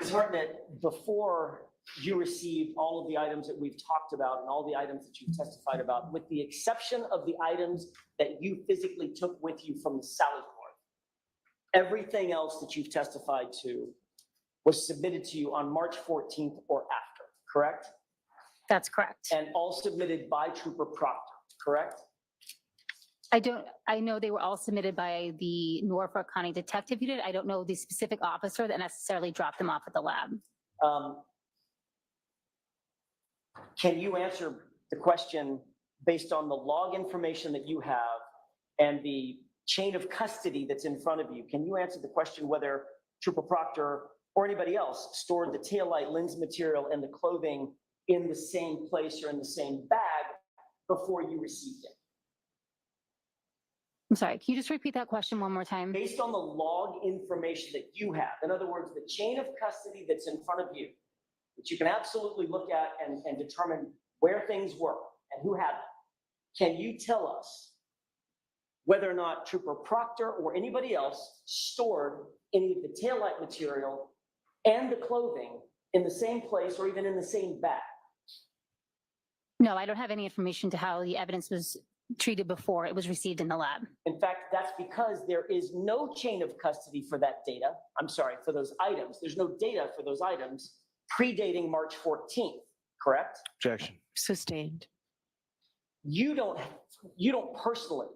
Ms. Hartnett, before you received all of the items that we've talked about and all the items that you've testified about, with the exception of the items that you physically took with you from the Sally Port, everything else that you've testified to was submitted to you on March 14th or after, correct? That's correct. And all submitted by Trooper Proctor, correct? I know they were all submitted by the Norfolk County Detective Unit. I don't know the specific officer that necessarily dropped them off at the lab. Can you answer the question based on the log information that you have and the chain of custody that's in front of you? Can you answer the question whether Trooper Proctor or anybody else stored the taillight lens material and the clothing in the same place or in the same bag before you received it? I'm sorry, can you just repeat that question one more time? Based on the log information that you have, in other words, the chain of custody that's in front of you, that you can absolutely look at and determine where things were and who had them, can you tell us whether or not Trooper Proctor or anybody else stored any of the taillight material and the clothing in the same place or even in the same bag? No, I don't have any information to how the evidence was treated before it was received in the lab. In fact, that's because there is no chain of custody for that data. I'm sorry, for those items. There's no data for those items predating March 14th, correct? Objection. Sustained. You don't personally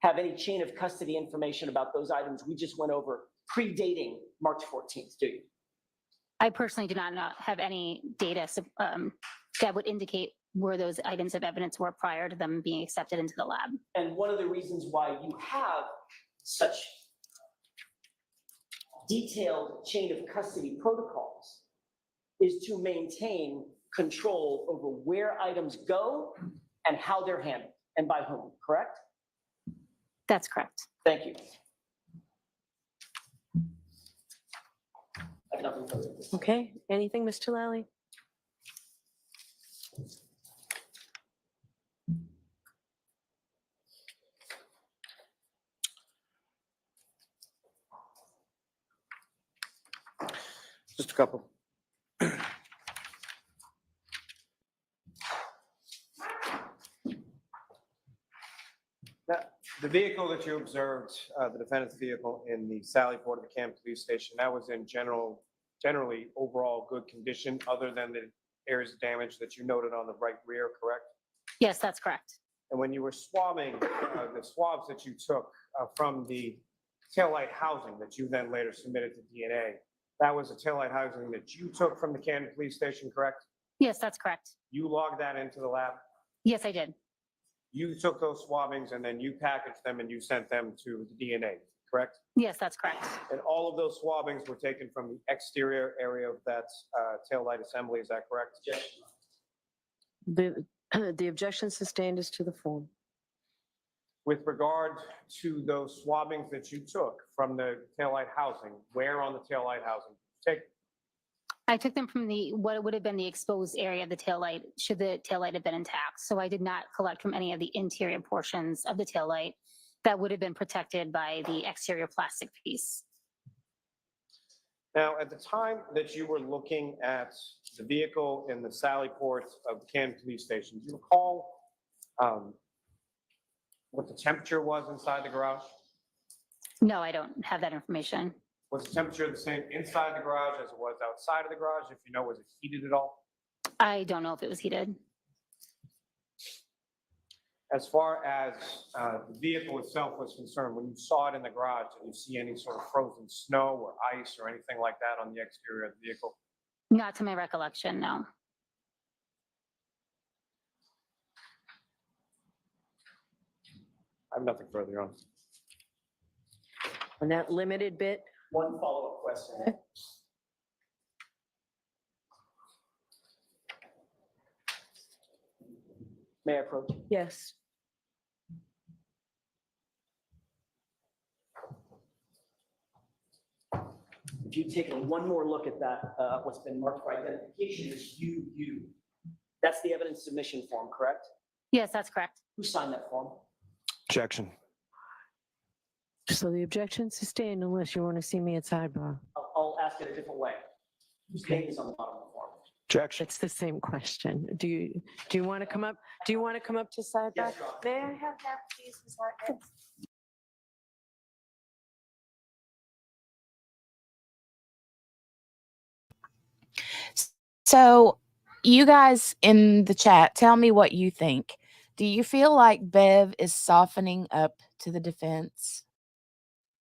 have any chain of custody information about those items we just went over predating March 14th, do you? I personally do not have any data that would indicate where those items of evidence were prior to them being accepted into the lab. And one of the reasons why you have such detailed chain of custody protocols is to maintain control over where items go and how they're handled and by whom, correct? That's correct. Thank you. I have nothing further. Okay, anything, Mr. Lally? Just a couple. Now, the vehicle that you observed, the defendant's vehicle in the Sally Port of the Camp Police Station, that was in generally overall good condition, other than the areas of damage that you noted on the right rear, correct? Yes, that's correct. And when you were swabbing, the swabs that you took from the taillight housing that you then later submitted to DNA, that was a taillight housing that you took from the Camden Police Station, correct? Yes, that's correct. You logged that into the lab? Yes, I did. You took those swabbings and then you packaged them and you sent them to the DNA, correct? Yes, that's correct. And all of those swabbings were taken from the exterior area of that taillight assembly, is that correct? Yes. The objection sustained is to the form. With regard to those swabbings that you took from the taillight housing, where on the taillight housing did you take? I took them from what would have been the exposed area of the taillight, should the taillight have been intact. So I did not collect from any of the interior portions of the taillight that would have been protected by the exterior plastic piece. Now, at the time that you were looking at the vehicle in the Sally Port of the Camden Police Station, do you recall what the temperature was inside the garage? No, I don't have that information. Was the temperature the same inside the garage as it was outside of the garage? If you know, was it heated at all? I don't know if it was heated. As far as the vehicle itself was concerned, when you saw it in the garage, did you see any sort of frozen snow or ice or anything like that on the exterior of the vehicle? Not to my recollection, no. I have nothing further on. On that limited bit, One follow-up question. May I approach? yes. If you take one more look at that, what's been marked for identification is UU. That's the evidence submission form, correct? Yes, that's correct. Who signed that form? Objection. So the objection sustained unless you want to see me at sidebar. I'll ask it a different way. Whose name is on the bottom of the form? Objection. It's the same question. Do you want to come up? Do you want to come up to sidebar? Yes, Your Honor. May I have half these, Ms. Hartnett? So, you guys in the chat, tell me what you think. Do you feel like Bev is softening up to the defense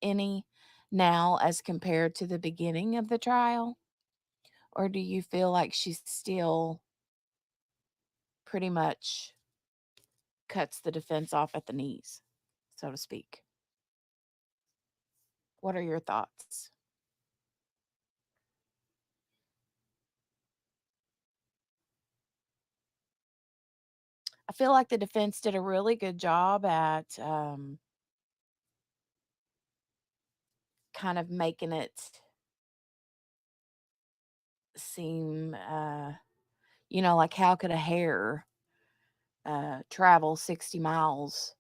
any now as compared to the beginning of the trial? Or do you feel like she's still pretty much cuts the defense off at the knees, so to speak? What are your thoughts? I feel like the defense did a really good job at kind of making it seem, like how could a hare travel 60 miles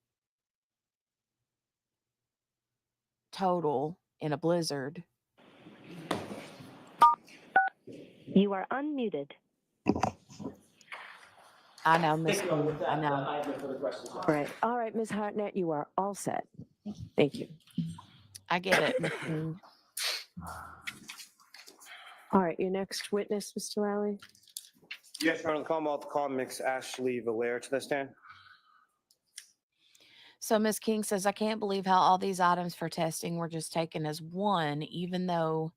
total in a blizzard? You are unmuted. I know, Miss Thank you, Your Honor. King. With that, I know. I have no further questions. Your Honor. Right. All right, Ms. Hartnett, you are all set. Thank you. I get it, Miss King. All right, your next witness, Mr. Lally. Yes, Your Honor, the Commonwealth call Ms. Ashley Valaire to the stand. So Miss King says, I can't believe how all these items for testing were just taken as one, even though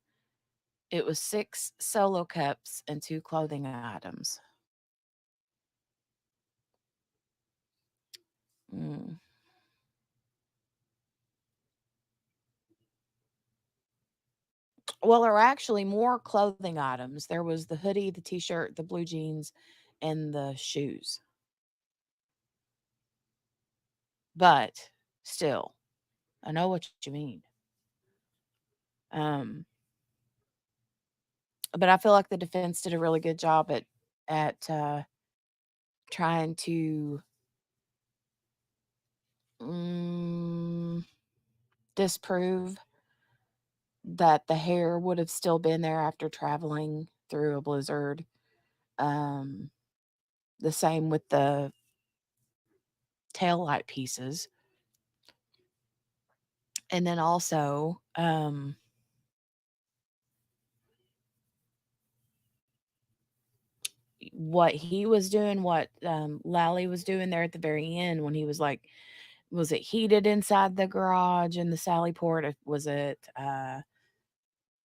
it was 6 solo cups and 2 clothing items. Mm. Well, there were actually more clothing items. There was the hoodie, the t-shirt, the blue jeans, and the shoes. But still, I know what you mean. But I feel like the defense did a really good job at trying to disprove that the hair would have still been there after traveling through a blizzard. The same with the tail light pieces. And then also, what he was doing, what Lally was doing there at the very end when he was like, was it heated inside the garage in the Sally port? Was it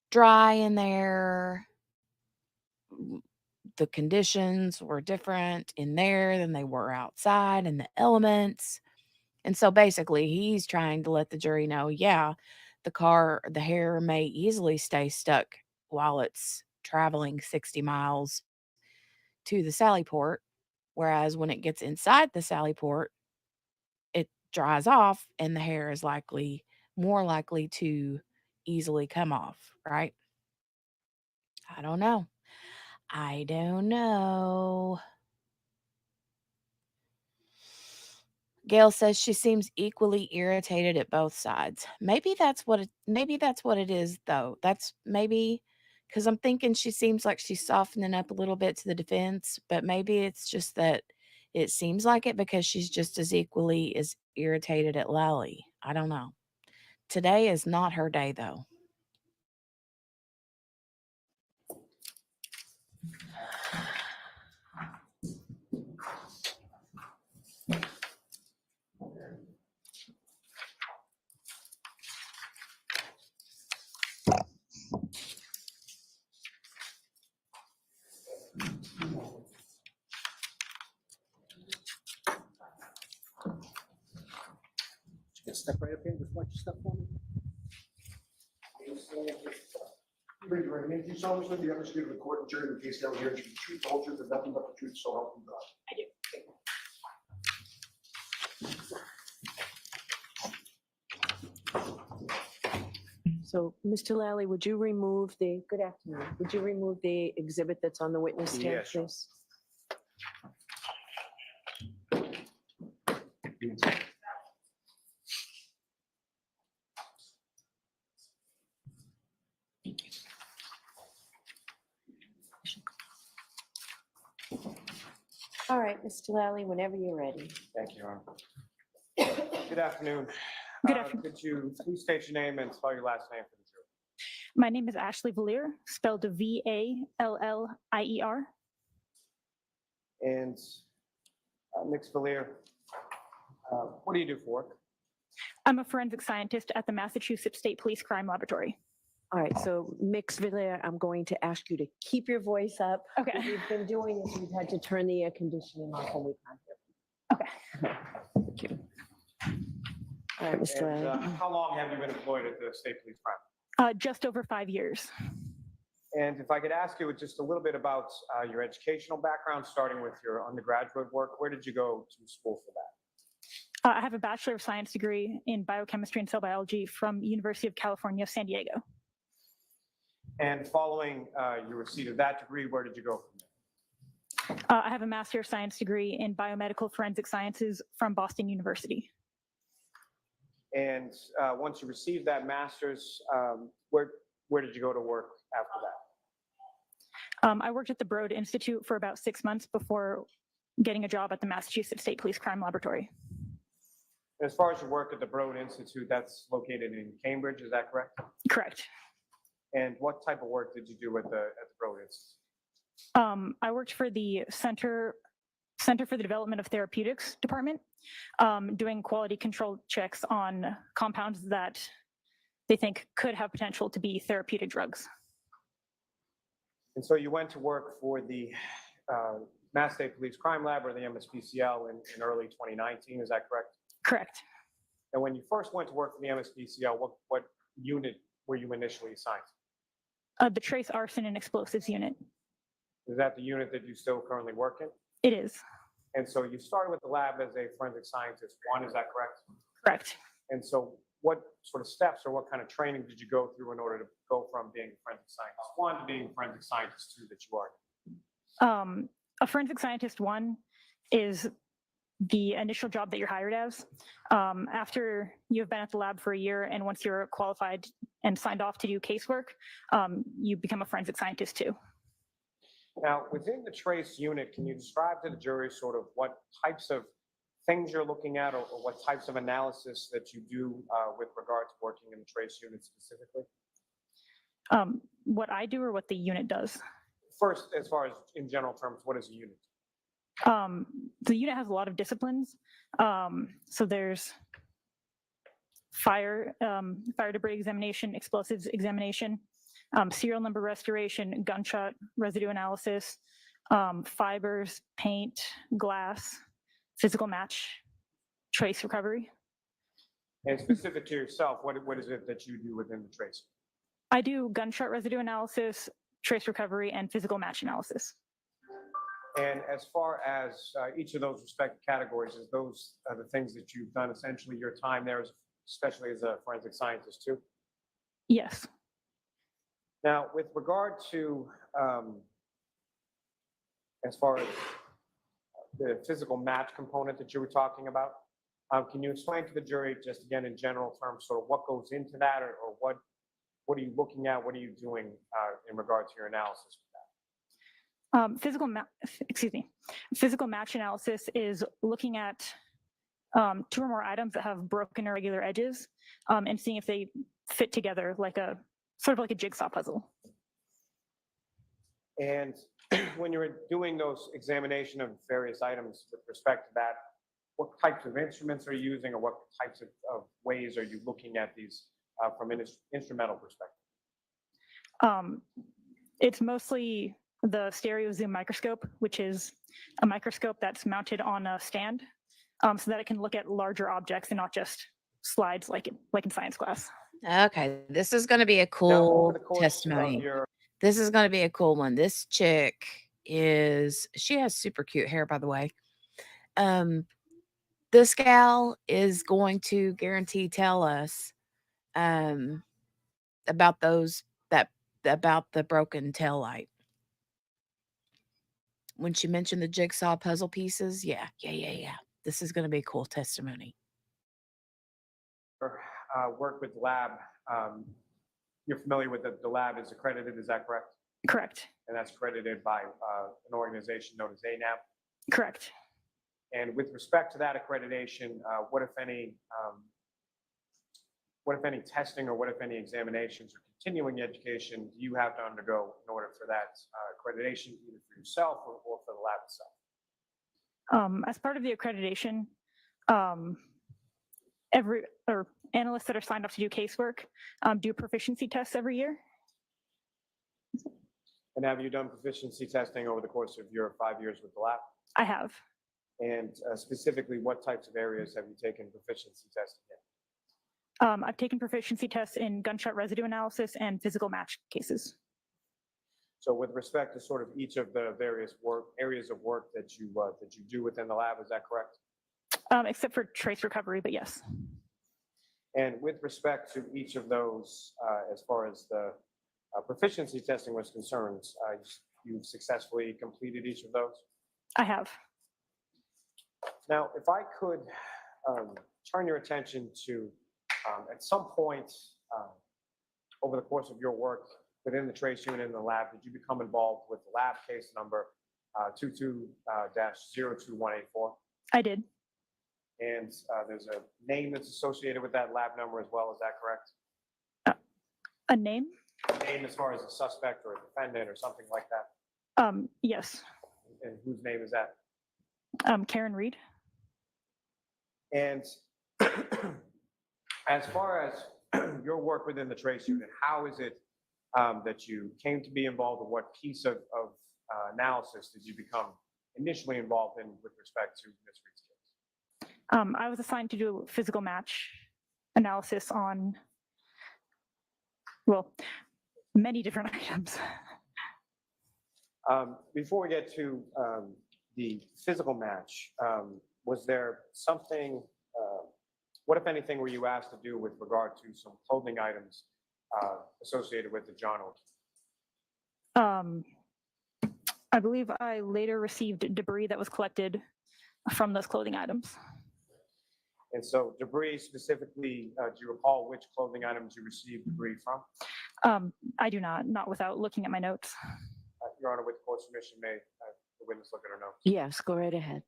dry in there? The conditions were different in there than they were outside, and the elements. And so basically, he's trying to let the jury know, yeah, the hair may easily stay stuck while it's traveling 60 miles to the Sally port. Whereas when it gets inside the Sally port, it dries off and the hair is more likely to easily come off, right? I don't know. I don't know. Gail says she seems equally irritated at both sides. Maybe that's what it is though. That's maybe because I'm thinking she seems like she's softening up a little bit to the defense, but maybe it's just that it seems like it because she's just as equally as irritated at Lally. I don't know. Today is not her day though. Just step right up here, just watch your step for me. Raise your right hand. Do you solemnly swear the evidence given in the court and jury in the case now hearing should be the truth, the whole truth, and nothing but the truth, so help you God? I do. So, Mr. Lally, would you remove good afternoon, would you remove the exhibit that's on the witness stand, Yes, sure. please? All right, Mr. Lally, whenever you're ready. Thank you, Your Honor. Good afternoon. Good afternoon. Could you please state your name and spell your last name for the jury? My name is Ashley Valier, spelled Vallier. And Ms. Valier, what do you do for work? I'm a forensic scientist at the Massachusetts State Police Crime Laboratory. All right, so Mix Villar, I'm going to ask you to keep your voice up. Okay. What we've been doing is we've had to turn the air conditioning off when we can't hear. Okay. Thank you. All right, Mr. And Lally. how long have you been employed at the State Police Crime? Just over 5 years. And if I could ask you just a little bit about your educational background, starting with your undergraduate work, where did you go to school for that? I have a Bachelor of Science degree in biochemistry and cell biology from University of California, San Diego. And following your receipt of that degree, where did you go from there? I have a Master of Science degree in biomedical forensic sciences from Boston University. And once you received that master's, where did you go to work after that? I worked at the Broad Institute for about 6 months before getting a job at the Massachusetts State Police Crime Laboratory. As far as your work at the Broad Institute, that's located in Cambridge, is that correct? Correct. And what type of work did you do at the Broad Institute? I worked for the Center for the Development of Therapeutics Department, doing quality control checks on compounds that they think could have potential to be therapeutic drugs. And so you went to work for the Mass State Police Crime Lab, or the MSPCL, in early 2019, is that correct? Correct. And when you first went to work for the MSPCL, what unit were you initially assigned to? The Trace Arson and Explosives Unit. Is that the unit that you still currently work in? It is. And so you started with the lab as a forensic scientist one, is that correct? Correct. And so what sort of steps or what kind of training did you go through in order to go from being a forensic scientist one to being a forensic scientist two that you are? A forensic scientist one is the initial job that you're hired as. After you've been at the lab for a year and once you're qualified and signed off to do casework, you become a forensic scientist too. Now, within the trace unit, can you describe to the jury sort of what types of things you're looking at, or what types of analysis that you do with regard to working in the trace unit specifically? What I do or what the unit does? First, as far as in general terms, what is a unit? The unit has a lot of disciplines. So there's fire debris examination, explosives examination, serial number restoration, gunshot residue analysis, fibers, paint, glass, physical match, trace recovery. And specific to yourself, what is it that you do within the trace? I do gunshot residue analysis, trace recovery, and physical match analysis. And as far as each of those respective categories, is those the things that you've done essentially your time there, especially as a forensic scientist too? Yes. Now, with regard to, as far as the physical match component that you were talking about, can you explain to the jury, just again in general terms, sort of what goes into that, or what are you looking at, what are you doing in regard to your analysis with that? Physical match analysis is looking at two or more items that have broken irregular edges and seeing if they fit together like a sort of like a jigsaw puzzle. And when you're doing those examination of various items with respect to that, what types of instruments are you using, or what types of ways are you looking at these from an instrumental perspective? It's mostly the stereo zoom microscope, which is a microscope that's mounted on a stand so that it can look at larger objects and not just slides like in science class. Okay, this is going to be a cool testimony. This is going to be a cool one. This chick she has super cute hair, by the way. This gal is going to guarantee tell us about about the broken tail light. When she mentioned the jigsaw puzzle pieces, yeah. This is going to be a cool testimony. Work with the lab. You're familiar with the lab is accredited, is that correct? Correct. And that's accredited by an organization known as ANAP. Correct. And with respect to that accreditation, what if any testing or what if any examinations or continuing education do you have to undergo in order for that accreditation, either for yourself or for the lab itself? As part of the accreditation, analysts that are signed off to do casework do proficiency tests every year. And have you done proficiency testing over the course of your 5 years with the lab? I have. And specifically, what types of areas have you taken proficiency testing in? I've taken proficiency tests in gunshot residue analysis and physical match cases. So with respect to sort of each of the various areas of work that you do within the lab, is that correct? Except for trace recovery, but yes. And with respect to each of those, as far as the proficiency testing was concerned, you've successfully completed each of those? I have. Now, if I could turn your attention to, at some point over the course of your work within the trace unit in the lab, did you become involved with the lab case number 22-02184? I did. And there's a name that's associated with that lab number as well, is that correct? A name? A name as far as a suspect or a defendant or something like that? Yes. And whose name is that? Karen Reed. And as far as your work within the trace unit, how is it that you came to be involved, or what piece of analysis did you become initially involved in with respect to Ms. Reed's case? I was assigned to do physical match analysis on, well, many different items. Before we get to the physical match, was there something, what if anything were you asked to do with regard to some clothing items associated with the John Oak? I believe I later received debris that was collected from those clothing items. And so debris specifically, do you recall which clothing items you received debris from? I do not without looking at my notes. Your Honor, with the court's permission, may the witness look at her notes? Yes, go right ahead.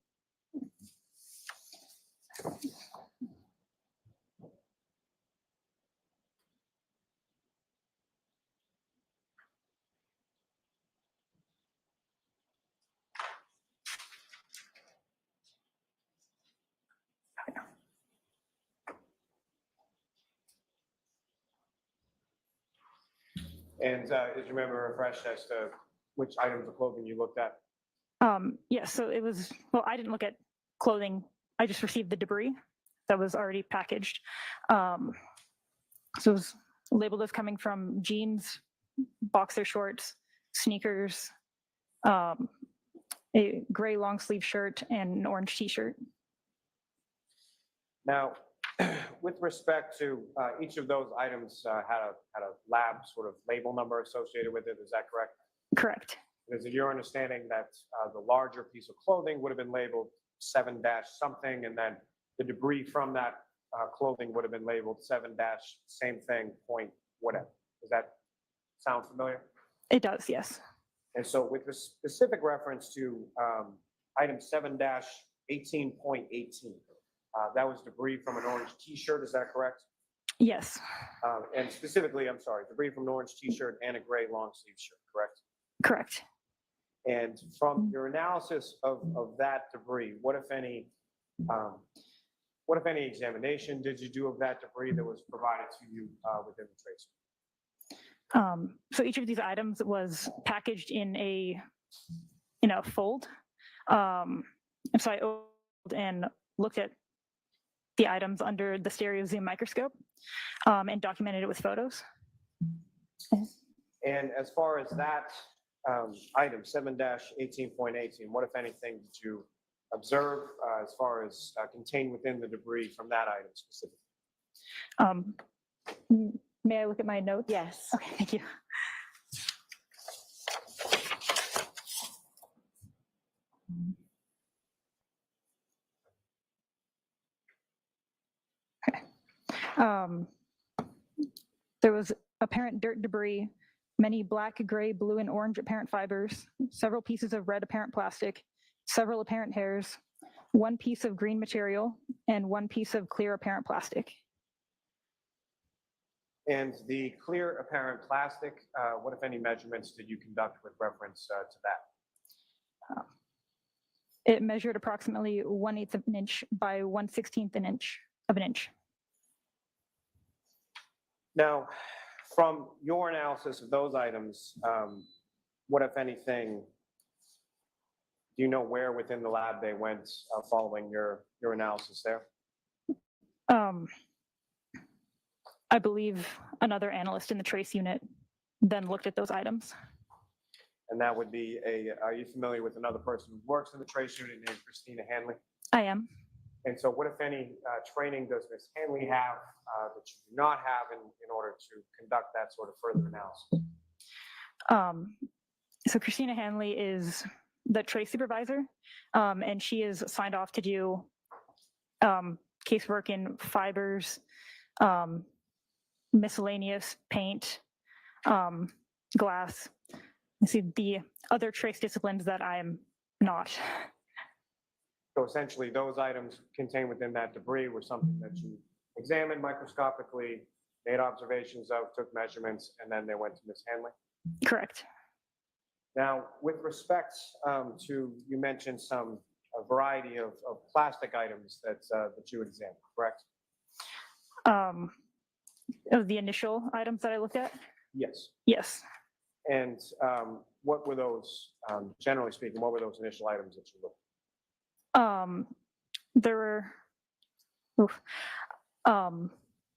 And is your memory refreshed as to which items of clothing you looked at? Yes, so it was, well, I didn't look at clothing. I just received the debris that was already packaged. So it was labeled as coming from jeans, boxer shorts, sneakers, a gray long sleeve shirt, and an orange t-shirt. Now, with respect to each of those items had a lab sort of label number associated with it, is that correct? Correct. Is it your understanding that the larger piece of clothing would have been labeled 7- something, and then the debris from that clothing would have been labeled 7- same thing, point, whatever? Does that sound familiar? It does, yes. And so with the specific reference to item 7-18.18, that was debris from an orange t-shirt, is that correct? Yes. And specifically, I'm sorry, debris from an orange t-shirt and a gray long sleeve shirt, correct? Correct. And from your analysis of that debris, what if any examination did you do of that debris that was provided to you within the trace? So each of these items was packaged in a fold. And so I opened and looked at the items under the stereo zoom microscope and documented it with photos. And as far as that item, 7-18.18, what, if anything, did you observe as far as contained within the debris from that item specifically? May I look at my notes? Yes. Okay, thank you. Okay. There was apparent dirt debris, many black, gray, blue, and orange apparent fibers, several pieces of red apparent plastic, several apparent hairs, one piece of green material, and one piece of clear apparent plastic. And the clear apparent plastic, what if any measurements did you conduct with reference to that? It measured approximately 1/8 of an inch by 1/16 an inch of an inch. Now, from your analysis of those items, what if anything, do you know where within the lab they went following your analysis there? I believe another analyst in the trace unit then looked at those items. And that would be are you familiar with another person who works in the trace unit named Christina Hanley? I am. And so what, if any, training does Ms. Hanley have that you do not have in order to conduct that sort of further analysis? So Christina Hanley is the trace supervisor, and she is signed off to do casework in fibers, miscellaneous paint, glass. You see the other trace disciplines that I am not. So essentially, those items contained within that debris were something that you examined microscopically, made observations of, took measurements, and then they went to Ms. Hanley? Correct. Now, with respect to, you mentioned a variety of plastic items that you examined, correct? Of the initial items that I looked at? Yes. Yes. And what were those, generally speaking, what were those initial items that you looked at? There were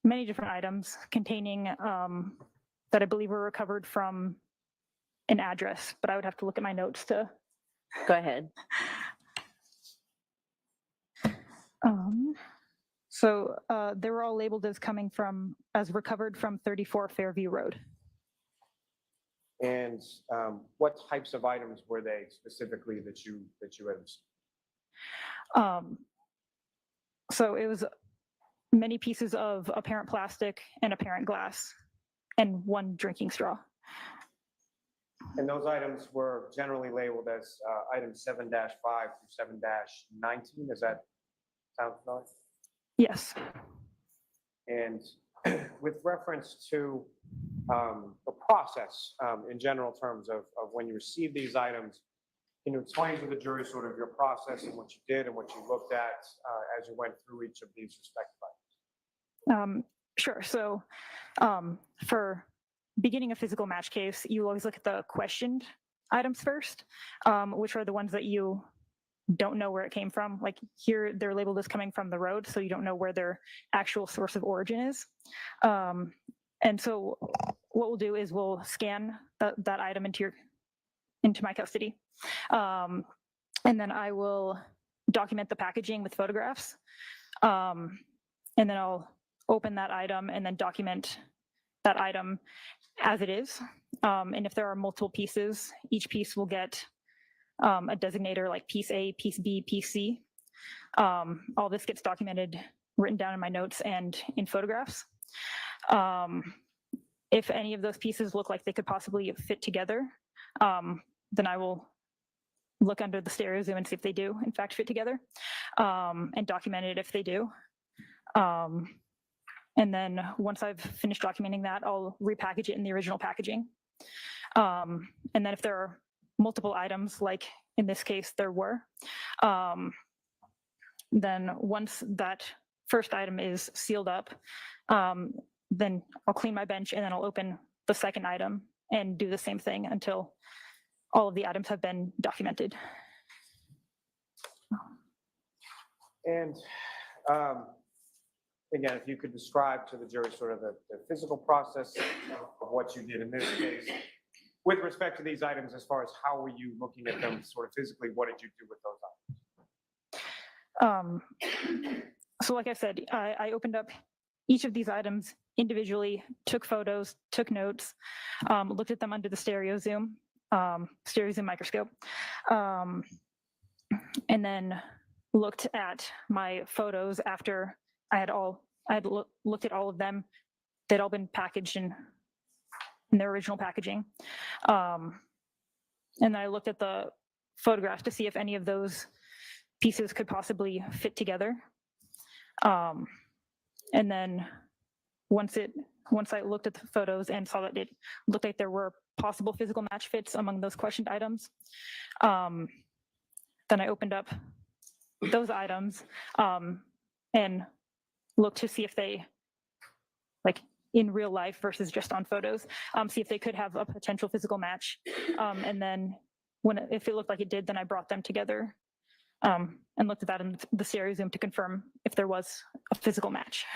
many different items containing that I believe were recovered from an address, but I would have to look at my notes to. Go ahead. So they were all labeled as recovered from 34 Fairview Road. And what types of items were they specifically that you had received? So it was many pieces of apparent plastic and apparent glass and one drinking straw. And those items were generally labeled as items 7-5 through 7-19. Does that sound familiar? Yes. And with reference to the process in general terms of when you receive these items, can you explain to the jury sort of your process and what you did and what you looked at as you went through each of these respective items? Sure. So for beginning a physical match case, you always look at the questioned items first, which are the ones that you don't know where it came from. Like here, they're labeled as coming from the road, so you don't know where their actual source of origin is. And so what we'll do is we'll scan that item into my custody. And then I will document the packaging with photographs. And then I'll open that item and then document that item as it is. And if there are multiple pieces, each piece will get a designator like piece A, piece B, piece C. All this gets documented, written down in my notes and in photographs. If any of those pieces look like they could possibly fit together, then I will look under the stereo zoom and see if they do in fact fit together, and document it if they do. And then once I've finished documenting that, I'll repackage it in the original packaging. And then if there are multiple items, like in this case there were, then once that first item is sealed up, then I'll clean my bench and then I'll open the second item and do the same thing until all of the items have been documented. And again, if you could describe to the jury sort of the physical process of what you did in this case, with respect to these items, as far as how were you looking at them sort of physically, what did you do with those items? So like I said, I opened up each of these items individually, took photos, took notes, looked at them under the stereo zoom microscope, and then looked at my photos after I had looked at all of them. They'd all been packaged in their original packaging. And then I looked at the photographs to see if any of those pieces could possibly fit together. And then once I looked at the photos and saw that it looked like there were possible physical match fits among those questioned items, then I opened up those items and looked to see if they, like in real life versus just on photos, see if they could have a potential physical match. And then if it looked like it did, then I brought them together and looked at that in the stereo zoom to confirm if there was a physical match.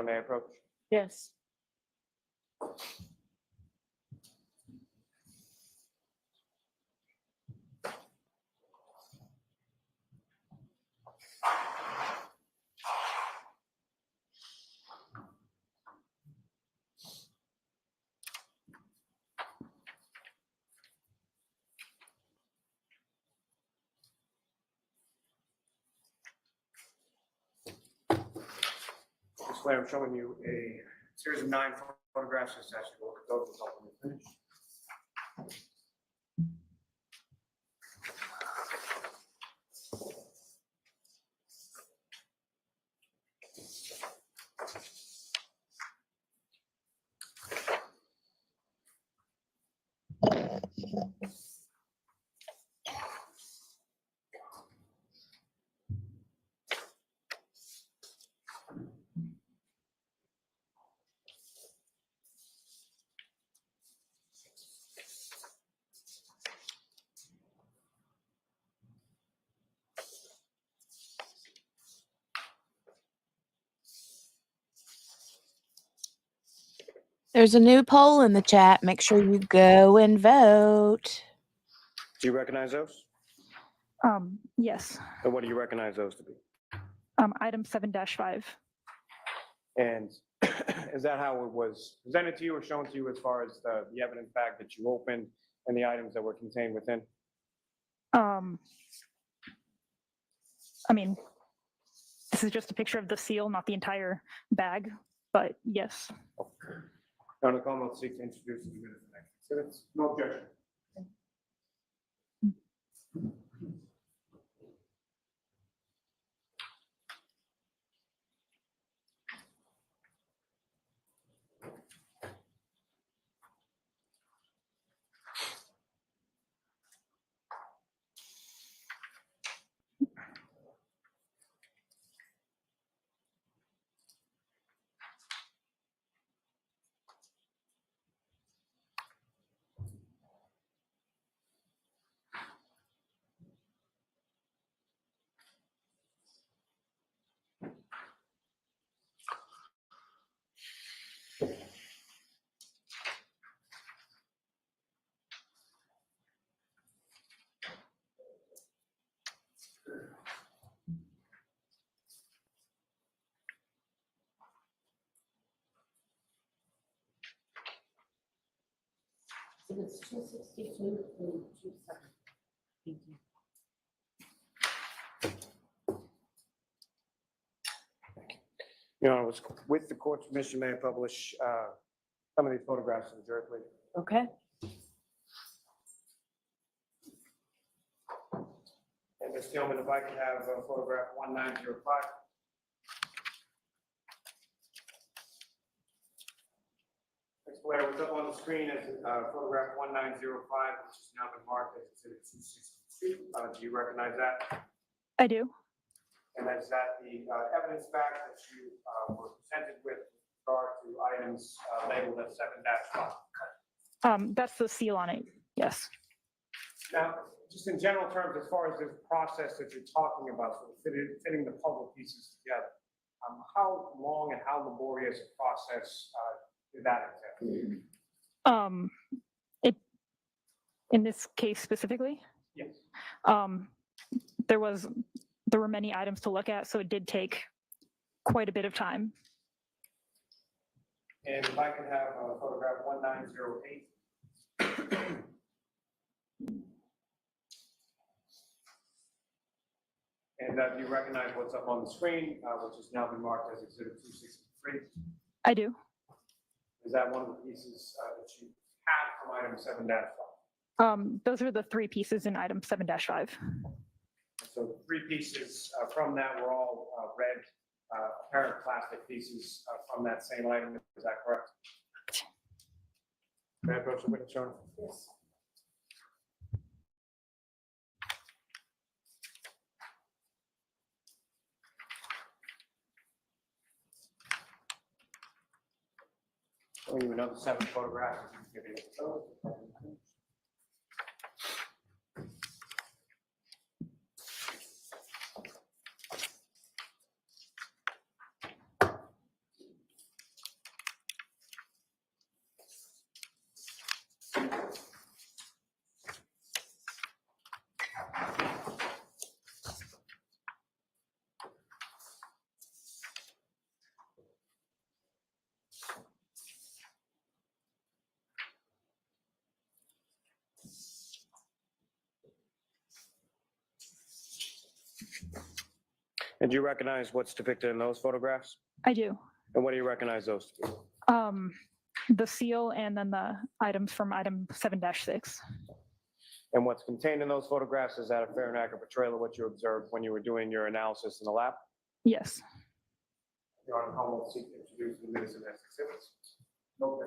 May I approach? Yes. Display, I'm showing you a series of 9 photographs. Just ask you to look at those and help me finish. There's a new poll in the chat. Make sure you go and vote. Do you recognize those? Yes. And what do you recognize those to be? Item 7-5. And is that how it was presented to you or shown to you as far as the evidence bag that you opened and the items that were contained within? I mean, this is just a picture of the seal, not the entire bag, but yes. Okay. Now, Nicole will seek to introduce the minutes of the next exhibits. No objection. It's 262 and 270. You know, with the court's permission, may I publish some of these photographs in the jury, please? Okay. And Ms. Tillman, if I could have photograph 1905. Next, Blair, what's up on the screen is photograph 1905, which has now been marked as exhibit 262. Do you recognize that? I do. And is that the evidence back that you were presented with regard to items labeled as 7-5? That's the seal on it, yes. Now, just in general terms, as far as this process that you're talking about, sort of fitting the puzzle pieces together, how long and how laborious a process did that entail? In this case specifically, Yes. there were many items to look at, so it did take quite a bit of time. And if I can have photograph 1908. And do you recognize what's up on the screen, which has now been marked as Exhibit 263? I do. Is that one of the pieces that you had from item 7-5? Those are the 3 pieces in item 7-5. So the 3 pieces from that were all red, apparent plastic pieces from that same item. Is that correct? May I approach the witness, Your Honor? Yes. Showing you another 7 photographs. Give you those. And do you recognize what's depicted in those photographs? I do. And what do you recognize those to be? The seal and then the items from item 7-6. And what's contained in those photographs, is that a fair and accurate portrayal of what you observed when you were doing your analysis in the lab? Yes. Your Honor, how will seek to introduce the minutes of that exhibits? No.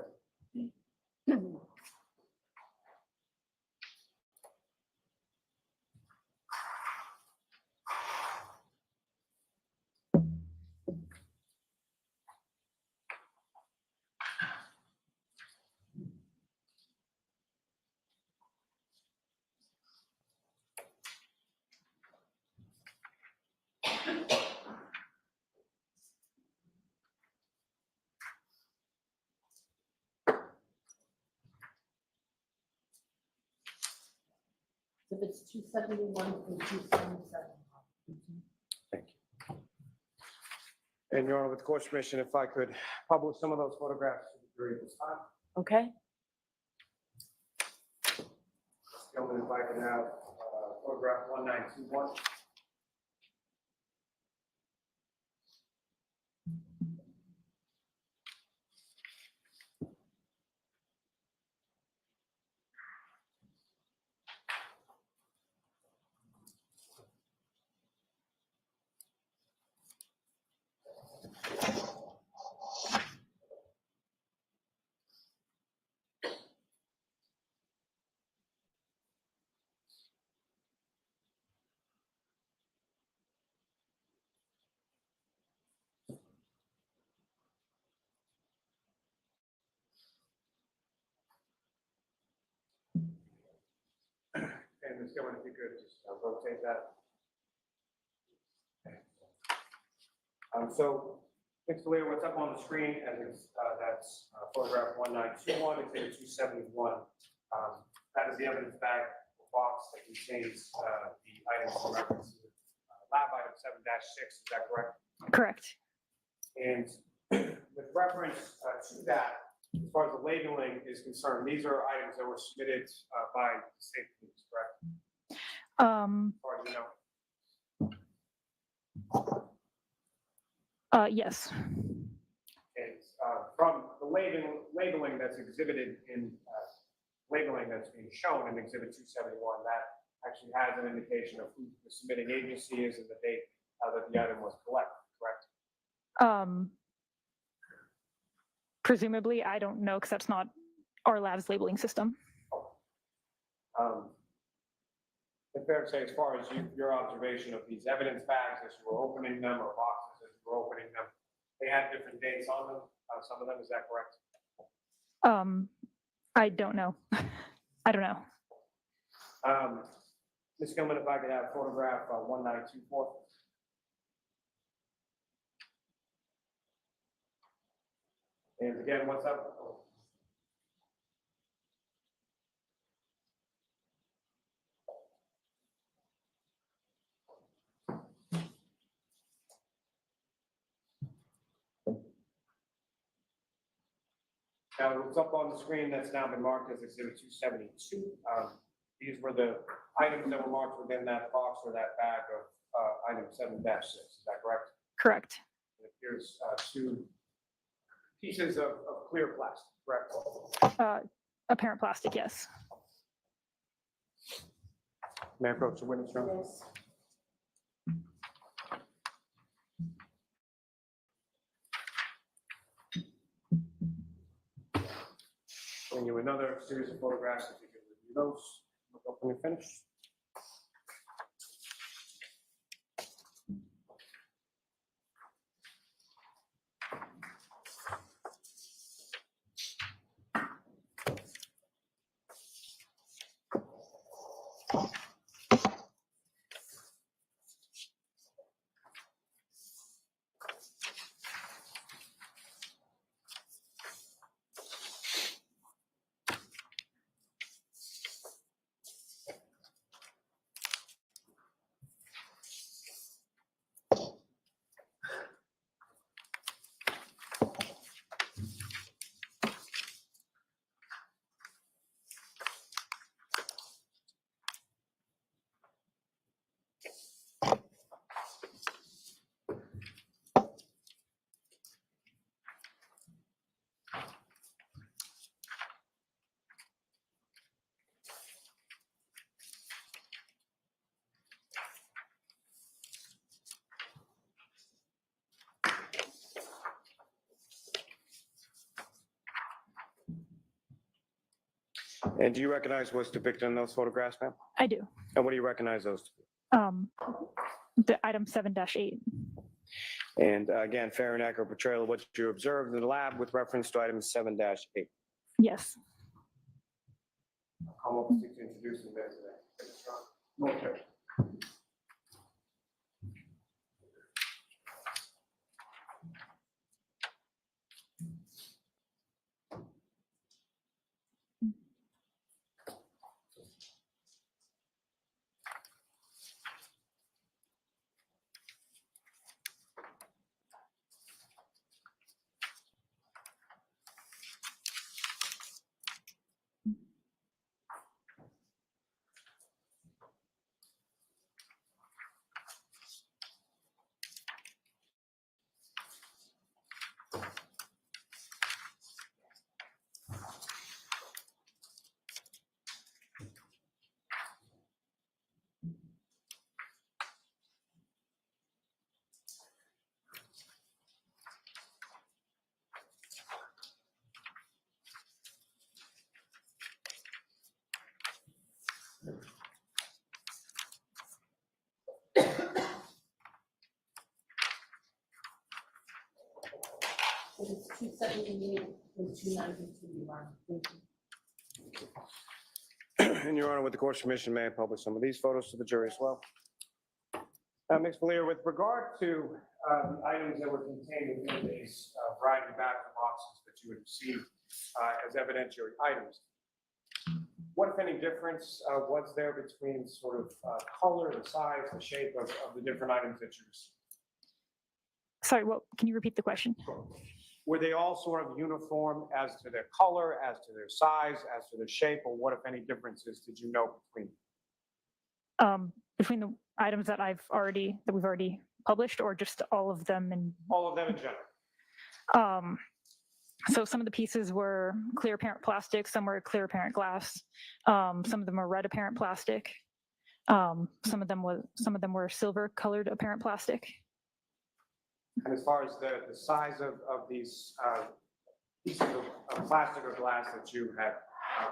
Exhibits 271 through 277. Thank you. And Your Honor, with the court's permission, if I could publish some of those photographs to the jury at this time. Okay. Gentlemen, if I could have photograph 1921. And Ms. Gilman, if you could just rotate that. So, Mr. Leader, what's up on the screen, as that's photograph 1921, exhibit 271. That is the evidence bag box that contains the items in reference to lab item 7-6, is that correct? Correct. And with reference to that, as far as the labeling is concerned, these are items that were submitted by the state police, correct? As far as you know. Yes. And from the labeling that's exhibited in labeling that's being shown in Exhibit 271, that actually has an indication of who the submitting agency is and the date that the item was collected, correct? Presumably, I don't know because that's not our lab's labeling system. It's fair to say, as far as your observation of these evidence bags as you were opening them, or boxes as you were opening them, they had different dates on them, some of them, is that correct? I don't know. I don't know. Ms. Gilman, if I could have photograph 1924. And again, what's up? Now, what's up on the screen that's now been marked as Exhibit 272. These were the items that were marked within that box or that bag of item 7-6, is that correct? Correct. It appears two pieces of clear plastic, correct? Apparent plastic, yes. May I approach the witness room? Yes. Showing you another series of photographs, if you can review those, look up when you're finished. And do you recognize what's depicted in those photographs, ma'am? I do. And what do you recognize those to be? The item 7-8. And again, fair and accurate portrayal of what you observed in the lab with reference to item 7-8. Yes. Come up to introduce the man today. Okay. It's 278 and 292. And Your Honor, with the court's permission, may I publish some of these photos to the jury as well? Ms. Valier, with regard to the items that were contained within these variety of ballot boxes that you had received as evidentiary items, what, if any, difference was there between sort of color, the size, the shape of the different items that you received? Sorry, what? Can you repeat the question? Were they all sort of uniform as to their color, as to their size, as to their shape, or what, if any, differences did you note between them? Between the items that we've already published, or just all of them? And all of them in general. So some of the pieces were clear apparent plastic, some were clear apparent glass, some of them were red apparent plastic, some of them were silver colored apparent plastic. And as far as the size of these pieces of plastic or glass that you had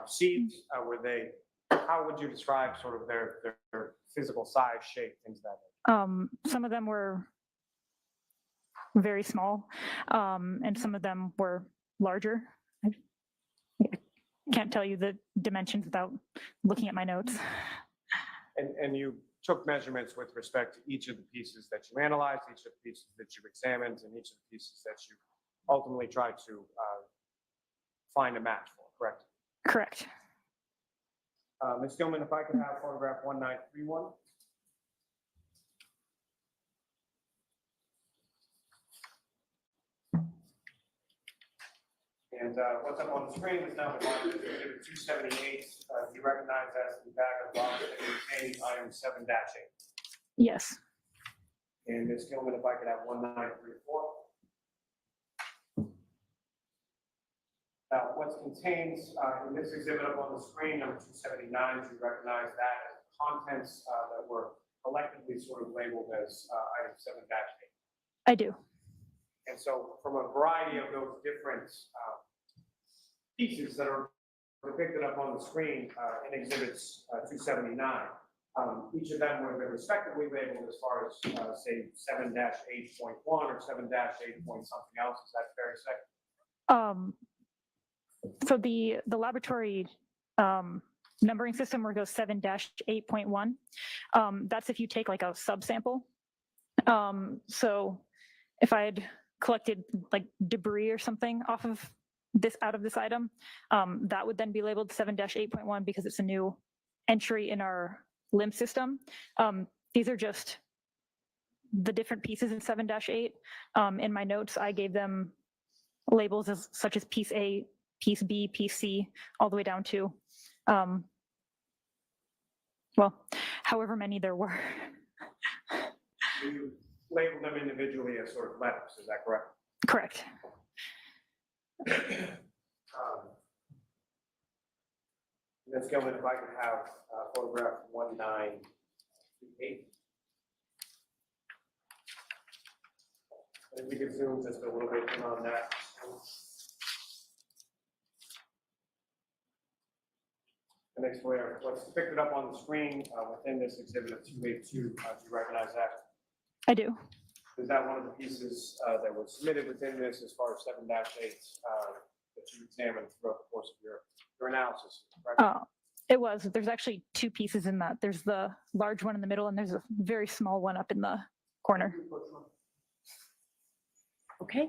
received, how would you describe sort of their physical size, shape, things of that nature? Some of them were very small, and some of them were larger. I can't tell you the dimensions without looking at my notes. And you took measurements with respect to each of the pieces that you analyzed, each of the pieces that you examined, and each of the pieces that you ultimately tried to find a match for, correct? Correct. Ms. Gilman, if I could have photograph 1931. And what's up on the screen is now divided into Exhibit 278. You recognize as the bag of boxes that contains item 7-8. Yes. And Ms. Gilman, if I could have 1934. What's contained in this exhibit up on the screen, number 279, do you recognize that as contents that were collectively sort of labeled as item 7-8? I do. And so from a variety of those different pieces that are depicted up on the screen in exhibits 279, each of them would have been respectively labeled as far as, say, 7-8.1 or 7-8 point something else. Is that fair to say? So the laboratory numbering system where it goes 7-8.1, that's if you take like a subsample. So if I had collected like debris or something off of this out of this item, that would then be labeled 7-8.1 because it's a new entry in our limb system. These are just the different pieces in 7-8. In my notes, I gave them labels as such as piece A, piece B, piece C, all the way down to, well, however many there were. You labeled them individually as sort of letters, is that correct? Correct. Ms. Gilman, if I could have photograph 1928. And if we could zoom just a little bit in on that. The next layer, what's depicted up on the screen within this exhibit of 282, do you recognize that? I do. Is that one of the pieces that was submitted within this as far as 7-8 that you examined throughout the course of your analysis? Right? It was. There's actually two pieces in that. There's the large one in the middle, and there's a very small one up in the corner. Okay.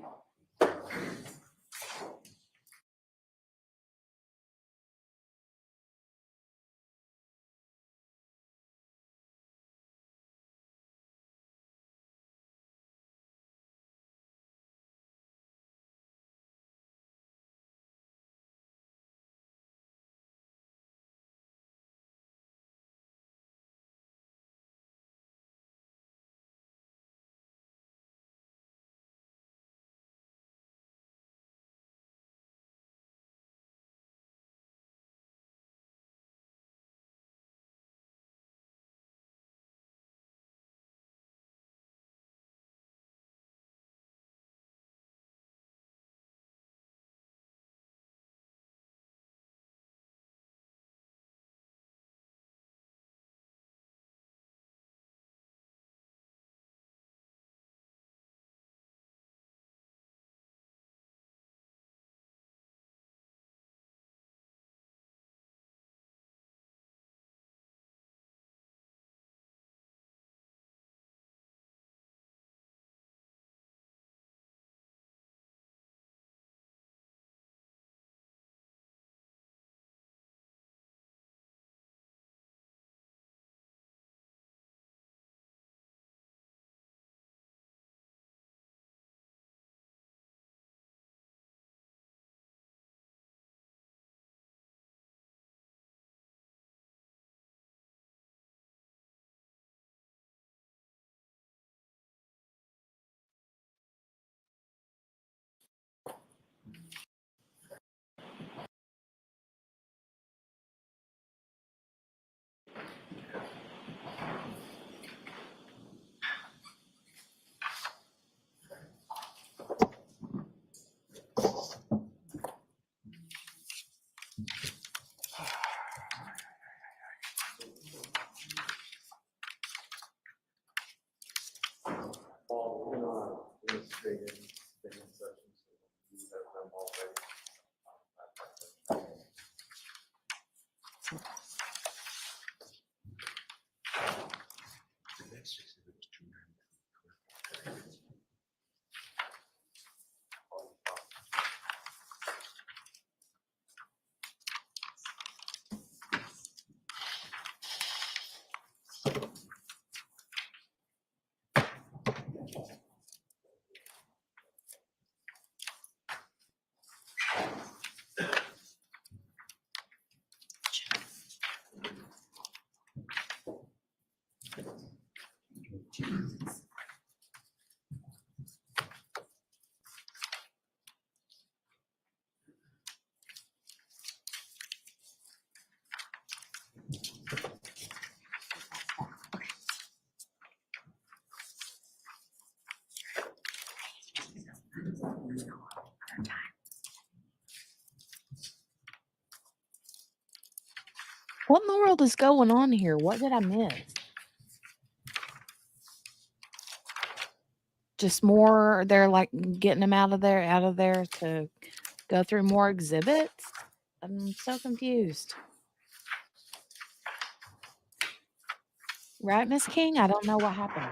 What in the world is going on here? What did I miss? Just more, they're like getting him out of there to go through more exhibits? I'm so confused. Right, Miss King? I don't know what happened.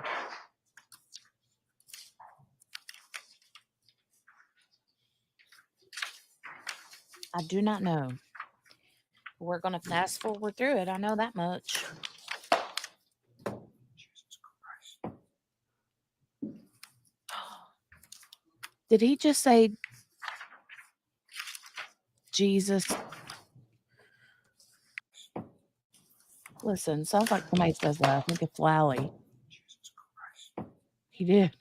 I do not know. We're going to fast forward through it. I know that much. Did he just say Jesus? Listen, sounds like somebody says that. I think it's Lally. He did.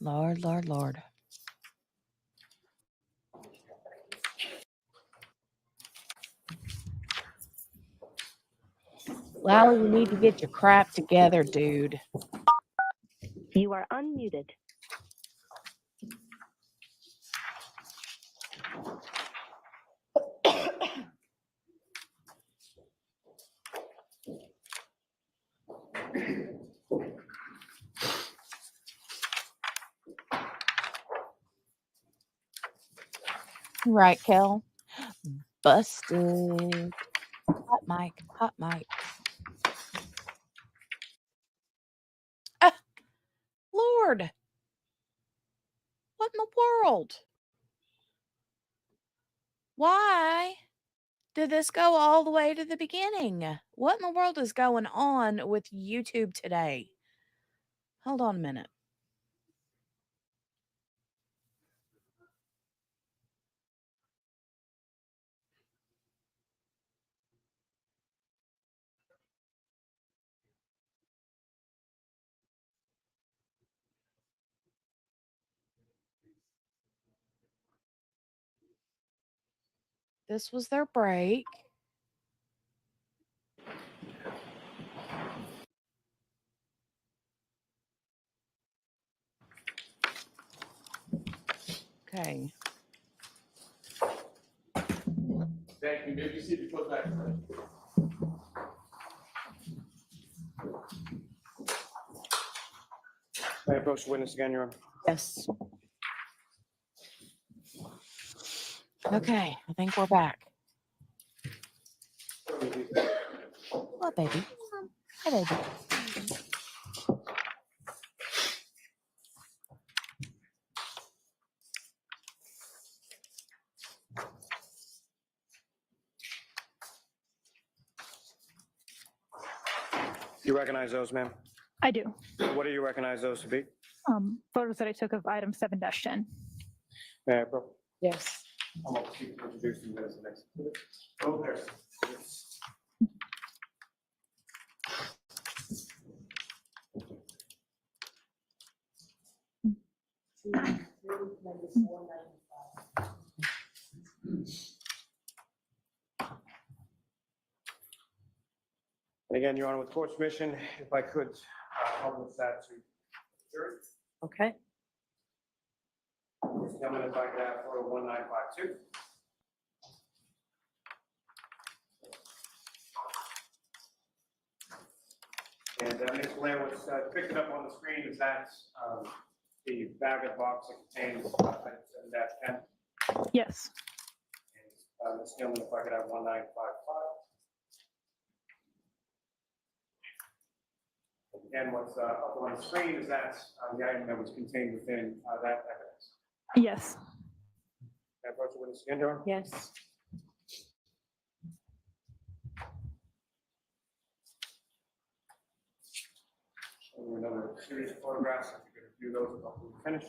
Lord, Lord, Lord. Lally, you need to get your crap together, dude. You are unmuted. Right, Kel? Busted. Hot mic, hot mic. Ah, Lord. What in the world? Why did this go all the way to the beginning? What in the world is going on with YouTube today? Hold on a minute. This was their break. Okay. Thank you. Maybe see if you put back. May I approach the witness again, Your Honor? Yes. Okay, I think we're back. What, baby? Hi, baby. You recognize those, ma'am? I do. What do you recognize those to be? Photos that I took of item 7-10. May I approach? Yes. I'm going to introduce you as the next. Oh, there's. And again, Your Honor, with court's permission, if I could publish that to the jury. Okay. Gentlemen, if I could have photo 1952. And Ms. Blair, what's depicted up on the screen is that the bag of box that contains item 7-10. Yes. And Ms. Gilman, if I could have 1955. Again, what's up on the screen is that the item that was contained within that evidence. Yes. Can I approach the witness again, Your Honor? Yes. Showing another series of photographs. If you could view those before we finish.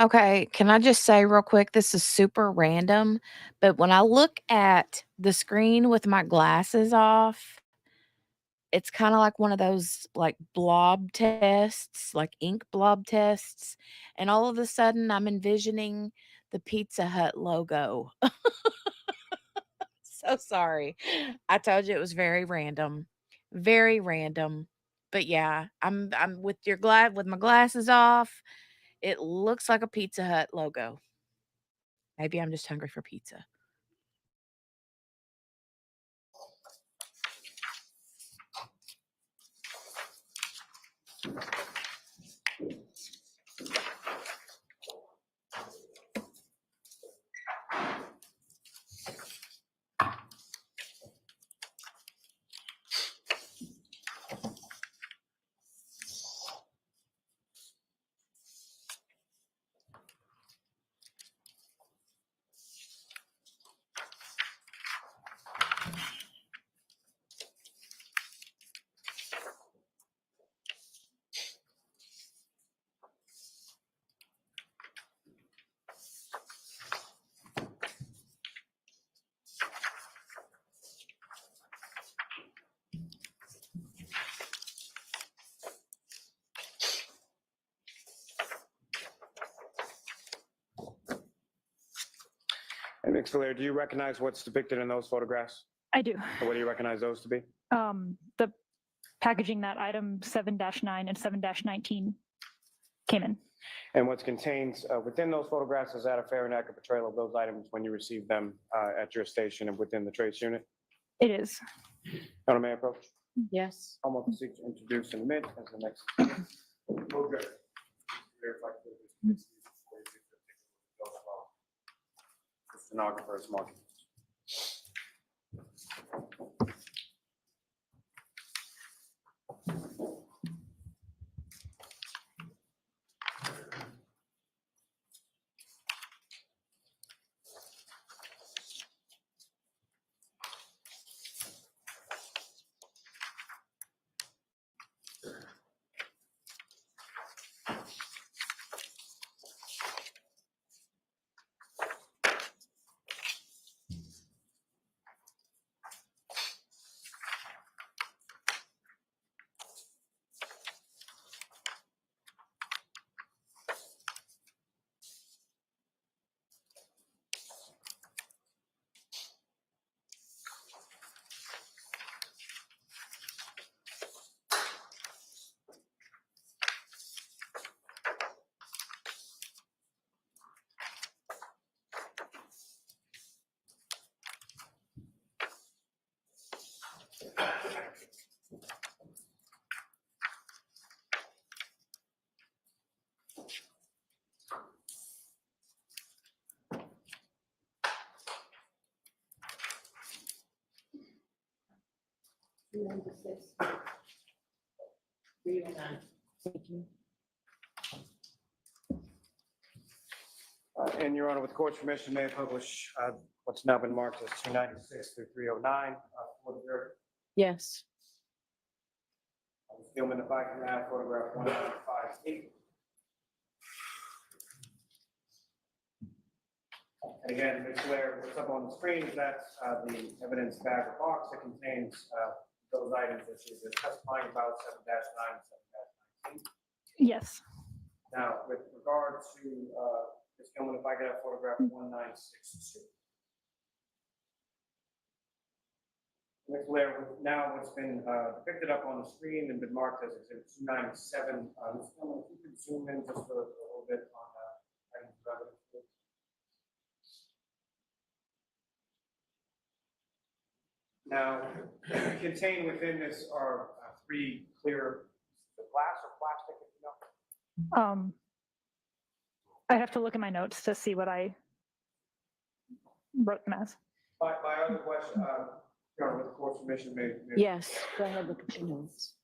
Okay, can I just say real quick, this is super random, but when I look at the screen with my glasses off, it's kind of like one of those like blob tests, like ink blob tests. And all of a sudden, I'm envisioning the Pizza Hut logo. So sorry. I told you it was very random. Very random. But yeah, I'm with your glad with my glasses off. It looks like a Pizza Hut logo. Maybe I'm just hungry for pizza. And Ms. Valer, do you recognize what's depicted in those photographs? I do. Or what do you recognize those to be? The packaging that item 7-9 and 7-19 came in. And what's contained within those photographs, is that a fair and accurate portrayal of those items when you receive them at your station and within the trace unit? It is. Madam Mayor, approach. Yes. I'm going to seek to introduce and admit as the next. Okay. The stenographer's marking. And Your Honor, with the court's permission, may I publish what's now been marked as 296 through 309 for the jury? Yes. Gilman, if I can have photograph 1958. And again, Ms. Blair, what's up on the screen is that's the evidence bag or box that contains those items that she's testifying about 7-9 and 7-19. Yes. Now, with regard to Ms. Gilman, if I could have photograph 1962. Ms. Blair, now what's been depicted up on the screen and been marked as exhibit 297. Ms. Gilman, if you could zoom in just a little bit on items of evidence, please. Now, contained within this are three clear pieces of glass or plastic, if you know. I have to look at my notes to see what I wrote them as. My other question, Your Honor, with the court's permission, may. Yes. Go ahead, look at your notes.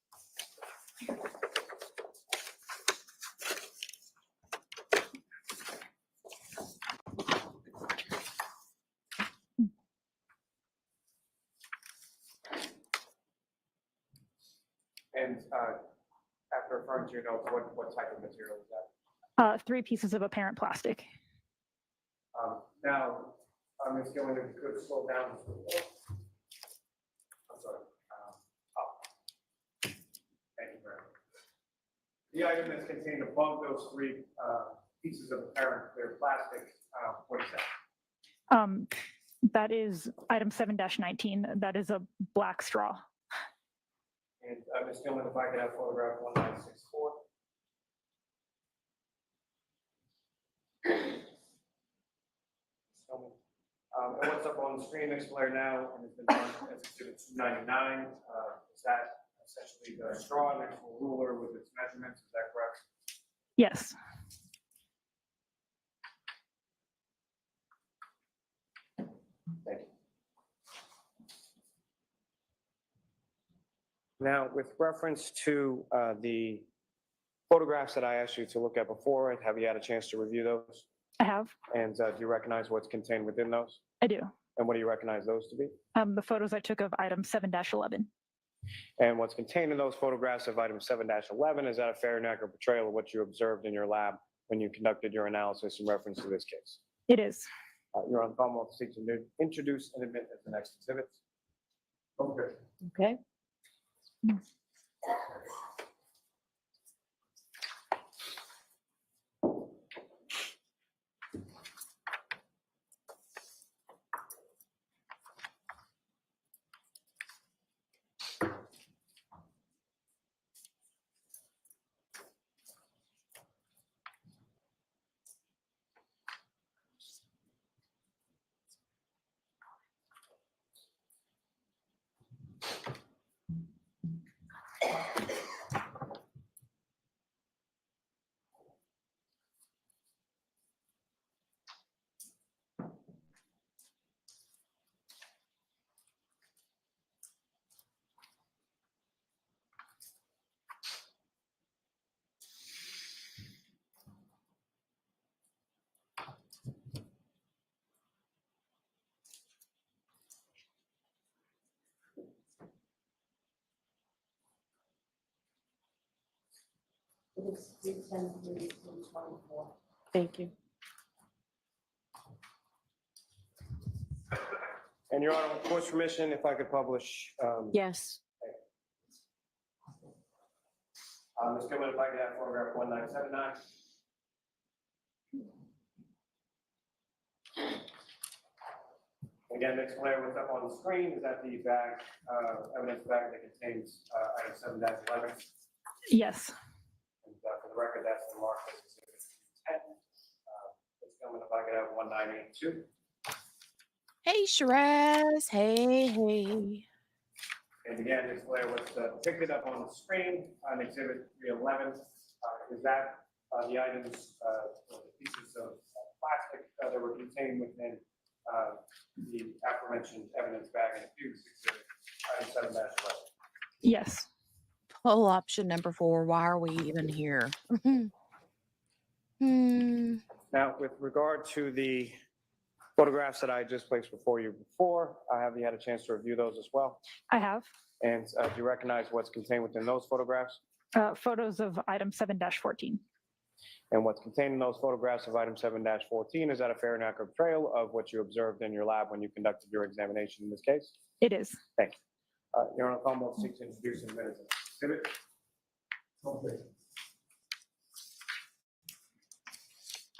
And after referring to your notes, what type of material is that? 3 pieces of apparent plastic. Now, Ms. Gilman, if you could slow down just a little. I'm sorry. Up. The item that's contained above those three pieces of apparent clear plastic, what is that? That is item 7-19. That is a black straw. And Ms. Gilman, if I could have photograph 1964. And what's up on the screen next flare now, and it's been marked as exhibit 299. Is that essentially the straw next to a ruler with its measurements? Is that correct? Yes. Thank you. Now, with reference to the photographs that I asked you to look at before, have you had a chance to review those? I have. And do you recognize what's contained within those? I do. And what do you recognize those to be? The photos I took of item 7-11. And what's contained in those photographs of item 7-11, is that a fair and accurate portrayal of what you observed in your lab when you conducted your analysis in reference to this case? It is. You're on Commonwealth seek to introduce and admit as the next exhibit. Okay. Okay. Thank you. And Your Honor, with court's permission, if I could publish. Yes. Ms. Gilman, if I could have photograph 1979. Again, next flare, what's up on the screen is that the bag, evidence bag that contains item 7-11. Yes. And for the record, that's been marked as exhibit 10. Ms. Gilman, if I could have 1982. Hey, Shiraz. Hey, hey. And again, this flare, what's depicted up on the screen on exhibit 311, is that the items, or the pieces of plastic that were contained within the aforementioned evidence bag and abuse exhibit, item 7-11. Yes. Pull option number 4. Why are we even here? Now, with regard to the photographs that I just placed before you before, have you had a chance to review those as well? I have. And do you recognize what's contained within those photographs? Photos of item 7-14. And what's contained in those photographs of item 7-14, is that a fair and accurate portrayal of what you observed in your lab when you conducted your examination in this case? It is. Thank you. Your Honor, Commonwealth seeks to introduce in minutes exhibit. Okay.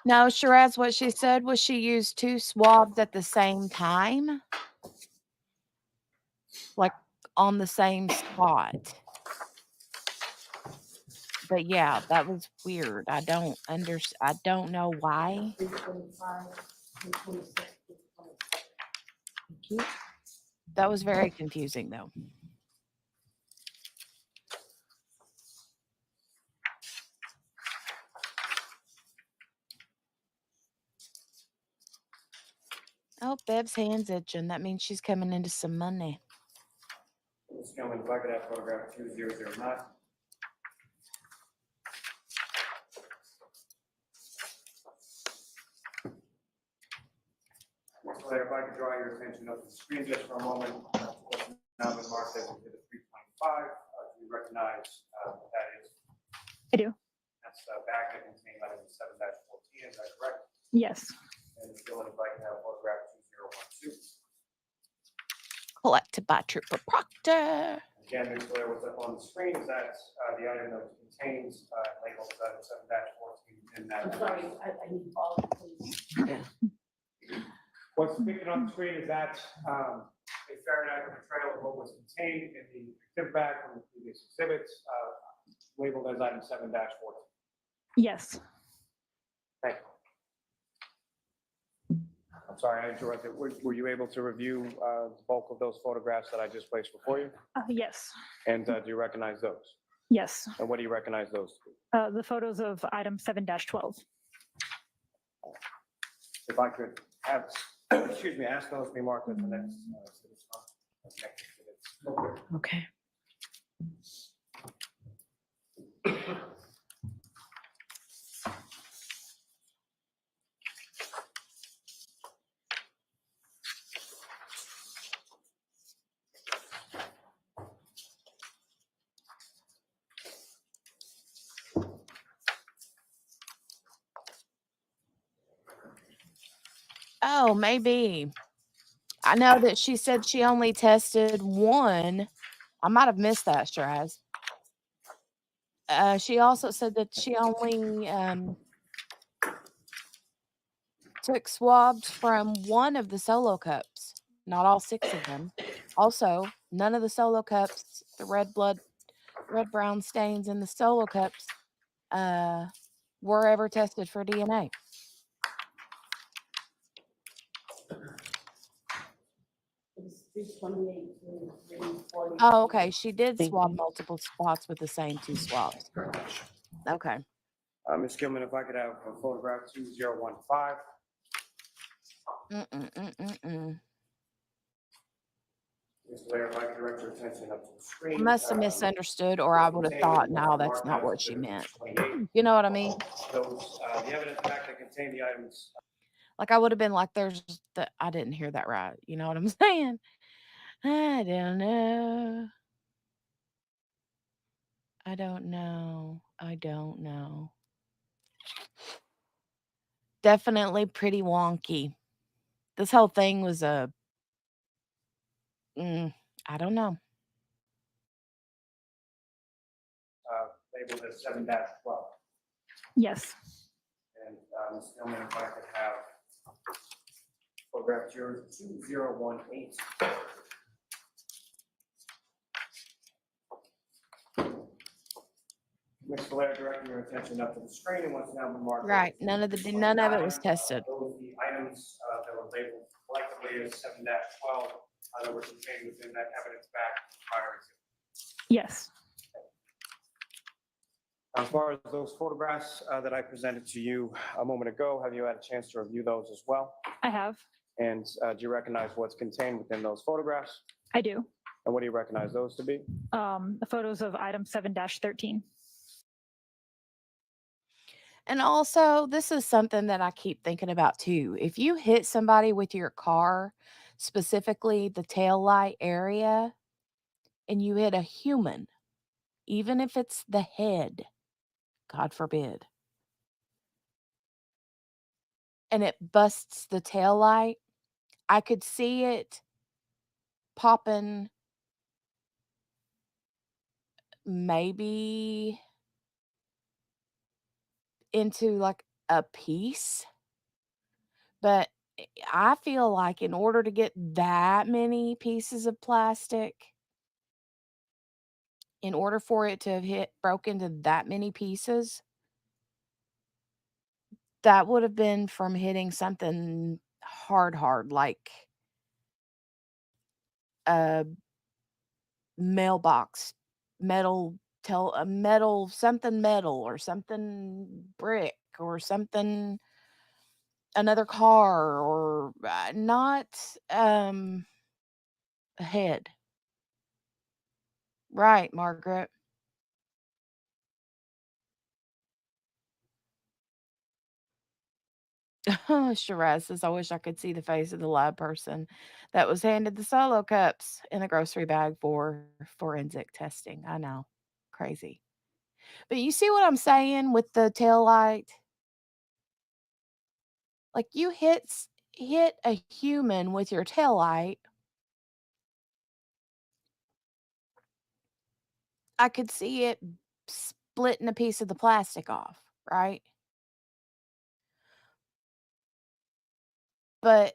No, Shiraz, what she said was she used 2 swabs at the same time. Like on the same spot. But yeah, that was weird. I don't know why. That was very confusing though. Oh, Bev's hand's itching. That means she's coming into some money. Ms. Gilman, if I could have photograph 2009. So if I could draw your attention up to the screen just for a moment. Now been marked as exhibit 325. Do you recognize what that is? I do. That's the bag that contained item 7-14, is that correct? Yes. And Ms. Gilman, if I can have photograph 2012. Collected by Trooper Proctor. Again, Ms. Blair, what's up on the screen is that the item that contains labeled item 7-14 in that. I'm sorry, I need all of please. What's depicted on the screen is that a fair and accurate portrayal of what was contained in the exhibit bag from the previous exhibits, labeled as item 7-14. Yes. Thank you. I'm sorry, I interrupted. Were you able to review the bulk of those photographs that I just placed before you? Yes. And do you recognize those? Yes. And what do you recognize those to be? The photos of item 7-12. If I could have, excuse me, ask those to be marked as the next. Okay. Oh, maybe. I know that she said she only tested one. I might have missed that, Shiraz. She also said that she only took swabs from one of the solo cups, not all 6 of them. Also, none of the solo cups, the red brown stains in the solo cups, were ever tested for DNA. Oh, okay. She did swab multiple spots with the same 2 swabs. Okay. Ms. Gilman, if I could have a photograph 2015. Ms. Blair, if I could direct your attention up to the I screen. must have misunderstood, or I would have thought, no, that's not what she meant. You know what I mean? Those, the evidence pack that contain the items. Like, I would have been like, I didn't hear that right. You know what I'm saying? I don't know. I don't know. I don't know. Definitely pretty wonky. This whole thing was I don't know. Labeled as 7-12. Yes. And Ms. Gilman, if I could have photograph 2018. Ms. Blair, directing your attention up to the screen and what's now been marked. Right. None of it was tested. Those are the items that were labeled collectively as 7-12 that were contained within that evidence back prior exhibit. Yes. As far as those photographs that I presented to you a moment ago, have you had a chance to review those as well? I have. And do you recognize what's contained within those photographs? I do. And what do you recognize those to be? The photos of item 7-13. And also, this is something that I keep thinking about too. If you hit somebody with your car, specifically the tail light area, and you hit a human, even if it's the head, God forbid, and it busts the tail light, I could see it popping maybe into like a piece. But I feel like in order to get that many pieces of plastic, in order for it to have broke into that many pieces, that would have been from hitting something hard, like a mailbox, something metal or something brick or something, another car or not a head. Right, Margaret. Shiraz says, I wish I could see the face of the lab person that was handed the solo cups in a grocery bag for forensic testing. I know. Crazy. But you see what I'm saying with the tail light? Like you hit a human with your tail light. I could see it splitting a piece of the plastic off, right? But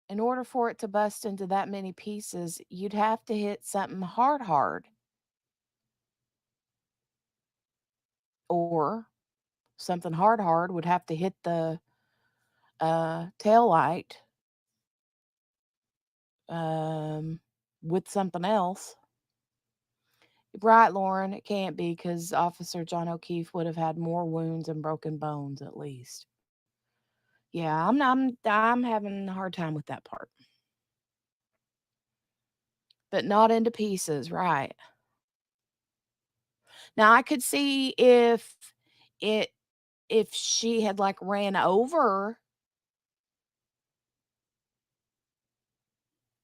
in order for it to bust into that many pieces, you'd have to hit something hard, hard. Or something hard, hard would have to hit the tail light um, with something else. Right, Lauren, it can't be because Officer John O'Keefe would have had more wounds and broken bones at least. Yeah, I'm having a hard time with that part. But not into pieces, right? Now I could see it if she had like ran over.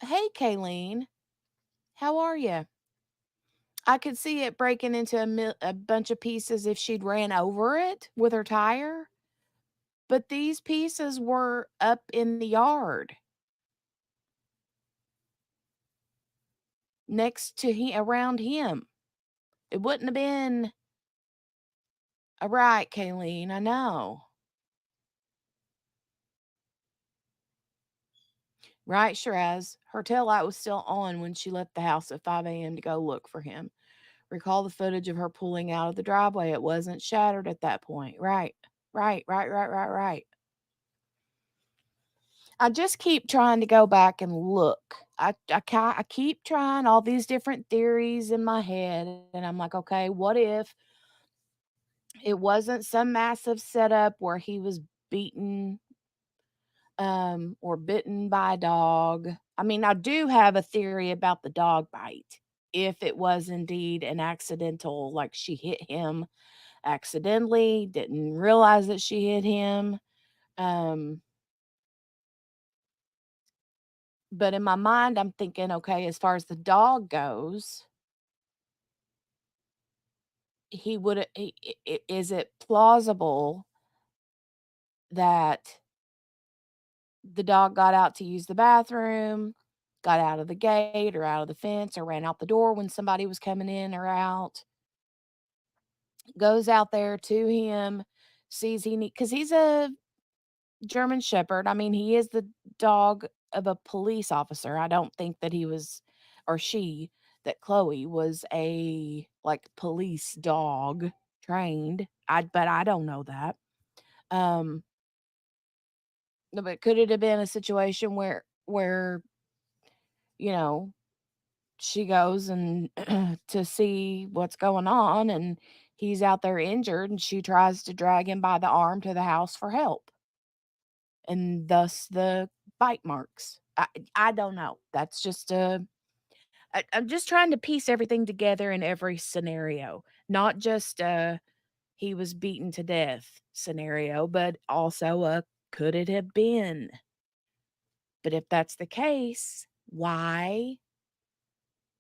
Hey, Kayleen, how are you? I could see it breaking into a bunch of pieces if she'd ran over it with her tire. But these pieces were up in the yard next to him, around him. It wouldn't have been right, Kayleen. I know. Right, Shiraz. Her tail light was still on when she left the house at 5 a.m. to go look for him. Recall the footage of her pulling out of the driveway. It wasn't shattered at that point. Right, right. I just keep trying to go back and look. I keep trying all these different theories in my head, and I'm like, okay, what if it wasn't some massive setup where he was beaten or bitten by a dog? I mean, I do have a theory about the dog bite. If it was indeed an accidental, like she hit him accidentally, didn't realize that she hit him. Um, but in my mind, I'm thinking, okay, as far as the dog goes, he would. Is it plausible that the dog got out to use the bathroom, got out of the gate or out of the fence or ran out the door when somebody was coming in or out, goes out there to him, sees he need, because he's a German Shepherd. I mean, he is the dog of a police officer. I don't think that he was, or she, that Chloe was a like police dog trained. But I don't know that. Um, but could it have been a situation where you know she goes and to see what's going on and he's out there injured and she tries to drag him by the arm to the house for help and thus the bite marks. I don't know. That's just I'm just trying to piece everything together in every scenario, not just he was beaten to death scenario, but also a could it have been? But if that's the case, why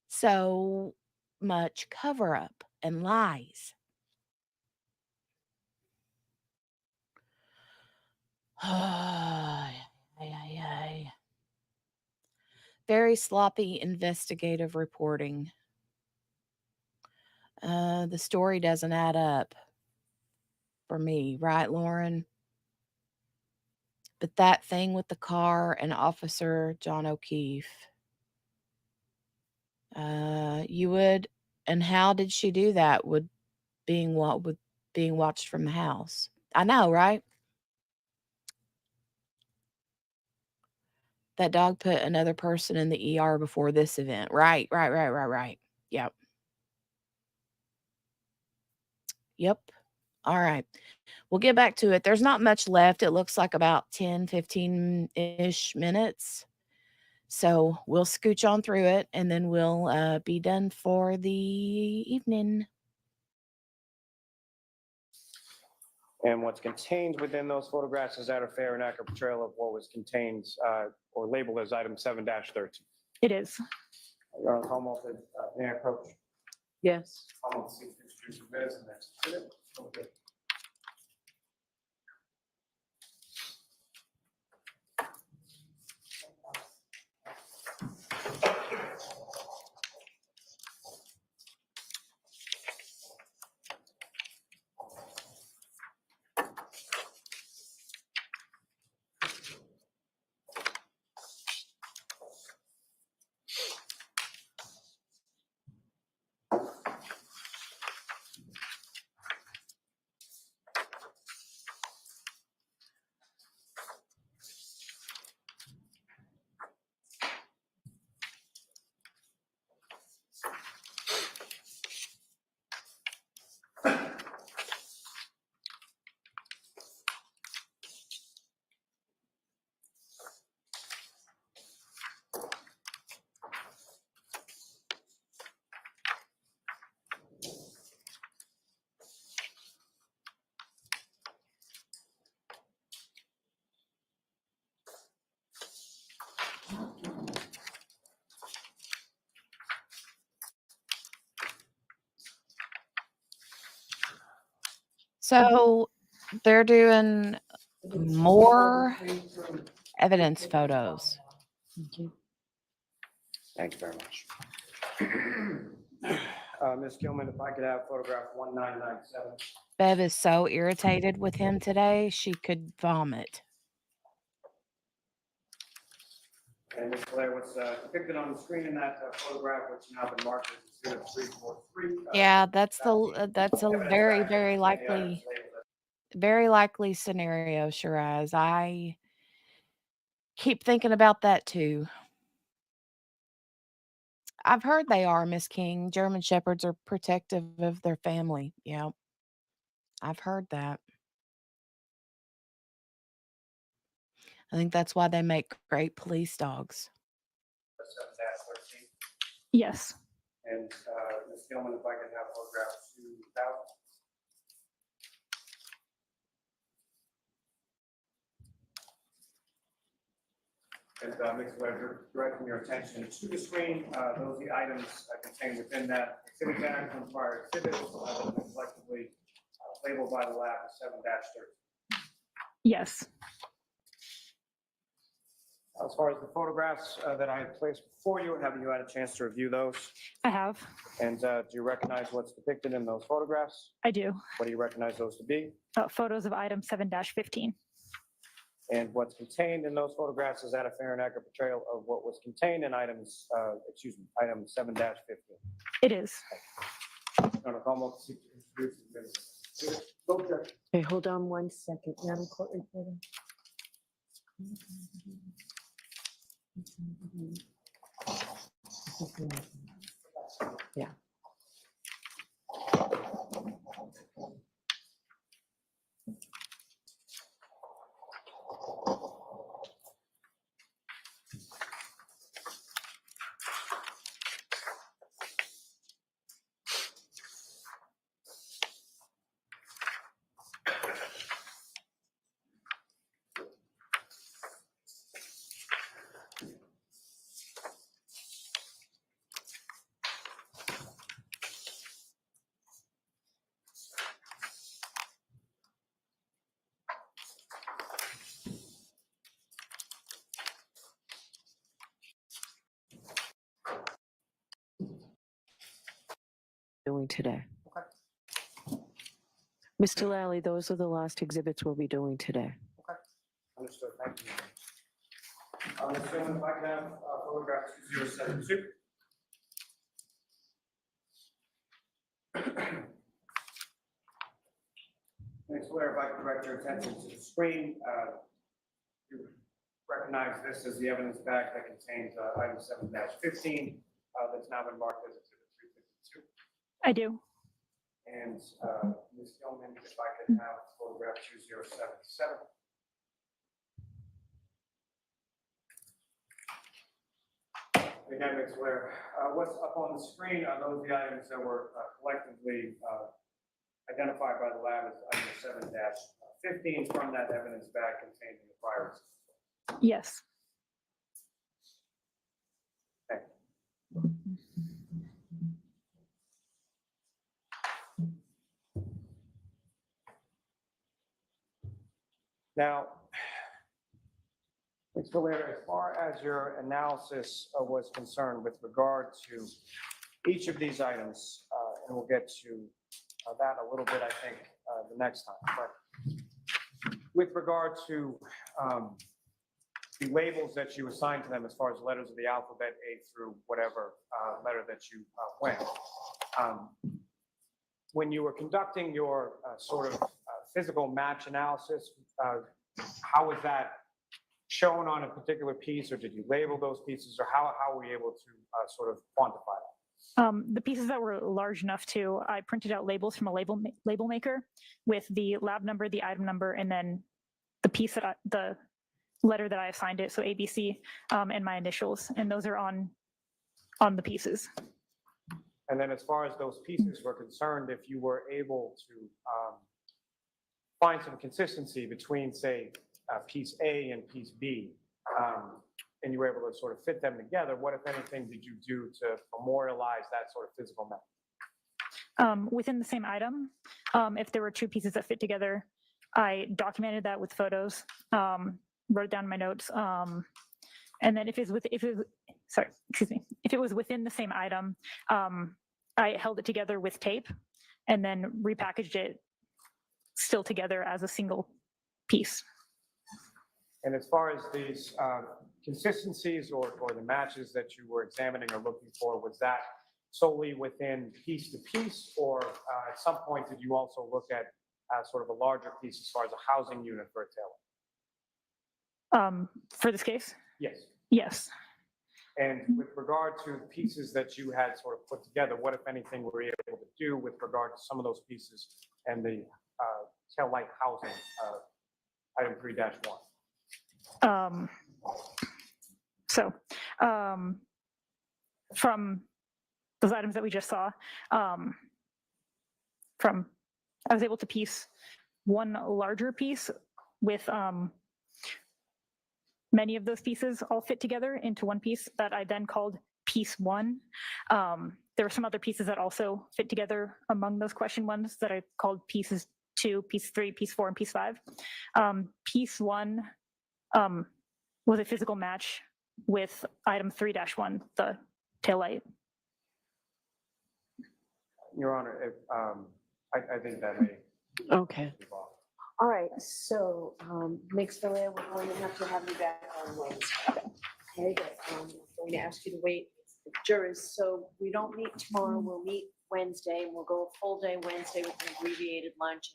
so much cover up and lies? Ay, ay, ay, ay. Very sloppy investigative reporting. The story doesn't add up for me, right, Lauren? But that thing with the car and Officer John O'Keefe, you would, and how did she do that? With being watched from the house? I know, right? That dog put another person in the ER before this event. Right. Yep. Yep. All right. We'll get back to it. There's not much left. It looks like about 10, 15-ish minutes. So we'll scooch on through it and then we'll be done for the evening. And what's contained within those photographs, is that a fair and accurate portrayal of what was contained or labeled as item 7-13? It is. Your Honor, call Malta, may I approach? Yes. Call Malta, seek to introduce the minutes and next exhibit. Okay. So they're doing more evidence photos. Thanks very much. Ms. Gilman, if I could have photograph 1997. Bev is so irritated with him today, she could vomit. And Ms. Blair, what's depicted on the screen in that photograph, which has now been marked as exhibit 343. Yeah, that's a very, very likely scenario, Shiraz. I keep thinking about that too. I've heard they are, Miss King. German Shepherds are protective of their family. Yeah, I've heard that. I think that's why they make great police dogs. 7-13. Yes. And Ms. Gilman, if I could have photograph 2000. And Ms. Blair, directing your attention to the screen, those are the items contained within that exhibit tag from prior exhibits that have been collectively labeled by the lab as 7-13. Yes. As far as the photographs that I had placed before you, have you had a chance to review those? I have. And do you recognize what's depicted in those photographs? I do. What do you recognize those to be? Photos of item 7-15. And what's contained in those photographs, is that a fair and accurate portrayal of what was contained in items, item 7-15? It is. Okay, hold on 1 second, Madam Court Reporter. Yeah. Doing today. Mr. Lally, those are the last exhibits we'll be doing today. Understood, thank you. Ms. Gilman, if I could have photograph 2072. Ms. Blair, if I could direct your attention to the screen, you recognize this as the evidence bag that contains item 7-15 that's now been marked as exhibit 352. I do. And Ms. Gilman, if I could have photograph 2077. Again, Ms. Blair, what's up on the screen are those the items that were collectively identified by the lab as item 7-15 from that evidence bag contained in the prior. Yes. Okay. Now, Ms. Blair, as far as your analysis was concerned with regard to each of these items, and we'll get to that a little bit, I think, the next time. But with regard to the labels that you assigned to them as far as letters of the alphabet, A through whatever letter that you went, when you were conducting your sort of physical match analysis, how was that shown on a particular piece, or did you label those pieces, or how were you able to sort of quantify that? The pieces that were large enough to, I printed out labels from a label maker with the lab number, the item number, and then the piece that the letter that I assigned it, so ABC, and my initials, and those are on the pieces. And then as far as those pieces were concerned, if you were able to find some consistency between, say, piece A and piece B, and you were able to sort of fit them together, what, if anything, did you do to memorialize that sort of physical method? Within the same item, if there were two pieces that fit together, I documented that with photos, wrote down my notes, and then if it was within the same item, I held it together with tape and then repackaged it still together as a single piece. And as far as these consistencies or the matches that you were examining or looking for, was that solely within piece to piece, or at some point did you also look at sort of a larger piece as far as a housing unit for a tailor? For this case? Yes. Yes. And with regard to the pieces that you had sort of put together, what, if anything, were you able to do with regard to some of those pieces and the tail light housing, item 3-1? From those items that we just saw, I was able to piece one larger piece with many of those pieces all fit together into one piece that I then called piece one. There were some other pieces that also fit together among those question ones that I called pieces 2, piece 3, piece 4, and piece 5. Piece 1 was a physical match with item 3-1, the taillight. Your Honor, if, I think that may. Okay. All right, so, Mixville, we're going to have you back on Wednesday. Okay, but, I'm going to ask you to wait for jurors, so we don't meet tomorrow, we'll meet Wednesday, and we'll go a full day Wednesday with an abbreviated lunch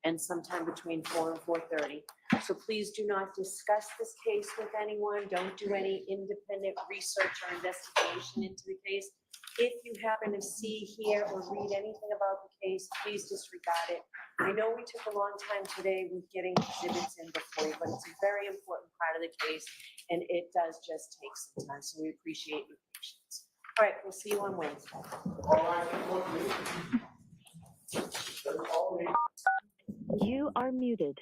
and sometime between 4 and 4:30. So please do not discuss this case with anyone, don't do any independent research or investigation into the case. If you happen to see, hear, or read anything about the case, please disregard it. I know we took a long time today with getting exhibits in before you, but it's a very important part of the case, and it does just take some time, so we appreciate your patience. All right, we'll see you on Wednesday. You are muted.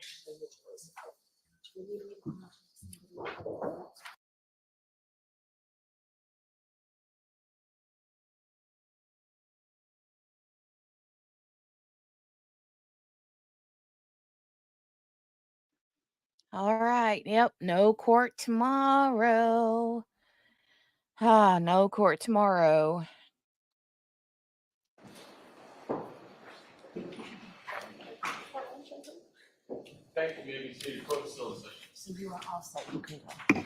All right. Yep. No court tomorrow. No court tomorrow. Thank you, ABC. Court still in session. So you are all set, you can go.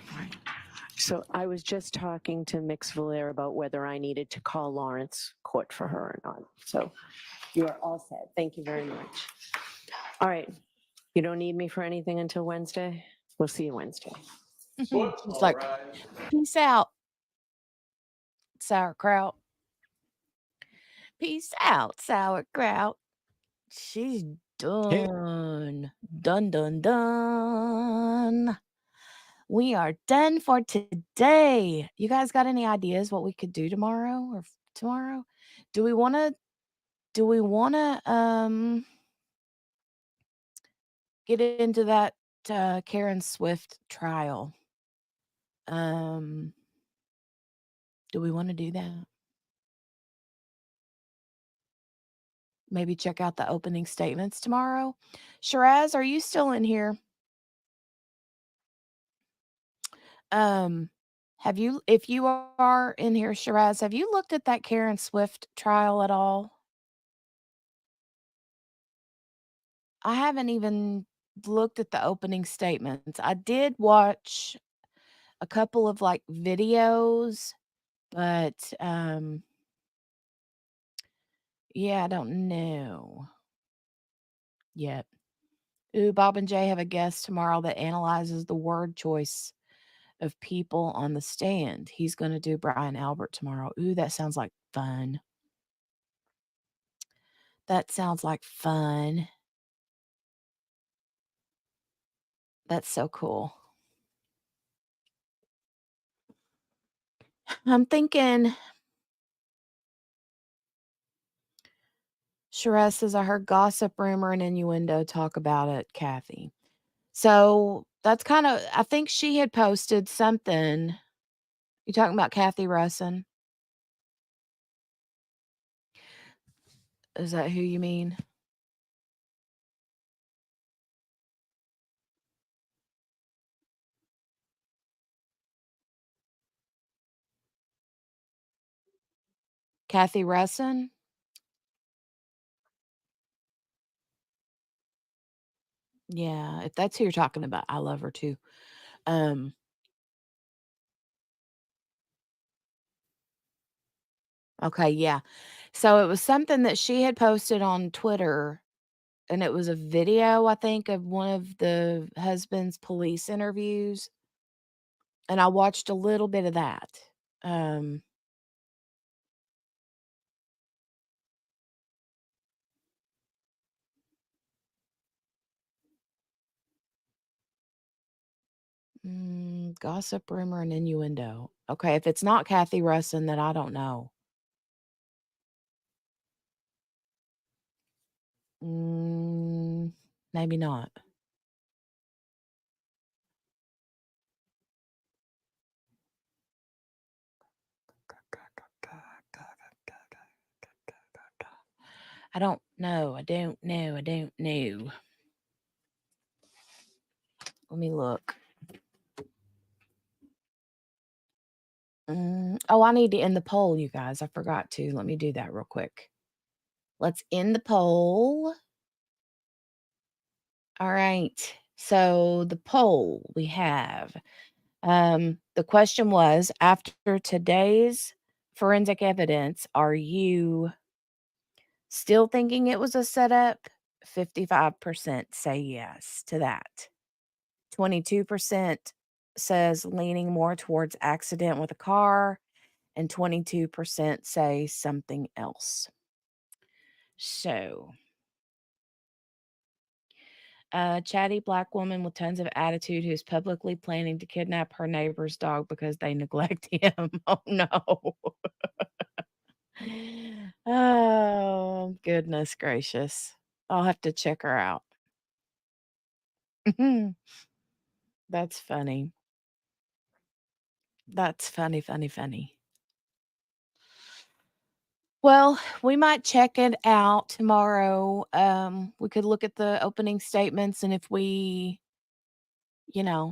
So I was just talking to Mixville about whether I needed to call Lawrence Court for her or not. So you are all set. Thank you very much. All right. You don't need me for anything until Wednesday? We'll see you Wednesday. It's like, peace out, sauerkraut. Peace out, sauerkraut. She's done. Done, done, done. We are done for today. You guys got any ideas what we could do tomorrow or tomorrow? Do we want to get into that Karen Swift trial? Do we want to do that? Maybe check out the opening statements tomorrow. Shiraz, are you still in here? If you are in here, Shiraz, have you looked at that Karen Swift trial at all? I haven't even looked at the opening statements. I did watch a couple of like videos, but yeah, I don't know yet. Ooh, Bob and Jay have a guest tomorrow that analyzes the word choice of people on the stand. He's going to do Brian Albert tomorrow. Ooh, that sounds like fun. That sounds like fun. That's so cool. I'm thinking, Shiraz says, I heard gossip, rumor, and innuendo talk about it, Kathy. So that's kind of, I think she had posted something. You talking about Kathy Russin? Is that who you mean? Kathy Russin? Yeah, if that's who you're talking about, I love her too. Um, okay, yeah. So it was something that she had posted on Twitter, and it was a video, I think, of one of the husband's police interviews. And I watched a little bit of that. Um, gossip, rumor, and innuendo. Okay, if it's not Kathy Russin, then I don't know. Maybe not. I don't know. I don't know. I don't know. Let me look. Oh, I need to end the poll, you guys. I forgot to. Let me do that real quick. Let's end the poll. All right. So the poll we have. The question was, after today's forensic evidence, are you still thinking it was a setup? 55% say yes to that. 22% says leaning more towards accident with a car, and 22% say something else. So, a chatty black woman with tons of attitude who's publicly planning to kidnap her neighbor's dog because they neglect him. Oh no. Oh, goodness gracious. I'll have to check her out. That's funny. That's funny, funny, funny. Well, we might check it out tomorrow. We could look at the opening statements, and if we,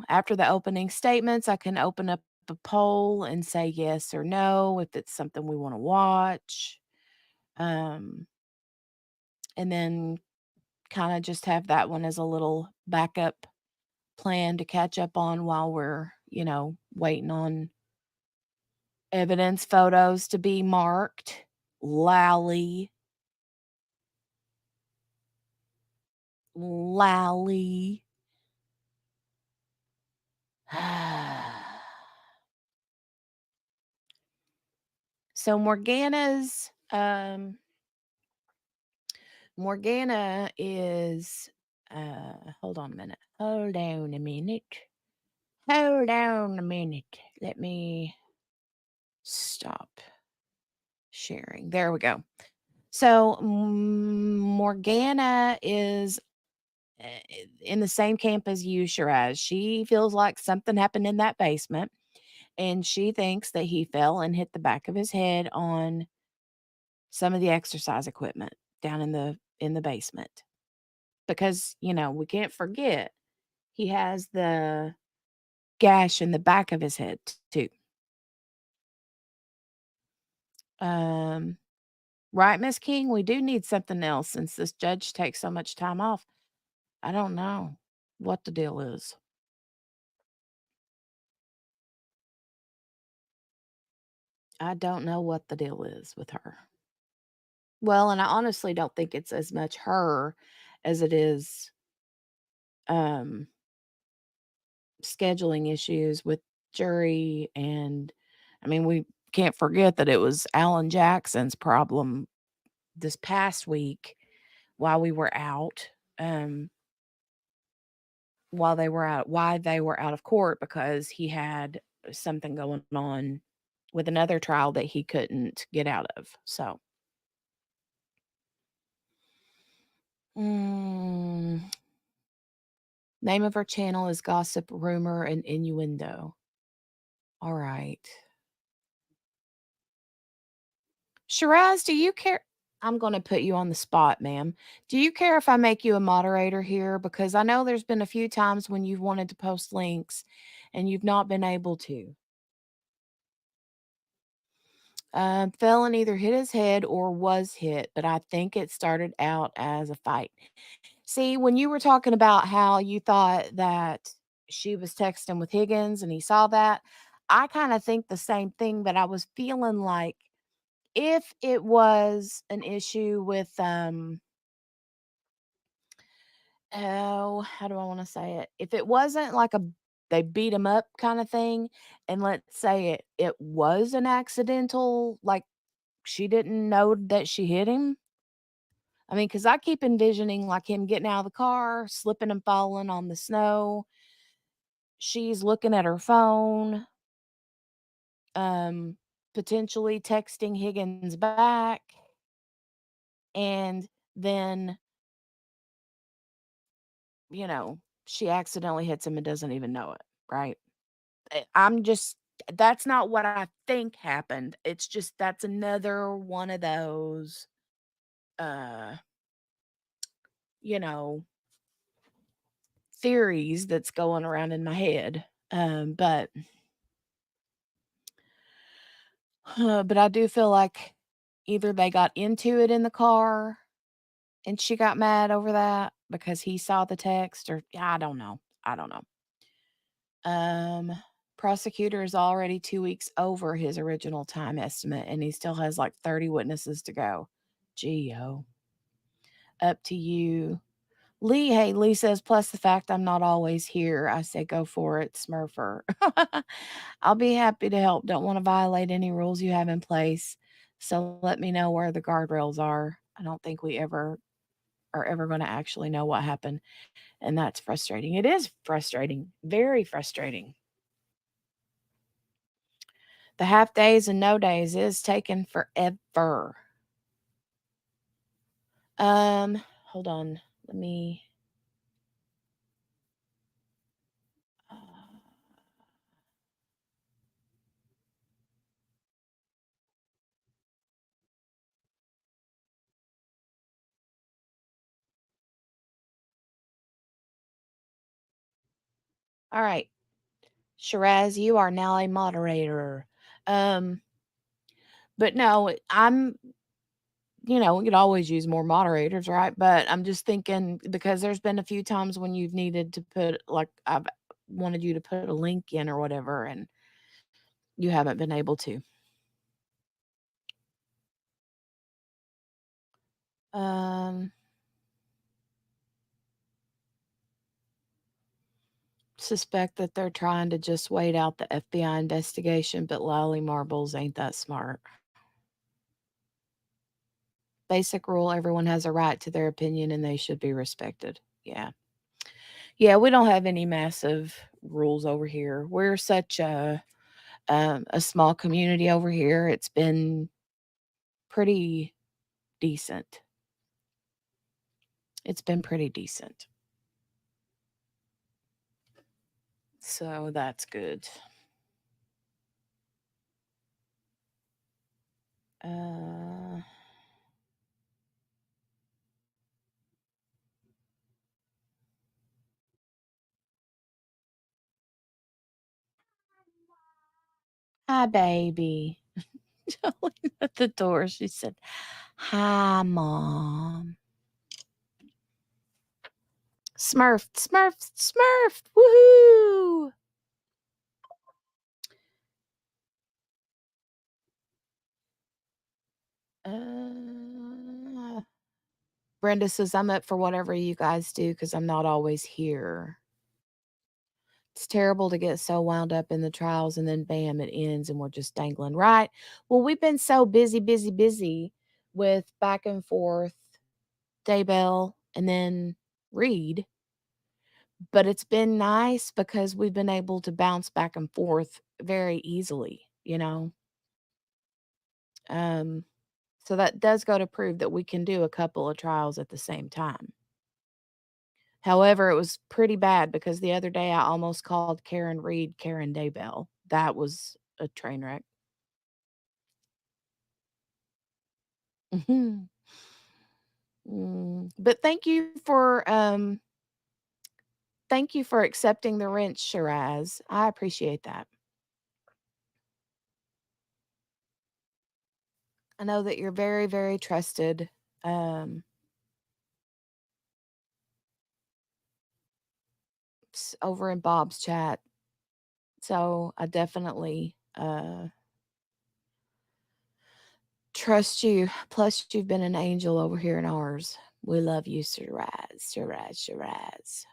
after the opening statements, I can open up a poll and say yes or no if it's something we want to watch. And then kind of just have that one as a little backup plan to catch up on while we're, waiting on evidence photos to be marked. Lally. Lally. So Morgana is hold on a minute. Hold on a minute. Hold on a minute. Let me stop sharing. There we go. So Morgana is in the same camp as you, Shiraz. She feels like something happened in that basement, and she thinks that he fell and hit the back of his head on some of the exercise equipment down in the basement. Because, we can't forget he has the gash in the back of his head too. Um right, Miss King, we do need something else since this judge takes so much time off. I don't know what the deal is. I don't know what the deal is with her. Well, and I honestly don't think it's as much her as it is um scheduling issues with jury. And I mean, we can't forget that it was Alan Jackson's problem this past week while we were out, um why they were out of court, because he had something going on with another trial that he couldn't get out of. So mm, name of our channel is Gossip, Rumor, and Innuendo. All right. Shiraz, do you care? I'm going to put you on the spot, ma'am. Do you care if I make you a moderator here? Because I know there's been a few times when you've wanted to post links and you've not been able to. Felon either hit his head or was hit, but I think it started out as a fight. See, when you were talking about how you thought that she was texting with Higgins and he saw that, I kind of think the same thing, but I was feeling like if it was an issue with oh, how do I want to say it? If it wasn't like a they beat him up kind of thing, and let's say it was an accidental, like she didn't know that she hit him. I mean, because I keep envisioning like him getting out of the car, slipping and falling on the snow. She's looking at her phone, um, potentially texting Higgins back, and then, you know, she accidentally hits him and doesn't even know it, right? I'm just that's not what I think happened. It's just that's another one of those uh, you know, theories that's going around in my head. But but I do feel like either they got into it in the car and she got mad over that because he saw the text, or I don't know. I don't know. Um, prosecutor is already 2 weeks over his original time estimate, and he still has like 30 witnesses to go. Geo, up to you. Lee, hey, Lee says, plus the fact I'm not always here. I say, go for it, Smurfer. I'll be happy to help. Don't want to violate any rules you have in place. So let me know where the guardrails are. I don't think we ever are ever going to actually know what happened. And that's frustrating. It is frustrating, very frustrating. The half days and no days is taking forever. Hold on. Let me. Uh, all right. Shiraz, you are now a moderator. Um, but no, we could always use more moderators, right? But I'm just thinking because there's been a few times when you've needed to put, like, I've wanted you to put a link in or whatever, and you haven't been able to. Um, suspect that they're trying to just wait out the FBI investigation, but Lolly Marbles ain't that smart. Basic rule, everyone has a right to their opinion and they should be respected. Yeah. Yeah, we don't have any massive rules over here. We're such a small community over here. It's been pretty decent. It's been pretty decent. So that's good. Uh, Hi, baby. Jolene at the door. She said, hi, Mom. Smurf, Smurf, Smurf. Woohoo. Brenda says, I'm up for whatever you guys do because I'm not always here. It's terrible to get so wound up in the trials and then bam, it ends and we're just dangling. Right. Well, we've been so busy, busy, busy with back and forth, Daybell, and then Reed. But it's been nice because we've been able to bounce back and forth very easily. Um, so that does go to prove that we can do a couple of trials at the same time. However, it was pretty bad because the other day I almost called Karen Reed Karen Daybell. That was a train wreck. But thank you for accepting the wrench, Shiraz. I appreciate that. I know that you're very, very trusted. Um, Over in Bob's chat. So I definitely trust you. Plus, you've been an angel over here in ours. We love you, Shiraz, Shiraz, Shiraz.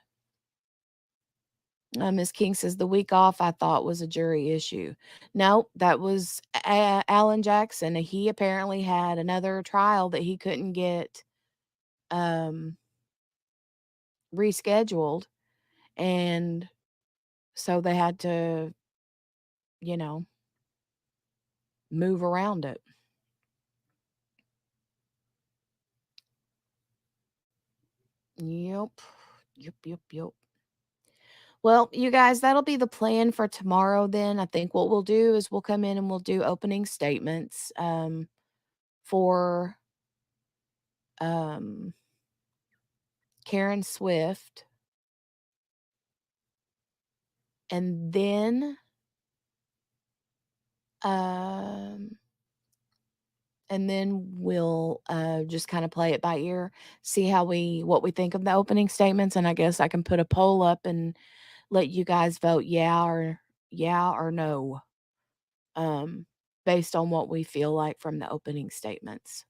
Miss King says the week off I thought was a jury issue. No, that was Alan Jackson. He apparently had another trial that he couldn't get um, rescheduled, and so they had to, you know, move around it. Yep. Yep, yep, yep. Well, you guys, that'll be the plan for tomorrow then. I think what we'll do is we'll come in and we'll do opening statements for um, Karen Swift. And then um, we'll just kind of play it by ear, see what we think of the opening statements, and I guess I can put a poll up and let you guys vote yeah or no, um, based on what we feel like from the opening statements.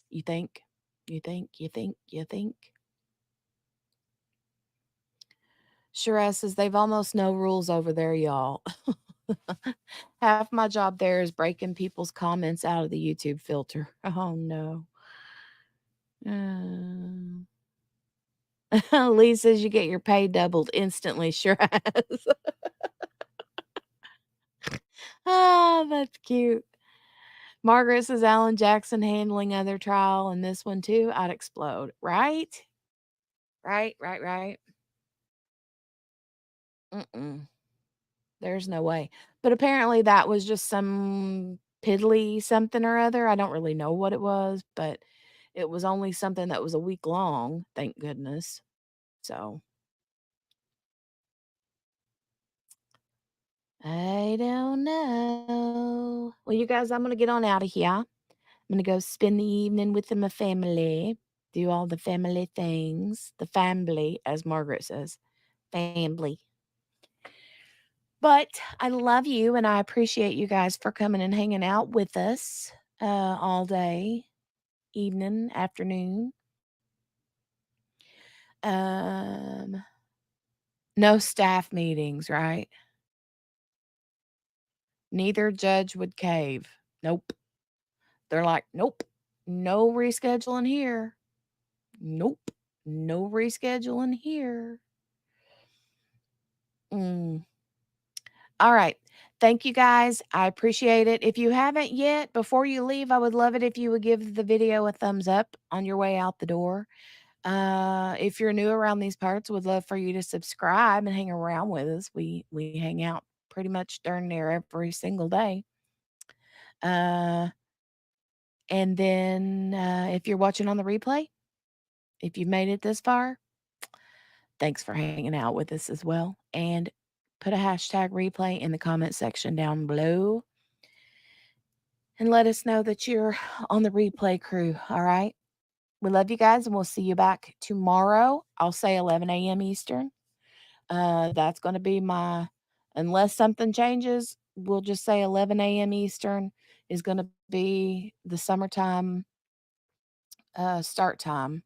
You think? You think? You think? You think? Shiraz says they've almost no rules over there, y'all. Half my job there is breaking people's comments out of the YouTube filter. Oh no. Lee says you get your pay doubled instantly, Shiraz. Ah, that's cute. Margaret says Alan Jackson handling other trial and this one too, I'd explode. Right? Right, right, right. Mm-mm. There's no way. But apparently that was just some piddly something or other. I don't really know what it was, but it was only something that was a week long, thank goodness. So I don't know. Well, you guys, I'm gonna get on out of here. I'm gonna go spend the evening with my family, do all the family things. The family, as Margaret says. Family. But I love you and I appreciate you guys for coming and hanging out with us all day, evening, afternoon. Um, no staff meetings, right? Neither judge would cave. Nope. They're like, nope, no rescheduling here. Nope, no rescheduling here. Mm. All right. Thank you guys. I appreciate it. If you haven't yet, before you leave, I would love it if you would give the video a thumbs up on your way out the door. If you're new around these parts, would love for you to subscribe and hang around with us. We hang out pretty much darn near every single day. Uh, and then if you're watching on the replay, if you've made it this far, thanks for hanging out with us as well. And put a hashtag replay in the comment section down below and let us know that you're on the replay crew. All right. We love you guys and we'll see you back tomorrow. I'll say 11 a.m. Eastern. That's going to be unless something changes, we'll just say 11 a.m. Eastern is going to be the summertime start time.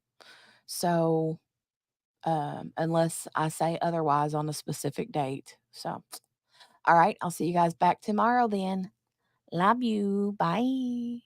So, unless I say otherwise on a specific date. So, all right, I'll see you guys back tomorrow then. Love you. Bye.